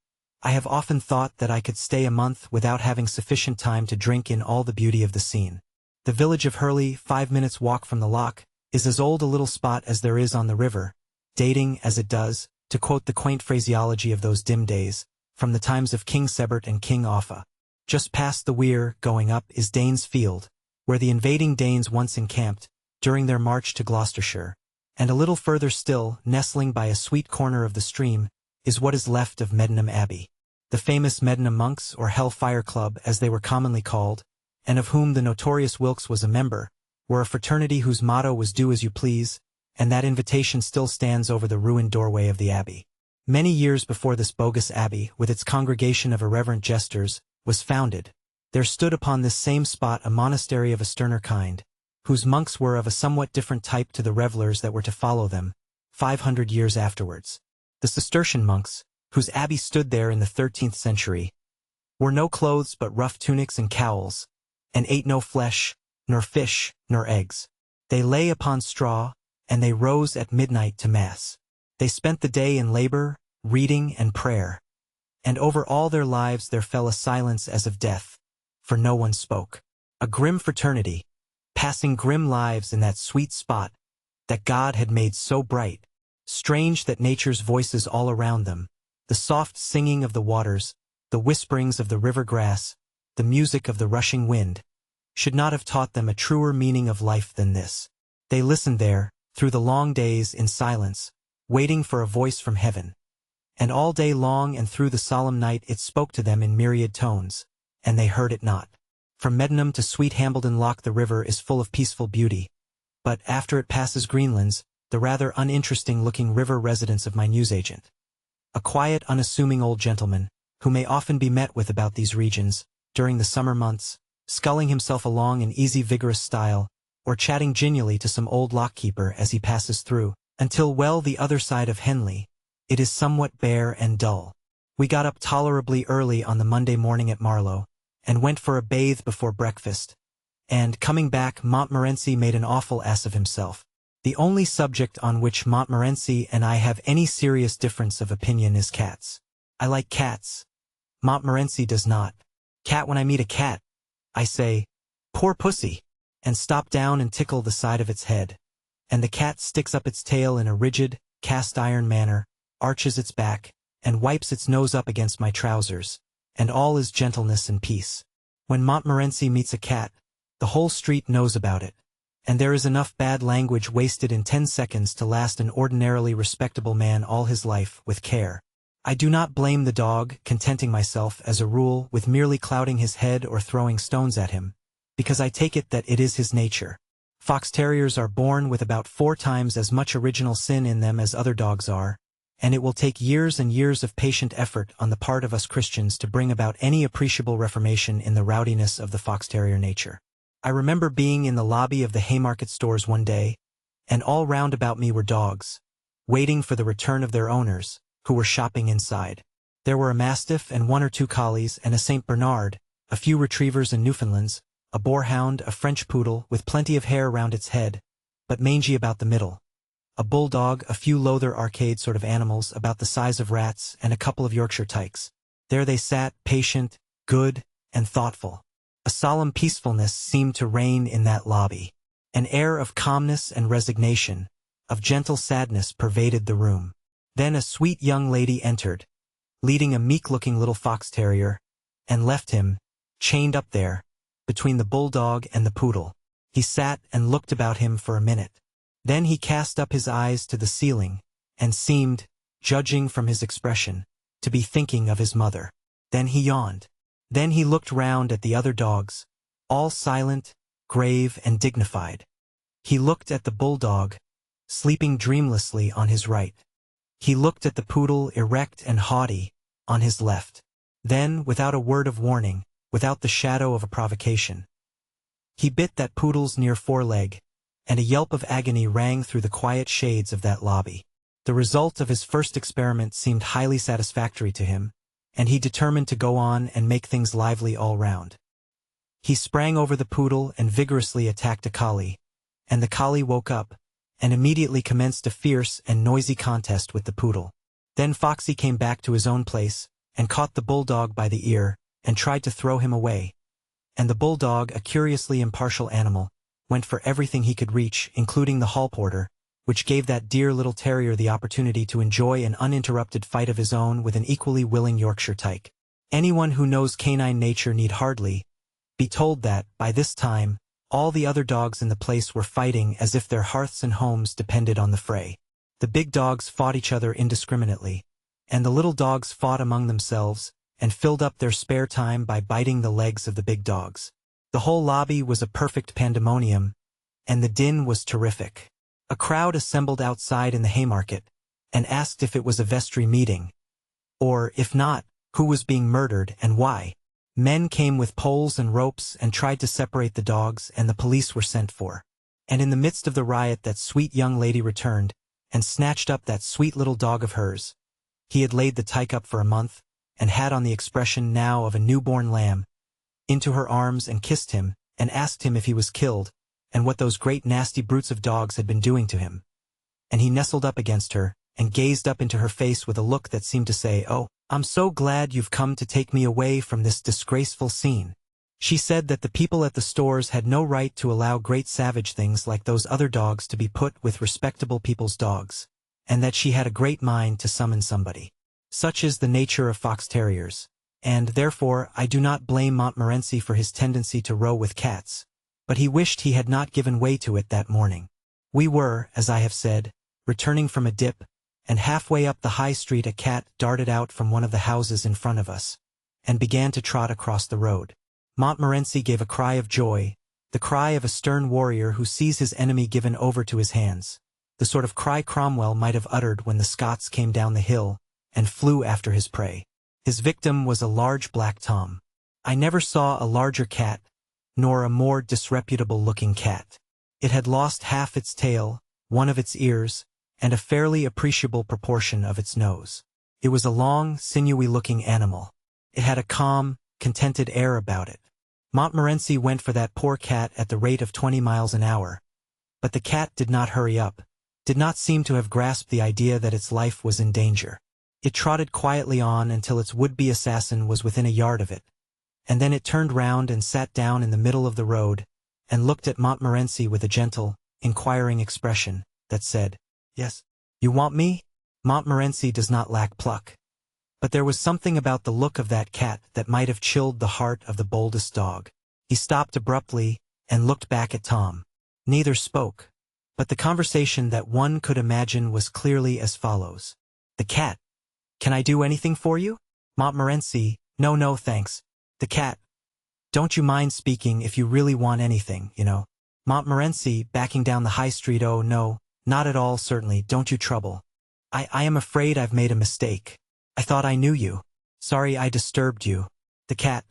I have often thought that I could stay a month without having sufficient time to drink in all the beauty of the scene. The village of Hurley, 5 minutes' walk from the loch, is as old a little spot as there is on the river, dating, as it does, to quote the quaint phraseology of those dim days, from the times of King Sebert and King Offa. Just past the weir, going up, is Danes' Field, where the invading Danes once encamped, during their march to Gloucestershire, and a little further still, nestling by a sweet corner of the stream, is what is left of Medmenham Abbey. The famous Medmenham monks, or Hell Fire Club as they were commonly called, and of whom the notorious Wilkes was a member, were a fraternity whose motto was "Do as you please," and that invitation still stands over the ruined doorway of the abbey. Many years before this bogus abbey, with its congregation of irreverent jesters, was founded, there stood upon this same spot a monastery of a sterner kind, whose monks were of a somewhat different type to the revelers that were to follow them, 500 years afterwards. The Cistercian monks, whose abbey stood there in the 13th century, wore no clothes but rough tunics and cowls, and ate no flesh, nor fish, nor eggs. They lay upon straw, and they rose at midnight to Mass. They spent the day in labor, reading, and prayer. And over all their lives there fell a silence as of death, for no one spoke. A grim fraternity, passing grim lives in that sweet spot that God had made so bright. Strange that nature's voices all around them, the soft singing of the waters, the whisperings of the river grass, the music of the rushing wind, should not have taught them a truer meaning of life than this. They listened there, through the long days, in silence, waiting for a voice from heaven. And all day long and through the solemn night it spoke to them in myriad tones, and they heard it not. From Medmenham to sweet Hambledon Loch the river is full of peaceful beauty, but after it passes Greenlands, the rather uninteresting-looking river residence of my newsagent, a quiet, unassuming old gentleman, who may often be met with about these regions, during the summer months, sculling himself along in easy vigorous style, or chatting genially to some old lock-keeper as he passes through, until well the other side of Henley, it is somewhat bare and dull. We got up tolerably early on the Monday morning at Marlow, and went for a bathe before breakfast, and, coming back, Montmorency made an awful ass of himself. The only subject on which Montmorency and I have any serious difference of opinion is cats. I like cats. Montmorency does not. Cat, when I meet a cat, I say, "Poor pussy," and stop down and tickle the side of its head. And the cat sticks up its tail in a rigid, cast-iron manner, arches its back, and wipes its nose up against my trousers, and all is gentleness and peace. When Montmorency meets a cat, the whole street knows about it, and there is enough bad language wasted in 10 seconds to last an ordinarily respectable man all his life, with care. I do not blame the dog, contenting myself, as a rule, with merely clouting his head or throwing stones at him, because I take it that it is his nature. Fox terriers are born with about 4 times as much original sin in them as other dogs are, and it will take years and years of patient effort on the part of us Christians to bring about any appreciable reformation in the rowdiness of the fox terrier nature. I remember being in the lobby of the Haymarket stores one day, and all round about me were dogs, waiting for the return of their owners, who were shopping inside. There were a mastiff and 1 or 2 collies and a St. Bernard, a few retrievers and Newfoundlands, a boarhound, a French poodle with plenty of hair round its head, but mangy about the middle, a bulldog, a few Lowther arcade sort of animals about the size of rats, and a couple of Yorkshire tykes. There they sat, patient, good, and thoughtful. A solemn peacefulness seemed to reign in that lobby. An air of calmness and resignation, of gentle sadness pervaded the room. Then a sweet young lady entered, leading a meek-looking little fox terrier, and left him, chained up there, between the bulldog and the poodle. He sat and looked about him for a minute. Then he cast up his eyes to the ceiling, and seemed, judging from his expression, to be thinking of his mother. Then he yawned. Then he looked round at the other dogs, all silent, grave, and dignified. He looked at the bulldog, sleeping dreamlessly on his right. He looked at the poodle, erect and haughty, on his left. Then, without a word of warning, without the shadow of a provocation, he bit that poodle's near foreleg, and a yelp of agony rang through the quiet shades of that lobby. The result of his first experiment seemed highly satisfactory to him, and he determined to go on and make things lively all round. He sprang over the poodle and vigorously attacked a collie, and the collie woke up, and immediately commenced a fierce and noisy contest with the poodle. Then Foxy came back to his own place, and caught the bulldog by the ear, and tried to throw him away. And the bulldog, a curiously impartial animal, went for everything he could reach, including the hall porter, which gave that dear little terrier the opportunity to enjoy an uninterrupted fight of his own with an equally willing Yorkshire tyke. Anyone who knows canine nature need hardly be told that, by this time, all the other dogs in the place were fighting as if their hearths and homes depended on the fray. The big dogs fought each other indiscriminately, and the little dogs fought among themselves, and filled up their spare time by biting the legs of the big dogs. The whole lobby was a perfect pandemonium, and the din was terrific. A crowd assembled outside in the Haymarket, and asked if it was a vestry meeting, or, if not, who was being murdered and why. Men came with poles and ropes and tried to separate the dogs, and the police were sent for. And in the midst of the riot that sweet young lady returned, and snatched up that sweet little dog of hers. He had laid the tyke up for a month, and had on the expression now of a newborn lamb, into her arms and kissed him, and asked him if he was killed, and what those great nasty brutes of dogs had been doing to him. And he nestled up against her, and gazed up into her face with a look that seemed to say, "Oh, I'm so glad you've come to take me away from this disgraceful scene." She said that the people at the stores had no right to allow great savage things like those other dogs to be put with respectable people's dogs, and that she had a great mind to summon somebody. Such is the nature of fox terriers, and, therefore, I do not blame Montmorency for his tendency to row with cats, but he wished he had not given way to it that morning. We were, as I have said, returning from a dip, and halfway up the high street a cat darted out from one of the houses in front of us, and began to trot across the road. Montmorency gave a cry of joy, the cry of a stern warrior who sees his enemy given over to his hands, the sort of cry Cromwell might have uttered when the Scots came down the hill, and flew after his prey. His victim was a large black tom. I never saw a larger cat, nor a more disreputable-looking cat. It had lost half its tail, one of its ears, and a fairly appreciable proportion of its nose. It was a long, sinewy-looking animal. It had a calm, contented air about it. Montmorency went for that poor cat at the rate of 20 miles an hour. But the cat did not hurry up, did not seem to have grasped the idea that its life was in danger. It trotted quietly on until its would-be assassin was within a yard of it, and then it turned round and sat down in the middle of the road, and looked at Montmorency with a gentle, inquiring expression, that said, "Yes, you want me?" Montmorency does not lack pluck. But there was something about the look of that cat that might have chilled the heart of the boldest dog. He stopped abruptly, and looked back at Tom. Neither spoke, but the conversation that one could imagine was clearly as follows. The cat: "Can I do anything for you?" Montmorency: "No, no, thanks." The cat: "Don't you mind speaking if you really want anything, you know." Montmorency, backing down the high street: "Oh, no, not at all, certainly, don't you trouble. I am afraid I've made a mistake. I thought I knew you. Sorry I disturbed you." The cat: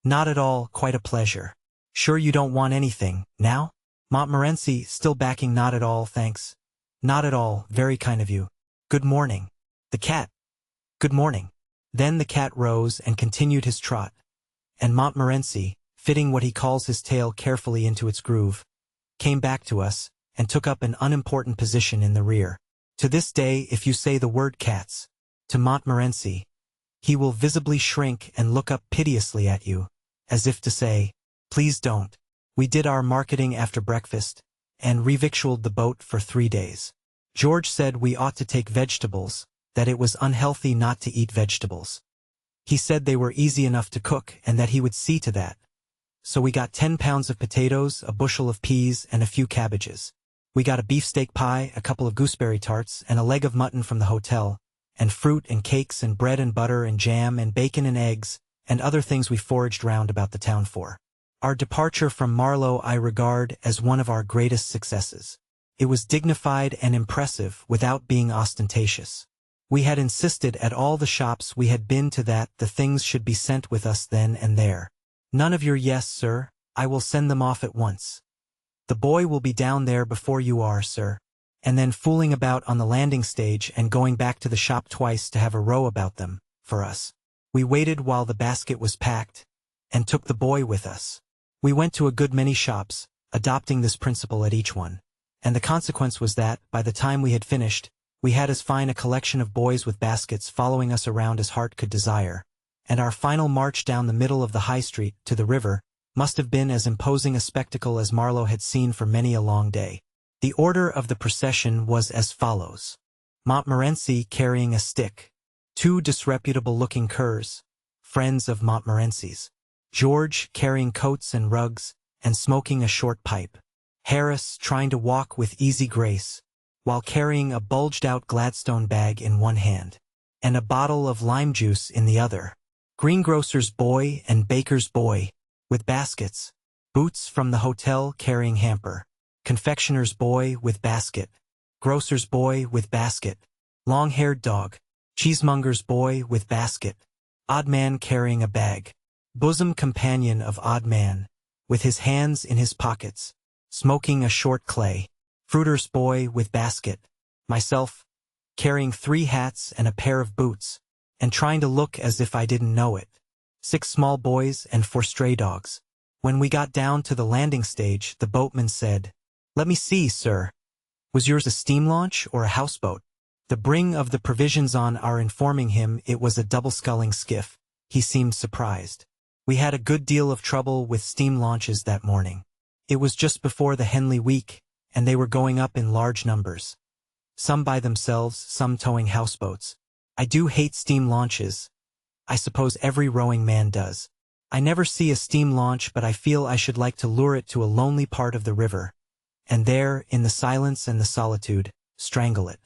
"Not at all, quite a pleasure. Sure you don't want anything, now?" Montmorency, still backing: "Not at all, thanks. Not at all, very kind of you. Good morning." The cat: "Good morning." Then the cat rose and continued his trot, and Montmorency, fitting what he calls his tail carefully into its groove, came back to us, and took up an unimportant position in the rear. To this day, if you say the word cats to Montmorency, he will visibly shrink and look up piteously at you, as if to say, please don't. We did our marketing after breakfast, and revictualled the boat for 3 days. George said we ought to take vegetables, that it was unhealthy not to eat vegetables. He said they were easy enough to cook and that he would see to that. So we got 10 pounds of potatoes, a bushel of peas, and a few cabbages. We got a beefsteak pie, a couple of gooseberry tarts, and a leg of mutton from the hotel, and fruit and cakes and bread and butter and jam and bacon and eggs, and other things we foraged round about the town for. Our departure from Marlow I regard as one of our greatest successes. It was dignified and impressive without being ostentatious. We had insisted at all the shops we had been to that the things should be sent with us then and there. None of your yes, sir, I will send them off at once. The boy will be down there before you are, sir. And then fooling about on the landing stage and going back to the shop twice to have a row about them, for us. We waited while the basket was packed, and took the boy with us. We went to a good many shops, adopting this principle at each one, and the consequence was that, by the time we had finished, we had as fine a collection of boys with baskets following us around as heart could desire, and our final march down the middle of the High Street, to the river, must have been as imposing a spectacle as Marlow had seen for many a long day. The order of the procession was as follows. Montmorency carrying a stick, 2 disreputable-looking curs, friends of Montmorency's. George carrying coats and rugs, and smoking a short pipe. Harris trying to walk with easy grace, while carrying a bulged-out Gladstone bag in one hand, and a bottle of lime juice in the other. Greengrocer's boy and baker's boy, with baskets. Boots from the hotel carrying hamper. Confectioner's boy with basket. Grocer's boy with basket. Long-haired dog. Cheesemonger's boy with basket. Odd man carrying a bag. Bosom companion of odd man, with his hands in his pockets, smoking a short clay. Fruiter's boy with basket. Myself, carrying 3 hats and a pair of boots, and trying to look as if I didn't know it. 6 small boys and 4 stray dogs. When we got down to the landing stage, the boatman said, "Let me see, sir. Was yours a steam launch or a houseboat?" The bring of the provisions on our informing him it was a double-sculling skiff, he seemed surprised. We had a good deal of trouble with steam launches that morning. It was just before the Henley week, and they were going up in large numbers. Some by themselves, some towing houseboats. I do hate steam launches. I suppose every rowing man does. I never see a steam launch, but I feel I should like to lure it to a lonely part of the river, and there, in the silence and the solitude, strangle it.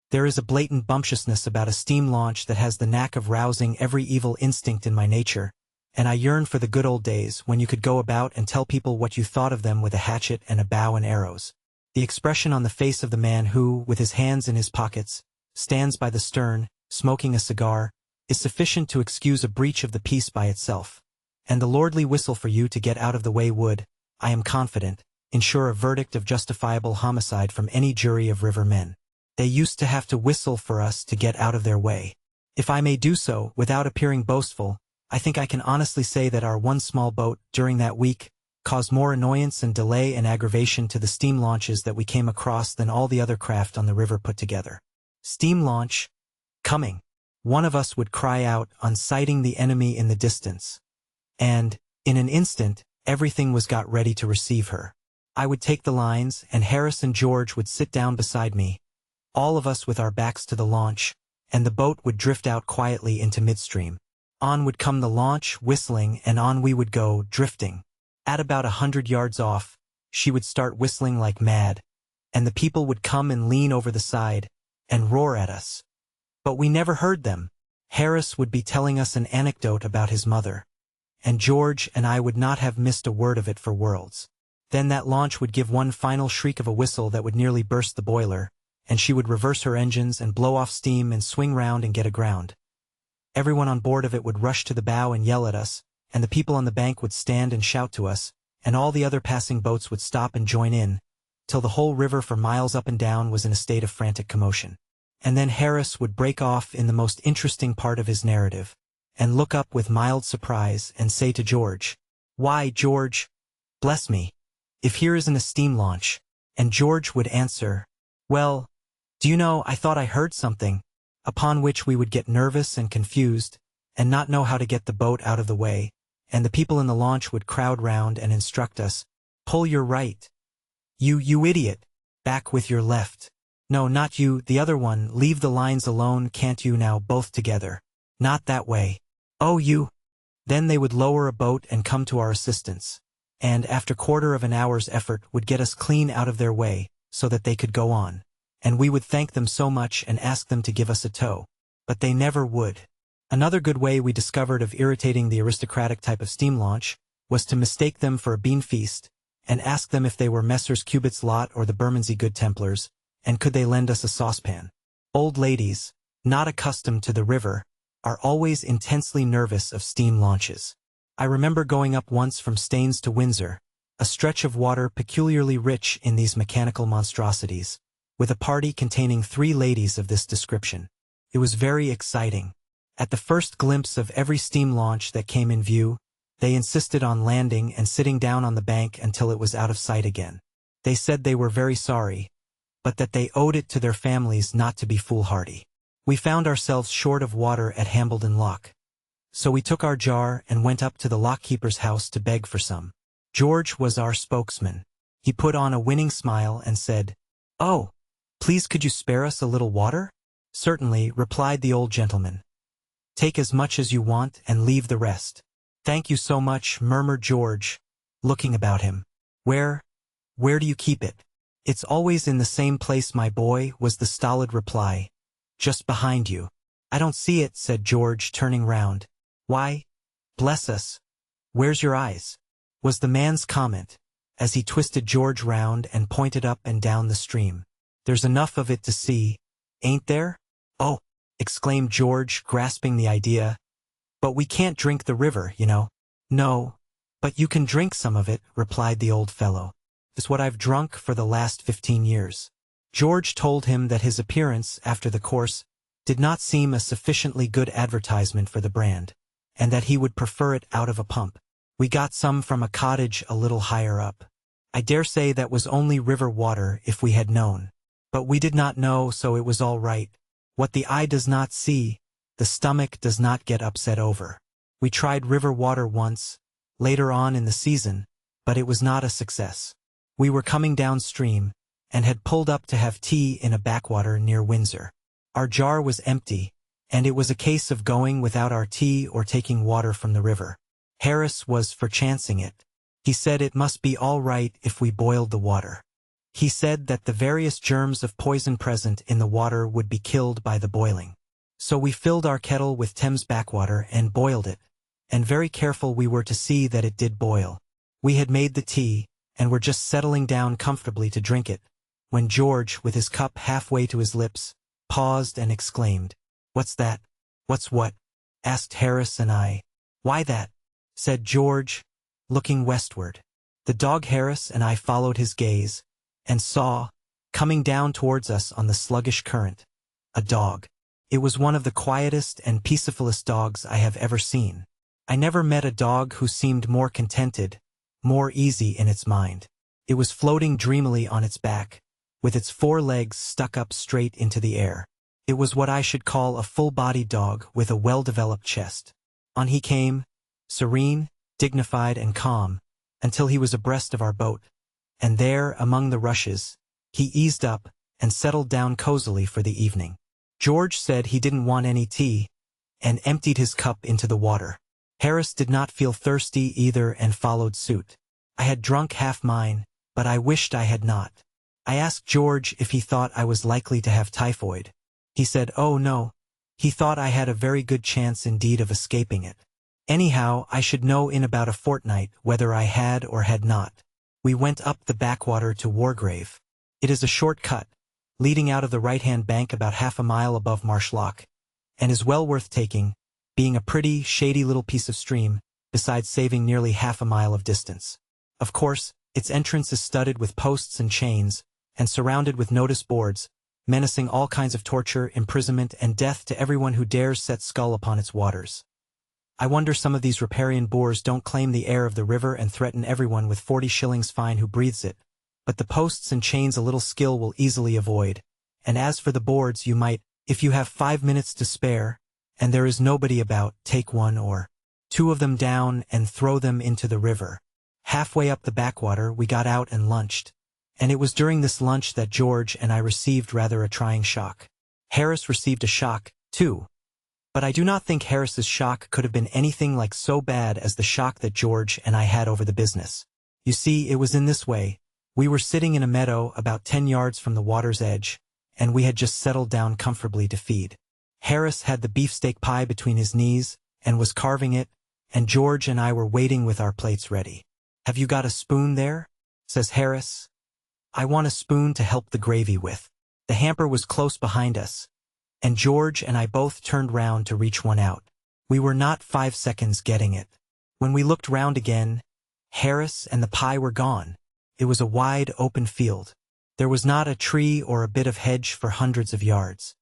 There is a blatant bumptiousness about a steam launch that has the knack of rousing every evil instinct in my nature, and I yearn for the good old days when you could go about and tell people what you thought of them with a hatchet and a bow and arrows. The expression on the face of the man who, with his hands in his pockets, stands by the stern, smoking a cigar, is sufficient to excuse a breach of the peace by itself. And the lordly whistle for you to get out of the way would, I am confident, ensure a verdict of justifiable homicide from any jury of river men. They used to have to whistle for us to get out of their way. If I may do so, without appearing boastful, I think I can honestly say that our one small boat, during that week, caused more annoyance and delay and aggravation to the steam launches that we came across than all the other craft on the river put together. Steam launch, coming. One of us would cry out on sighting the enemy in the distance. And, in an instant, everything was got ready to receive her. I would take the lines, and Harris and George would sit down beside me, all of us with our backs to the launch, and the boat would drift out quietly into midstream. On would come the launch, whistling, and on we would go, drifting. At about 100 yards off, she would start whistling like mad, and the people would come and lean over the side, and roar at us. But we never heard them. Harris would be telling us an anecdote about his mother, and George and I would not have missed a word of it for worlds. Then that launch would give one final shriek of a whistle that would nearly burst the boiler, and she would reverse her engines and blow off steam and swing round and get aground. Everyone on board of it would rush to the bow and yell at us, and the people on the bank would stand and shout to us, and all the other passing boats would stop and join in, till the whole river for miles up and down was in a state of frantic commotion. And then Harris would break off in the most interesting part of his narrative, and look up with mild surprise and say to George, "Why, George, bless me, if here isn't a steam launch." And George would answer, "Well, do you know, I thought I heard something," upon which we would get nervous and confused, and not know how to get the boat out of the way, and the people in the launch would crowd round and instruct us, "Pull your right. You idiot. Back with your left. No, not you, the other one, leave the lines alone, can't you now, both together. Not that way. Oh, you." Then they would lower a boat and come to our assistance, and after quarter of an hour's effort would get us clean out of their way, so that they could go on. And we would thank them so much and ask them to give us a tow. But they never would. Another good way we discovered of irritating the aristocratic type of steam launch was to mistake them for a bean feast, and ask them if they were Messrs. Cubitt's lot or the Bermondsey Good Templars, and could they lend us a saucepan. Old ladies, not accustomed to the river, are always intensely nervous of steam launches. I remember going up once from Staines to Windsor, a stretch of water peculiarly rich in these mechanical monstrosities, with a party containing 3 ladies of this description. It was very exciting. At the first glimpse of every steam launch that came in view, they insisted on landing and sitting down on the bank until it was out of sight again. They said they were very sorry, but that they owed it to their families not to be foolhardy. We found ourselves short of water at Hambledon Lock. So we took our jar and went up to the lockkeeper's house to beg for some. George was our spokesman. He put on a winning smile and said, "Oh, please could you spare us a little water?" "Certainly," replied the old gentleman. "Take as much as you want and leave the rest." "Thank you so much," murmured George, looking about him. Where do you keep it?" "It's always in the same place, my boy," was the stolid reply. "Just behind you." "I don't see it," said George, turning round. "Why, bless us, where's your eyes?" was the man's comment, as he twisted George round and pointed up and down the stream. "There's enough of it to see, ain't there?" "Oh," exclaimed George, grasping the idea, "but we can't drink the river, you know." "No, but you can drink some of it," replied the old fellow. "It's what I've drunk for the last 15 years. George told him that his appearance after the course did not seem a sufficiently good advertisement for the brand, and that he would prefer it out of a pump. We got some from a cottage a little higher up. I dare say that was only river water if we had known. But we did not know, so it was all right. What the eye does not see, the stomach does not get upset over. We tried river water once, later on in the season, but it was not a success. We were coming downstream, and had pulled up to have tea in a backwater near Windsor. Our jar was empty, and it was a case of going without our tea or taking water from the river. Harris was for chancing it. He said it must be all right if we boiled the water. He said that the various germs of poison present in the water would be killed by the boiling. So we filled our kettle with Thames backwater and boiled it, and very careful we were to see that it did boil. We had made the tea, and were just settling down comfortably to drink it, when George, with his cup halfway to his lips, paused and exclaimed, "What's that?" "What's what?" asked Harris and I. "Why that," said George, looking westward. The dog Harris and I followed his gaze, and saw, coming down towards us on the sluggish current, a dog. It was one of the quietest and peacefullest dogs I have ever seen. I never met a dog who seemed more contented, more easy in its mind. It was floating dreamily on its back, with its 4 legs stuck up straight into the air. It was what I should call a full-bodied dog with a well-developed chest. On he came, serene, dignified, and calm, until he was abreast of our boat, and there, among the rushes, he eased up and settled down cozily for the evening. George said he didn't want any tea, and emptied his cup into the water. Harris did not feel thirsty either and followed suit. I had drunk half mine, but I wished I had not. I asked George if he thought I was likely to have typhoid. He said, "Oh no, he thought I had a very good chance indeed of escaping it. Anyhow, I should know in about a fortnight whether I had or had not." We went up the backwater to Wargrave. It is a short cut, leading out of the right-hand bank about half a mile above Marsh Lock, and is well worth taking, being a pretty, shady little piece of stream, besides saving nearly half a mile of distance. Of course, its entrance is studded with posts and chains, and surrounded with notice boards, menacing all kinds of torture, imprisonment, and death to everyone who dares set skull upon its waters. I wonder some of these riparian boors don't claim the air of the river and threaten everyone with 40 shillings fine who breathes it, but the posts and chains a little skill will easily avoid, and as for the boards, you might, if you have 5 minutes to spare, and there is nobody about, take one or 2 of them down and throw them into the river. Halfway up the backwater we got out and lunched. And it was during this lunch that George and I received rather a trying shock. Harris received a shock, too. But I do not think Harris's shock could have been anything like so bad as the shock that George and I had over the business. You see, it was in this way. We were sitting in a meadow about 10 yards from the water's edge, and we had just settled down comfortably to feed. Harris had the beefsteak pie between his knees and was carving it, and George and I were waiting with our plates ready. "Have you got a spoon there?" says Harris. "I want a spoon to help the gravy with." The hamper was close behind us, and George and I both turned round to reach one out. We were not 5 seconds getting it. When we looked round again, Harris and the pie were gone. It was a wide open field. There was not a tree or a bit of hedge for hundreds of yards.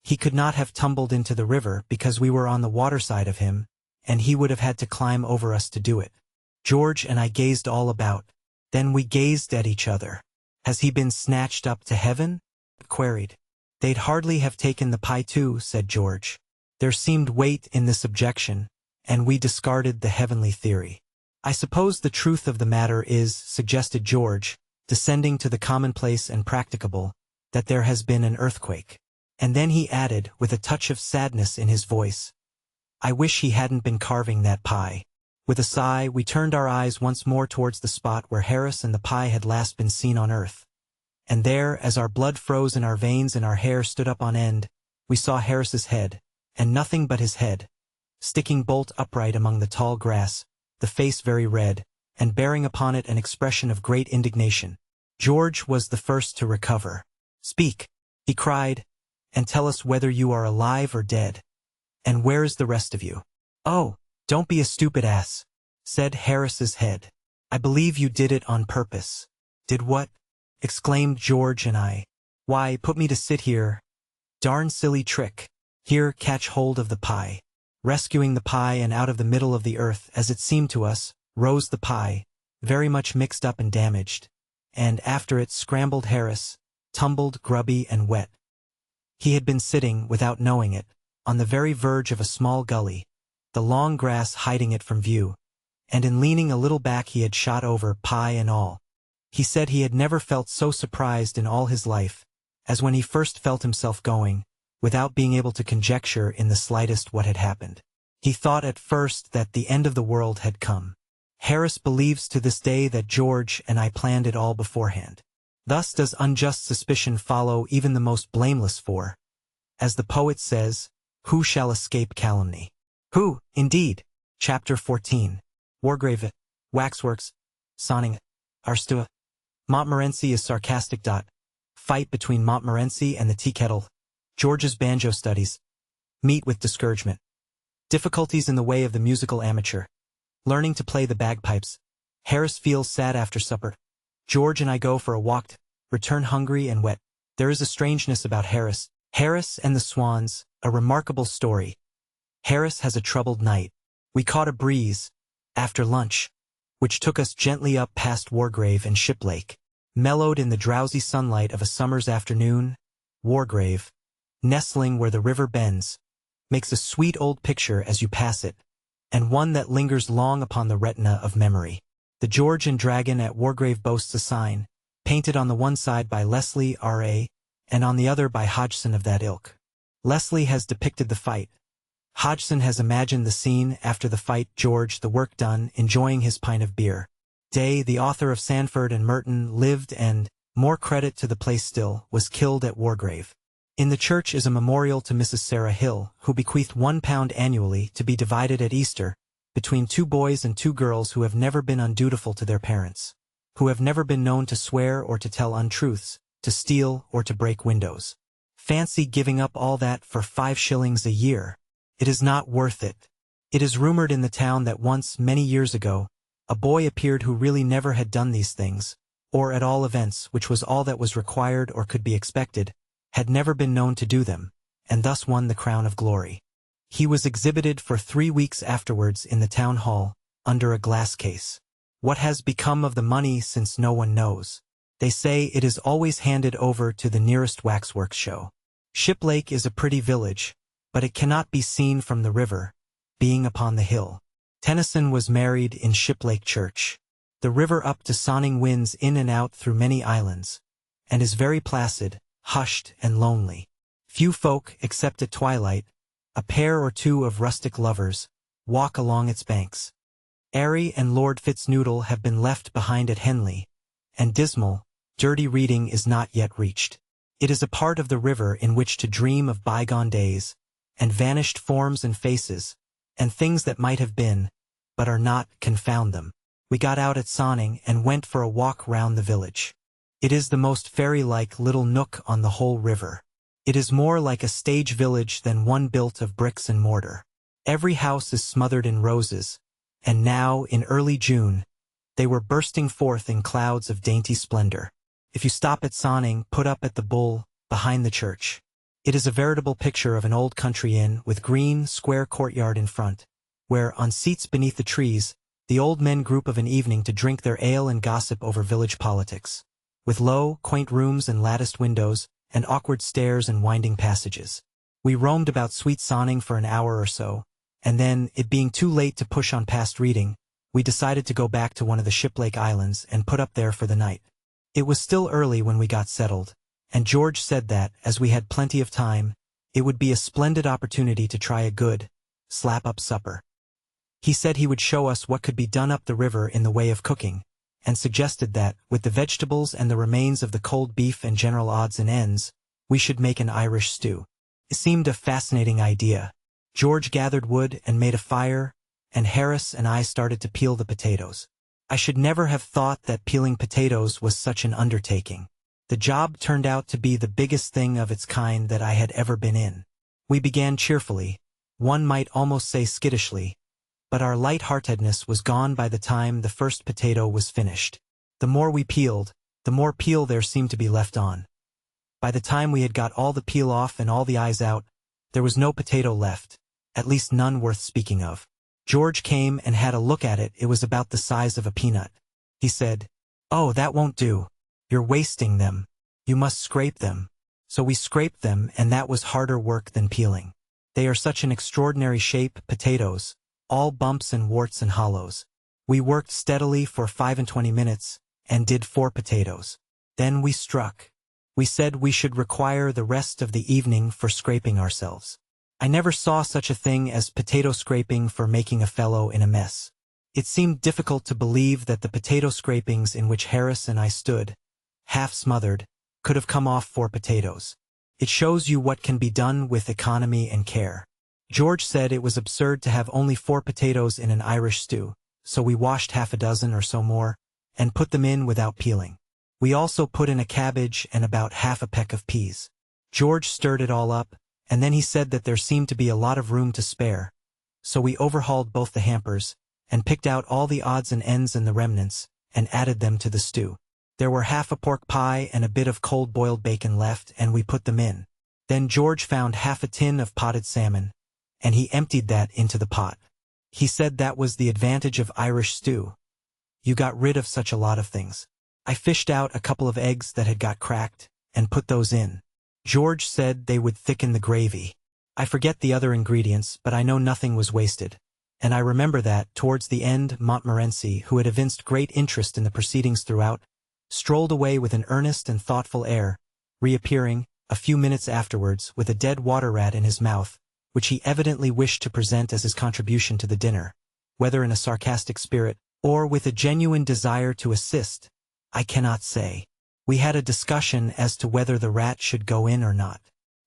He could not have tumbled into the river because we were on the water side of him, and he would have had to climb over us to do it. George and I gazed all about. Then we gazed at each other. "Has he been snatched up to heaven?" queried. "They'd hardly have taken the pie too," said George. There seemed weight in this objection, and we discarded the heavenly theory. "I suppose the truth of the matter is," suggested George, descending to the commonplace and practicable, "that there has been an earthquake." And then he added, with a touch of sadness in his voice, "I wish he hadn't been carving that pie." With a sigh, we turned our eyes once more towards the spot where Harris and the pie had last been seen on earth. And there, as our blood froze in our veins and our hair stood up on end, we saw Harris's head, and nothing but his head, sticking bolt upright among the tall grass, the face very red, and bearing upon it an expression of great indignation. George was the first to recover. "Speak," he cried, "and tell us whether you are alive or dead. And where is the rest of you?" "Oh, don't be a stupid ass," said Harris's head. "I believe you did it on purpose." "Did what?" exclaimed George and I. "Why, put me to sit here. Darn silly trick. Here, catch hold of the pie." Rescuing the pie, and out of the middle of the earth, as it seemed to us, rose the pie, very much mixed up and damaged, and after it scrambled Harris, tumbled, grubby, and wet. He had been sitting, without knowing it, on the very verge of a small gully, the long grass hiding it from view, and in leaning a little back he had shot over, pie and all. He said he had never felt so surprised in all his life, as when he first felt himself going, without being able to conjecture in the slightest what had happened. He thought at first that the end of the world had come. Harris believes to this day that George and I planned it all beforehand. Thus does unjust suspicion follow even the most blameless, for, as the poet says, who shall escape calumny? Who, indeed? Chapter 14. Wargrave, Waxworks, Sonning, Arstua. Montmorency is sarcastic. Fight between Montmorency and the tea kettle. George's banjo studies. Meet with discouragement. Difficulties in the way of the musical amateur. Learning to play the bagpipes. Harris feels sad after supper. George and I go for a walk, return hungry and wet. There is a strangeness about Harris. Harris and the Swans, a remarkable story. Harris has a troubled night. We caught a breeze, after lunch, which took us gently up past Wargrave and Shiplake. Mellowed in the drowsy sunlight of a summer's afternoon, Wargrave, nestling where the river bends, makes a sweet old picture as you pass it, and one that lingers long upon the retina of memory. The George and Dragon at Wargrave boasts a sign, painted on the one side by Leslie R.A., and on the other by Hodgson of that ilk. Leslie has depicted the fight. Hodgson has imagined the scene after the fight, George, the work done, enjoying his pint of beer. Day, the author of Sandford and Merton, lived and, more credit to the place still, was killed at Wargrave. In the church is a memorial to Mrs. Sarah Hill, who bequeathed £1 annually to be divided at Easter between 2 boys and 2 girls who have never been undutiful to their parents, who have never been known to swear or to tell untruths, to steal or to break windows. Fancy giving up all that for 5 shillings a year. It is not worth it. It is rumored in the town that once, many years ago, a boy appeared who really never had done these things, or at all events, which was all that was required or could be expected, had never been known to do them, and thus won the crown of glory. He was exhibited for 3 weeks afterwards in the town hall, under a glass case. What has become of the money since no one knows? They say it is always handed over to the nearest waxworks show. Shiplake is a pretty village, but it cannot be seen from the river, being upon the hill. Tennyson was married in Shiplake Church. The river up to Sonning winds in and out through many islands, and is very placid, hushed, and lonely. Few folk, except at twilight, a pair or two of rustic lovers, walk along its banks. Airy and Lord Fitznoodle have been left behind at Henley, and dismal, dirty reading is not yet reached. It is a part of the river in which to dream of bygone days, and vanished forms and faces, and things that might have been, but are not, confound them. We got out at Sonning and went for a walk round the village. It is the most fairy-like little nook on the whole river. It is more like a stage village than one built of bricks and mortar. Every house is smothered in roses, and now, in early June, they were bursting forth in clouds of dainty splendor. If you stop at Sonning, put up at the Bull, behind the church. It is a veritable picture of an old country inn with green, square courtyard in front, where, on seats beneath the trees, the old men group of an evening to drink their ale and gossip over village politics, with low, quaint rooms and latticed windows, and awkward stairs and winding passages. We roamed about sweet Sonning for an hour or so, and then, it being too late to push on past reading, we decided to go back to one of the Shiplake Islands and put up there for the night. It was still early when we got settled, and George said that, as we had plenty of time, it would be a splendid opportunity to try a good, slap-up supper. He said he would show us what could be done up the river in the way of cooking, and suggested that, with the vegetables and the remains of the cold beef and general odds and ends, we should make an Irish stew. It seemed a fascinating idea. George gathered wood and made a fire, and Harris and I started to peel the potatoes. I should never have thought that peeling potatoes was such an undertaking. The job turned out to be the biggest thing of its kind that I had ever been in. We began cheerfully, one might almost say skittishly, but our lightheartedness was gone by the time the first potato was finished. The more we peeled, the more peel there seemed to be left on. By the time we had got all the peel off and all the eyes out, there was no potato left, at least none worth speaking of. George came and had a look at it. It was about the size of a peanut. He said, "Oh, that won't do. You're wasting them. You must scrape them." So we scraped them, and that was harder work than peeling. They are such an extraordinary shape, potatoes, all bumps and warts and hollows. We worked steadily for 25 minutes, and did 4 potatoes. Then we struck. We said we should require the rest of the evening for scraping ourselves. I never saw such a thing as potato scraping for making a fellow in a mess. It seemed difficult to believe that the potato scrapings in which Harris and I stood, half smothered, could have come off 4 potatoes. It shows you what can be done with economy and care. George said it was absurd to have only 4 potatoes in an Irish stew, so we washed half a dozen or so more, and put them in without peeling. We also put in a cabbage and about half a peck of peas. George stirred it all up, and then he said that there seemed to be a lot of room to spare, so we overhauled both the hampers, and picked out all the odds and ends and the remnants, and added them to the stew. There were half a pork pie and a bit of cold boiled bacon left, and we put them in. Then George found half a tin of potted salmon, and he emptied that into the pot. He said that was the advantage of Irish stew. You got rid of such a lot of things. I fished out a couple of eggs that had got cracked, and put those in. George said they would thicken the gravy. I forget the other ingredients, but I know nothing was wasted. And I remember that, towards the end, Montmorency, who had evinced great interest in the proceedings throughout, strolled away with an earnest and thoughtful air, reappearing, a few minutes afterwards, with a dead water rat in his mouth, which he evidently wished to present as his contribution to the dinner, whether in a sarcastic spirit, or with a genuine desire to assist, I cannot say. We had a discussion as to whether the rat should go in or not.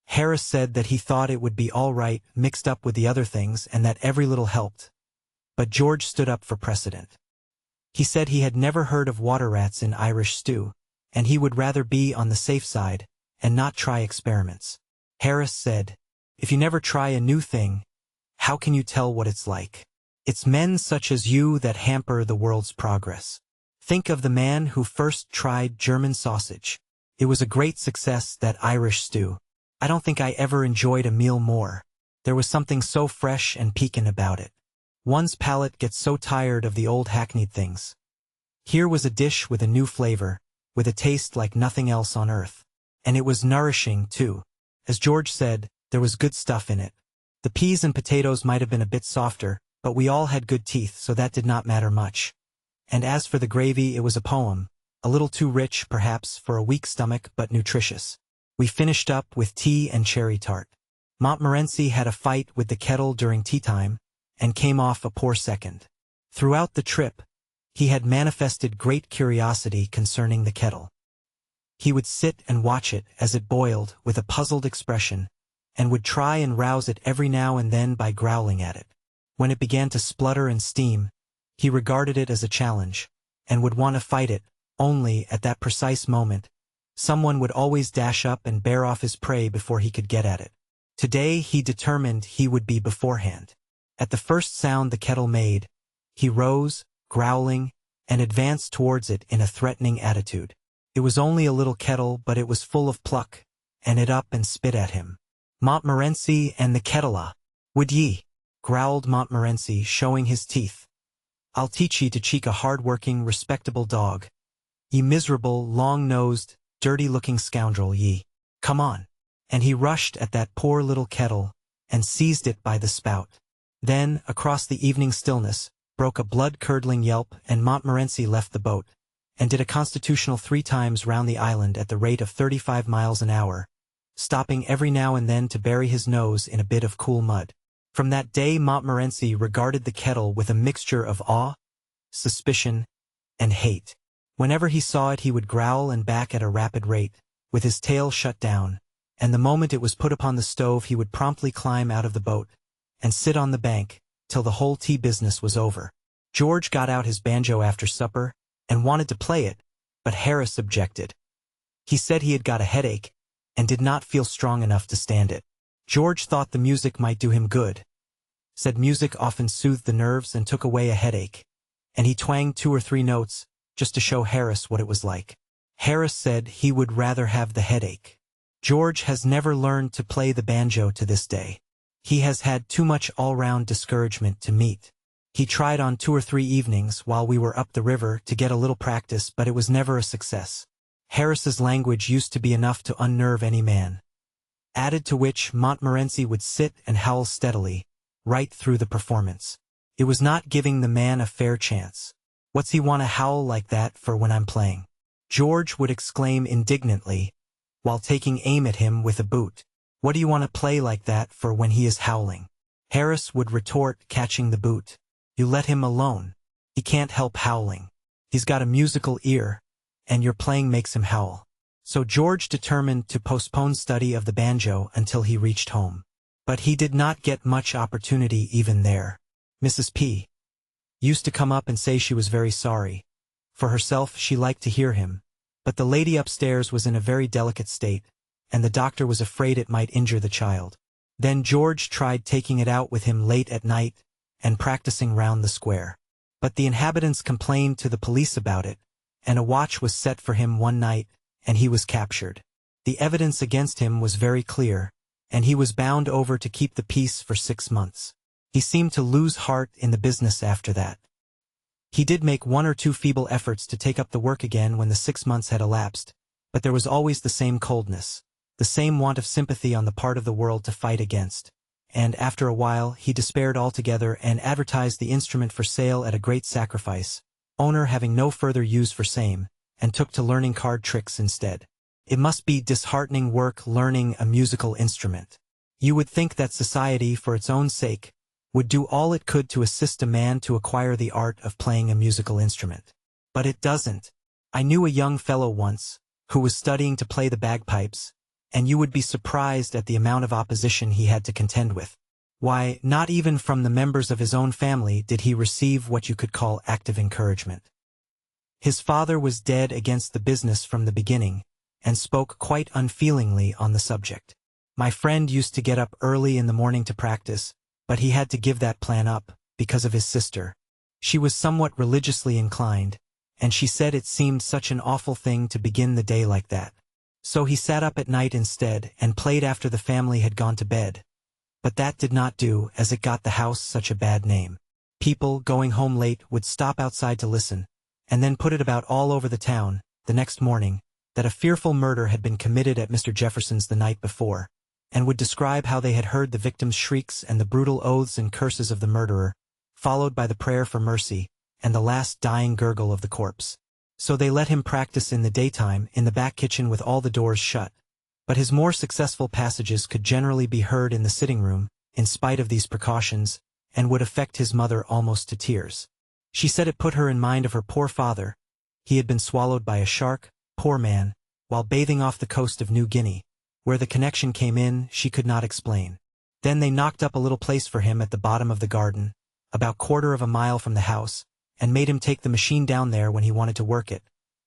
Harris said that he thought it would be all right mixed up with the other things and that every little helped. But George stood up for precedent. He said he had never heard of water rats in Irish stew, and he would rather be on the safe side and not try experiments. Harris said, "If you never try a new thing, how can you tell what it's like? It's men such as you that hamper the world's progress. Think of the man who first tried German sausage. It was a great success, that Irish stew. I don't think I ever enjoyed a meal more. There was something so fresh and piquant about it. One's palate gets so tired of the old hackneyed things. Here was a dish with a new flavor, with a taste like nothing else on earth. And it was nourishing, too. As George said, there was good stuff in it. The peas and potatoes might have been a bit softer, but we all had good teeth, so that did not matter much. And as for the gravy, it was a poem, a little too rich, perhaps, for a weak stomach, but nutritious. We finished up with tea and cherry tart. Montmorency had a fight with the kettle during tea time, and came off a poor second. Throughout the trip, he had manifested great curiosity concerning the kettle. He would sit and watch it as it boiled with a puzzled expression, and would try and rouse it every now and then by growling at it. When it began to splutter and steam, he regarded it as a challenge, and would want to fight it, only, at that precise moment, someone would always dash up and bear off his prey before he could get at it. Today he determined he would be beforehand. At the first sound the kettle made, he rose, growling, and advanced towards it in a threatening attitude. It was only a little kettle, but it was full of pluck, and it up and spit at him. "Montmorency and the kettle, would ye?" growled Montmorency, showing his teeth. "I'll teach ye to cheek a hard-working, respectable dog. Ye miserable, long-nosed, dirty-looking scoundrel, ye. Come on." And he rushed at that poor little kettle, and seized it by the spout. Then, across the evening stillness, broke a blood-curdling yelp, and Montmorency left the boat, and did a constitutional 3 times round the island at the rate of 35 miles an hour, stopping every now and then to bury his nose in a bit of cool mud. From that day Montmorency regarded the kettle with a mixture of awe, suspicion, and hate. Whenever he saw it he would growl and back at a rapid rate, with his tail shut down, and the moment it was put upon the stove he would promptly climb out of the boat, and sit on the bank, till the whole tea business was over. George got out his banjo after supper, and wanted to play it, but Harris objected. He said he had got a headache, and did not feel strong enough to stand it. George thought the music might do him good, said music often soothed the nerves and took away a headache, and he twanged 2 or 3 notes, just to show Harris what it was like. Harris said he would rather have the headache. George has never learned to play the banjo to this day. He has had too much all-round discouragement to meet. He tried on 2 or 3 evenings while we were up the river to get a little practice, but it was never a success. Harris's language used to be enough to unnerve any man. Added to which, Montmorency would sit and howl steadily, right through the performance. It was not giving the man a fair chance. "What's he want to howl like that for when I'm playing?" George would exclaim indignantly, while taking aim at him with a boot. "What do you want to play like that for when he is howling?" Harris would retort, catching the boot. "You let him alone. He can't help howling. He's got a musical ear, and your playing makes him howl." So George determined to postpone study of the banjo until he reached home. But he did not get much opportunity even there. Mrs. P. used to come up and say she was very sorry. For herself, she liked to hear him, but the lady upstairs was in a very delicate state, and the doctor was afraid it might injure the child. Then George tried taking it out with him late at night and practicing round the square. But the inhabitants complained to the police about it, and a watch was set for him one night, and he was captured. The evidence against him was very clear, and he was bound over to keep the peace for 6 months. He seemed to lose heart in the business after that. He did make 1 or 2 feeble efforts to take up the work again when the 6 months had elapsed, but there was always the same coldness, the same want of sympathy on the part of the world to fight against, and after a while he despaired altogether and advertised the instrument for sale at a great sacrifice, owner having no further use for same, and took to learning card tricks instead. It must be disheartening work learning a musical instrument. You would think that society, for its own sake, would do all it could to assist a man to acquire the art of playing a musical instrument. But it doesn't. I knew a young fellow once, who was studying to play the bagpipes, and you would be surprised at the amount of opposition he had to contend with. Why, not even from the members of his own family did he receive what you could call active encouragement. His father was dead against the business from the beginning, and spoke quite unfeelingly on the subject. My friend used to get up early in the morning to practice, but he had to give that plan up, because of his sister. She was somewhat religiously inclined, and she said it seemed such an awful thing to begin the day like that. So he sat up at night instead, and played after the family had gone to bed. But that did not do, as it got the house such a bad name. People, going home late, would stop outside to listen, and then put it about all over the town, the next morning, that a fearful murder had been committed at Mr. Jefferson's the night before, and would describe how they had heard the victim's shrieks and the brutal oaths and curses of the murderer, followed by the prayer for mercy, and the last dying gurgle of the corpse. So they let him practice in the daytime in the back kitchen with all the doors shut. But his more successful passages could generally be heard in the sitting room, in spite of these precautions, and would affect his mother almost to tears. She said it put her in mind of her poor father. He had been swallowed by a shark, poor man, while bathing off the coast of New Guinea. Where the connection came in, she could not explain. Then they knocked up a little place for him at the bottom of the garden, about quarter of a mile from the house, and made him take the machine down there when he wanted to work it.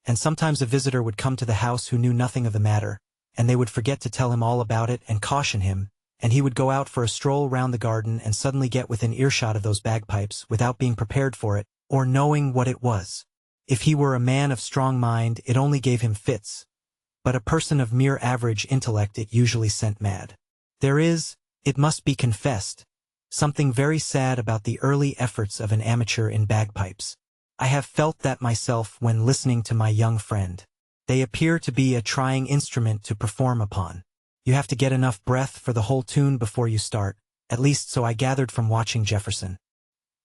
And sometimes a visitor would come to the house who knew nothing of the matter, and they would forget to tell him all about it and caution him, and he would go out for a stroll round the garden and suddenly get within earshot of those bagpipes without being prepared for it, or knowing what it was. If he were a man of strong mind, it only gave him fits, but a person of mere average intellect it usually sent mad. There is, it must be confessed, something very sad about the early efforts of an amateur in bagpipes. I have felt that myself when listening to my young friend. They appear to be a trying instrument to perform upon. You have to get enough breath for the whole tune before you start, at least so I gathered from watching Jefferson.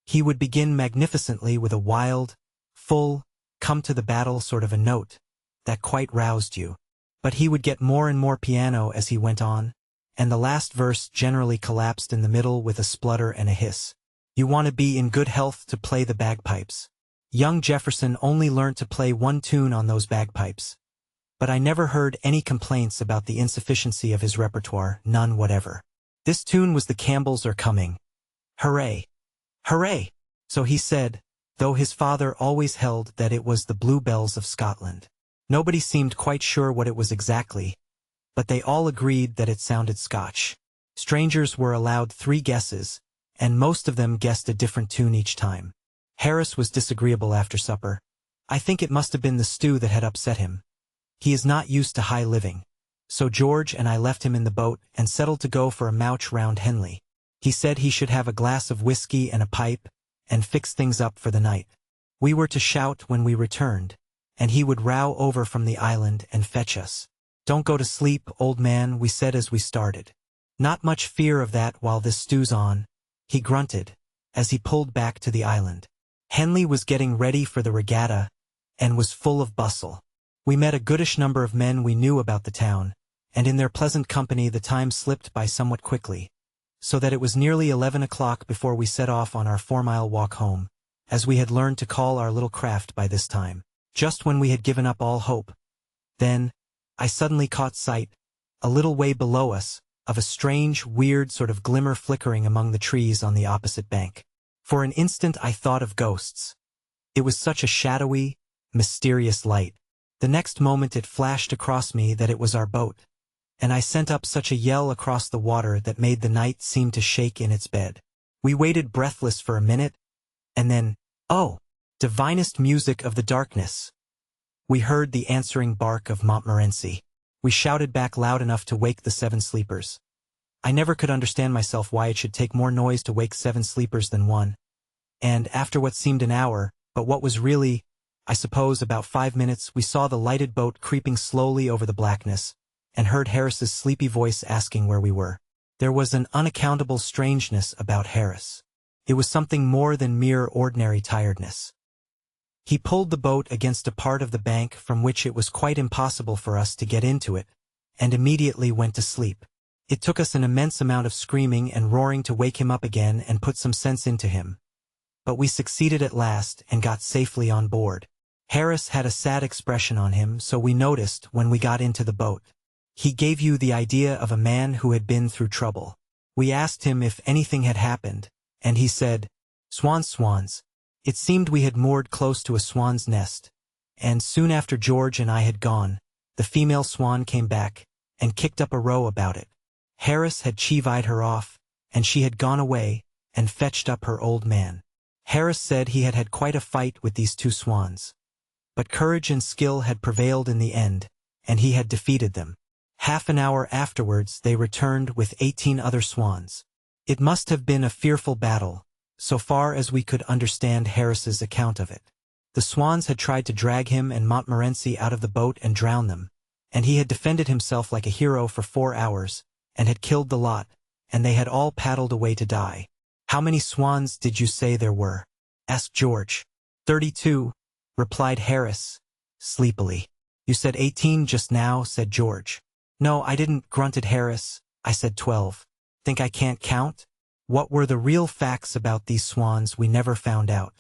He would begin magnificently with a wild, full, come-to-the-battle sort of a note that quite roused you. But he would get more and more piano as he went on, and the last verse generally collapsed in the middle with a splutter and a hiss. You want to be in good health to play the bagpipes. Young Jefferson only learnt to play one tune on those bagpipes. But I never heard any complaints about the insufficiency of his repertoire, none whatever. This tune was the Campbells Are Coming. Hooray! Hooray! So he said, though his father always held that it was the Bluebells of Scotland. Nobody seemed quite sure what it was exactly, but they all agreed that it sounded Scotch. Strangers were allowed 3 guesses, and most of them guessed a different tune each time. Harris was disagreeable after supper. I think it must have been the stew that had upset him. He is not used to high living. So George and I left him in the boat and settled to go for a mouch round Henley. He said he should have a glass of whiskey and a pipe, and fix things up for the night. We were to shout when we returned, and he would row over from the island and fetch us. Don't go to sleep, old man, we said as we started. Not much fear of that while this stew's on, he grunted, as he pulled back to the island. Henley was getting ready for the regatta, and was full of bustle. We met a goodish number of men we knew about the town, and in their pleasant company the time slipped by somewhat quickly, so that it was nearly 11 o'clock before we set off on our 4-mile walk home, as we had learned to call our little craft by this time. Just when we had given up all hope, then, I suddenly caught sight, a little way below us, of a strange, weird sort of glimmer flickering among the trees on the opposite bank. For an instant I thought of ghosts. It was such a shadowy, mysterious light. The next moment it flashed across me that it was our boat, and I sent up such a yell across the water that made the night seem to shake in its bed. We waited breathless for a minute, and then, oh, divinest music of the darkness! We heard the answering bark of Montmorency. We shouted back loud enough to wake the 7 sleepers. I never could understand myself why it should take more noise to wake 7 sleepers than one. And after what seemed an hour, but what was really, I suppose, about 5 minutes, we saw the lighted boat creeping slowly over the blackness, and heard Harris's sleepy voice asking where we were. There was an unaccountable strangeness about Harris. It was something more than mere ordinary tiredness. He pulled the boat against a part of the bank from which it was quite impossible for us to get into it, and immediately went to sleep. It took us an immense amount of screaming and roaring to wake him up again and put some sense into him. But we succeeded at last and got safely on board. Harris had a sad expression on him, so we noticed when we got into the boat. He gave you the idea of a man who had been through trouble. We asked him if anything had happened, and he said, "Swans, swans." It seemed we had moored close to a swan's nest, and soon after George and I had gone, the female swan came back and kicked up a row about it. Harris had chivied her off, and she had gone away and fetched up her old man. Harris said he had had quite a fight with these 2 swans. But courage and skill had prevailed in the end, and he had defeated them. Half an hour afterwards they returned with 18 other swans. It must have been a fearful battle, so far as we could understand Harris's account of it. The swans had tried to drag him and Montmorency out of the boat and drown them, and he had defended himself like a hero for 4 hours, and had killed the lot, and they had all paddled away to die. How many swans did you say there were? Asked George. 32, replied Harris, sleepily. You said 18 just now, said George. No, I didn't, grunted Harris. I said 12. Think I can't count? What were the real facts about these swans we never found out?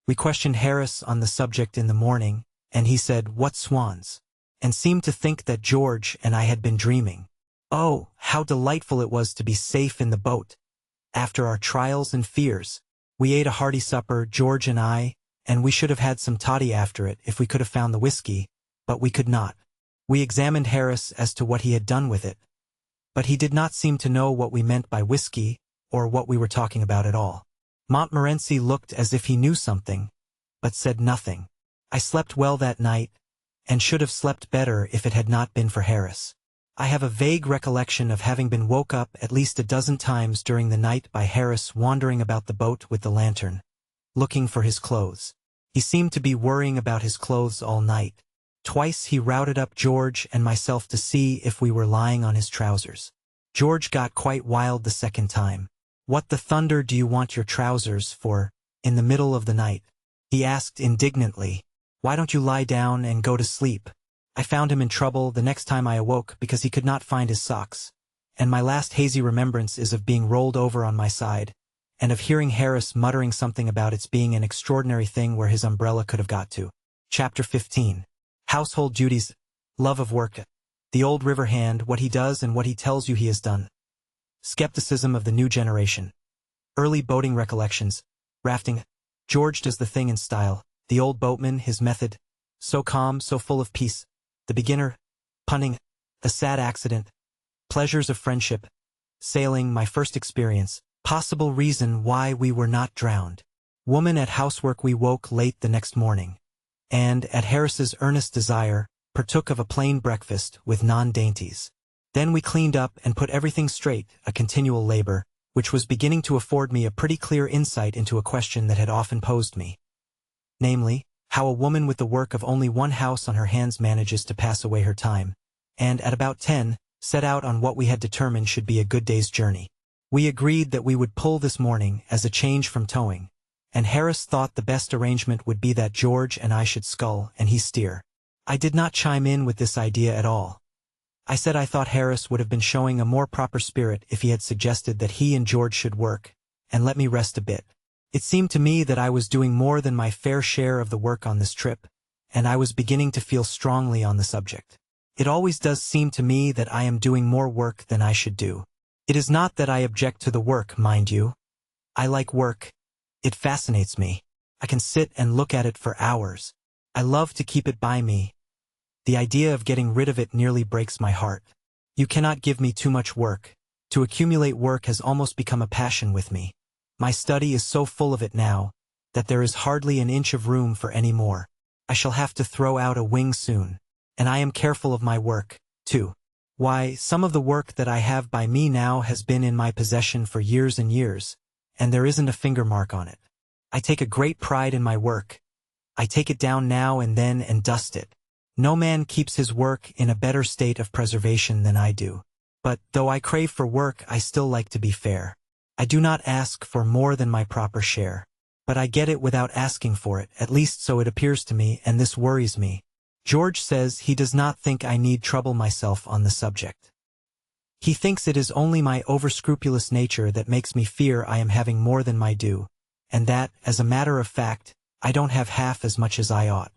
We questioned Harris on the subject in the morning, and he said, what swans? And seemed to think that George and I had been dreaming. Oh, how delightful it was to be safe in the boat. After our trials and fears, we ate a hearty supper, George and I, and we should have had some toddy after it if we could have found the whiskey, but we could not. We examined Harris as to what he had done with it, but he did not seem to know what we meant by whiskey, or what we were talking about at all. Montmorency looked as if he knew something, but said nothing. I slept well that night, and should have slept better if it had not been for Harris. I have a vague recollection of having been woke up at least a dozen times during the night by Harris wandering about the boat with the lantern, looking for his clothes. He seemed to be worrying about his clothes all night. Twice he routed up George and myself to see if we were lying on his trousers. George got quite wild the second time. What the thunder do you want your trousers for, in the middle of the night? He asked indignantly. Why don't you lie down and go to sleep? I found him in trouble the next time I awoke because he could not find his socks, and my last hazy remembrance is of being rolled over on my side, and of hearing Harris muttering something about its being an extraordinary thing where his umbrella could have got to. Chapter 15. Household duties. Love of work. The old river hand, what he does and what he tells you he has done. Skepticism of the new generation. Early boating recollections. Rafting. George does the thing in style. The old boatman, his method. So calm, so full of peace. The beginner. Punning. A sad accident. Pleasures of friendship. Sailing, my first experience. Possible reason why we were not drowned. Woman at housework. We woke late the next morning, and, at Harris's earnest desire, partook of a plain breakfast with non-dainties. Then we cleaned up and put everything straight, a continual labor, which was beginning to afford me a pretty clear insight into a question that had often posed me. Namely, how a woman with the work of only one house on her hands manages to pass away her time, and at about 10, set out on what we had determined should be a good day's journey. We agreed that we would pull this morning as a change from towing, and Harris thought the best arrangement would be that George and I should scull and he steer. I did not chime in with this idea at all. I said I thought Harris would have been showing a more proper spirit if he had suggested that he and George should work, and let me rest a bit. It seemed to me that I was doing more than my fair share of the work on this trip, and I was beginning to feel strongly on the subject. It always does seem to me that I am doing more work than I should do. It is not that I object to the work, mind you. I like work. It fascinates me. I can sit and look at it for hours. I love to keep it by me. The idea of getting rid of it nearly breaks my heart. You cannot give me too much work. To accumulate work has almost become a passion with me. My study is so full of it now, that there is hardly an inch of room for any more. I shall have to throw out a wing soon, and I am careful of my work, too. Why, some of the work that I have by me now has been in my possession for years and years, and there isn't a finger mark on it. I take a great pride in my work. I take it down now and then and dust it. No man keeps his work in a better state of preservation than I do. But, though I crave for work, I still like to be fair. I do not ask for more than my proper share. But I get it without asking for it, at least so it appears to me, and this worries me. George says he does not think I need trouble myself on the subject. He thinks it is only my over-scrupulous nature that makes me fear I am having more than my due, and that, as a matter of fact, I don't have half as much as I ought.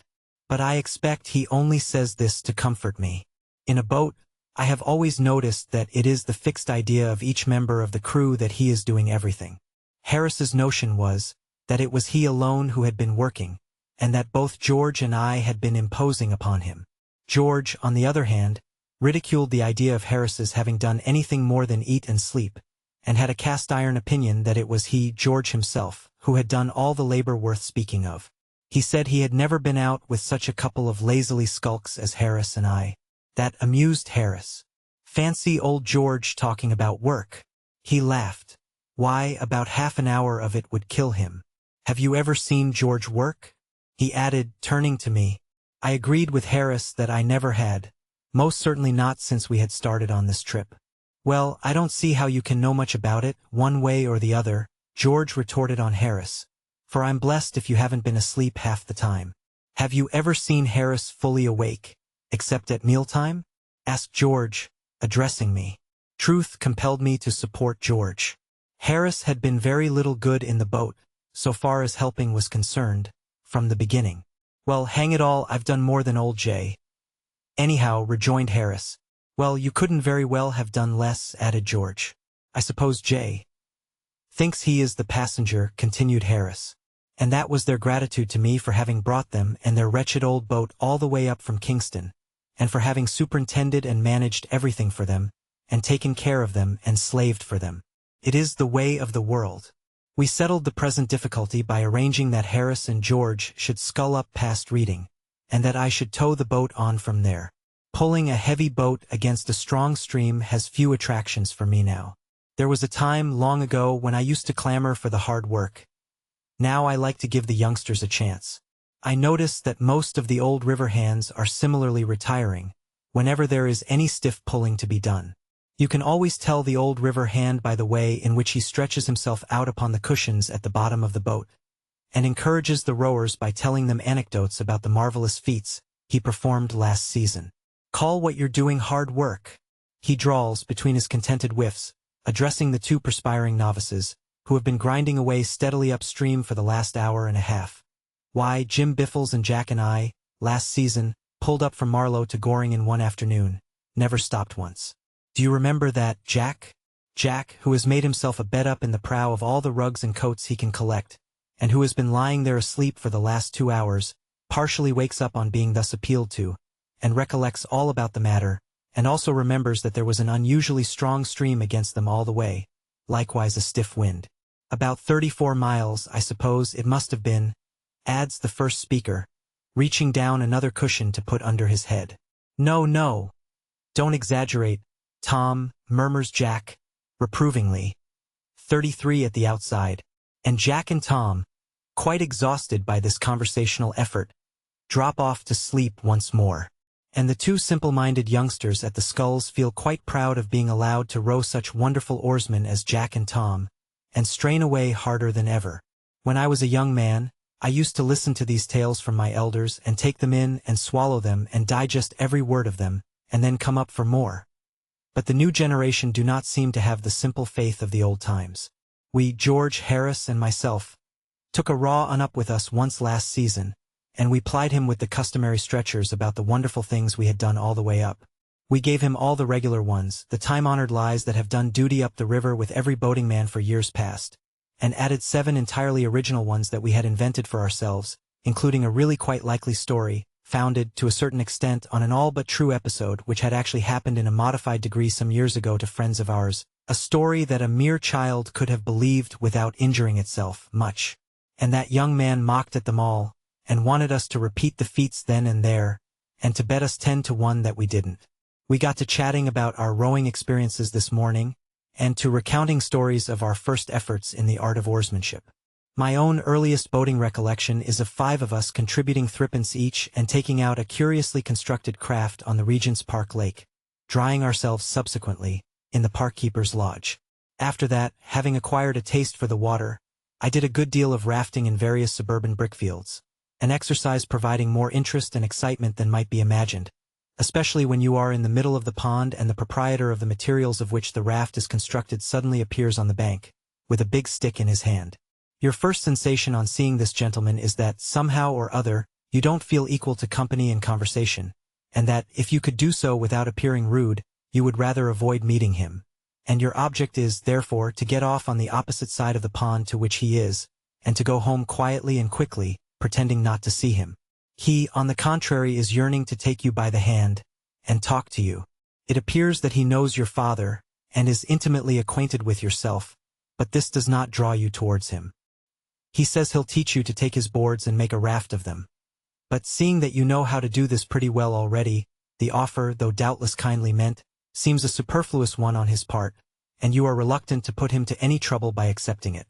But I expect he only says this to comfort me. In a boat, I have always noticed that it is the fixed idea of each member of the crew that he is doing everything. Harris's notion was that it was he alone who had been working, and that both George and I had been imposing upon him. George, on the other hand, ridiculed the idea of Harris's having done anything more than eat and sleep, and had a cast-iron opinion that it was he, George himself, who had done all the labor worth speaking of. He said he had never been out with such a couple of lazily skulks as Harris and I. That amused Harris. Fancy old George talking about work. He laughed. Why, about half an hour of it would kill him. Have you ever seen George work? He added, turning to me. I agreed with Harris that I never had. Most certainly not since we had started on this trip. Well, I don't see how you can know much about it, one way or the other, George retorted on Harris. For I'm blessed if you haven't been asleep half the time. Have you ever seen Harris fully awake, except at mealtime? Asked George, addressing me. Truth compelled me to support George. Harris had been very little good in the boat, so far as helping was concerned, from the beginning. Well, hang it all, I've done more than old Jay. Anyhow, rejoined Harris. Well, you couldn't very well have done less, added George. I suppose Jay thinks he is the passenger, continued Harris. And that was their gratitude to me for having brought them and their wretched old boat all the way up from Kingston, and for having superintended and managed everything for them, and taken care of them and slaved for them. It is the way of the world. We settled the present difficulty by arranging that Harris and George should scull up past Reading, and that I should tow the boat on from there. Pulling a heavy boat against a strong stream has few attractions for me now. There was a time long ago when I used to clamor for the hard work. Now I like to give the youngsters a chance. I notice that most of the old river hands are similarly retiring, whenever there is any stiff pulling to be done. You can always tell the old river hand by the way in which he stretches himself out upon the cushions at the bottom of the boat, and encourages the rowers by telling them anecdotes about the marvelous feats he performed last season. Call what you're doing hard work, he drawls between his contented whiffs, addressing the two perspiring novices, who have been grinding away steadily upstream for the last hour and a half. Why, Jim Biffles and Jack and I, last season, pulled up from Marlow to Goring in one afternoon, never stopped once. Do you remember that, Jack? Jack, who has made himself a bed up in the prow of all the rugs and coats he can collect, and who has been lying there asleep for the last 2 hours, partially wakes up on being thus appealed to, and recollects all about the matter, and also remembers that there was an unusually strong stream against them all the way, likewise a stiff wind. About 34 miles, I suppose it must have been, adds the first speaker, reaching down another cushion to put under his head. No, no. Don't exaggerate, Tom, murmurs Jack, reprovingly. 33 at the outside, and Jack and Tom, quite exhausted by this conversational effort, drop off to sleep once more. And the two simple-minded youngsters at the sculls feel quite proud of being allowed to row such wonderful oarsmen as Jack and Tom, and strain away harder than ever. When I was a young man, I used to listen to these tales from my elders and take them in and swallow them and digest every word of them, and then come up for more. But the new generation do not seem to have the simple faith of the old times. We, George, Harris, and myself, took a raw un up with us once last season, and we plied him with the customary stretchers about the wonderful things we had done all the way up. We gave him all the regular ones, the time-honored lies that have done duty up the river with every boating man for years past, and added 7 entirely original ones that we had invented for ourselves, including a really quite likely story, founded, to a certain extent, on an all-but-true episode which had actually happened in a modified degree some years ago to friends of ours, a story that a mere child could have believed without injuring itself much. And that young man mocked at them all, and wanted us to repeat the feats then and there, and to bet us 10 to 1 that we didn't. We got to chatting about our rowing experiences this morning, and to recounting stories of our first efforts in the art of oarsmanship. My own earliest boating recollection is of 5 of us contributing threepence each and taking out a curiously constructed craft on the Regent's Park Lake, drying ourselves subsequently in the park-keeper's lodge. After that, having acquired a taste for the water, I did a good deal of rafting in various suburban brickfields, an exercise providing more interest and excitement than might be imagined, especially when you are in the middle of the pond and the proprietor of the materials of which the raft is constructed suddenly appears on the bank, with a big stick in his hand. Your first sensation on seeing this gentleman is that, somehow or other, you don't feel equal to company and conversation, and that, if you could do so without appearing rude, you would rather avoid meeting him, and your object is, therefore, to get off on the opposite side of the pond to which he is, and to go home quietly and quickly, pretending not to see him. He, on the contrary, is yearning to take you by the hand, and talk to you. It appears that he knows your father, and is intimately acquainted with yourself, but this does not draw you towards him. He says he'll teach you to take his boards and make a raft of them. But seeing that you know how to do this pretty well already, the offer, though doubtless kindly meant, seems a superfluous one on his part, and you are reluctant to put him to any trouble by accepting it.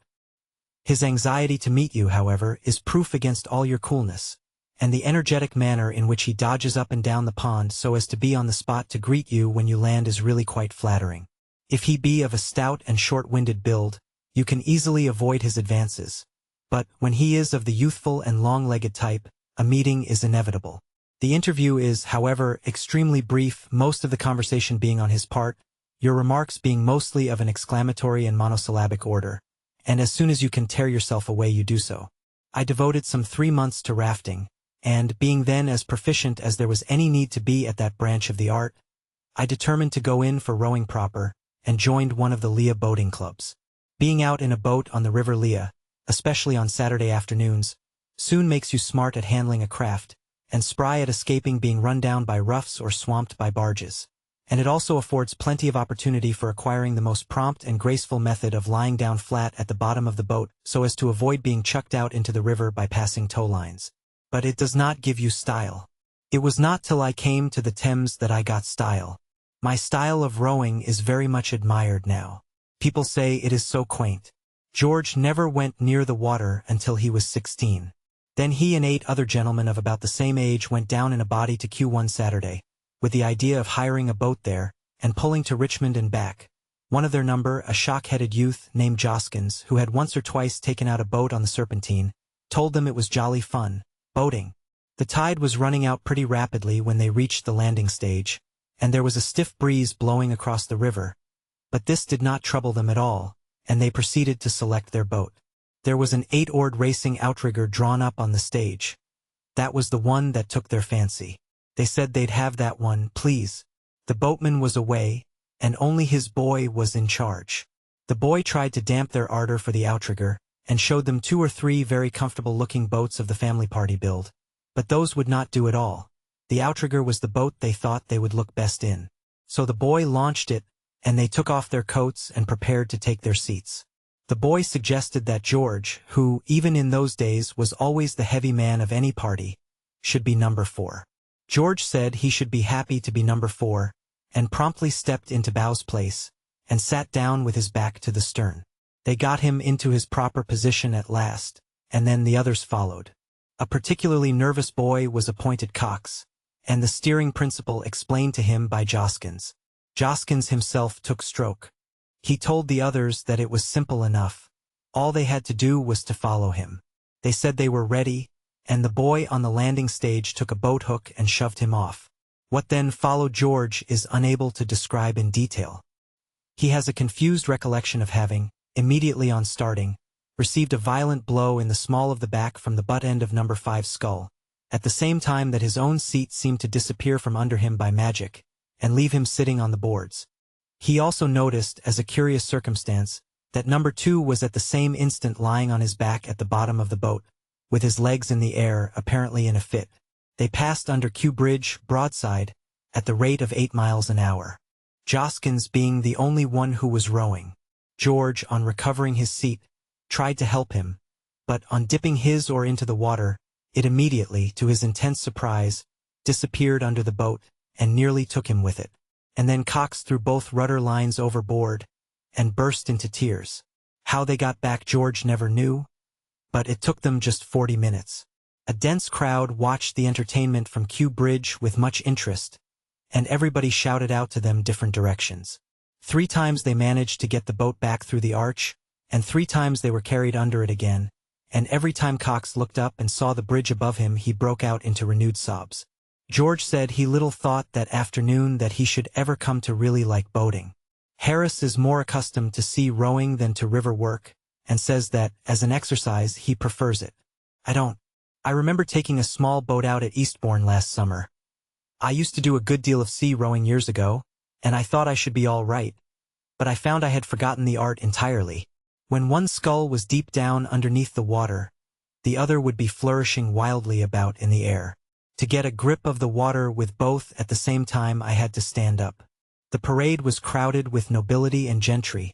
His anxiety to meet you, however, is proof against all your coolness, and the energetic manner in which he dodges up and down the pond so as to be on the spot to greet you when you land is really quite flattering. If he be of a stout and short-winded build, You can easily avoid his advances. But when he is of the youthful and long-legged type, a meeting is inevitable. The interview is, however, extremely brief, most of the conversation being on his part, your remarks being mostly of an exclamatory and monosyllabic order, and as soon as you can tear yourself away you do so. I devoted some 3 months to rafting, and, being then as proficient as there was any need to be at that branch of the art, I determined to go in for rowing proper, and joined one of the Lea boating clubs. Being out in a boat on the River Lea, especially on Saturday afternoons, soon makes you smart at handling a craft, and spry at escaping being run down by roughs or swamped by barges. And it also affords plenty of opportunity for acquiring the most prompt and graceful method of lying down flat at the bottom of the boat so as to avoid being chucked out into the river by passing tow lines. But it does not give you style. It was not till I came to the Thames that I got style. My style of rowing is very much admired now. People say it is so quaint. George never went near the water until he was 16. Then he and 8 other gentlemen of about the same age went down in a body to Kew one Saturday, with the idea of hiring a boat there, and pulling to Richmond and back. One of their number, a shock-headed youth named Joskins, who had once or twice taken out a boat on the Serpentine, told them it was jolly fun, boating. The tide was running out pretty rapidly when they reached the landing stage, and there was a stiff breeze blowing across the river, but this did not trouble them at all, and they proceeded to select their boat. There was an 8-oared racing outrigger drawn up on the stage. That was the one that took their fancy. They said they'd have that one, please. The boatman was away, and only his boy was in charge. The boy tried to damp their ardor for the outrigger, and showed them 2 or 3 very comfortable-looking boats of the family party build. But those would not do at all. The outrigger was the boat they thought they would look best in. So the boy launched it, and they took off their coats and prepared to take their seats. The boy suggested that George, who, even in those days, was always the heavy man of any party, should be number 4. George said he should be happy to be number 4, and promptly stepped into bow's place, and sat down with his back to the stern. They got him into his proper position at last, and then the others followed. A particularly nervous boy was appointed cox, and the steering principle explained to him by Joskins. Joskins himself took stroke. He told the others that it was simple enough. All they had to do was to follow him. They said they were ready, and the boy on the landing stage took a boat hook and shoved him off. What then followed George is unable to describe in detail. He has a confused recollection of having, immediately on starting, received a violent blow in the small of the back from the butt end of number 5's skull, at the same time that his own seat seemed to disappear from under him by magic, and leave him sitting on the boards. He also noticed, as a curious circumstance, that number 2 was at the same instant lying on his back at the bottom of the boat, with his legs in the air, apparently in a fit. They passed under Kew Bridge, broadside, at the rate of 8 miles an hour. Joskins being the only one who was rowing. George, on recovering his seat, tried to help him, but on dipping his oar into the water, it immediately, to his intense surprise, disappeared under the boat, and nearly took him with it. And then Cox threw both rudder lines overboard, and burst into tears. How they got back George never knew, but it took them just 40 minutes. A dense crowd watched the entertainment from Kew Bridge with much interest, and everybody shouted out to them different directions. 3 times they managed to get the boat back through the arch, and 3 times they were carried under it again, and every time Cox looked up and saw the bridge above him he broke out into renewed sobs. George said he little thought that afternoon that he should ever come to really like boating. Harris is more accustomed to sea rowing than to river work, and says that, as an exercise, he prefers it. I don't. I remember taking a small boat out at Eastbourne last summer. I used to do a good deal of sea rowing years ago, and I thought I should be all right, but I found I had forgotten the art entirely. When one scull was deep down underneath the water, the other would be flourishing wildly about in the air. To get a grip of the water with both at the same time I had to stand up. The parade was crowded with nobility and gentry,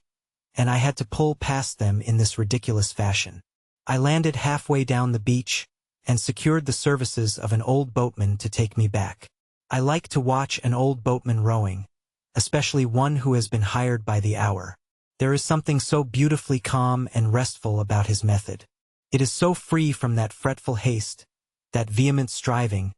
and I had to pull past them in this ridiculous fashion. I landed halfway down the beach, and secured the services of an old boatman to take me back. I like to watch an old boatman rowing, especially one who has been hired by the hour. There is something so beautifully calm and restful about his method. It is so free from that fretful haste, that vehement striving,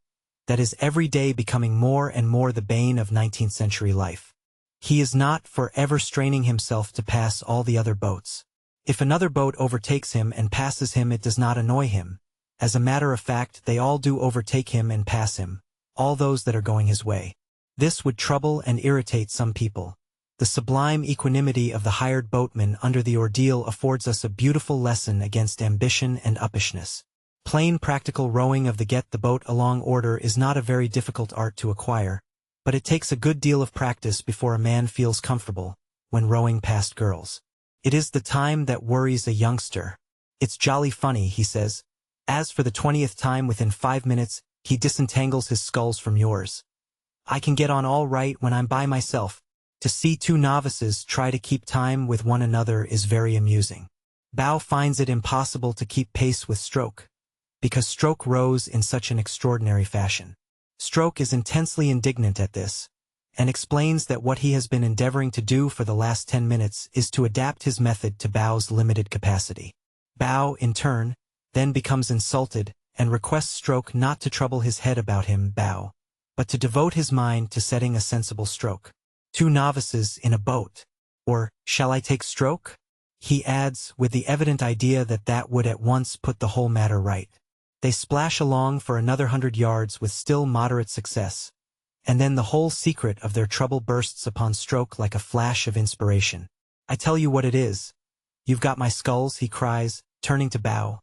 that is every day becoming more and more the bane of 19th century life. He is not forever straining himself to pass all the other boats. If another boat overtakes him and passes him, it does not annoy him. As a matter of fact, they all do overtake him and pass him, all those that are going his way. This would trouble and irritate some people. The sublime equanimity of the hired boatman under the ordeal affords us a beautiful lesson against ambition and uppishness. Plain practical rowing of the get the boat along order is not a very difficult art to acquire, but it takes a good deal of practice before a man feels comfortable when rowing past girls. It is the time that worries a youngster. It's jolly funny, he says, as for the 20th time within 5 minutes he disentangles his sculls from yours. I can get on all right when I'm by myself. To see two novices try to keep time with one another is very amusing. Bow finds it impossible to keep pace with Stroke, because Stroke rows in such an extraordinary fashion. Stroke is intensely indignant at this, and explains that what he has been endeavoring to do for the last 10 minutes is to adapt his method to Bow's limited capacity. Bow, in turn, then becomes insulted, and requests Stroke not to trouble his head about him, Bow, but to devote his mind to setting a sensible stroke. Two novices in a boat. Or, shall I take Stroke? He adds, with the evident idea that that would at once put the whole matter right. They splash along for another 100 yards with still moderate success, and then the whole secret of their trouble bursts upon Stroke like a flash of inspiration. I tell you what it is. You've got my sculls, he cries, turning to Bow.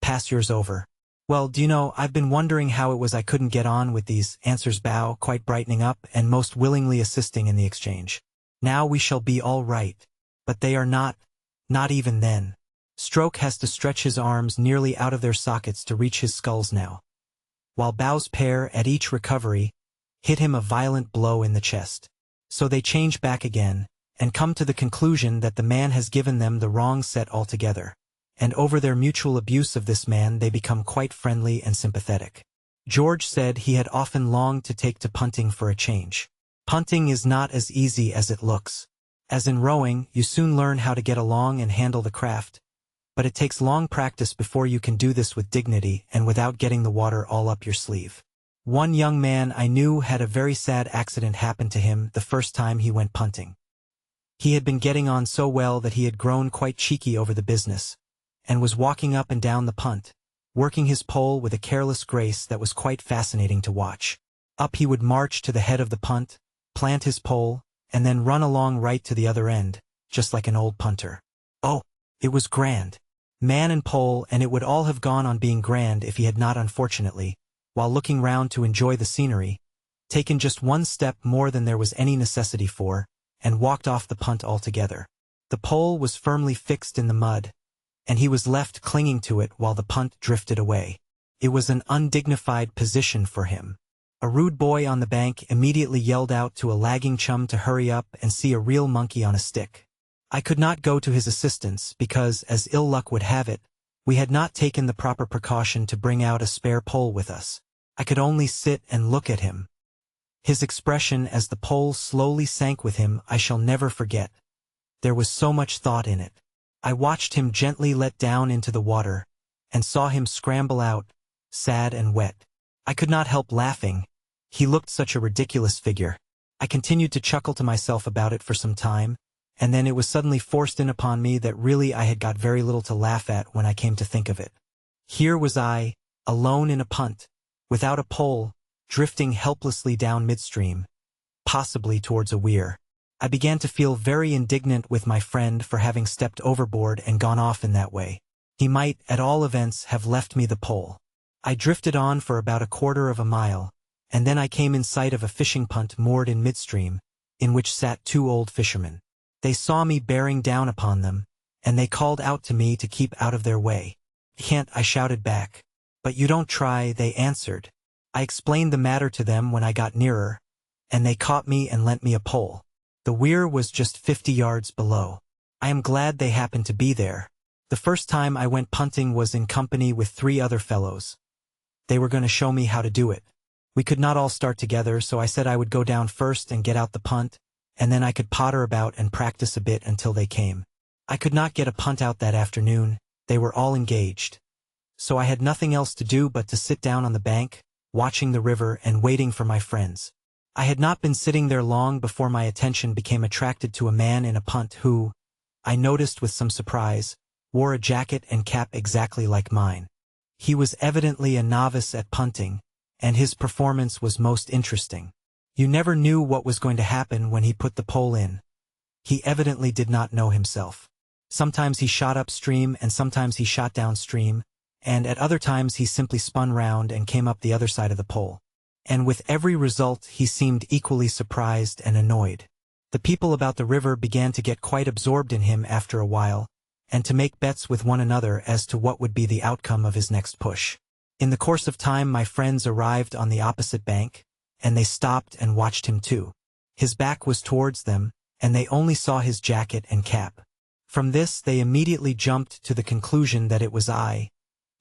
Pass yours over. Well, do you know, I've been wondering how it was I couldn't get on with these, answers Bow, quite brightening up and most willingly assisting in the exchange. Now we shall be all right. But they are not even then. Stroke has to stretch his arms nearly out of their sockets to reach his sculls now, while Bow's pair, at each recovery, hit him a violent blow in the chest. So they change back again, and come to the conclusion that the man has given them the wrong set altogether. And over their mutual abuse of this man they become quite friendly and sympathetic. George said he had often longed to take to punting for a change. Punting is not as easy as it looks. As in rowing, you soon learn how to get along and handle the craft, but it takes long practice before you can do this with dignity and without getting the water all up your sleeve. One young man I knew had a very sad accident happen to him the first time he went punting. He had been getting on so well that he had grown quite cheeky over the business, and was walking up and down the punt, working his pole with a careless grace that was quite fascinating to watch. Up he would march to the head of the punt, plant his pole, and then run along right to the other end, just like an old punter. Oh, it was grand. Man and pole, and it would all have gone on being grand if he had not unfortunately, while looking round to enjoy the scenery, taken just one step more than there was any necessity for, and walked off the punt altogether. The pole was firmly fixed in the mud, and he was left clinging to it while the punt drifted away. It was an undignified position for him. A rude boy on the bank immediately yelled out to a lagging chum to hurry up and see a real monkey on a stick. I could not go to his assistance because, as ill luck would have it, we had not taken the proper precaution to bring out a spare pole with us. I could only sit and look at him. His expression as the pole slowly sank with him I shall never forget. There was so much thought in it. I watched him gently let down into the water, and saw him scramble out, sad and wet. I could not help laughing. He looked such a ridiculous figure. I continued to chuckle to myself about it for some time, and then it was suddenly forced in upon me that really I had got very little to laugh at when I came to think of it. Here was I, alone in a punt, without a pole, drifting helplessly down midstream, possibly towards a weir. I began to feel very indignant with my friend for having stepped overboard and gone off in that way. He might, at all events, have left me the pole. I drifted on for about 1/4 of a mile, and then I came in sight of a fishing punt moored in midstream, in which sat 2 old fishermen. They saw me bearing down upon them, and they called out to me to keep out of their way. "Can't," I shouted back. "But you don't try," they answered. I explained the matter to them when I got nearer, and they caught me and lent me a pole. The weir was just 50 yards below. I am glad they happened to be there. The first time I went punting was in company with 3 other fellows. They were going to show me how to do it. We could not all start together, so I said I would go down first and get out the punt, and then I could potter about and practice a bit until they came. I could not get a punt out that afternoon. They were all engaged. So I had nothing else to do but to sit down on the bank, watching the river and waiting for my friends. I had not been sitting there long before my attention became attracted to a man in a punt who, I noticed with some surprise, wore a jacket and cap exactly like mine. He was evidently a novice at punting, and his performance was most interesting. You never knew what was going to happen when he put the pole in. He evidently did not know himself. Sometimes he shot upstream and sometimes he shot downstream, and at other times he simply spun round and came up the other side of the pole. And with every result he seemed equally surprised and annoyed. The people about the river began to get quite absorbed in him after a while, and to make bets with one another as to what would be the outcome of his next push. In the course of time my friends arrived on the opposite bank, and they stopped and watched him too. His back was towards them, and they only saw his jacket and cap. From this they immediately jumped to the conclusion that it was I,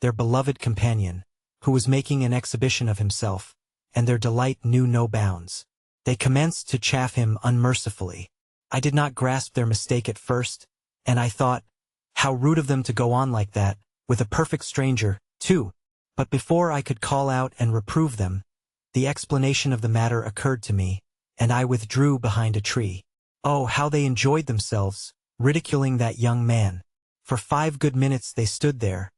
their beloved companion, who was making an exhibition of himself, and their delight knew no bounds. They commenced to chaff him unmercifully. I did not grasp their mistake at first, and I thought, how rude of them to go on like that, with a perfect stranger, too. But before I could call out and reprove them, the explanation of the matter occurred to me, and I withdrew behind a tree. Oh, how they enjoyed themselves, ridiculing that young man. For 5 good minutes they stood there,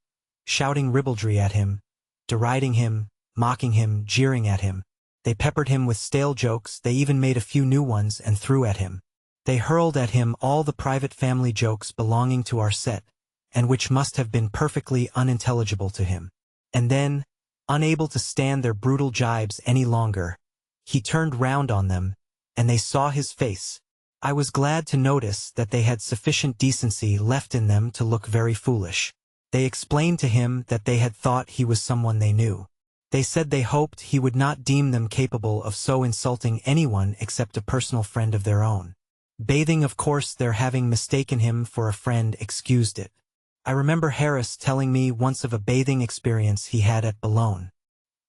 shouting ribaldry at him, deriding him, mocking him, jeering at him. They peppered him with stale jokes, they even made a few new ones and threw at him. They hurled at him all the private family jokes belonging to our set, and which must have been perfectly unintelligible to him. And then, unable to stand their brutal jibes any longer, he turned round on them, and they saw his face. I was glad to notice that they had sufficient decency left in them to look very foolish. They explained to him that they had thought he was someone they knew. They said they hoped he would not deem them capable of so insulting anyone except a personal friend of their own. Bathing, of course, their having mistaken him for a friend excused it. I remember Harris telling me once of a bathing experience he had at Boulogne.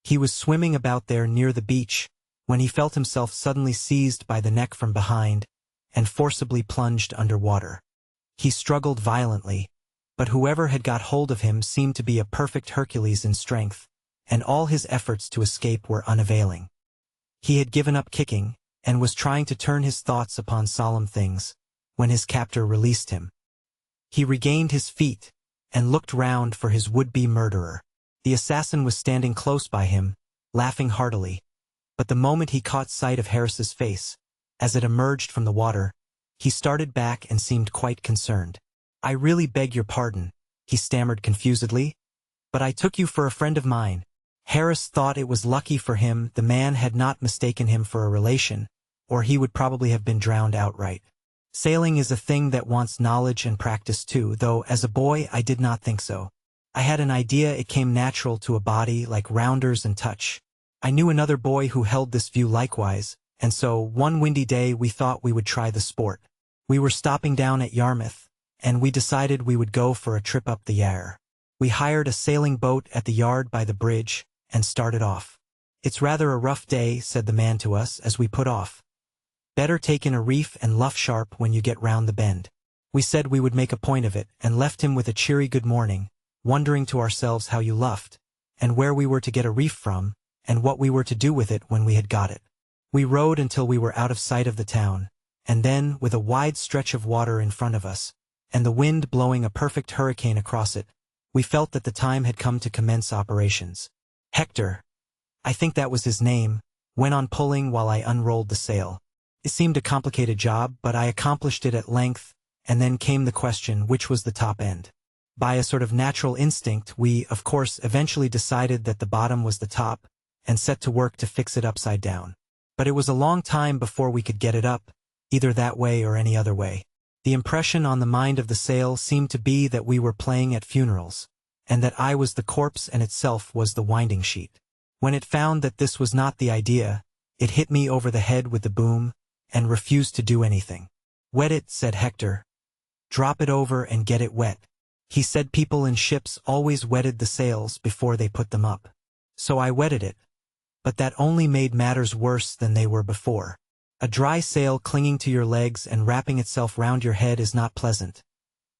He was swimming about there near the beach, when he felt himself suddenly seized by the neck from behind, and forcibly plunged under water. He struggled violently, but whoever had got hold of him seemed to be a perfect Hercules in strength, and all his efforts to escape were unavailing. He had given up kicking, and was trying to turn his thoughts upon solemn things, when his captor released him. He regained his feet, and looked round for his would-be murderer. The assassin was standing close by him, laughing heartily, but the moment he caught sight of Harris's face, as it emerged from the water, he started back and seemed quite concerned. "I really beg your pardon," he stammered confusedly, "but I took you for a friend of mine." Harris thought it was lucky for him the man had not mistaken him for a relation, or he would probably have been drowned outright. Sailing is a thing that wants knowledge and practice too, though as a boy I did not think so. I had an idea it came natural to a body like rounders and touch. I knew another boy who held this view likewise, and so one windy day we thought we would try the sport. We were stopping down at Yarmouth, and we decided we would go for a trip up the Yare. We hired a sailing boat at the yard by the bridge, and started off. "It's rather a rough day," said the man to us as we put off. "Better take in a reef and luff sharp when you get round the bend." We said we would make a point of it, and left him with a cheery good morning, wondering to ourselves how you luffed, and where we were to get a reef from, and what we were to do with it when we had got it. We rowed until we were out of sight of the town, and then, with a wide stretch of water in front of us, and the wind blowing a perfect hurricane across it, we felt that the time had come to commence operations. Hector, I think that was his name, went on pulling while I unrolled the sail. It seemed a complicated job, but I accomplished it at length, and then came the question which was the top end. By a sort of natural instinct, we, of course, eventually decided that the bottom was the top, and set to work to fix it upside down. But it was a long time before we could get it up, either that way or any other way. The impression on the mind of the sail seemed to be that we were playing at funerals, and that I was the corpse and itself was the winding sheet. When it found that this was not the idea, it hit me over the head with the boom, and refused to do anything. "Wet it," said Hector. "Drop it over and get it wet." He said people in ships always wetted the sails before they put them up. So I wetted it, but that only made matters worse than they were before. A dry sail clinging to your legs and wrapping itself round your head is not pleasant.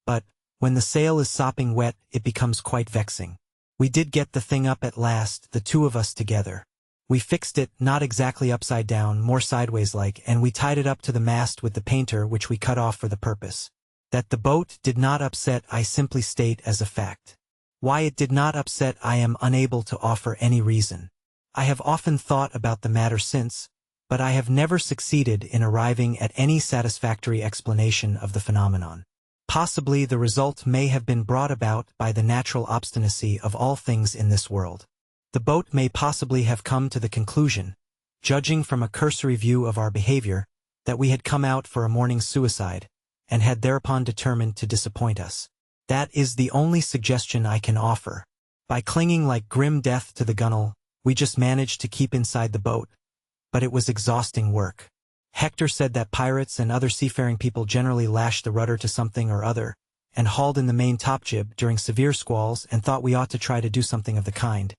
But, when the sail is sopping wet, it becomes quite vexing. We did get the thing up at last, the two of us together. We fixed it, not exactly upside down, more sideways like, and we tied it up to the mast with the painter which we cut off for the purpose. That the boat did not upset I simply state as a fact. Why it did not upset I am unable to offer any reason. I have often thought about the matter since, but I have never succeeded in arriving at any satisfactory explanation of the phenomenon. Possibly the result may have been brought about by the natural obstinacy of all things in this world. The boat may possibly have come to the conclusion, judging from a cursory view of our behavior, that we had come out for a morning's suicide, and had thereupon determined to disappoint us. That is the only suggestion I can offer. By clinging like grim death to the gunwale, we just managed to keep inside the boat, but it was exhausting work. Hector said that pirates and other seafaring people generally lashed the rudder to something or other, and hauled in the main topjib during severe squalls, and thought we ought to try to do something of the kind.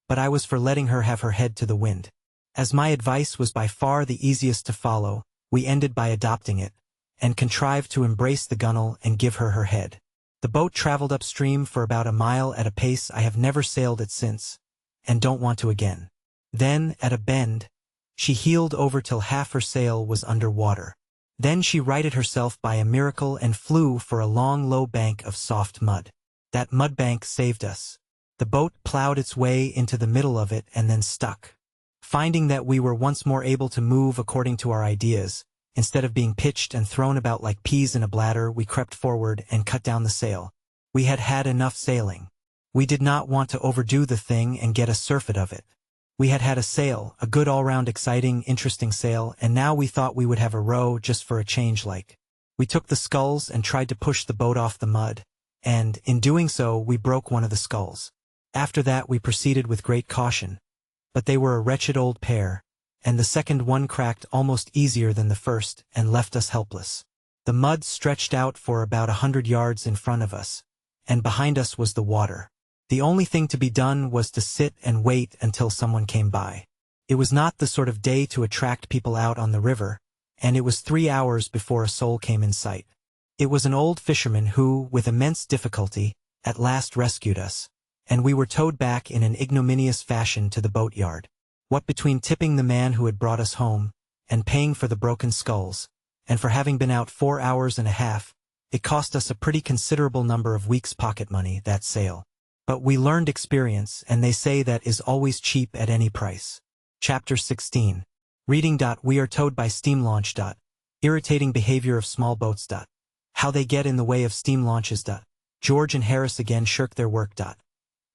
But I was for letting her have her head to the wind. As my advice was by far the easiest to follow, we ended by adopting it, and contrived to embrace the gunwale and give her her head. The boat traveled upstream for about a mile at a pace I have never sailed it since, and don't want to again. Then, at a bend, she heeled over till half her sail was under water. Then she righted herself by a miracle and flew for a long low bank of soft mud. That mud bank saved us. The boat plowed its way into the middle of it and then stuck. Finding that we were once more able to move according to our ideas, instead of being pitched and thrown about like peas in a bladder, we crept forward and cut down the sail. We had had enough sailing. We did not want to overdo the thing and get a surfeit of it. We had had a sail, a good all-round exciting, interesting sail, and now we thought we would have a row just for a change like. We took the sculls and tried to push the boat off the mud, and, in doing so, we broke one of the sculls. After that we proceeded with great caution, but they were a wretched old pair, and the second one cracked almost easier than the first and left us helpless. The mud stretched out for about 100 yards in front of us, and behind us was the water. The only thing to be done was to sit and wait until someone came by. It was not the sort of day to attract people out on the river, and it was 3 hours before a soul came in sight. It was an old fisherman who, with immense difficulty, at last rescued us, and we were towed back in an ignominious fashion to the boat-yard. What between tipping the man who had brought us home, and paying for the broken sculls, and for having been out 4 hours and a half, it cost us a pretty considerable number of weeks' pocket money, that sail. But we learned experience, and they say that is always cheap at any price. Chapter 16. Reading. We are towed by steam launch. Irritating behavior of small boats. How they get in the way of steam launches. George and Harris again shirk their work.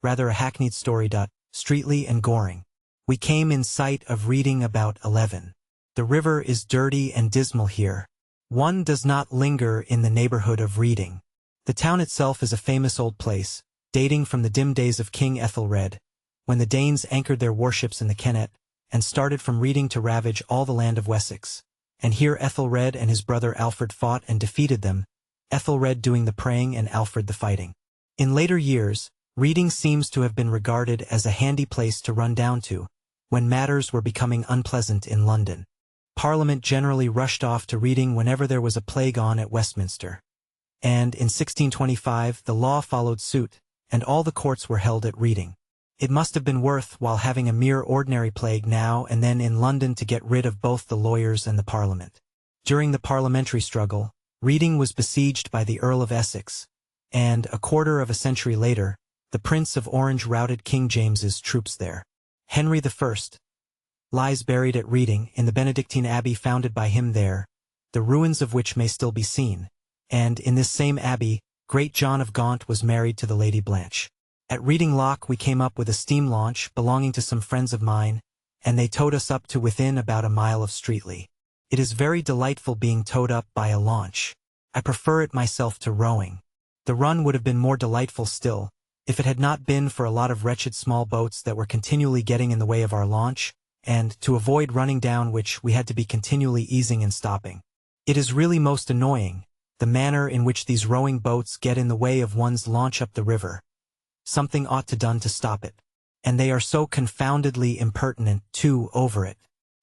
Rather a hackneyed story. Streetly and Goring. We came in sight of Reading about 11. The river is dirty and dismal here. One does not linger in the neighborhood of Reading. The town itself is a famous old place, dating from the dim days of King Ethelred, when the Danes anchored their warships in the Kennet, and started from Reading to ravage all the land of Wessex. And here Ethelred and his brother Alfred fought and defeated them, Ethelred doing the praying and Alfred the fighting. In later years, Reading seems to have been regarded as a handy place to run down to, when matters were becoming unpleasant in London. Parliament generally rushed off to Reading whenever there was a plague on at Westminster. And in 1625 the law followed suit, and all the courts were held at Reading. It must have been worth while having a mere ordinary plague now and then in London to get rid of both the lawyers and the Parliament. During the parliamentary struggle, Reading was besieged by the Earl of Essex, and, a quarter of a century later, the Prince of Orange routed King James's troops there. Henry I lies buried at Reading in the Benedictine abbey founded by him there, the ruins of which may still be seen, and, in this same abbey, Great John of Gaunt was married to the Lady Blanche. At Reading Lock we came up with a steam launch belonging to some friends of mine, and they towed us up to within about a mile of Streatley. It is very delightful being towed up by a launch. I prefer it myself to rowing. The run would have been more delightful still, if it had not been for a lot of wretched small boats that were continually getting in the way of our launch, and, to avoid running down which, we had to be continually easing and stopping. It is really most annoying, the manner in which these rowing boats get in the way of one's launch up the river. Something ought to done to stop it. And they are so confoundedly impertinent, too, over it.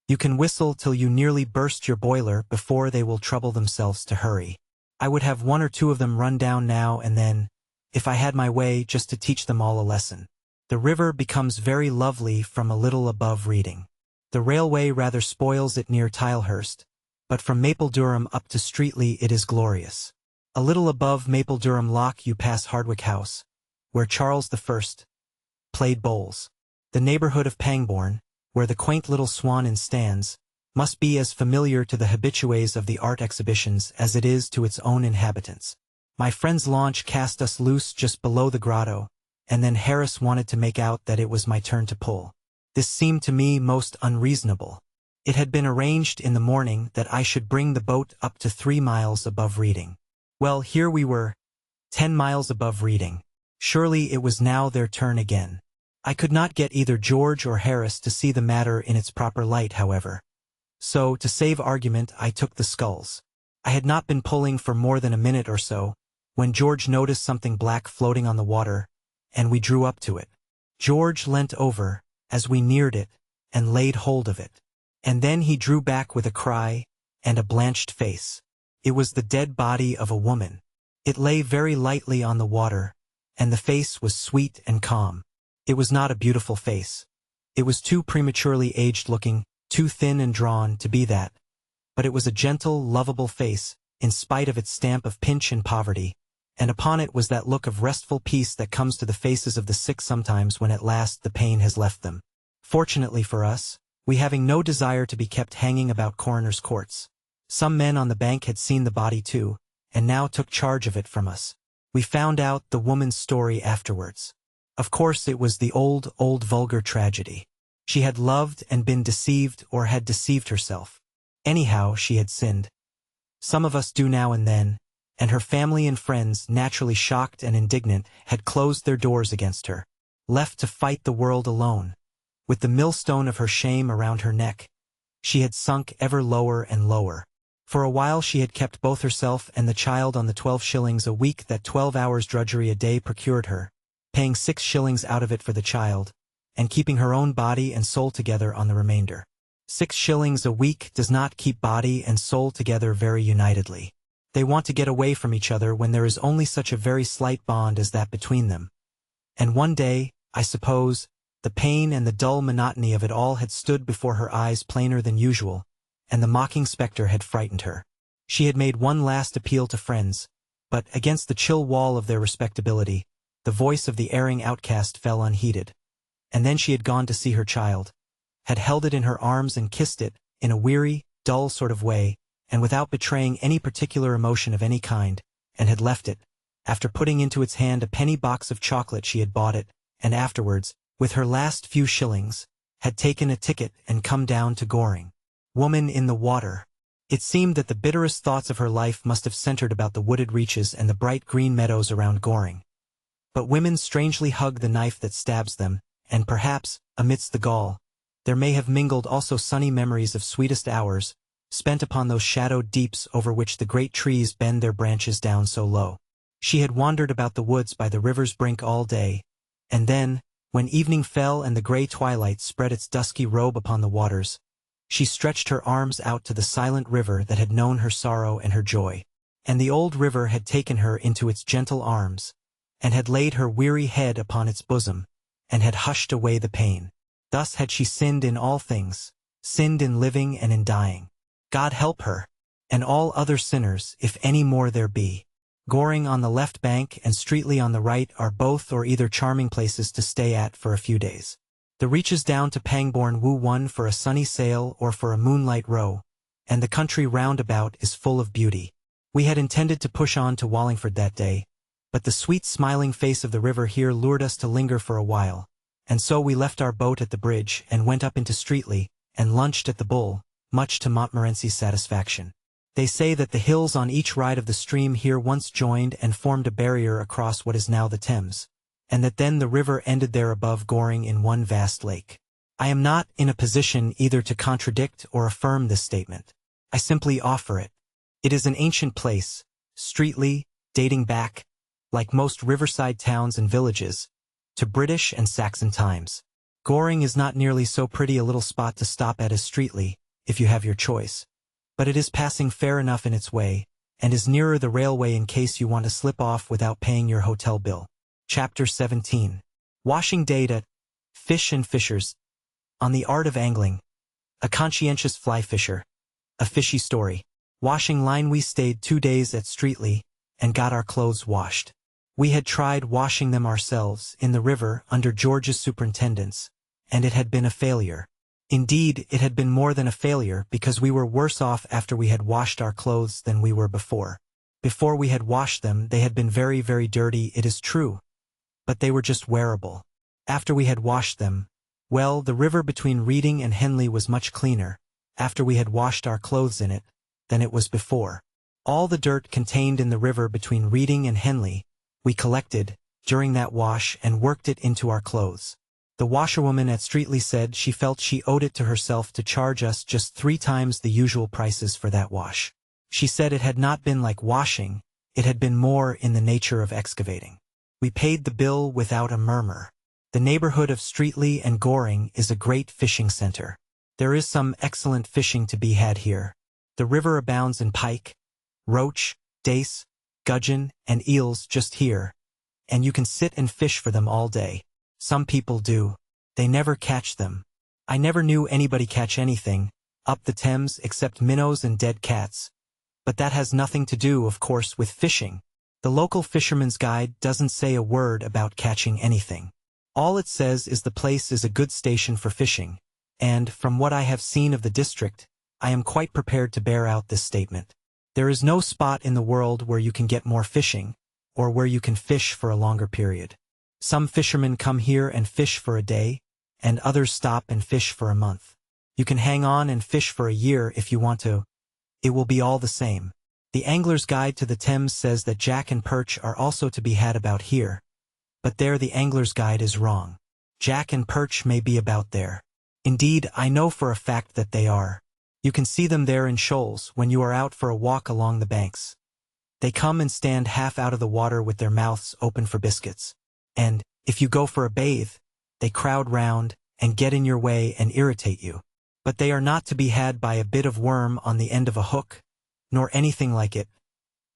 You can whistle till you nearly burst your boiler before they will trouble themselves to hurry. I would have one or two of them run down now and then, if I had my way, just to teach them all a lesson. The river becomes very lovely from a little above Reading. The railway rather spoils it near Tilehurst, but from Mapledurham up to Streatley it is glorious. A little above Maple Durham Lock you pass Hardwick House, where Charles I played bowls. The neighborhood of Pangbourne, where the quaint little Swan Inn stands, must be as familiar to the habitués of the art exhibitions as it is to its own inhabitants. My friend's launch cast us loose just below the grotto, and then Harris wanted to make out that it was my turn to pull. This seemed to me most unreasonable. It had been arranged in the morning that I should bring the boat up to 3 miles above Reading. Well, here we were, 10 miles above Reading. Surely it was now their turn again. I could not get either George or Harris to see the matter in its proper light, however. So, to save argument, I took the sculls. I had not been pulling for more than a minute or so, when George noticed something black floating on the water, and we drew up to it. George leant over, as we neared it, and laid hold of it. And then he drew back with a cry, and a blanched face. It was the dead body of a woman. It lay very lightly on the water, and the face was sweet and calm. It was not a beautiful face. It was too prematurely aged-looking, too thin and drawn to be that. But it was a gentle, lovable face, in spite of its stamp of pinch and poverty, and upon it was that look of restful peace that comes to the faces of the sick sometimes when at last the pain has left them. Fortunately for us, we having no desire to be kept hanging about coroners' courts. Some men on the bank had seen the body too, and now took charge of it from us. We found out the woman's story afterwards. Of course it was the old vulgar tragedy. She had loved and been deceived or had deceived herself. Anyhow, she had sinned. Some of us do now and then, and her family and friends, naturally shocked and indignant, had closed their doors against her, left to fight the world alone. With the millstone of her shame around her neck, she had sunk ever lower and lower. For a while she had kept both herself and the child on the 12 shillings a week that 12 hours drudgery a day procured her, paying 6 shillings out of it for the child, and keeping her own body and soul together on the remainder. 6 shillings a week does not keep body and soul together very unitedly. They want to get away from each other when there is only such a very slight bond as that between them. And one day, I suppose, the pain and the dull monotony of it all had stood before her eyes plainer than usual, and the mocking spectre had frightened her. She had made one last appeal to friends, but against the chill wall of their respectability, the voice of the erring outcast fell unheeded. And then she had gone to see her child, had held it in her arms and kissed it, in a weary, dull sort of way, and without betraying any particular emotion of any kind, and had left it, after putting into its hand a penny box of chocolate she had bought it, and afterwards, with her last few shillings, had taken a ticket and come down to Goring. Woman in the water. It seemed that the bitterest thoughts of her life must have centered about the wooded reaches and the bright green meadows around Goring. But women strangely hug the knife that stabs them, and perhaps, amidst the gall, there may have mingled also sunny memories of sweetest hours, spent upon those shadowed deeps over which the great trees bend their branches down so low. She had wandered about the woods by the river's brink all day, and then, when evening fell and the gray twilight spread its dusky robe upon the waters, she stretched her arms out to the silent river that had known her sorrow and her joy. And the old river had taken her into its gentle arms, and had laid her weary head upon its bosom, and had hushed away the pain. Thus had she sinned in all things, sinned in living and in dying. God help her, and all other sinners, if any more there be. Goring on the left bank and Streatley on the right are both or either charming places to stay at for a few days. The reaches down to Pangbourne woo one for a sunny sail or for a moonlight row, and the country round about is full of beauty. We had intended to push on to Wallingford that day, but the sweet smiling face of the river here lured us to linger for a while, and so we left our boat at the bridge and went up into Streatley, and lunched at the Bull, much to Montmorency's satisfaction. They say that the hills on each ride of the stream here once joined and formed a barrier across what is now the Thames, and that then the river ended there above Goring in one vast lake. I am not in a position either to contradict or affirm this statement. I simply offer it. It is an ancient place, Streatley, dating back, like most riverside towns and villages, to British and Saxon times. Goring is not nearly so pretty a little spot to stop at as Streatley, if you have your choice, but it is passing fair enough in its way, and is nearer the railway in case you want to slip off without paying your hotel bill. Chapter 17. Washing Day at Fish and Fishers. On the Art of Angling. A conscientious fly fisher. A fishy story. Washing line. We stayed 2 days at Streatley, and got our clothes washed. We had tried washing them ourselves in the river under George's superintendence, and it had been a failure. Indeed, it had been more than a failure because we were worse off after we had washed our clothes than we were before. Before we had washed them, they had been very, very dirty, it is true, but they were just wearable. After we had washed them, well, the river between Reading and Henley was much cleaner, after we had washed our clothes in it, than it was before. All the dirt contained in the river between Reading and Henley, we collected, during that wash, and worked it into our clothes. The washerwoman at Streatley said she felt she owed it to herself to charge us just 3 times the usual prices for that wash. She said it had not been like washing, it had been more in the nature of excavating. We paid the bill without a murmur. The neighborhood of Streatley and Goring is a great fishing center. There is some excellent fishing to be had here. The river abounds in pike, roach, dace, gudgeon, and eels just here, and you can sit and fish for them all day. Some people do. They never catch them. I never knew anybody catch anything up the Thames except minnows and dead cats. But that has nothing to do, of course, with fishing. The local fisherman's guide doesn't say a word about catching anything. All it says is the place is a good station for fishing, and, from what I have seen of the district, I am quite prepared to bear out this statement. There is no spot in the world where you can get more fishing, or where you can fish for a longer period. Some fishermen come here and fish for a day, and others stop and fish for a month. You can hang on and fish for a year if you want to. It will be all the same. The Angler's Guide to the Thames says that jack and perch are also to be had about here, but there the Angler's Guide is wrong. Jack and perch may be about there. Indeed, I know for a fact that they are. You can see them there in shoals when you are out for a walk along the banks. They come and stand half out of the water with their mouths open for biscuits. And, if you go for a bathe, they crowd round and get in your way and irritate you. But they are not to be had by a bit of worm on the end of a hook, nor anything like it.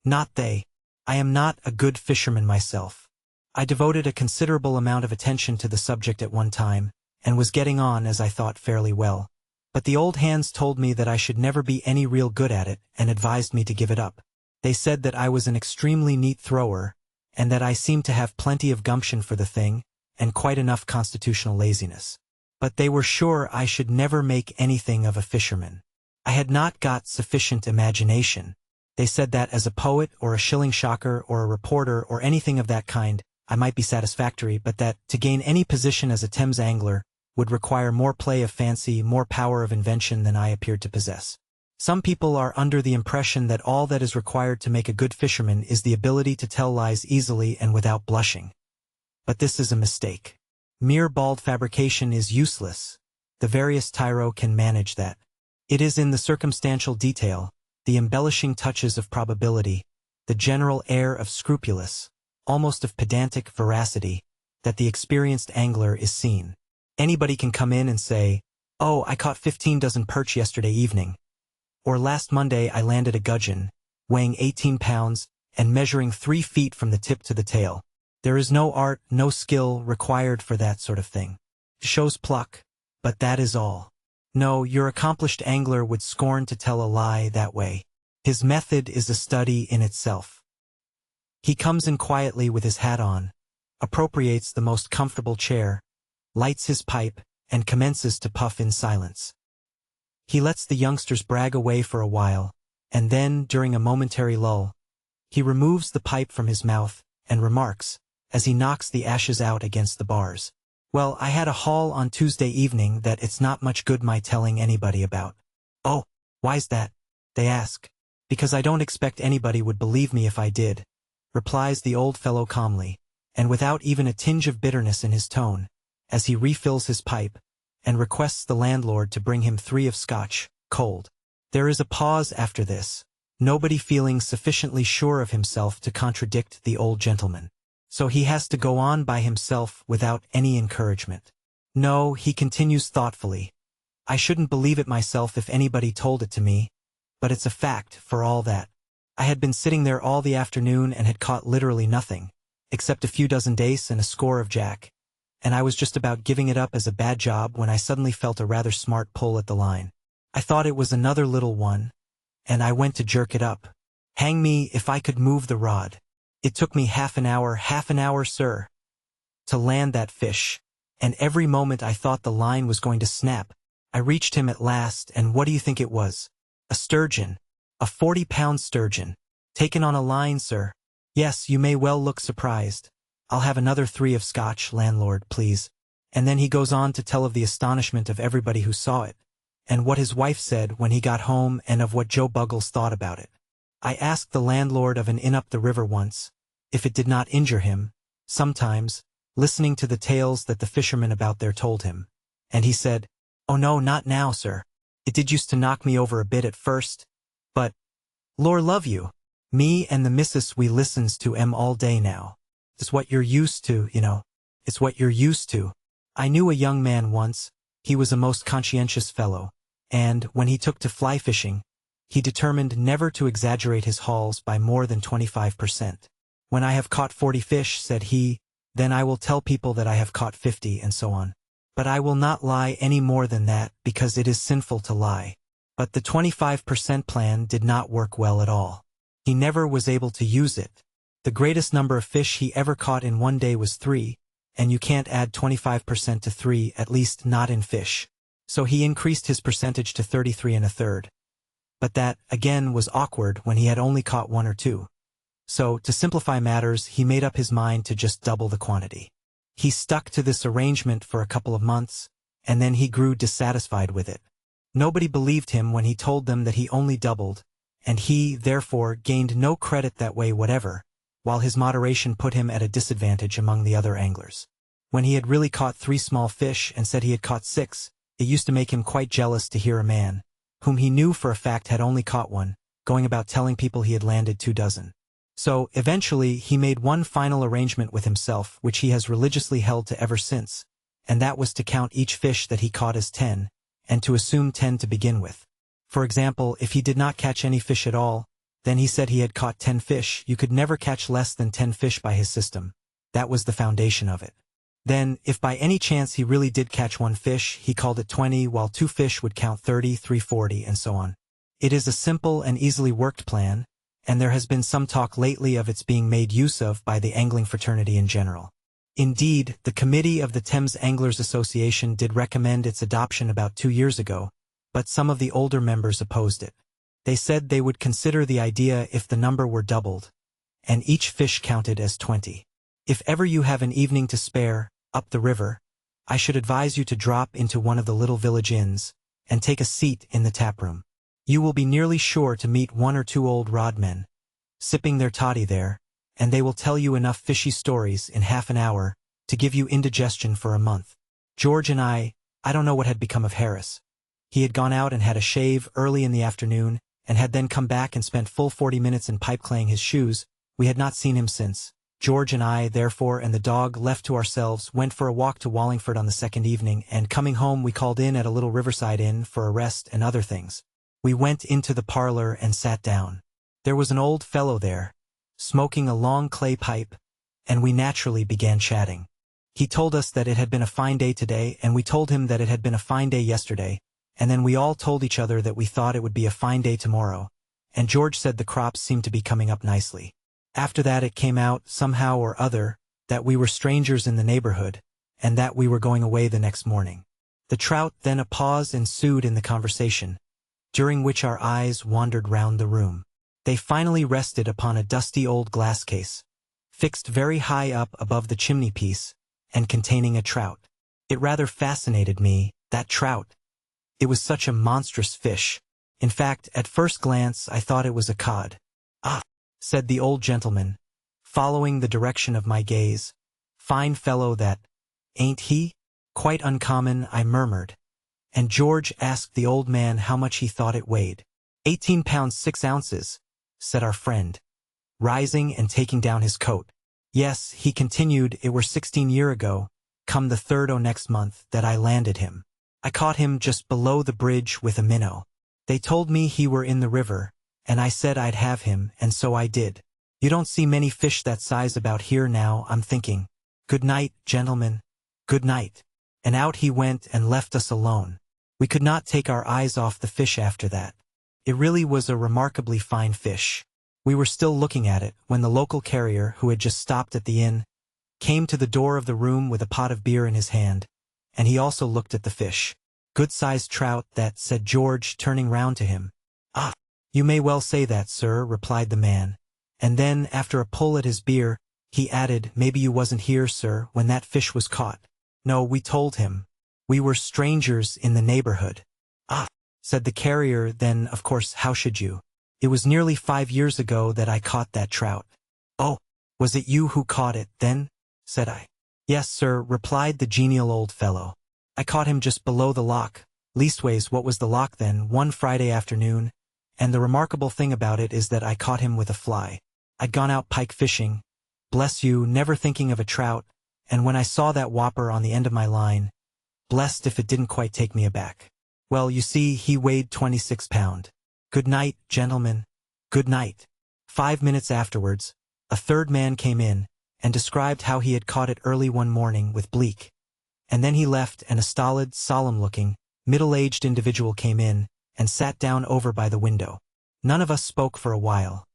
Not they. I am not a good fisherman myself. I devoted a considerable amount of attention to the subject at one time, and was getting on, as I thought, fairly well. But the old hands told me that I should never be any real good at it, and advised me to give it up. They said that I was an extremely neat thrower, and that I seemed to have plenty of gumption for the thing, and quite enough constitutional laziness. But they were sure I should never make anything of a fisherman. I had not got sufficient imagination. They said that as a poet or a shilling shocker or a reporter or anything of that kind, I might be satisfactory, but that, to gain any position as a Thames angler, would require more play of fancy, more power of invention than I appeared to possess. Some people are under the impression that all that is required to make a good fisherman is the ability to tell lies easily and without blushing. But this is a mistake. Mere bald fabrication is useless. The veriest tyro can manage that. It is in the circumstantial detail, the embellishing touches of probability, the general air of scrupulous, almost of pedantic veracity, that the experienced angler is seen. Anybody can come in and say, "Oh, I caught 15 dozen perch yesterday evening," or "Last Monday I landed a gudgeon, weighing 18 pounds, and measuring 3 feet from the tip to the tail." There is no art, no skill required for that sort of thing. It shows pluck, but that is all. No, your accomplished angler would scorn to tell a lie that way. His method is a study in itself. He comes in quietly with his hat on, appropriates the most comfortable chair, lights his pipe, and commences to puff in silence. He lets the youngsters brag away for a while, and then, during a momentary lull, he removes the pipe from his mouth, and remarks, as he knocks the ashes out against the bars, "Well, I had a haul on Tuesday evening that it's not much good my telling anybody about." "Oh, why's that?" they ask. "Because I don't expect anybody would believe me if I did," replies the old fellow calmly, and without even a tinge of bitterness in his tone, as he refills his pipe, and requests the landlord to bring him 3 of Scotch, cold. There is a pause after this, nobody feeling sufficiently sure of himself to contradict the old gentleman. So he has to go on by himself without any encouragement. "No," he continues thoughtfully, "I shouldn't believe it myself if anybody told it to me, but it's a fact, for all that. I had been sitting there all the afternoon and had caught literally nothing, except a few dozen dace and a score of jack, and I was just about giving it up as a bad job when I suddenly felt a rather smart pull at the line. I thought it was another little one, and I went to jerk it up. Hang me if I could move the rod. It took me half an hour, sir, to land that fish, and every moment I thought the line was going to snap. I reached him at last, and what do you think it was? A sturgeon. A 40-pound sturgeon. Taken on a line, sir. Yes, you may well look surprised. I'll have another 3 of scotch, landlord, please. And then he goes on to tell of the astonishment of everybody who saw it, and what his wife said when he got home, and of what Joe Buggles thought about it. I asked the landlord of an inn up the river once if it did not injure him, sometimes, listening to the tales that the fishermen about there told him, and he said, "Oh no, not now, sir. It did used to knock me over a bit at first, but, Lor love you, me and the missus we listens to 'em all day now. It's what you're used to, you know. It's what you're used to." I knew a young man once. He was a most conscientious fellow, and, when he took to fly fishing, he determined never to exaggerate his hauls by more than 25%. "When I have caught 40 fish," said he, "then I will tell people that I have caught 50, and so on. But I will not lie any more than that, because it is sinful to lie." But the 25% plan did not work well at all. He never was able to use it. The greatest number of fish he ever caught in one day was 3, and you can't add 25% to 3, at least not in fish. So he increased his percentage to 33 1/3. But that, again, was awkward when he had only caught 1 or 2. So, to simplify matters, he made up his mind to just double the quantity. He stuck to this arrangement for a couple of months, and then he grew dissatisfied with it. Nobody believed him when he told them that he only doubled, and he, therefore, gained no credit that way whatever, while his moderation put him at a disadvantage among the other anglers. When he had really caught 3 small fish and said he had caught 6, it used to make him quite jealous to hear a man, whom he knew for a fact had only caught 1, going about telling people he had landed 2 dozen. So, eventually, he made one final arrangement with himself, which he has religiously held to ever since, and that was to count each fish that he caught as 10, and to assume 10 to begin with. For example, if he did not catch any fish at all, then he said he had caught 10 fish. You could never catch less than 10 fish by his system. That was the foundation of it. Then, if by any chance he really did catch 1 fish, he called it 20, while 2 fish would count 30, 3 40, and so on. It is a simple and easily worked plan, and there has been some talk lately of its being made use of by the angling fraternity in general. Indeed, the committee of the Thames Anglers Association did recommend its adoption about 2 years ago, but some of the older members opposed it. They said they would consider the idea if the number were doubled, and each fish counted as 20. If ever you have an evening to spare, up the river, I should advise you to drop into one of the little village inns, and take a seat in the taproom. You will be nearly sure to meet 1 or 2 old rodmen, sipping their toddy there, and they will tell you enough fishy stories in half an hour to give you indigestion for a month. George and I don't know what had become of Harris. He had gone out and had a shave early in the afternoon, and had then come back and spent full 40 minutes in pipe-claying his shoes. We had not seen him since. George and I, therefore, and the dog, left to ourselves, went for a walk to Wallingford on the second evening, and coming home we called in at a little riverside inn for a rest and other things. We went into the parlor and sat down. There was an old fellow there, smoking a long clay pipe, and we naturally began chatting. He told us that it had been a fine day today, and we told him that it had been a fine day yesterday, and then we all told each other that we thought it would be a fine day tomorrow, and George said the crops seemed to be coming up nicely. After that it came out, somehow or other, that we were strangers in the neighborhood, and that we were going away the next morning. The trout, then a pause ensued in the conversation, during which our eyes wandered round the room. They finally rested upon a dusty old glass case, fixed very high up above the chimney-piece, and containing a trout. It rather fascinated me, that trout. It was such a monstrous fish. In fact, at first glance I thought it was a cod. "Ah," said the old gentleman, following the direction of my gaze. "Fine fellow that, ain't he?" "Quite uncommon," I murmured. And George asked the old man how much he thought it weighed. 18 pounds 6 ounces, said our friend, rising and taking down his coat. "Yes," he continued, "it were 16 year ago, come the 3rd o' next month, that I landed him. I caught him just below the bridge with a minnow. They told me he were in the river, and I said I'd have him, and so I did. You don't see many fish that size about here now, I'm thinking. Good night, gentlemen, good night." And out he went and left us alone. We could not take our eyes off the fish after that. It really was a remarkably fine fish. We were still looking at it when the local carrier, who had just stopped at the inn, came to the door of the room with a pot of beer in his hand, and he also looked at the fish. "Good-sized trout, that," said George, turning round to him. "Ah, you may well say that, sir," replied the man. And then, after a pull at his beer, he added, "Maybe you wasn't here, sir, when that fish was caught." "No," we told him. "We were strangers in the neighborhood." "Ah," said the carrier, "then, of course, how should you? It was nearly 5 years ago that I caught that trout." "Oh, was it you who caught it, then?" said I. "Yes, sir," replied the genial old fellow. "I caught him just below the lock, leastways what was the lock then, one Friday afternoon, and the remarkable thing about it is that I caught him with a fly. I'd gone out pike fishing, bless you, never thinking of a trout, and when I saw that whopper on the end of my line, blessed if it didn't quite take me aback. Well, you see, he weighed 26 pounds. Good night, gentlemen. Good night." 5 minutes afterwards, a third man came in, and described how he had caught it early one morning with bleak. And then he left, and a stolid, solemn-looking, middle-aged individual came in, and sat down over by the window. None of us spoke for a while.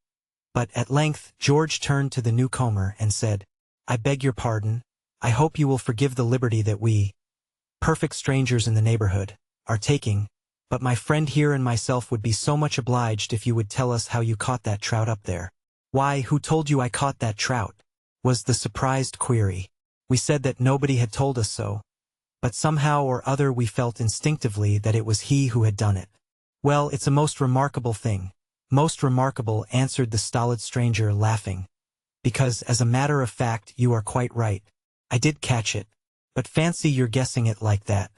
But at length George turned to the newcomer and said, "I beg your pardon. I hope you will forgive the liberty that we, perfect strangers in the neighborhood, are taking, but my friend here and myself would be so much obliged if you would tell us how you caught that trout up there." "Why, who told you I caught that trout?" was the surprised query. We said that nobody had told us so, but somehow or other we felt instinctively that it was he who had done it. "Well, it's a most remarkable thing." "Most remarkable," answered the stolid stranger, laughing, "because, as a matter of fact, you are quite right. I did catch it, but fancy your guessing it like that.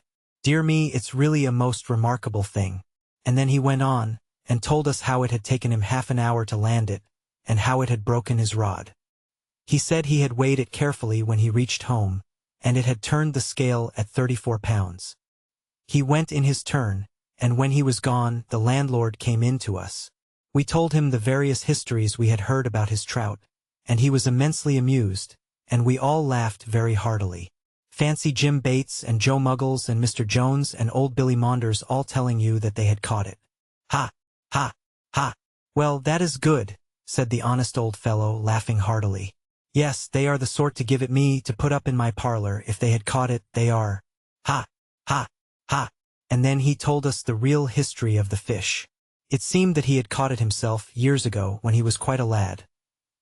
Dear me, it's really a most remarkable thing." And then he went on, and told us how it had taken him half an hour to land it, and how it had broken his rod. He said he had weighed it carefully when he reached home, and it had turned the scale at 34 pounds. He went in his turn, and when he was gone, the landlord came in to us. We told him the various histories we had heard about his trout, and he was immensely amused, and we all laughed very heartily. Fancy Jim Bates and Joe Muggles and Mr. Jones and old Billy Maunders all telling you that they had caught it. "Ha, ha, ha. Well, that is good," said the honest old fellow, laughing heartily. "Yes, they are the sort to give it me to put up in my parlor if they had caught it, they are. Ha, ha, ha." And then he told us the real history of the fish. It seemed that he had caught it himself years ago when he was quite a lad.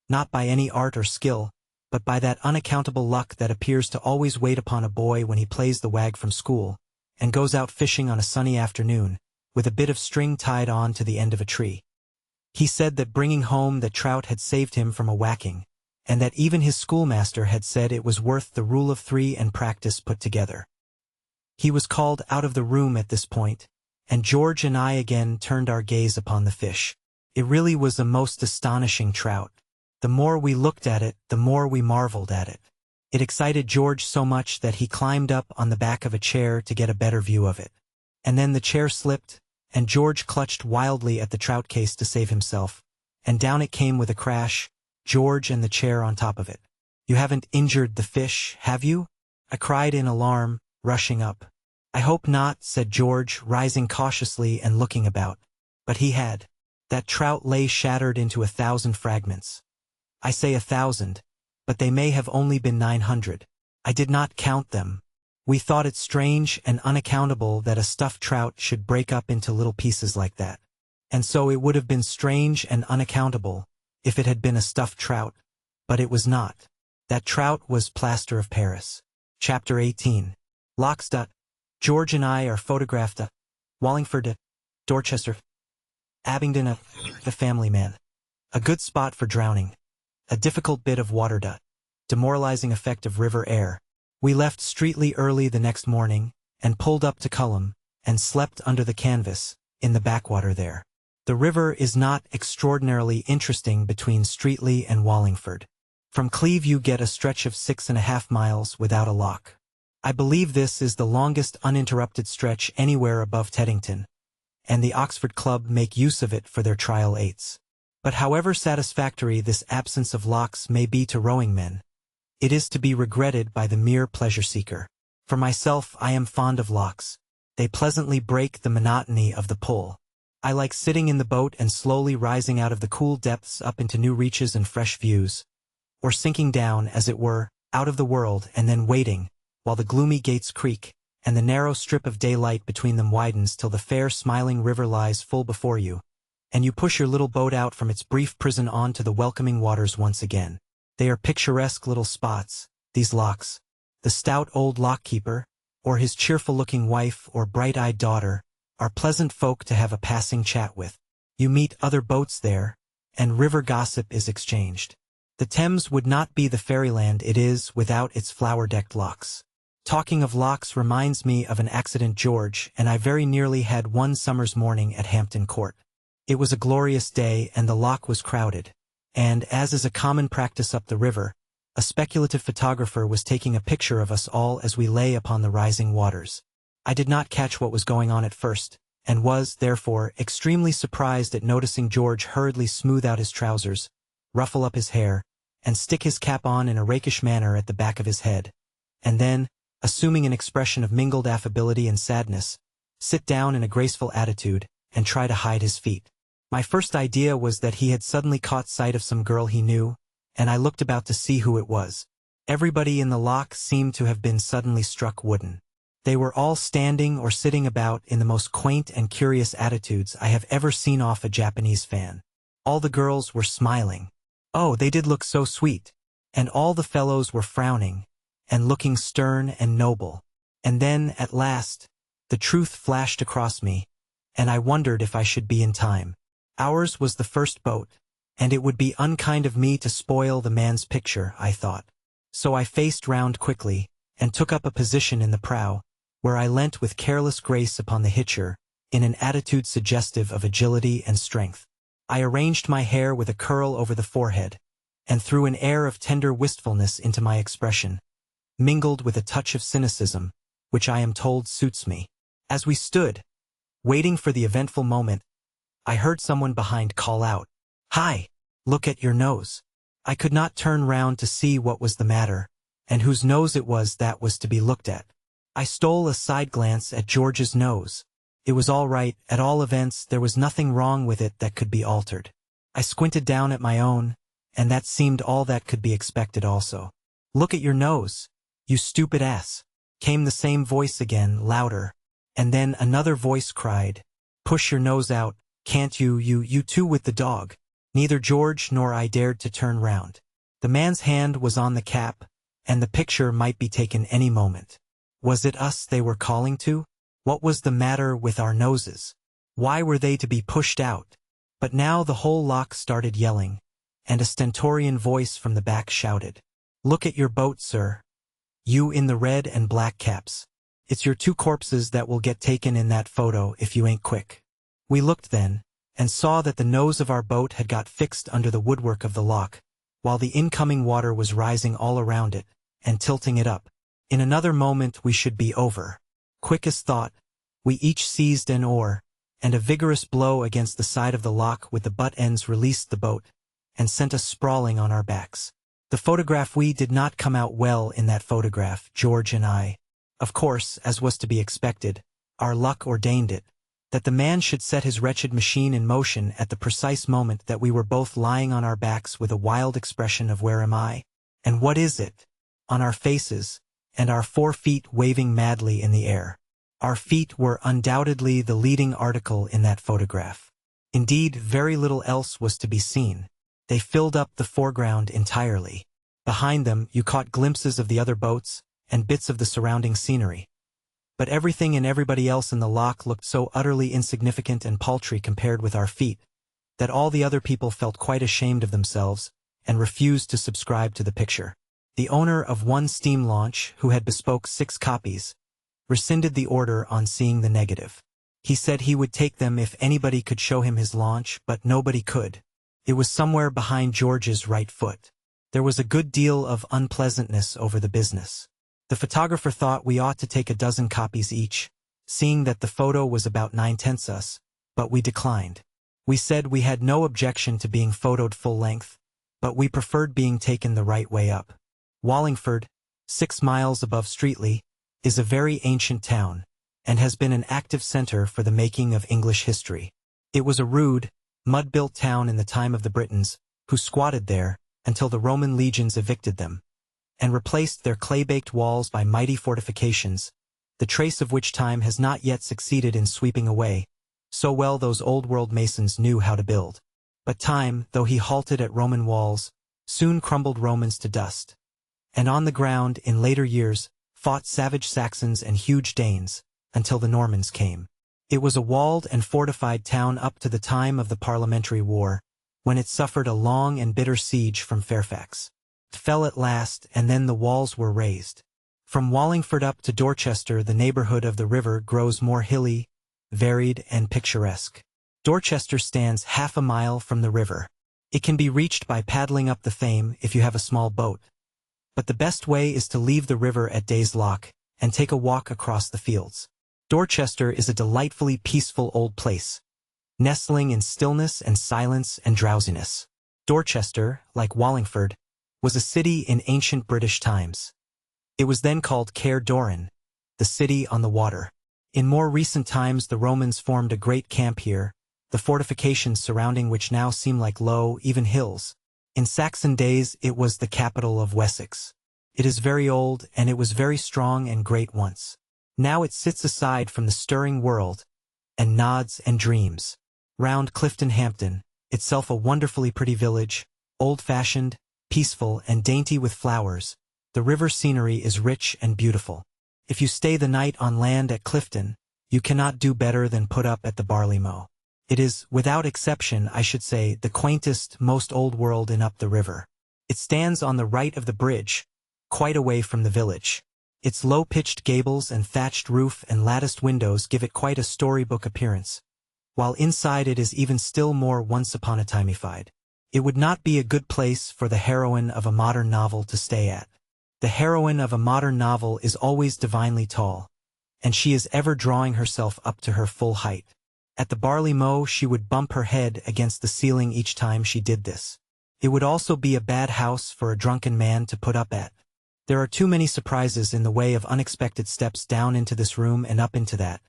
Not by any art or skill, but by that unaccountable luck that appears to always wait upon a boy when he plays the wag from school, and goes out fishing on a sunny afternoon, with a bit of string tied on to the end of a tree. He said that bringing home that trout had saved him from a whacking, and that even his schoolmaster had said it was worth the rule of 3 and practice put together. He was called out of the room at this point, and George and I again turned our gaze upon the fish. It really was a most astonishing trout. The more we looked at it, the more we marveled at it. It excited George so much that he climbed up on the back of a chair to get a better view of it. And then the chair slipped, and George clutched wildly at the trout case to save himself, and down it came with a crash, George and the chair on top of it. "You haven't injured the fish, have you?" I cried in alarm, rushing up. "I hope not," said George, rising cautiously and looking about. But he had. That trout lay shattered into 1,000 fragments. I say 1,000, but they may have only been 900. I did not count them. We thought it strange and unaccountable that a stuffed trout should break up into little pieces like that. And so it would have been strange and unaccountable if it had been a stuffed trout, but it was not. That trout was plaster of Paris. Chapter 18. Lockstut. George and I are photographed at Wallingford, Dorchester, Abingdon, the family man. A good spot for drowning. A difficult bit of water. Demoralizing effect of river air. We left Streatley early the next morning, and pulled up to Culham, and slept under the canvas, in the backwater there. The river is not extraordinarily interesting between Streatley and Wallingford. From Cleve you get a stretch of 6.5 miles without a lock. I believe this is the longest uninterrupted stretch anywhere above Teddington, and the Oxford Club make use of it for their trial 8s. But however satisfactory this absence of locks may be to rowing men, it is to be regretted by the mere pleasure-seeker. For myself, I am fond of locks. They pleasantly break the monotony of the pull. I like sitting in the boat and slowly rising out of the cool depths up into new reaches and fresh views, or sinking down, as it were, out of the world and then waiting, while the gloomy gates creak, and the narrow strip of daylight between them widens till the fair smiling river lies full before you, and you push your little boat out from its brief prison on to the welcoming waters once again. They are picturesque little spots, these locks. The stout old lock-keeper, or his cheerful-looking wife or bright-eyed daughter, are pleasant folk to have a passing chat with. You meet other boats there, and river gossip is exchanged. The Thames would not be the fairyland it is without its flower-decked locks. Talking of locks reminds me of an accident George and I very nearly had one summer's morning at Hampton Court. It was a glorious day and the lock was crowded, and, as is a common practice up the river, a speculative photographer was taking a picture of us all as we lay upon the rising waters. I did not catch what was going on at first, and was, therefore, extremely surprised at noticing George hurriedly smooth out his trousers, ruffle up his hair, and stick his cap on in a rakish manner at the back of his head, and then, assuming an expression of mingled affability and sadness, sit down in a graceful attitude, and try to hide his feet. My first idea was that he had suddenly caught sight of some girl he knew, and I looked about to see who it was. Everybody in the lock seemed to have been suddenly struck wooden. They were all standing or sitting about in the most quaint and curious attitudes I have ever seen off a Japanese fan. All the girls were smiling. Oh, they did look so sweet. And all the fellows were frowning, and looking stern and noble. And then, at last, the truth flashed across me, and I wondered if I should be in time. Ours was the first boat, and it would be unkind of me to spoil the man's picture, I thought. So I faced round quickly, and took up a position in the prow, where I leant with careless grace upon the hitcher, in an attitude suggestive of agility and strength. I arranged my hair with a curl over the forehead, and threw an air of tender wistfulness into my expression, mingled with a touch of cynicism, which I am told suits me. As we stood, waiting for the eventful moment, I heard someone behind call out, "Hi! Look at your nose." I could not turn round to see what was the matter, and whose nose it was that was to be looked at. I stole a side glance at George's nose. It was all right, at all events there was nothing wrong with it that could be altered. I squinted down at my own, and that seemed all that could be expected also. "Look at your nose, you stupid ass," came the same voice again, louder, and then another voice cried, "Push your nose out, can't you, you two with the dog." Neither George nor I dared to turn round. The man's hand was on the cap, and the picture might be taken any moment. Was it us they were calling to? What was the matter with our noses? Why were they to be pushed out? But now the whole lock started yelling, and a stentorian voice from the back shouted, "Look at your boat, sir. You in the red and black caps. It's your two corpses that will get taken in that photo if you ain't quick." We looked then, and saw that the nose of our boat had got fixed under the woodwork of the lock, while the incoming water was rising all around it, and tilting it up. In another moment we should be over. Quick as thought, we each seized an oar, and a vigorous blow against the side of the lock with the butt ends released the boat, and sent us sprawling on our backs. The photograph we did not come out well in that photograph, George and I. Of course, as was to be expected, our luck ordained it, that the man should set his wretched machine in motion at the precise moment that we were both lying on our backs with a wild expression of "Where am I? And what is it?" on our faces, and our 4 feet waving madly in the air. Our feet were undoubtedly the leading article in that photograph. Indeed, very little else was to be seen. They filled up the foreground entirely. Behind them you caught glimpses of the other boats, and bits of the surrounding scenery. But everything and everybody else in the lock looked so utterly insignificant and paltry compared with our feet, that all the other people felt quite ashamed of themselves, and refused to subscribe to the picture. The owner of one steam launch, who had bespoke 6 copies, rescinded the order on seeing the negative. He said he would take them if anybody could show him his launch, but nobody could. It was somewhere behind George's right foot. There was a good deal of unpleasantness over the business. The photographer thought we ought to take a dozen copies each, seeing that the photo was about 9/10 us, but we declined. We said we had no objection to being photoed full length, but we preferred being taken the right way up. Wallingford, 6 miles above Streatley, is a very ancient town, and has been an active center for the making of English history. It was a rude, mud-built town in the time of the Britons, who squatted there until the Roman legions evicted them, and replaced their clay-baked walls by mighty fortifications, the trace of which time has not yet succeeded in sweeping away, so well those old-world masons knew how to build. But time, though he halted at Roman walls, soon crumbled Romans to dust, and on the ground, in later years, fought savage Saxons and huge Danes, until the Normans came. It was a walled and fortified town up to the time of the Parliamentary War, when it suffered a long and bitter siege from Fairfax. It fell at last, and then the walls were raised. From Wallingford up to Dorchester, the neighborhood of the river grows more hilly, varied, and picturesque. Dorchester stands half a mile from the river. It can be reached by paddling up the Thame if you have a small boat, but the best way is to leave the river at Day's Lock and take a walk across the fields. Dorchester is a delightfully peaceful old place, nestling in stillness and silence and drowsiness. Dorchester, like Wallingford, was a city in ancient British times. It was then called Caer Doran, the city on the water. In more recent times the Romans formed a great camp here, the fortifications surrounding which now seem like low, even hills. In Saxon days it was the capital of Wessex. It is very old, and it was very strong and great once. Now it sits aside from the stirring world, and nods and dreams. Round Clifton Hampton, itself a wonderfully pretty village, old-fashioned, peaceful, and dainty with flowers, the river scenery is rich and beautiful. If you stay the night on land at Clifton, you cannot do better than put up at the barley mow. It is, without exception, I should say, the quaintest, most old world in up the river. It stands on the right of the bridge, quite away from the village. Its low-pitched gables and thatched roof and latticed windows give it quite a storybook appearance, while inside it is even still more once-upon-a-timeified. It would not be a good place for the heroine of a modern novel to stay at. The heroine of a modern novel is always divinely tall, and she is ever drawing herself up to her full height. At the barley mow she would bump her head against the ceiling each time she did this. It would also be a bad house for a drunken man to put up at. There are too many surprises in the way of unexpected steps down into this room and up into that,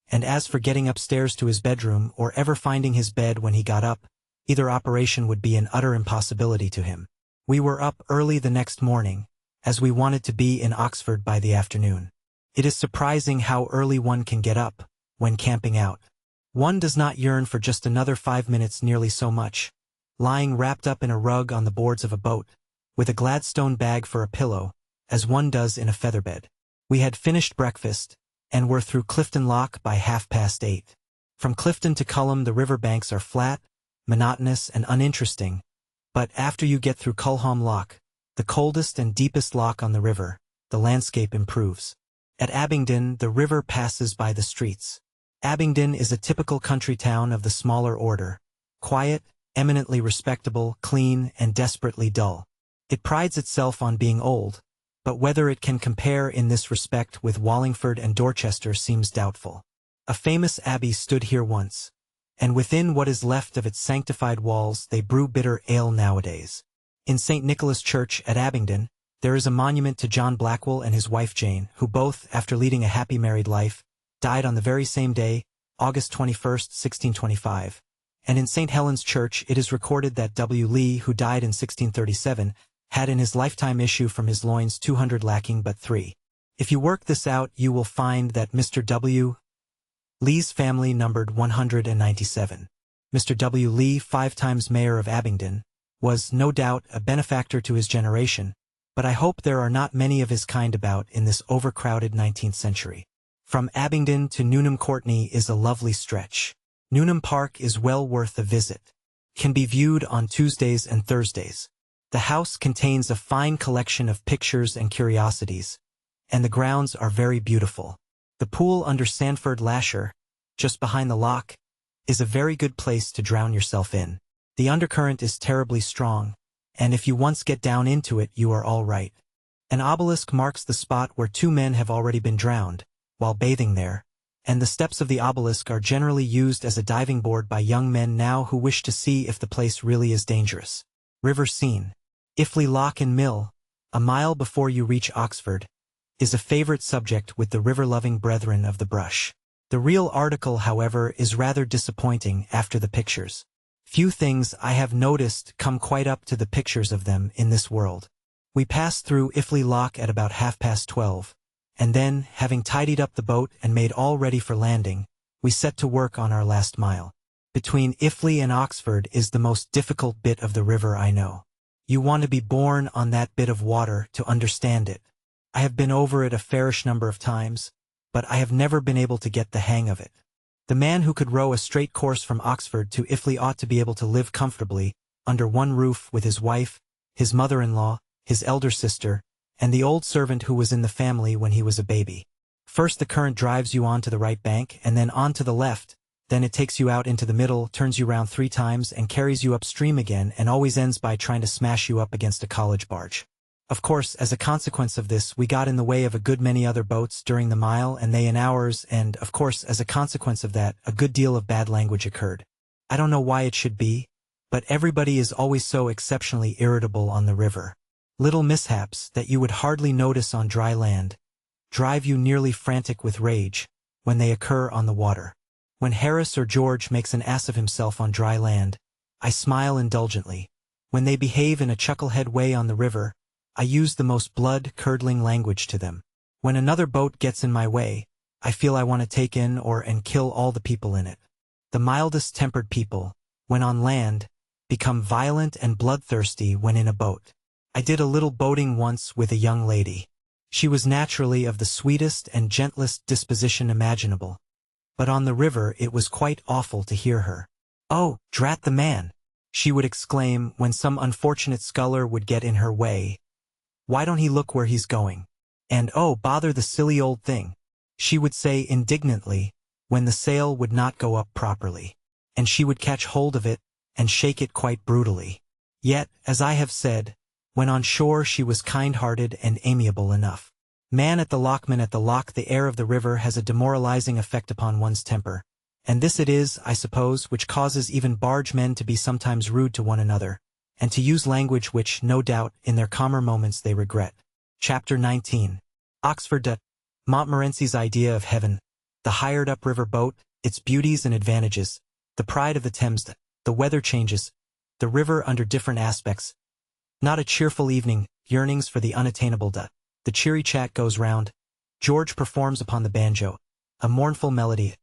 and as for getting upstairs to his bedroom or ever finding his bed when he got up, either operation would be an utter impossibility to him. We were up early the next morning, as we wanted to be in Oxford by the afternoon. It is surprising how early one can get up, when camping out. One does not yearn for just another 5 minutes nearly so much, lying wrapped up in a rug on the boards of a boat, with a Gladstone bag for a pillow, as one does in a featherbed. We had finished breakfast, and were through Clifton Lock by 8:30. From Clifton to Culham the river banks are flat, monotonous, and uninteresting, but after you get through Culham Lock, the coldest and deepest lock on the river, the landscape improves. At Abingdon the river passes by the streets. Abingdon is a typical country town of the smaller order, quiet, eminently respectable, clean, and desperately dull. It prides itself on being old, but whether it can compare in this respect with Wallingford and Dorchester seems doubtful. A famous abbey stood here once, and within what is left of its sanctified walls they brew bitter ale nowadays. In St. Nicholas Church at Abingdon, there is a monument to John Blackwell and his wife Jane, who both, after leading a happy married life, died on the very same day, August 21, 1625. And in St. Helen's Church it is recorded that W. Lee, who died in 1637, had in his lifetime issue from his loins 200 lacking but 3. If you work this out you will find that Mr. W. Lee's family numbered 197. Mr. W. Lee, 5 times mayor of Abingdon, was, no doubt, a benefactor to his generation, but I hope there are not many of his kind about in this overcrowded 19th century. From Abingdon to Newnham Courtney is a lovely stretch. Newnham Park is well worth a visit. Can be viewed on Tuesdays and Thursdays. The house contains a fine collection of pictures and curiosities, and the grounds are very beautiful. The pool under Sandford Lasher, just behind the lock, is a very good place to drown yourself in. The undercurrent is terribly strong, and if you once get down into it you are all right. An obelisk marks the spot where 2 men have already been drowned, while bathing there, and the steps of the obelisk are generally used as a diving board by young men now who wish to see if the place really is dangerous. River scene. Iffley Lock and Mill, a mile before you reach Oxford, is a favorite subject with the river-loving brethren of the brush. The real article, however, is rather disappointing after the pictures. Few things I have noticed come quite up to the pictures of them in this world. We passed through Iffley Lock at about 12:30, and then, having tidied up the boat and made all ready for landing, we set to work on our last mile. Between Iffley and Oxford is the most difficult bit of the river I know. You want to be born on that bit of water to understand it. I have been over it a fairish number of times, but I have never been able to get the hang of it. The man who could row a straight course from Oxford to Iffley ought to be able to live comfortably, under one roof with his wife, his mother-in-law, his elder sister, and the old servant who was in the family when he was a baby. First the current drives you on to the right bank, and then on to the left, then it takes you out into the middle, turns you round 3 times, and carries you upstream again, and always ends by trying to smash you up against a college barge. Of course, as a consequence of this, we got in the way of a good many other boats during the mile and they in ours, and, of course, as a consequence of that, a good deal of bad language occurred. I don't know why it should be, but everybody is always so exceptionally irritable on the river. Little mishaps that you would hardly notice on dry land drive you nearly frantic with rage when they occur on the water. When Harris or George makes an ass of himself on dry land, I smile indulgently. When they behave in a chucklehead way on the river, I use the most blood-curdling language to them. When another boat gets in my way, I feel I want to take in and kill all the people in it. The mildest-tempered people, when on land, become violent and bloodthirsty when in a boat. I did a little boating once with a young lady. She was naturally of the sweetest and gentlest disposition imaginable. But on the river it was quite awful to hear her. "Oh, drat the man!" she would exclaim when some unfortunate sculler would get in her way. "Why don't he look where he's going? And oh, bother the silly old thing," she would say indignantly, when the sail would not go up properly. And she would catch hold of it and shake it quite brutally. Yet, as I have said, when on shore she was kind-hearted and amiable enough. Man at the lock, the air of the river has a demoralizing effect upon one's temper, and this it is, I suppose, which causes even bargemen to be sometimes rude to one another, and to use language which, no doubt, in their calmer moments they regret. Chapter 19. Oxford. Montmorency's idea of heaven, the hired upriver boat, its beauties and advantages, the pride of the Thames, the weather changes, the river under different aspects. Not a cheerful evening, yearnings for the unattainable. The cheery chat goes round. George performs upon the banjo. A mournful melody.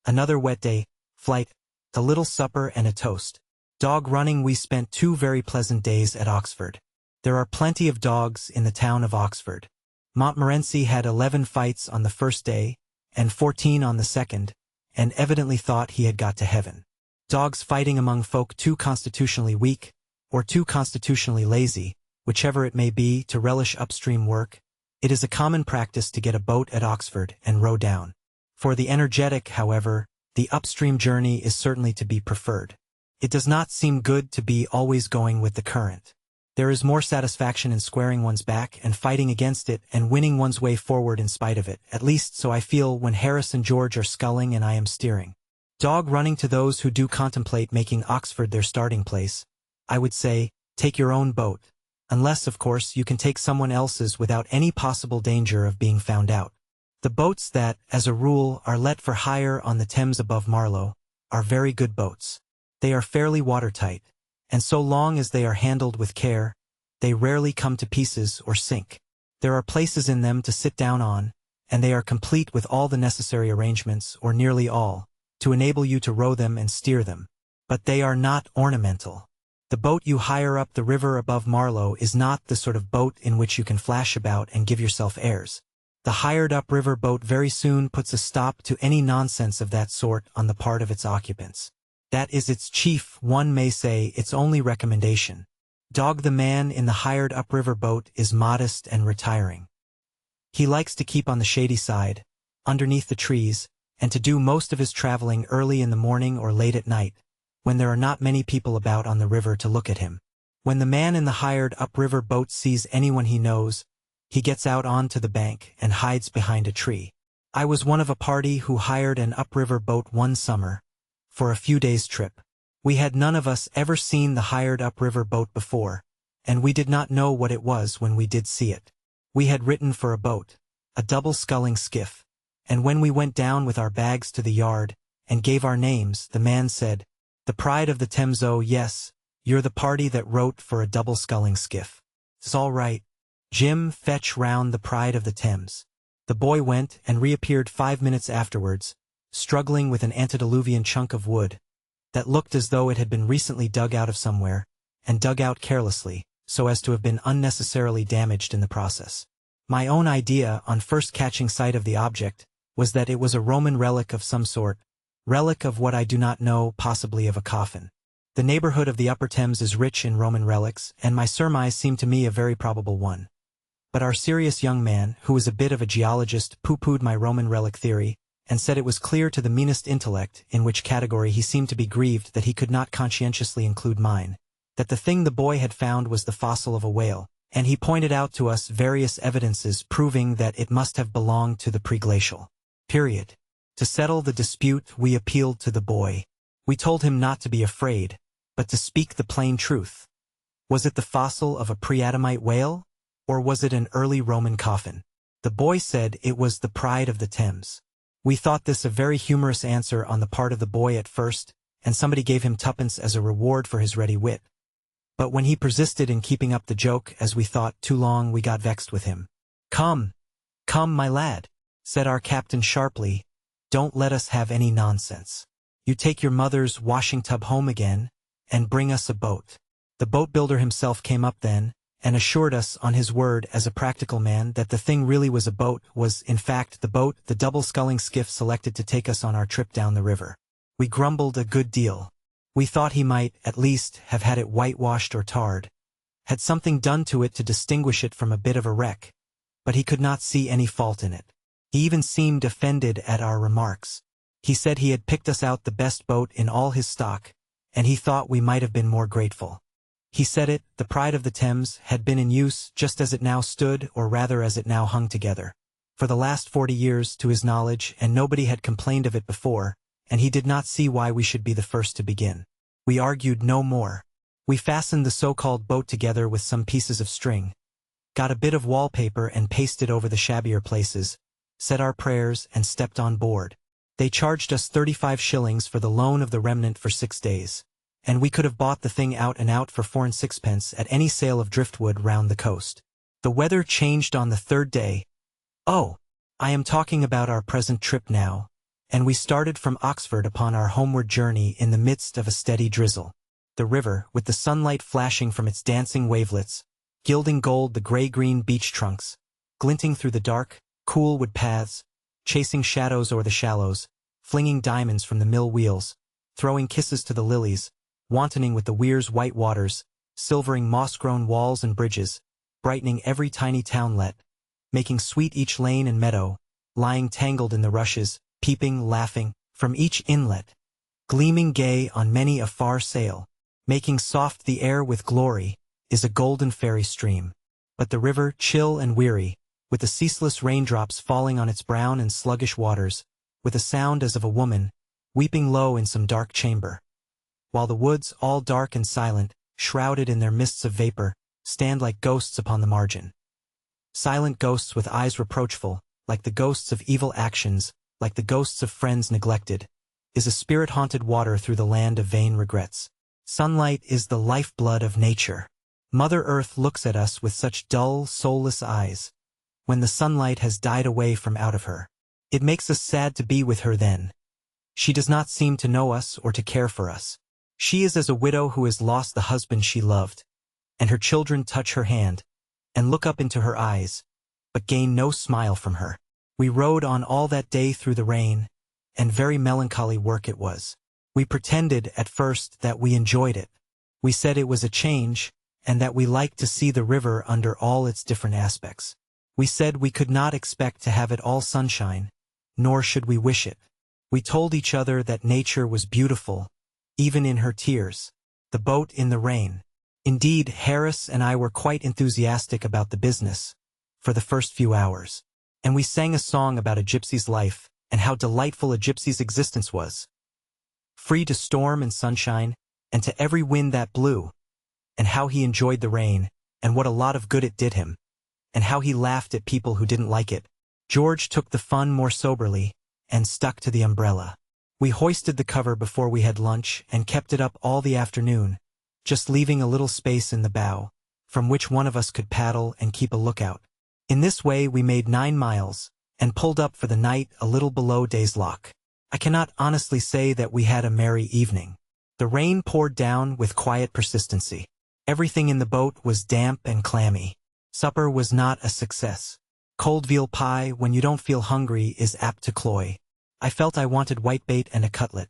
Another wet day. Flight. A little supper and a toast. Dog running. We spent 2 very pleasant days at Oxford. There are plenty of dogs in the town of Oxford. Montmorency had 11 fights on the first day, and 14 on the second, and evidently thought he had got to heaven. Dogs fighting among folk too constitutionally weak, or too constitutionally lazy, whichever it may be, to relish upstream work. It is a common practice to get a boat at Oxford and row down. For the energetic, however, the upstream journey is certainly to be preferred. It does not seem good to be always going with the current. There is more satisfaction in squaring one's back and fighting against it and winning one's way forward in spite of it, at least so I feel when Harris and George are sculling and I am steering. Dog running. To those who do contemplate making Oxford their starting place, I would say, take your own boat, unless, of course, you can take someone else's without any possible danger of being found out. The boats that, as a rule, are let for hire on the Thames above Marlow, are very good boats. They are fairly watertight, and so long as they are handled with care, they rarely come to pieces or sink. There are places in them to sit down on, and they are complete with all the necessary arrangements, or nearly all, to enable you to row them and steer them. But they are not ornamental. The boat you hire up the river above Marlow is not the sort of boat in which you can flash about and give yourself airs. The hired upriver boat very soon puts a stop to any nonsense of that sort on the part of its occupants. That is its chief, one may say its only recommendation. Dog. The man in the hired upriver boat is modest and retiring. He likes to keep on the shady side, underneath the trees, and to do most of his traveling early in the morning or late at night, when there are not many people about on the river to look at him. When the man in the hired upriver boat sees anyone he knows, he gets out onto the bank and hides behind a tree. I was one of a party who hired an upriver boat one summer, for a few days' trip. We had none of us ever seen the hired upriver boat before, and we did not know what it was when we did see it. We had written for a boat, a double-sculling skiff, And when we went down with our bags to the yard, and gave our names, the man said, "The Pride of the Thames, oh yes, you're the party that wrote for a double-sculling skiff. It's all right. Jim, fetch round the Pride of the Thames." The boy went and reappeared 5 minutes afterwards, struggling with an antediluvian chunk of wood that looked as though it had been recently dug out of somewhere, and dug out carelessly, so as to have been unnecessarily damaged in the process. My own idea, on first catching sight of the object, was that it was a Roman relic of some sort, relic of what I do not know, possibly of a coffin. The neighborhood of the Upper Thames is rich in Roman relics, and my surmise seemed to me a very probable one. But our serious young man, who was a bit of a geologist, pooh-poohed my Roman relic theory, and said it was clear to the meanest intellect, in which category he seemed to be grieved that he could not conscientiously include mine, that the thing the boy had found was the fossil of a whale, and he pointed out to us various evidences proving that it must have belonged to the preglacial period. To settle the dispute, we appealed to the boy. We told him not to be afraid, but to speak the plain truth. Was it the fossil of a pre-Adamite whale, or was it an early Roman coffin? The boy said it was the Pride of the Thames. We thought this a very humorous answer on the part of the boy at first, and somebody gave him tuppence as a reward for his ready wit. But when he persisted in keeping up the joke, as we thought, too long, we got vexed with him. "Come, come, my lad," said our captain sharply, "don't let us have any nonsense. You take your mother's washing tub home again, and bring us a boat." The boat builder himself came up then, and assured us on his word as a practical man that the thing really was a boat, was in fact the boat, the double-sculling skiff selected to take us on our trip down the river. We grumbled a good deal. We thought he might, at least, have had it whitewashed or tarred, had something done to it to distinguish it from a bit of a wreck, but he could not see any fault in it. He even seemed offended at our remarks. He said he had picked us out the best boat in all his stock, and he thought we might have been more grateful. He said it, the Pride of the Thames, had been in use just as it now stood, or rather as it now hung together, for the last 40 years to his knowledge, and nobody had complained of it before, and he did not see why we should be the first to begin. We argued no more. We fastened the so-called boat together with some pieces of string, got a bit of wallpaper and pasted over the shabbier places, said our prayers, and stepped on board. They charged us 35 shillings for the loan of the remnant for 6 days. And we could have bought the thing out and out for 4 and 6pence at any sale of driftwood round the coast. The weather changed on the 3rd day. Oh, I am talking about our present trip now, and we started from Oxford upon our homeward journey in the midst of a steady drizzle. The river, with the sunlight flashing from its dancing wavelets, gilding gold the gray-green beach trunks, glinting through the dark, cool wood paths, chasing shadows o'er the shallows, flinging diamonds from the mill wheels, throwing kisses to the lilies, wantoning with the Weir's white waters, silvering moss-grown walls and bridges, brightening every tiny townlet, making sweet each lane and meadow, lying tangled in the rushes, peeping, laughing, from each inlet, gleaming gay on many a far sail, making soft the air with glory, is a golden fairy stream. But the river, chill and weary, with the ceaseless raindrops falling on its brown and sluggish waters, with a sound as of a woman, weeping low in some dark chamber, while the woods, all dark and silent, shrouded in their mists of vapor, stand like ghosts upon the margin. Silent ghosts with eyes reproachful, like the ghosts of evil actions, like the ghosts of friends neglected, is a spirit-haunted water through the land of vain regrets. Sunlight is the lifeblood of nature. Mother Earth looks at us with such dull, soulless eyes, when the sunlight has died away from out of her. It makes us sad to be with her then. She does not seem to know us or to care for us. She is as a widow who has lost the husband she loved, and her children touch her hand, and look up into her eyes, but gain no smile from her. We rode on all that day through the rain, and very melancholy work it was. We pretended at first that we enjoyed it. We said it was a change, and that we liked to see the river under all its different aspects. We said we could not expect to have it all sunshine, nor should we wish it. We told each other that nature was beautiful, even in her tears. The boat in the rain. Indeed, Harris and I were quite enthusiastic about the business, for the first few hours. And we sang a song about a gypsy's life, and how delightful a gypsy's existence was. Free to storm and sunshine, and to every wind that blew, and how he enjoyed the rain, and what a lot of good it did him, and how he laughed at people who didn't like it, George took the fun more soberly, and stuck to the umbrella. We hoisted the cover before we had lunch and kept it up all the afternoon, just leaving a little space in the bow, from which one of us could paddle and keep a lookout. In this way we made 9 miles, and pulled up for the night a little below Day's Lock. I cannot honestly say that we had a merry evening. The rain poured down with quiet persistency. Everything in the boat was damp and clammy. Supper was not a success. Cold veal pie, when you don't feel hungry, is apt to cloy. I felt I wanted whitebait and a cutlet.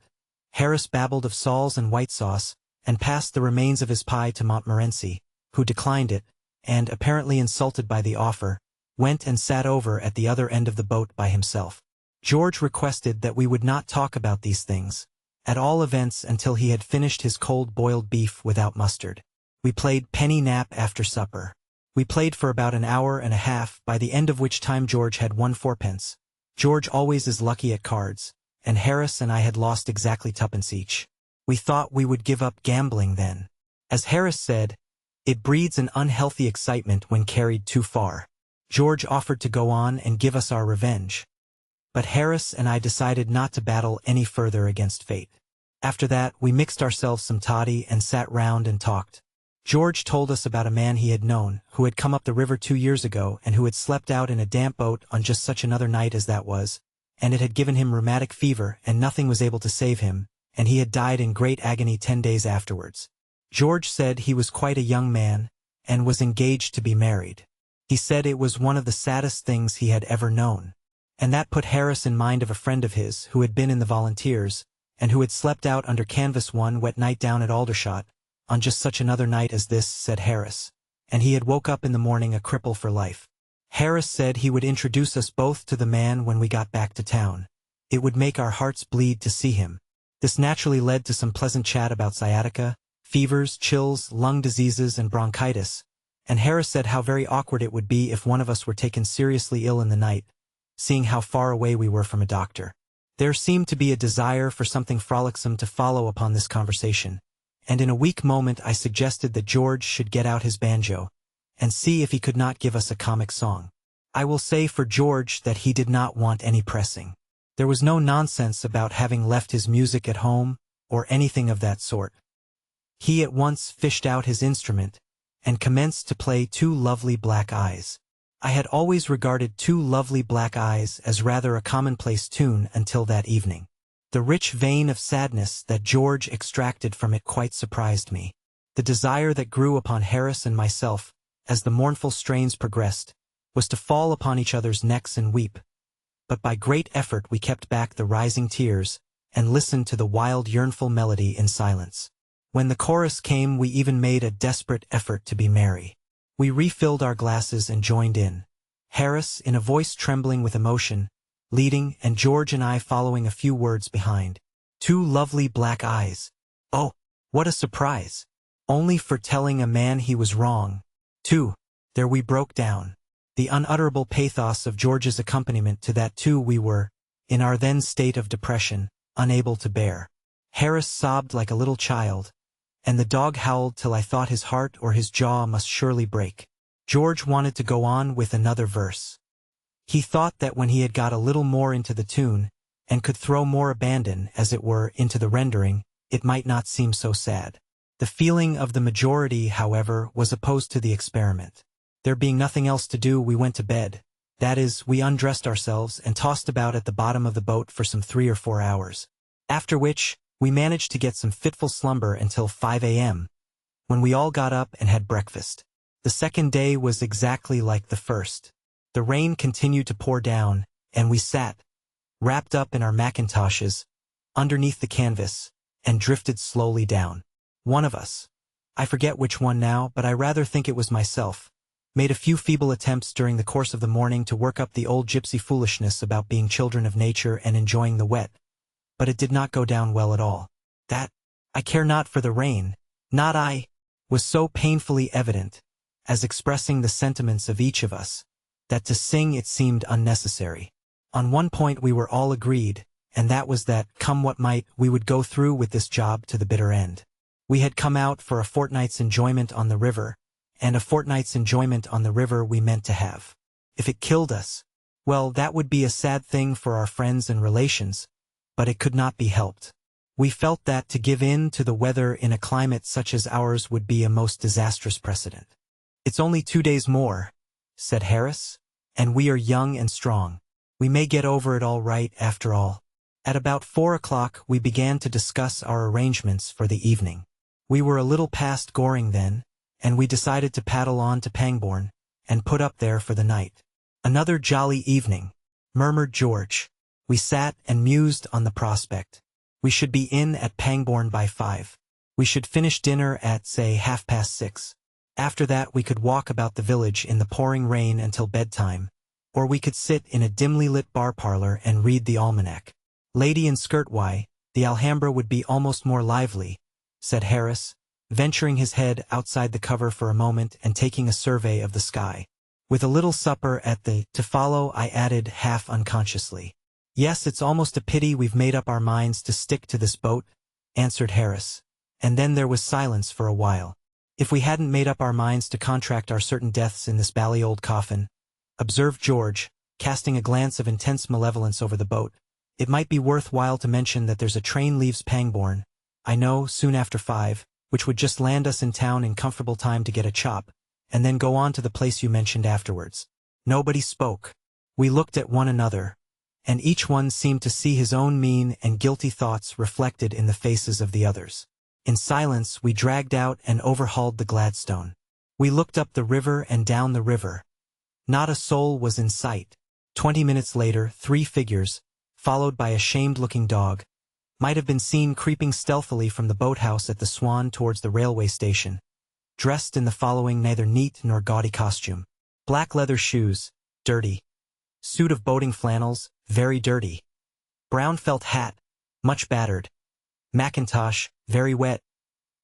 Harris babbled of soles and white sauce, and passed the remains of his pie to Montmorency, who declined it, and, apparently insulted by the offer, went and sat over at the other end of the boat by himself. George requested that we would not talk about these things, at all events until he had finished his cold boiled beef without mustard. We played penny nap after supper. We played for about an hour and a half, by the end of which time George had won 4p. George always is lucky at cards, and Harris and I had lost exactly 2p each. We thought we would give up gambling then. As Harris said, it breeds an unhealthy excitement when carried too far. George offered to go on and give us our revenge. But Harris and I decided not to battle any further against fate. After that, we mixed ourselves some toddy and sat round and talked. George told us about a man he had known, who had come up the river 2 years ago and who had slept out in a damp boat on just such another night as that was, and it had given him rheumatic fever and nothing was able to save him, and he had died in great agony 10 days afterwards. George said he was quite a young man, and was engaged to be married. He said it was one of the saddest things he had ever known. And that put Harris in mind of a friend of his who had been in the volunteers, and who had slept out under canvas one wet night down at Aldershot, on just such another night as this, said Harris, and he had woke up in the morning a cripple for life. Harris said he would introduce us both to the man when we got back to town. It would make our hearts bleed to see him. This naturally led to some pleasant chat about sciatica, fevers, chills, lung diseases, and bronchitis, and Harris said how very awkward it would be if one of us were taken seriously ill in the night, seeing how far away we were from a doctor. There seemed to be a desire for something frolicsome to follow upon this conversation, and in a weak moment I suggested that George should get out his banjo, and see if he could not give us a comic song. I will say for George that he did not want any pressing. There was no nonsense about having left his music at home, or anything of that sort. He at once fished out his instrument, and commenced to play Two Lovely Black Eyes. I had always regarded Two Lovely Black Eyes as rather a commonplace tune until that evening. The rich vein of sadness that George extracted from it quite surprised me. The desire that grew upon Harris and myself, as the mournful strains progressed, was to fall upon each other's necks and weep. But by great effort we kept back the rising tears, and listened to the wild yearnful melody in silence. When the chorus came, we even made a desperate effort to be merry. We refilled our glasses and joined in. Harris, in a voice trembling with emotion, leading, and George and I following a few words behind. Two lovely black eyes. Oh, what a surprise! Only for telling a man he was wrong. There we broke down. The unutterable pathos of George's accompaniment to that too we were, in our then state of depression, unable to bear. Harris sobbed like a little child, and the dog howled till I thought his heart or his jaw must surely break. George wanted to go on with another verse. He thought that when he had got a little more into the tune, and could throw more abandon, as it were, into the rendering, it might not seem so sad. The feeling of the majority, however, was opposed to the experiment. There being nothing else to do, we went to bed. That is, we undressed ourselves and tossed about at the bottom of the boat for some 3 or 4 hours. After which, we managed to get some fitful slumber until 5 a.m., when we all got up and had breakfast. The second day was exactly like the first. The rain continued to pour down, and we sat, wrapped up in our mackintoshes, underneath the canvas, and drifted slowly down. One of us, I forget which one now, but I rather think it was myself, made a few feeble attempts during the course of the morning to work up the old gypsy foolishness about being children of nature and enjoying the wet, but it did not go down well at all. That, I care not for the rain, not I, was so painfully evident, as expressing the sentiments of each of us, that to sing it seemed unnecessary. On one point we were all agreed, and that was that, come what might, we would go through with this job to the bitter end. We had come out for a fortnight's enjoyment on the river, and a fortnight's enjoyment on the river we meant to have. If it killed us, Well, that would be a sad thing for our friends and relations, but it could not be helped. We felt that to give in to the weather in a climate such as ours would be a most disastrous precedent. "It's only 2 days more," said Harris, "and we are young and strong. We may get over it all right after all." At about 4 o'clock we began to discuss our arrangements for the evening. We were a little past Goring then, and we decided to paddle on to Pangbourne, and put up there for the night. "Another jolly evening," murmured George. We sat and mused on the prospect. We should be in at Pangbourne by 5. We should finish dinner at, say, 6:30. After that we could walk about the village in the pouring rain until bedtime, or we could sit in a dimly lit bar parlor and read the almanac. "Lady in skirt, why, the Alhambra would be almost more lively," said Harris, venturing his head outside the cover for a moment and taking a survey of the sky. "With a little supper at the to follow," I added half unconsciously. "Yes, it's almost a pity we've made up our minds to stick to this boat," answered Harris, and then there was silence for a while. "If we hadn't made up our minds to contract our certain deaths in this bally old coffin," observed George, casting a glance of intense malevolence over the boat, "it might be worth while to mention that there's a train leaves Pangbourne, I know, soon after 5, which would just land us in town in comfortable time to get a chop, and then go on to the place you mentioned afterwards." Nobody spoke. We looked at one another, and each one seemed to see his own mean and guilty thoughts reflected in the faces of the others. In silence we dragged out and overhauled the Gladstone. We looked up the river and down the river. Not a soul was in sight. 20 minutes later 3 figures, followed by a shamed-looking dog, might have been seen creeping stealthily from the boathouse at the Swan towards the railway station, dressed in the following neither neat nor gaudy costume: black leather shoes, dirty; suit of boating flannels, very dirty; brown felt hat, much battered; mackintosh, very wet;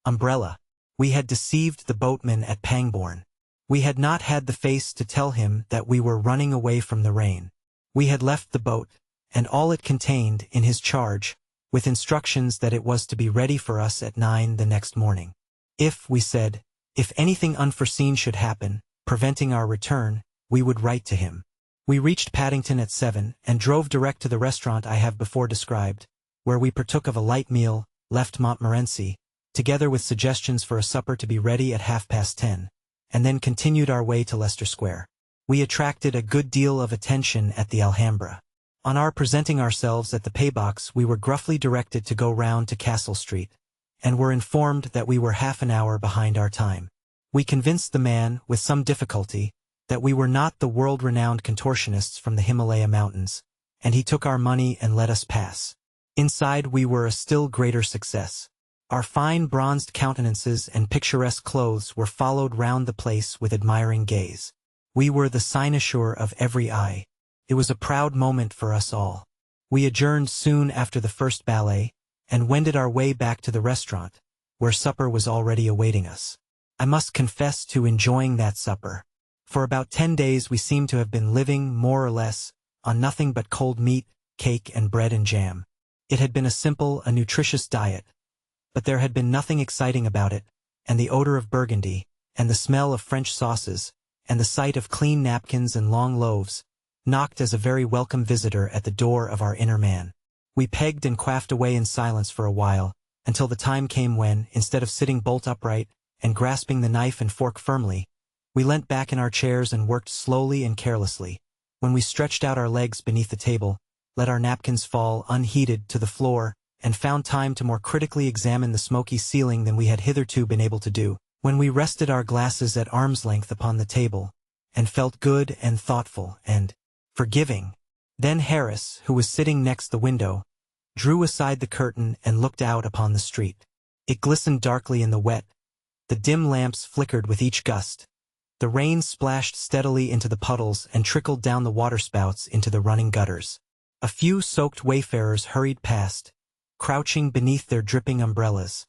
umbrella. We had deceived the boatman at Pangbourne. We had not had the face to tell him that we were running away from the rain. We had left the boat, and all it contained, in his charge, with instructions that it was to be ready for us at 9 the next morning. If, we said, if anything unforeseen should happen, preventing our return, we would write to him. We reached Paddington at 7 and drove direct to the restaurant I have before described, where we partook of a light meal, left Montmorency, together with suggestions for a supper to be ready at 10:30, and then continued our way to Leicester Square. We attracted a good deal of attention at the Alhambra. On our presenting ourselves at the paybox we were gruffly directed to go round to Castle Street, and were informed that we were half an hour behind our time. We convinced the man, with some difficulty, that we were not the world-renowned contortionists from the Himalaya mountains, and he took our money and let us pass. Inside we were a still greater success. Our fine bronzed countenances and picturesque clothes were followed round the place with admiring gaze. We were the cynosure of every eye. It was a proud moment for us all. We adjourned soon after the first ballet, and wended our way back to the restaurant, where supper was already awaiting us. I must confess to enjoying that supper. For about 10 days we seemed to have been living, more or less, on nothing but cold meat, cake and bread and jam. It had been a simple, a nutritious diet, but there had been nothing exciting about it, and the odor of Burgundy, and the smell of French sauces, and the sight of clean napkins and long loaves, knocked as a very welcome visitor at the door of our inner man. We pegged and quaffed away in silence for a while, until the time came when, instead of sitting bolt upright and grasping the knife and fork firmly, we leant back in our chairs and worked slowly and carelessly. When we stretched out our legs beneath the table, let our napkins fall unheeded to the floor, and found time to more critically examine the smoky ceiling than we had hitherto been able to do, when we rested our glasses at arm's length upon the table, and felt good and thoughtful and forgiving. Then Harris, who was sitting next the window, drew aside the curtain and looked out upon the street. It glistened darkly in the wet. The dim lamps flickered with each gust. The rain splashed steadily into the puddles and trickled down the waterspouts into the running gutters. A few soaked wayfarers hurried past, crouching beneath their dripping umbrellas,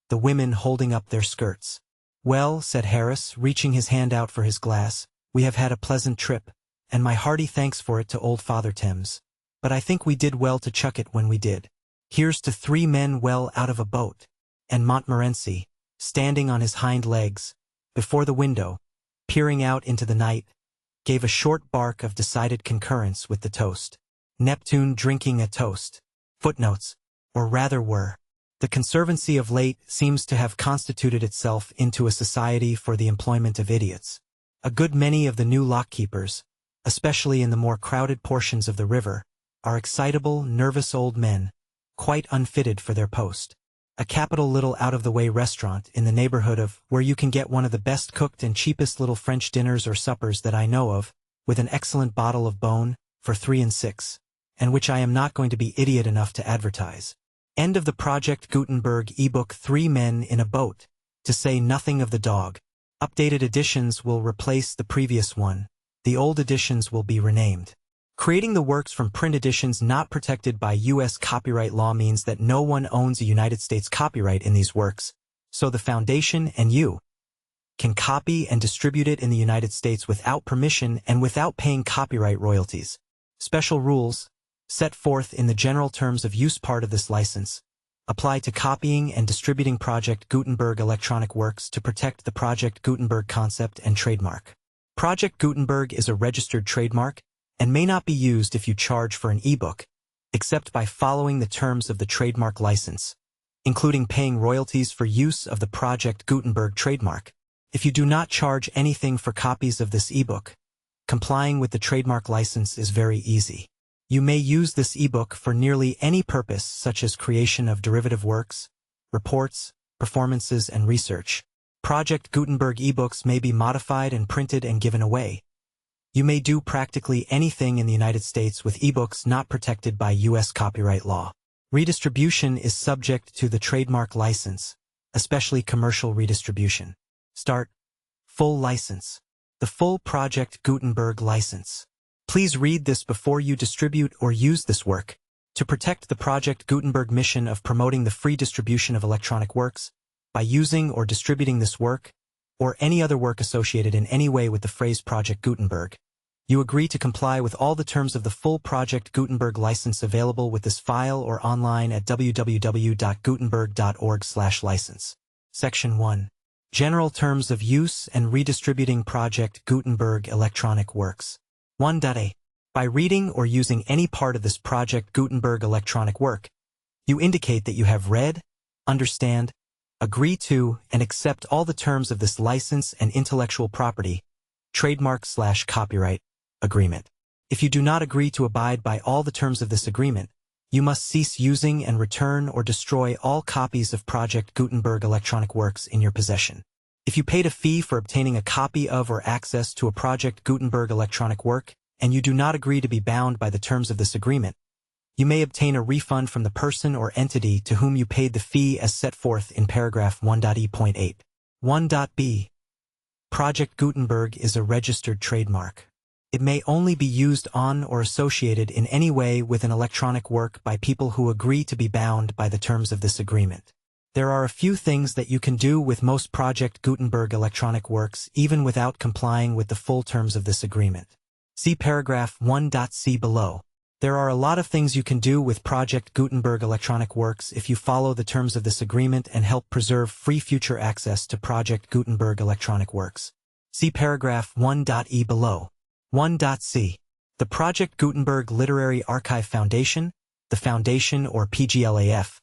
the women holding up their skirts. "Well," said Harris, reaching his hand out for his glass, "we have had a pleasant trip, and my hearty thanks for it to old Father Thames. But I think we did well to chuck it when we did. Here's to 3 men well out of a boat." And Montmorency, standing on his hind legs, before the window, peering out into the night, gave a short bark of decided concurrence with the toast. Neptune drinking a toast. Footnotes, or rather were. The Conservancy of late seems to have constituted itself into a society for the employment of idiots. A good many of the new lockkeepers, especially in the more crowded portions of the river, are excitable, nervous old men, quite unfitted for their post. A capital little out-of-the-way restaurant in the neighborhood of where you can get one of the best cooked and cheapest little French dinners or suppers that I know of, with an excellent bottle of Beaune, for 3 and 6, and which I am not going to be idiot enough to advertise. End of the Project Gutenberg ebook 3 Men in a Boat, to say nothing of the dog. Updated editions will replace the previous one. The old editions will be renamed. Creating the works from print editions not protected by U.S. copyright law means that no one owns a United States copyright in these works, so the Foundation and you can copy and distribute it in the United States without permission and without paying copyright royalties. Special rules, set forth in the general terms of use part of this license, apply to copying and distributing Project Gutenberg electronic works to protect the Project Gutenberg concept and trademark. Project Gutenberg is a registered trademark and may not be used if you charge for an ebook, except by following the terms of the trademark license, including paying royalties for use of the Project Gutenberg trademark. If you do not charge anything for copies of this ebook, complying with the trademark license is very easy. You may use this ebook for nearly any purpose such as creation of derivative works, reports, performances, and research. Project Gutenberg ebooks may be modified and printed and given away. You may do practically anything in the United States with ebooks not protected by U.S. copyright law. Redistribution is subject to the trademark license, especially commercial redistribution. Start. Full license. The full Project Gutenberg license. Please read this before you distribute or use this work. To protect the Project Gutenberg mission of promoting the free distribution of electronic works, by using or distributing this work, or any other work associated in any way with the phrase Project Gutenberg, you agree to comply with all the terms of the full Project Gutenberg license available with this file or online at www.gutenberg.org/license. Section 1. General Terms of Use and Redistributing Project Gutenberg Electronic Works. 1.a. By reading or using any part of this Project Gutenberg electronic work, you indicate that you have read, understand, agree to, and accept all the terms of this license and intellectual property, trademark/copyright, agreement. If you do not agree to abide by all the terms of this agreement, you must cease using and return or destroy all copies of Project Gutenberg electronic works in your possession. If you paid a fee for obtaining a copy of or access to a Project Gutenberg electronic work, and you do not agree to be bound by the terms of this agreement, you may obtain a refund from the person or entity to whom you paid the fee as set forth in paragraph 1.e.8. 1.b. Project Gutenberg is a registered trademark. It may only be used on or associated in any way with an electronic work by people who agree to be bound by the terms of this agreement. There are a few things that you can do with most Project Gutenberg electronic works even without complying with the full terms of this agreement. See paragraph 1.c below. There are a lot of things you can do with Project Gutenberg electronic works if you follow the terms of this agreement and help preserve free future access to Project Gutenberg electronic works. See paragraph 1.e below. 1.c. The Project Gutenberg Literary Archive Foundation, the Foundation or PGLAF,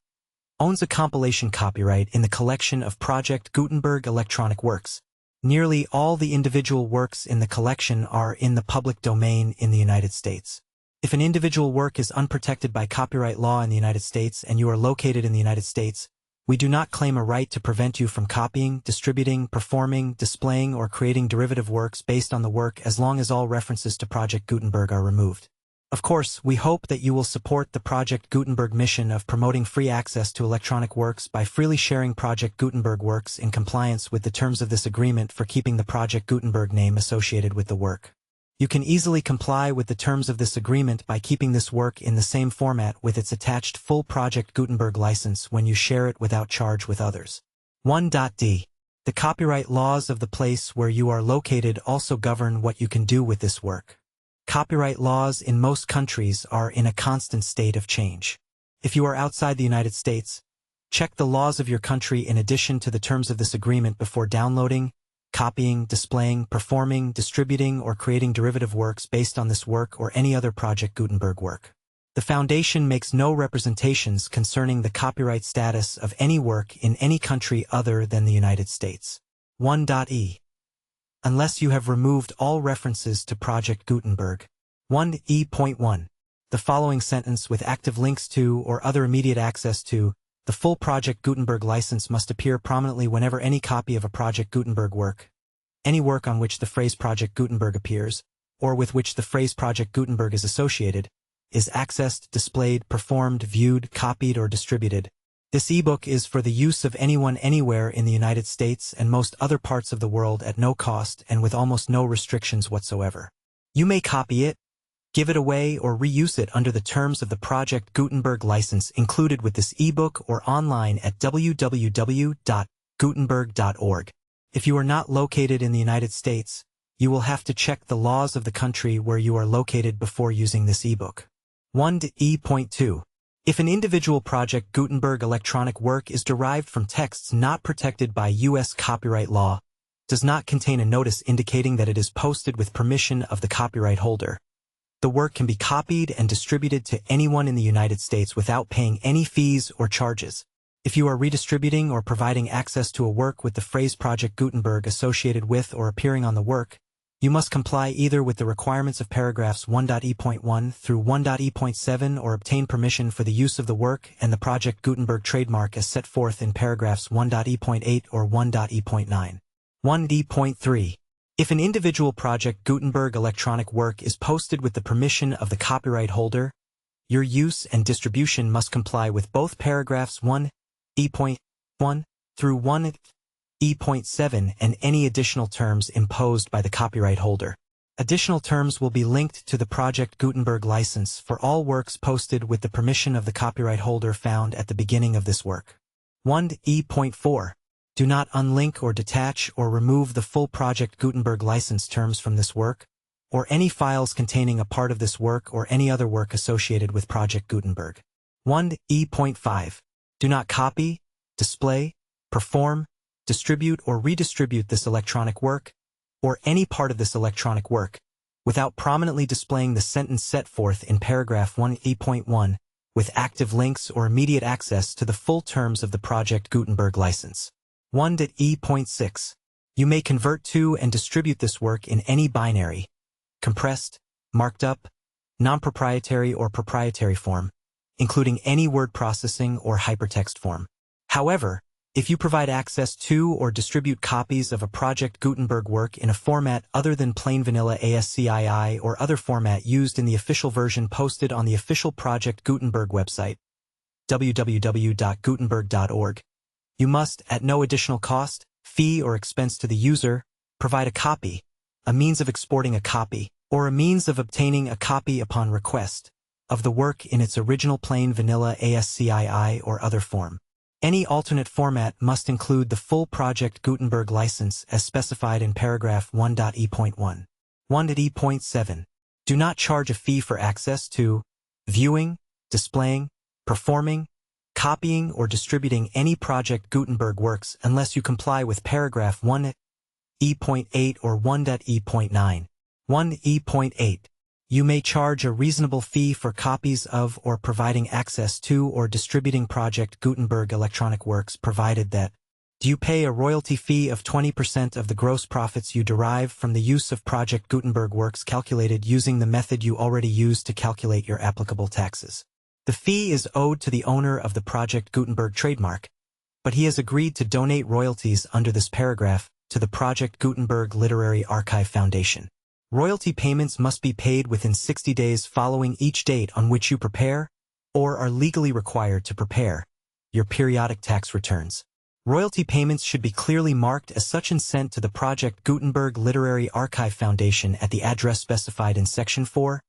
owns a compilation copyright in the collection of Project Gutenberg electronic works. Nearly all the individual works in the collection are in the public domain in the United States. If an individual work is unprotected by copyright law in the United States and you are located in the United States, we do not claim a right to prevent you from copying, distributing, performing, displaying, or creating derivative works based on the work as long as all references to Project Gutenberg are removed. Of course, we hope that you will support the Project Gutenberg mission of promoting free access to electronic works by freely sharing Project Gutenberg works in compliance with the terms of this agreement for keeping the Project Gutenberg name associated with the work. You can easily comply with the terms of this agreement by keeping this work in the same format with its attached full Project Gutenberg license when you share it without charge with others. 1.d. The copyright laws of the place where you are located also govern what you can do with this work. Copyright laws in most countries are in a constant state of change. If you are outside the United States, check the laws of your country in addition to the terms of this agreement before downloading, copying, displaying, performing, distributing, or creating derivative works based on this work or any other Project Gutenberg work. The Foundation makes no representations concerning the copyright status of any work in any country other than the United States. 1.e. Unless you have removed all references to Project Gutenberg. 1e.1. The following sentence with active links to or other immediate access to the full Project Gutenberg license must appear prominently whenever any copy of a Project Gutenberg work, any work on which the phrase Project Gutenberg appears, or with which the phrase Project Gutenberg is associated, is accessed, displayed, performed, viewed, copied, or distributed. This ebook is for the use of anyone anywhere in the United States and most other parts of the world at no cost and with almost no restrictions whatsoever. You may copy it, give it away, or reuse it under the terms of the Project Gutenberg license included with this ebook or online at www.gutenberg.org. If you are not located in the United States, you will have to check the laws of the country where you are located before using this ebook. 1e.2. If an individual Project Gutenberg electronic work is derived from texts not protected by U.S. copyright law, does not contain a notice indicating that it is posted with permission of the copyright holder, the work can be copied and distributed to anyone in the United States without paying any fees or charges. If you are redistributing or providing access to a work with the phrase Project Gutenberg associated with or appearing on the work, you must comply either with the requirements of paragraphs 1.e.1 through 1.e.7 or obtain permission for the use of the work and the Project Gutenberg trademark as set forth in paragraphs 1.e.8 or 1.e.9. 1e.3. If an individual Project Gutenberg electronic work is posted with the permission of the copyright holder, your use and distribution must comply with both paragraphs 1e.1 through 1e.7 and any additional terms imposed by the copyright holder. Additional terms will be linked to the Project Gutenberg license for all works posted with the permission of the copyright holder found at the beginning of this work. 1e.4. Do not unlink or detach or remove the full Project Gutenberg license terms from this work, or any files containing a part of this work or any other work associated with Project Gutenberg. 1e.5. Do not copy, display, perform, distribute or redistribute this electronic work, or any part of this electronic work, without prominently displaying the sentence set forth in paragraph 1e.1, with active links or immediate access to the full terms of the Project Gutenberg license. 1e.6. You may convert to and distribute this work in any binary, compressed, marked up, non-proprietary or proprietary form, including any word processing or hypertext form. However, if you provide access to or distribute copies of a Project Gutenberg work in a format other than plain vanilla ASCII or other format used in the official version posted on the official Project Gutenberg website, www.gutenberg.org, you must, at no additional cost, fee, or expense to the user, provide a copy, a means of exporting a copy, or a means of obtaining a copy upon request, of the work in its original plain vanilla ASCII or other form. Any alternate format must include the full Project Gutenberg license as specified in paragraph 1.e.1. 1.e.7. Do not charge a fee for access to, viewing, displaying, performing, copying, or distributing any Project Gutenberg works unless you comply with paragraph 1e.8 or 1.e.9. 1e.8. You may charge a reasonable fee for copies of or providing access to or distributing Project Gutenberg electronic works provided that, do you pay a royalty fee of 20% of the gross profits you derive from the use of Project Gutenberg works calculated using the method you already use to calculate your applicable taxes. The fee is owed to the owner of the Project Gutenberg trademark, but he has agreed to donate royalties under this paragraph to the Project Gutenberg Literary Archive Foundation. Royalty payments must be paid within 60 days following each date on which you prepare, or are legally required to prepare, your periodic tax returns. Royalty payments should be clearly marked as such and sent to the Project Gutenberg Literary Archive Foundation at the address specified in Section 4.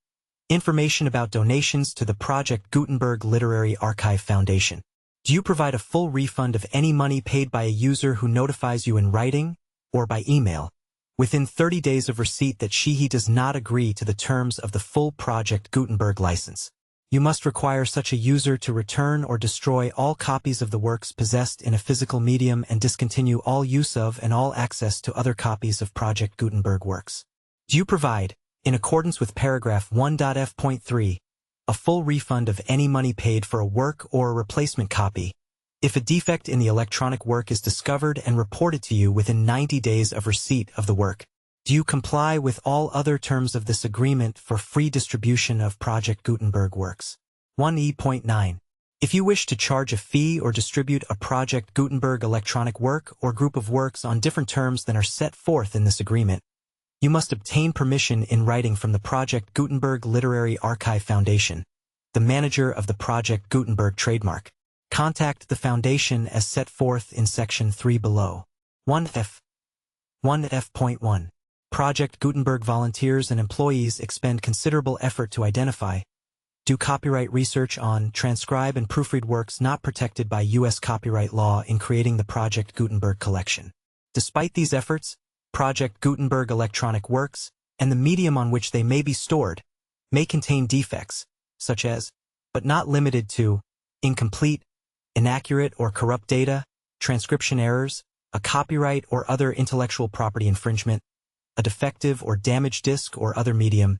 Information about donations to the Project Gutenberg Literary Archive Foundation. Do you provide a full refund of any money paid by a user who notifies you in writing, or by email, within 30 days of receipt that he does not agree to the terms of the full Project Gutenberg license? You must require such a user to return or destroy all copies of the works possessed in a physical medium and discontinue all use of and all access to other copies of Project Gutenberg works. Do you provide, in accordance with paragraph 1.f.3, a full refund of any money paid for a work or a replacement copy, if a defect in the electronic work is discovered and reported to you within 90 days of receipt of the work? Do you comply with all other terms of this agreement for free distribution of Project Gutenberg works? 1e.9. If you wish to charge a fee or distribute a Project Gutenberg electronic work or group of works on different terms than are set forth in this agreement, you must obtain permission in writing from the Project Gutenberg Literary Archive Foundation, the manager of the Project Gutenberg trademark. Contact the foundation as set forth in section 3 below. 1f. 1f.1. Project Gutenberg volunteers and employees expend considerable effort to identify, do copyright research on, transcribe and proofread works not protected by U.S. copyright law in creating the Project Gutenberg collection. Despite these efforts, Project Gutenberg electronic works, and the medium on which they may be stored, may contain defects, such as, but not limited to, incomplete, inaccurate or corrupt data, transcription errors, a copyright or other intellectual property infringement, a defective or damaged disk or other medium,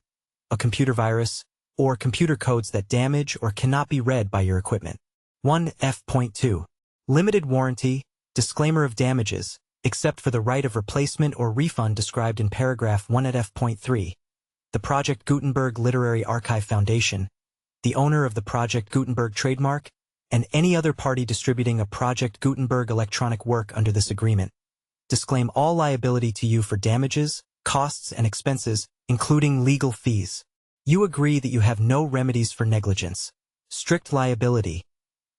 a computer virus, or computer codes that damage or cannot be read by your equipment. 1f.2. Limited warranty, disclaimer of damages, except for the right of replacement or refund described in paragraph 1 at f.3. The Project Gutenberg Literary Archive Foundation, the owner of the Project Gutenberg trademark, and any other party distributing a Project Gutenberg electronic work under this agreement, disclaim all liability to you for damages, costs, and expenses, including legal fees. You agree that you have no remedies for negligence, strict liability,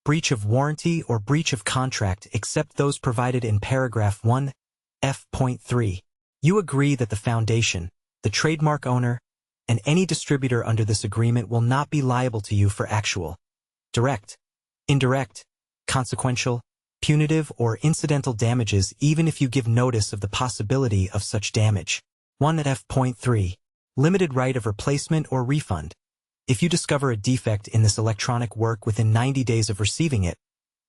breach of warranty, or breach of contract except those provided in paragraph 1, f.3. You agree that the foundation, the trademark owner, and any distributor under this agreement will not be liable to you for actual, direct, indirect, consequential, punitive, or incidental damages even if you give notice of the possibility of such damage. 1 at f.3. Limited right of replacement or refund. If you discover a defect in this electronic work within 90 days of receiving it,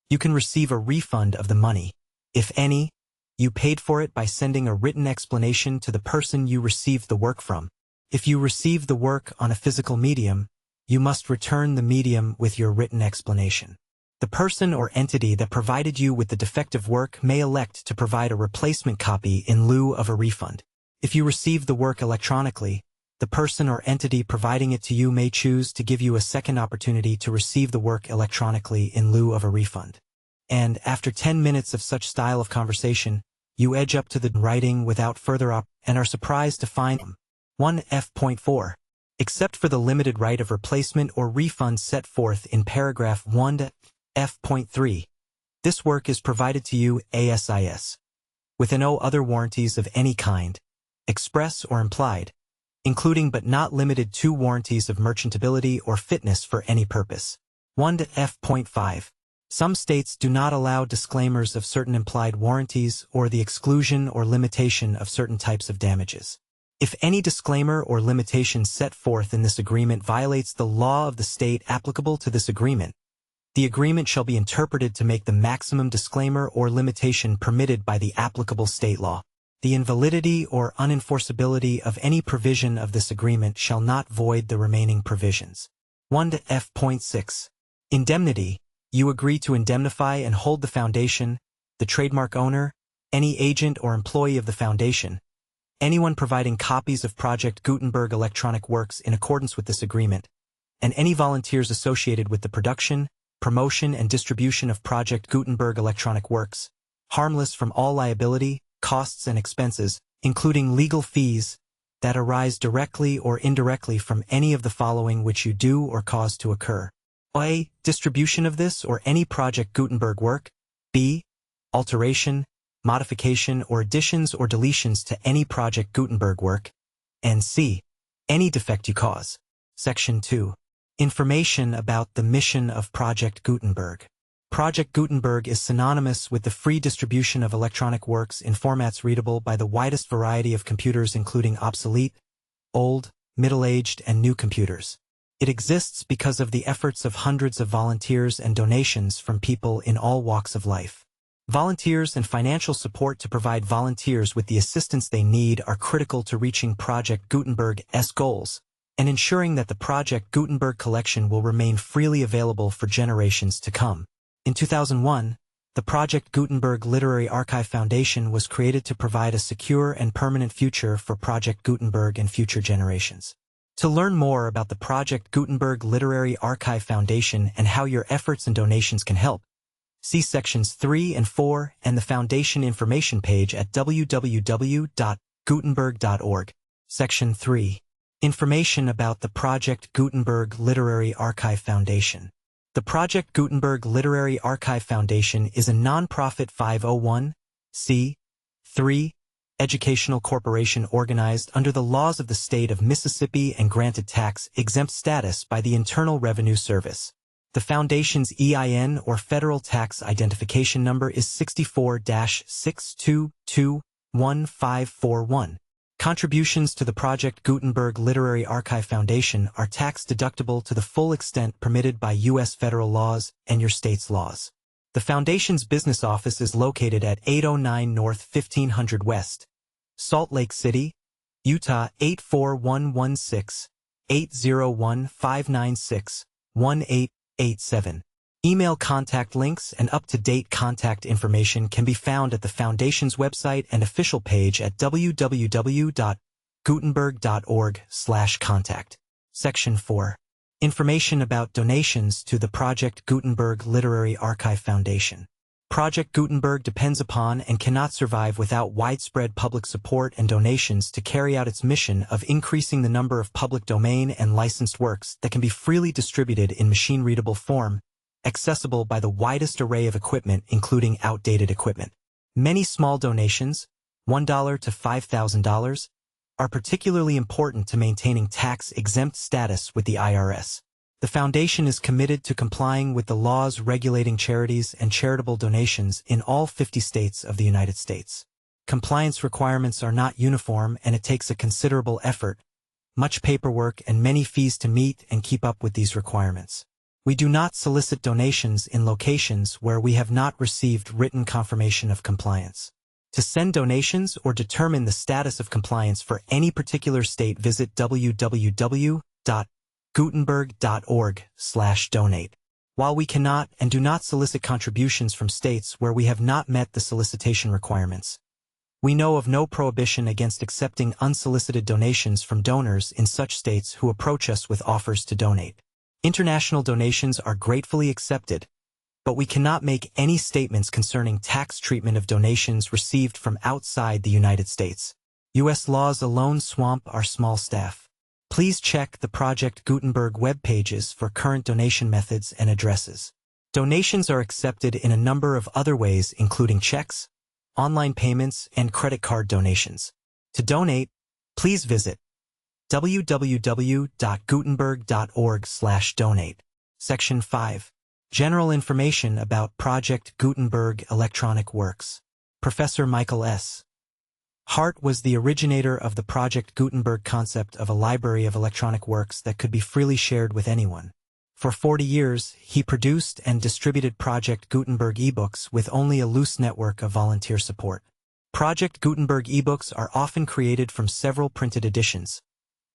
you can receive a refund of the money, if any, you paid for it by sending a written explanation to the person you received the work from. If you receive the work on a physical medium, you must return the medium with your written explanation. The person or entity that provided you with the defective work may elect to provide a replacement copy in lieu of a refund. If you receive the work electronically, the person or entity providing it to you may choose to give you a second opportunity to receive the work electronically in lieu of a refund. And after 10 minutes of such style of conversation, you edge up to the writing without further and are surprised to find 1f.4. Except for the limited right of replacement or refund set forth in paragraph 1 f.3. This work is provided to you ASIS, with no other warranties of any kind, express or implied, including but not limited to warranties of merchantability or fitness for any purpose. 1f.5. Some states do not allow disclaimers of certain implied warranties or the exclusion or limitation of certain types of damages. If any disclaimer or limitation set forth in this agreement violates the law of the state applicable to this agreement, the agreement shall be interpreted to make the maximum disclaimer or limitation permitted by the applicable state law. The invalidity or unenforceability of any provision of this agreement shall not void the remaining provisions. 1f.6. Indemnity. You agree to indemnify and hold the foundation, the trademark owner, any agent or employee of the foundation, anyone providing copies of Project Gutenberg electronic works in accordance with this agreement, and any volunteers associated with the production, promotion, and distribution of Project Gutenberg electronic works, harmless from all liability, costs, and expenses, including legal fees, that arise directly or indirectly from any of the following which you do or cause to occur. A. Distribution of this or any Project Gutenberg work. B. Alteration, modification, or additions or deletions to any Project Gutenberg work. And C. Any defect you cause. Section 2. Information about the mission of Project Gutenberg. Project Gutenberg is synonymous with the free distribution of electronic works in formats readable by the widest variety of computers including obsolete, old, middle-aged, and new computers. It exists because of the efforts of hundreds of volunteers and donations from people in all walks of life. Volunteers and financial support to provide volunteers with the assistance they need are critical to reaching Project Gutenberg's goals and ensuring that the Project Gutenberg collection will remain freely available for generations to come. In 2001, the Project Gutenberg Literary Archive Foundation was created to provide a secure and permanent future for Project Gutenberg and future generations. To learn more about the Project Gutenberg Literary Archive Foundation and how your efforts and donations can help, see Sections 3 and 4 and the Foundation information page at www.gutenberg.org. Section 3. Information about the Project Gutenberg Literary Archive Foundation. The Project Gutenberg Literary Archive Foundation is a non-profit 501(c)(3) educational corporation organized under the laws of the state of Mississippi and granted tax-exempt status by the Internal Revenue Service. The Foundation's EIN or Federal Tax Identification Number is 64-6221541. Contributions to the Project Gutenberg Literary Archive Foundation are tax-deductible to the full extent permitted by U.S. federal laws and your state's laws. The Foundation's business office is located at 809 North 1500 West, Salt Lake City, Utah 84116, 801-596-1887. Email contact links and up-to-date contact information can be found at the Foundation's website and official page at www.gutenberg.org/contact. Section 4. Information about donations to the Project Gutenberg Literary Archive Foundation. Project Gutenberg depends upon and cannot survive without widespread public support and donations to carry out its mission of increasing the number of public domain and licensed works that can be freely distributed in machine-readable form, accessible by the widest array of equipment including outdated equipment. Many small donations, $1 to $5,000, are particularly important to maintaining tax-exempt status with the IRS. The Foundation is committed to complying with the laws regulating charities and charitable donations in all 50 states of the United States. Compliance requirements are not uniform and it takes a considerable effort, much paperwork and many fees to meet and keep up with these requirements. We do not solicit donations in locations where we have not received written confirmation of compliance. To send donations or determine the status of compliance for any particular state, visit www.gutenberg.org/donate. While we cannot and do not solicit contributions from states where we have not met the solicitation requirements, we know of no prohibition against accepting unsolicited donations from donors in such states who approach us with offers to donate. International donations are gratefully accepted, but we cannot make any statements concerning tax treatment of donations received from outside the United States. U.S. laws alone swamp our small staff. Please check the Project Gutenberg web pages for current donation methods and addresses. Donations are accepted in a number of other ways including checks, online payments, and credit card donations. To donate, please visit www.gutenberg.org/donate. Section 5. General information about Project Gutenberg electronic works. Professor Michael S. Hart was the originator of the Project Gutenberg concept of a library of electronic works that could be freely shared with anyone. For 40 years, he produced and distributed Project Gutenberg ebooks with only a loose network of volunteer support. Project Gutenberg ebooks are often created from several printed editions,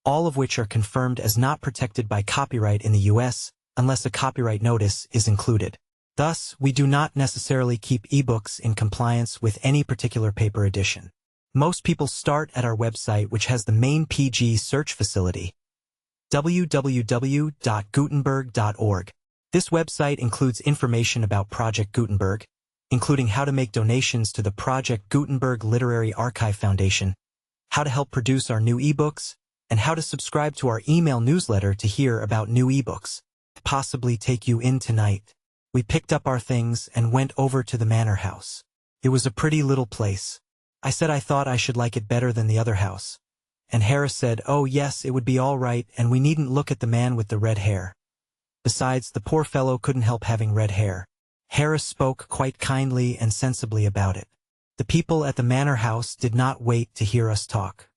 all of which are confirmed as not protected by copyright in the U.S. unless a copyright notice is included. Thus, we do not necessarily keep ebooks in compliance with any particular paper edition. Most people start at our website, which has the main PG search facility, www.gutenberg.org. This website includes information about Project Gutenberg, including how to make donations to the Project Gutenberg Literary Archive Foundation, how to help produce our new ebooks, and how to subscribe to our email newsletter to hear about new ebooks. Possibly take you in tonight. We picked up our things and went over to the manor house. It was a pretty little place. I said I thought I should like it better than the other house. And Harris said, oh yes, it would be all right, and we needn't look at the man with the red hair. Besides, the poor fellow couldn't help having red hair. Harris spoke quite kindly and sensibly about it. The people at the manor house did not wait to hear us talk.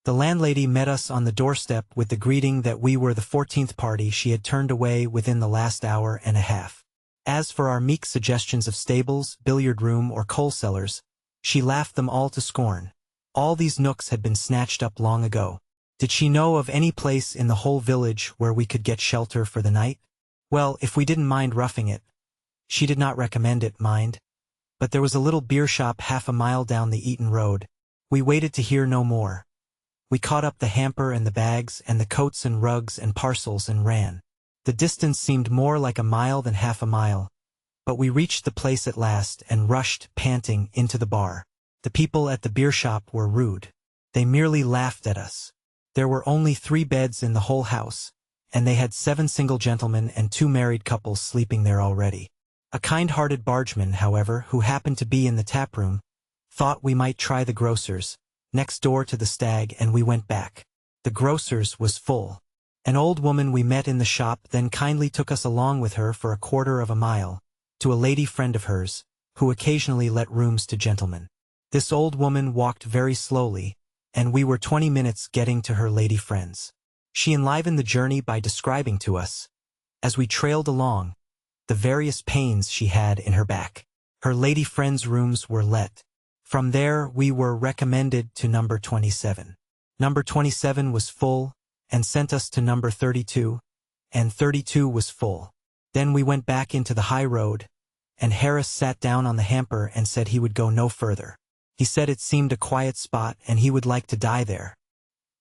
The landlady met us on the doorstep with the greeting that we were the 14th party she had turned away within the last hour and a half. As for our meek suggestions of stables, billiard room, or coal cellars, she laughed them all to scorn. All these nooks had been snatched up long ago. Did she know of any place in the whole village where we could get shelter for the night? Well, if we didn't mind roughing it. She did not recommend it, mind. But there was a little beer shop half a mile down the Eaton Road. We waited to hear no more. We caught up the hamper and the bags and the coats and rugs and parcels and ran. The distance seemed more like a mile than half a mile, but we reached the place at last and rushed, panting, into the bar. The people at the beer shop were rude. They merely laughed at us. There were only 3 beds in the whole house, and they had 7 single gentlemen and 2 married couples sleeping there already. A kind-hearted bargeman, however, who happened to be in the taproom, thought we might try the grocer's, next door to the Stag, and we went back. The grocer's was full. An old woman we met in the shop then kindly took us along with her for a quarter of a mile, to a lady friend of hers, who occasionally let rooms to gentlemen. This old woman walked very slowly, and we were 20 minutes getting to her lady friends. She enlivened the journey by describing to us, as we trailed along, the various pains she had in her back. Her lady friends' rooms were let. From there we were recommended to number 27. Number 27 was full, and sent us to number 32, and 32 was full. Then we went back into the high road, and Harris sat down on the hamper and said he would go no further. He said it seemed a quiet spot and he would like to die there.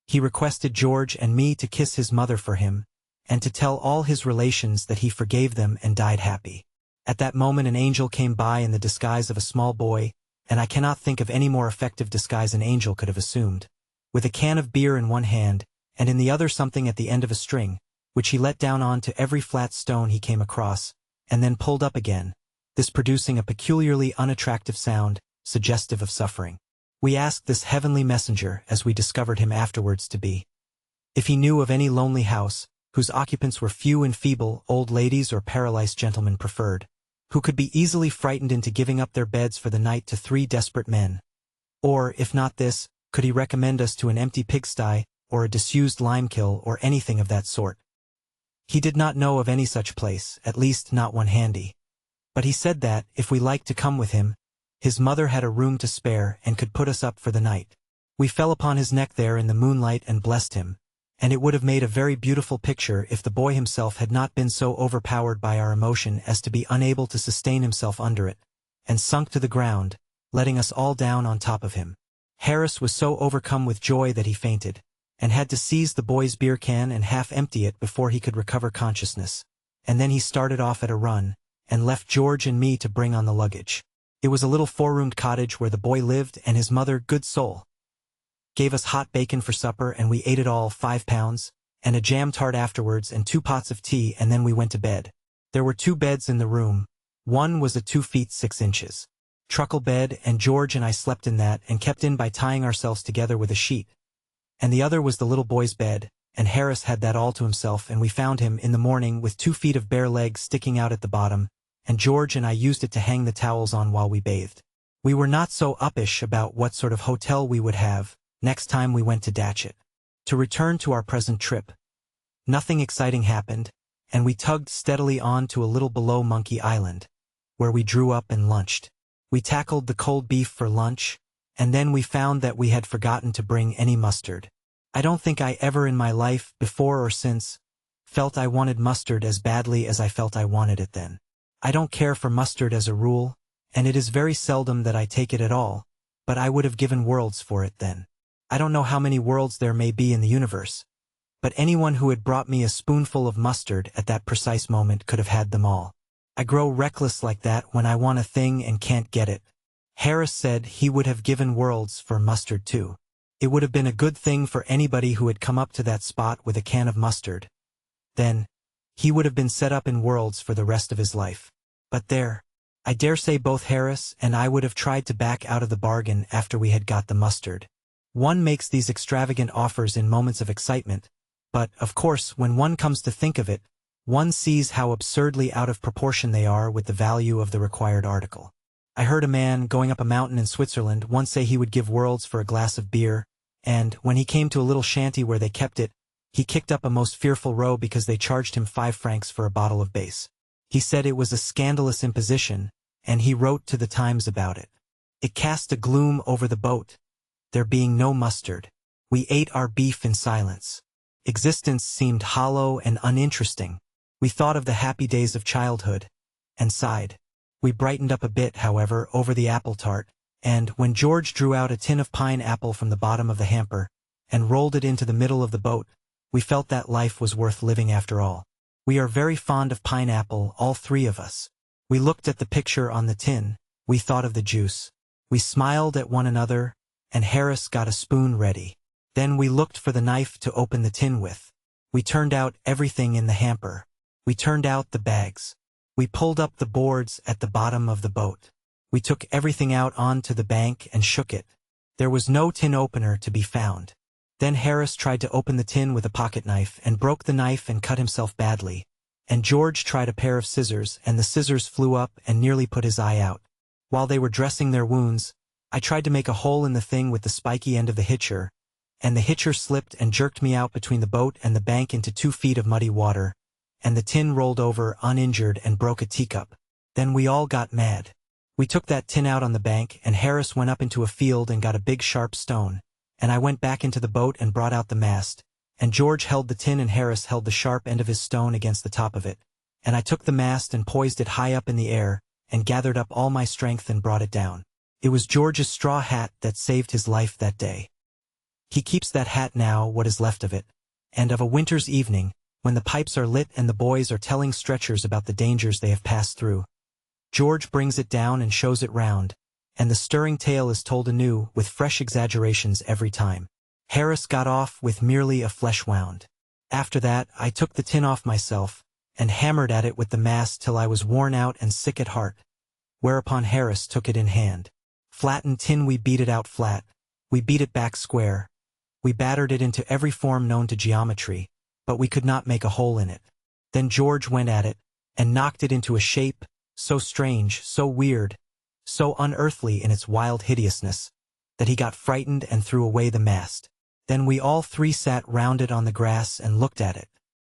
He requested George and me to kiss his mother for him, and to tell all his relations that he forgave them and died happy. At that moment an angel came by in the disguise of a small boy, and I cannot think of any more effective disguise an angel could have assumed. With a can of beer in one hand, and in the other something at the end of a string, which he let down on to every flat stone he came across, and then pulled up again, this producing a peculiarly unattractive sound, suggestive of suffering. We asked this heavenly messenger, as we discovered him afterwards to be, if he knew of any lonely house, whose occupants were few and feeble, old ladies or paralyzed gentlemen preferred, who could be easily frightened into giving up their beds for the night to 3 desperate men. Or, if not this, could he recommend us to an empty pigsty, or a disused limekill, or anything of that sort. He did not know of any such place, at least not one handy. But he said that, if we liked to come with him, his mother had a room to spare and could put us up for the night. We fell upon his neck there in the moonlight and blessed him, and it would have made a very beautiful picture if the boy himself had not been so overpowered by our emotion as to be unable to sustain himself under it, and sunk to the ground, letting us all down on top of him. Harris was so overcome with joy that he fainted, and had to seize the boy's beer can and half empty it before he could recover consciousness, and then he started off at a run, and left George and me to bring on the luggage. It was a little 4-roomed cottage where the boy lived, and his mother, good soul, gave us hot bacon for supper, and we ate it all, 5 pounds, and a jam tart afterwards, and 2 pots of tea, and then we went to bed. There were 2 beds in the room. One was a 2 feet 6 inches truckle bed, and George and I slept in that and kept in by tying ourselves together with a sheet. And the other was the little boy's bed, and Harris had that all to himself, and we found him in the morning with 2 feet of bare legs sticking out at the bottom, and George and I used it to hang the towels on while we bathed. We were not so uppish about what sort of hotel we would have next time we went to Datchet. To return to our present trip. Nothing exciting happened, and we tugged steadily on to a little below Monkey Island, where we drew up and lunched. We tackled the cold beef for lunch, and then we found that we had forgotten to bring any mustard. I don't think I ever in my life, before or since, felt I wanted mustard as badly as I felt I wanted it then. I don't care for mustard as a rule, and it is very seldom that I take it at all, but I would have given worlds for it then. I don't know how many worlds there may be in the universe, but anyone who had brought me a spoonful of mustard at that precise moment could have had them all. I grow reckless like that when I want a thing and can't get it. Harris said he would have given worlds for mustard too. It would have been a good thing for anybody who had come up to that spot with a can of mustard. Then, he would have been set up in worlds for the rest of his life. But there, I dare say both Harris and I would have tried to back out of the bargain after we had got the mustard. One makes these extravagant offers in moments of excitement, but, of course, when one comes to think of it, one sees how absurdly out of proportion they are with the value of the required article. I heard a man going up a mountain in Switzerland once say he would give worlds for a glass of beer, and when he came to a little shanty where they kept it, he kicked up a most fearful row because they charged him 5 francs for a bottle of base. He said it was a scandalous imposition, and he wrote to the Times about it. It cast a gloom over the boat, there being no mustard. We ate our beef in silence. Existence seemed hollow and uninteresting. We thought of the happy days of childhood, and sighed. We brightened up a bit, however, over the apple tart, and when George drew out a tin of pine-apple from the bottom of the hamper, and rolled it into the middle of the boat, we felt that life was worth living after all. We are very fond of pineapple, all 3 of us. We looked at the picture on the tin, we thought of the juice. We smiled at one another, and Harris got a spoon ready. Then we looked for the knife to open the tin with. We turned out everything in the hamper. We turned out the bags. We pulled up the boards at the bottom of the boat. We took everything out onto the bank and shook it. There was no tin opener to be found. Then Harris tried to open the tin with a pocket knife and broke the knife and cut himself badly. And George tried a pair of scissors, and the scissors flew up and nearly put his eye out. While they were dressing their wounds, I tried to make a hole in the thing with the spiky end of the hitcher, and the hitcher slipped and jerked me out between the boat and the bank into 2 feet of muddy water, and the tin rolled over uninjured and broke a teacup. Then we all got mad. We took that tin out on the bank, and Harris went up into a field and got a big sharp stone, and I went back into the boat and brought out the mast, and George held the tin and Harris held the sharp end of his stone against the top of it, and I took the mast and poised it high up in the air, and gathered up all my strength and brought it down. It was George's straw hat that saved his life that day. He keeps that hat now, what is left of it, and of a winter's evening, when the pipes are lit and the boys are telling stretchers about the dangers they have passed through, George brings it down and shows it round, and the stirring tale is told anew with fresh exaggerations every time. Harris got off with merely a flesh wound. After that, I took the tin off myself, and hammered at it with the mast till I was worn out and sick at heart, whereupon Harris took it in hand. Flattened tin, we beat it out flat, we beat it back square, we battered it into every form known to geometry, but we could not make a hole in it. Then George went at it, and knocked it into a shape, so strange, so weird, so unearthly in its wild hideousness, that he got frightened and threw away the mast. Then we all 3 sat round it on the grass and looked at it.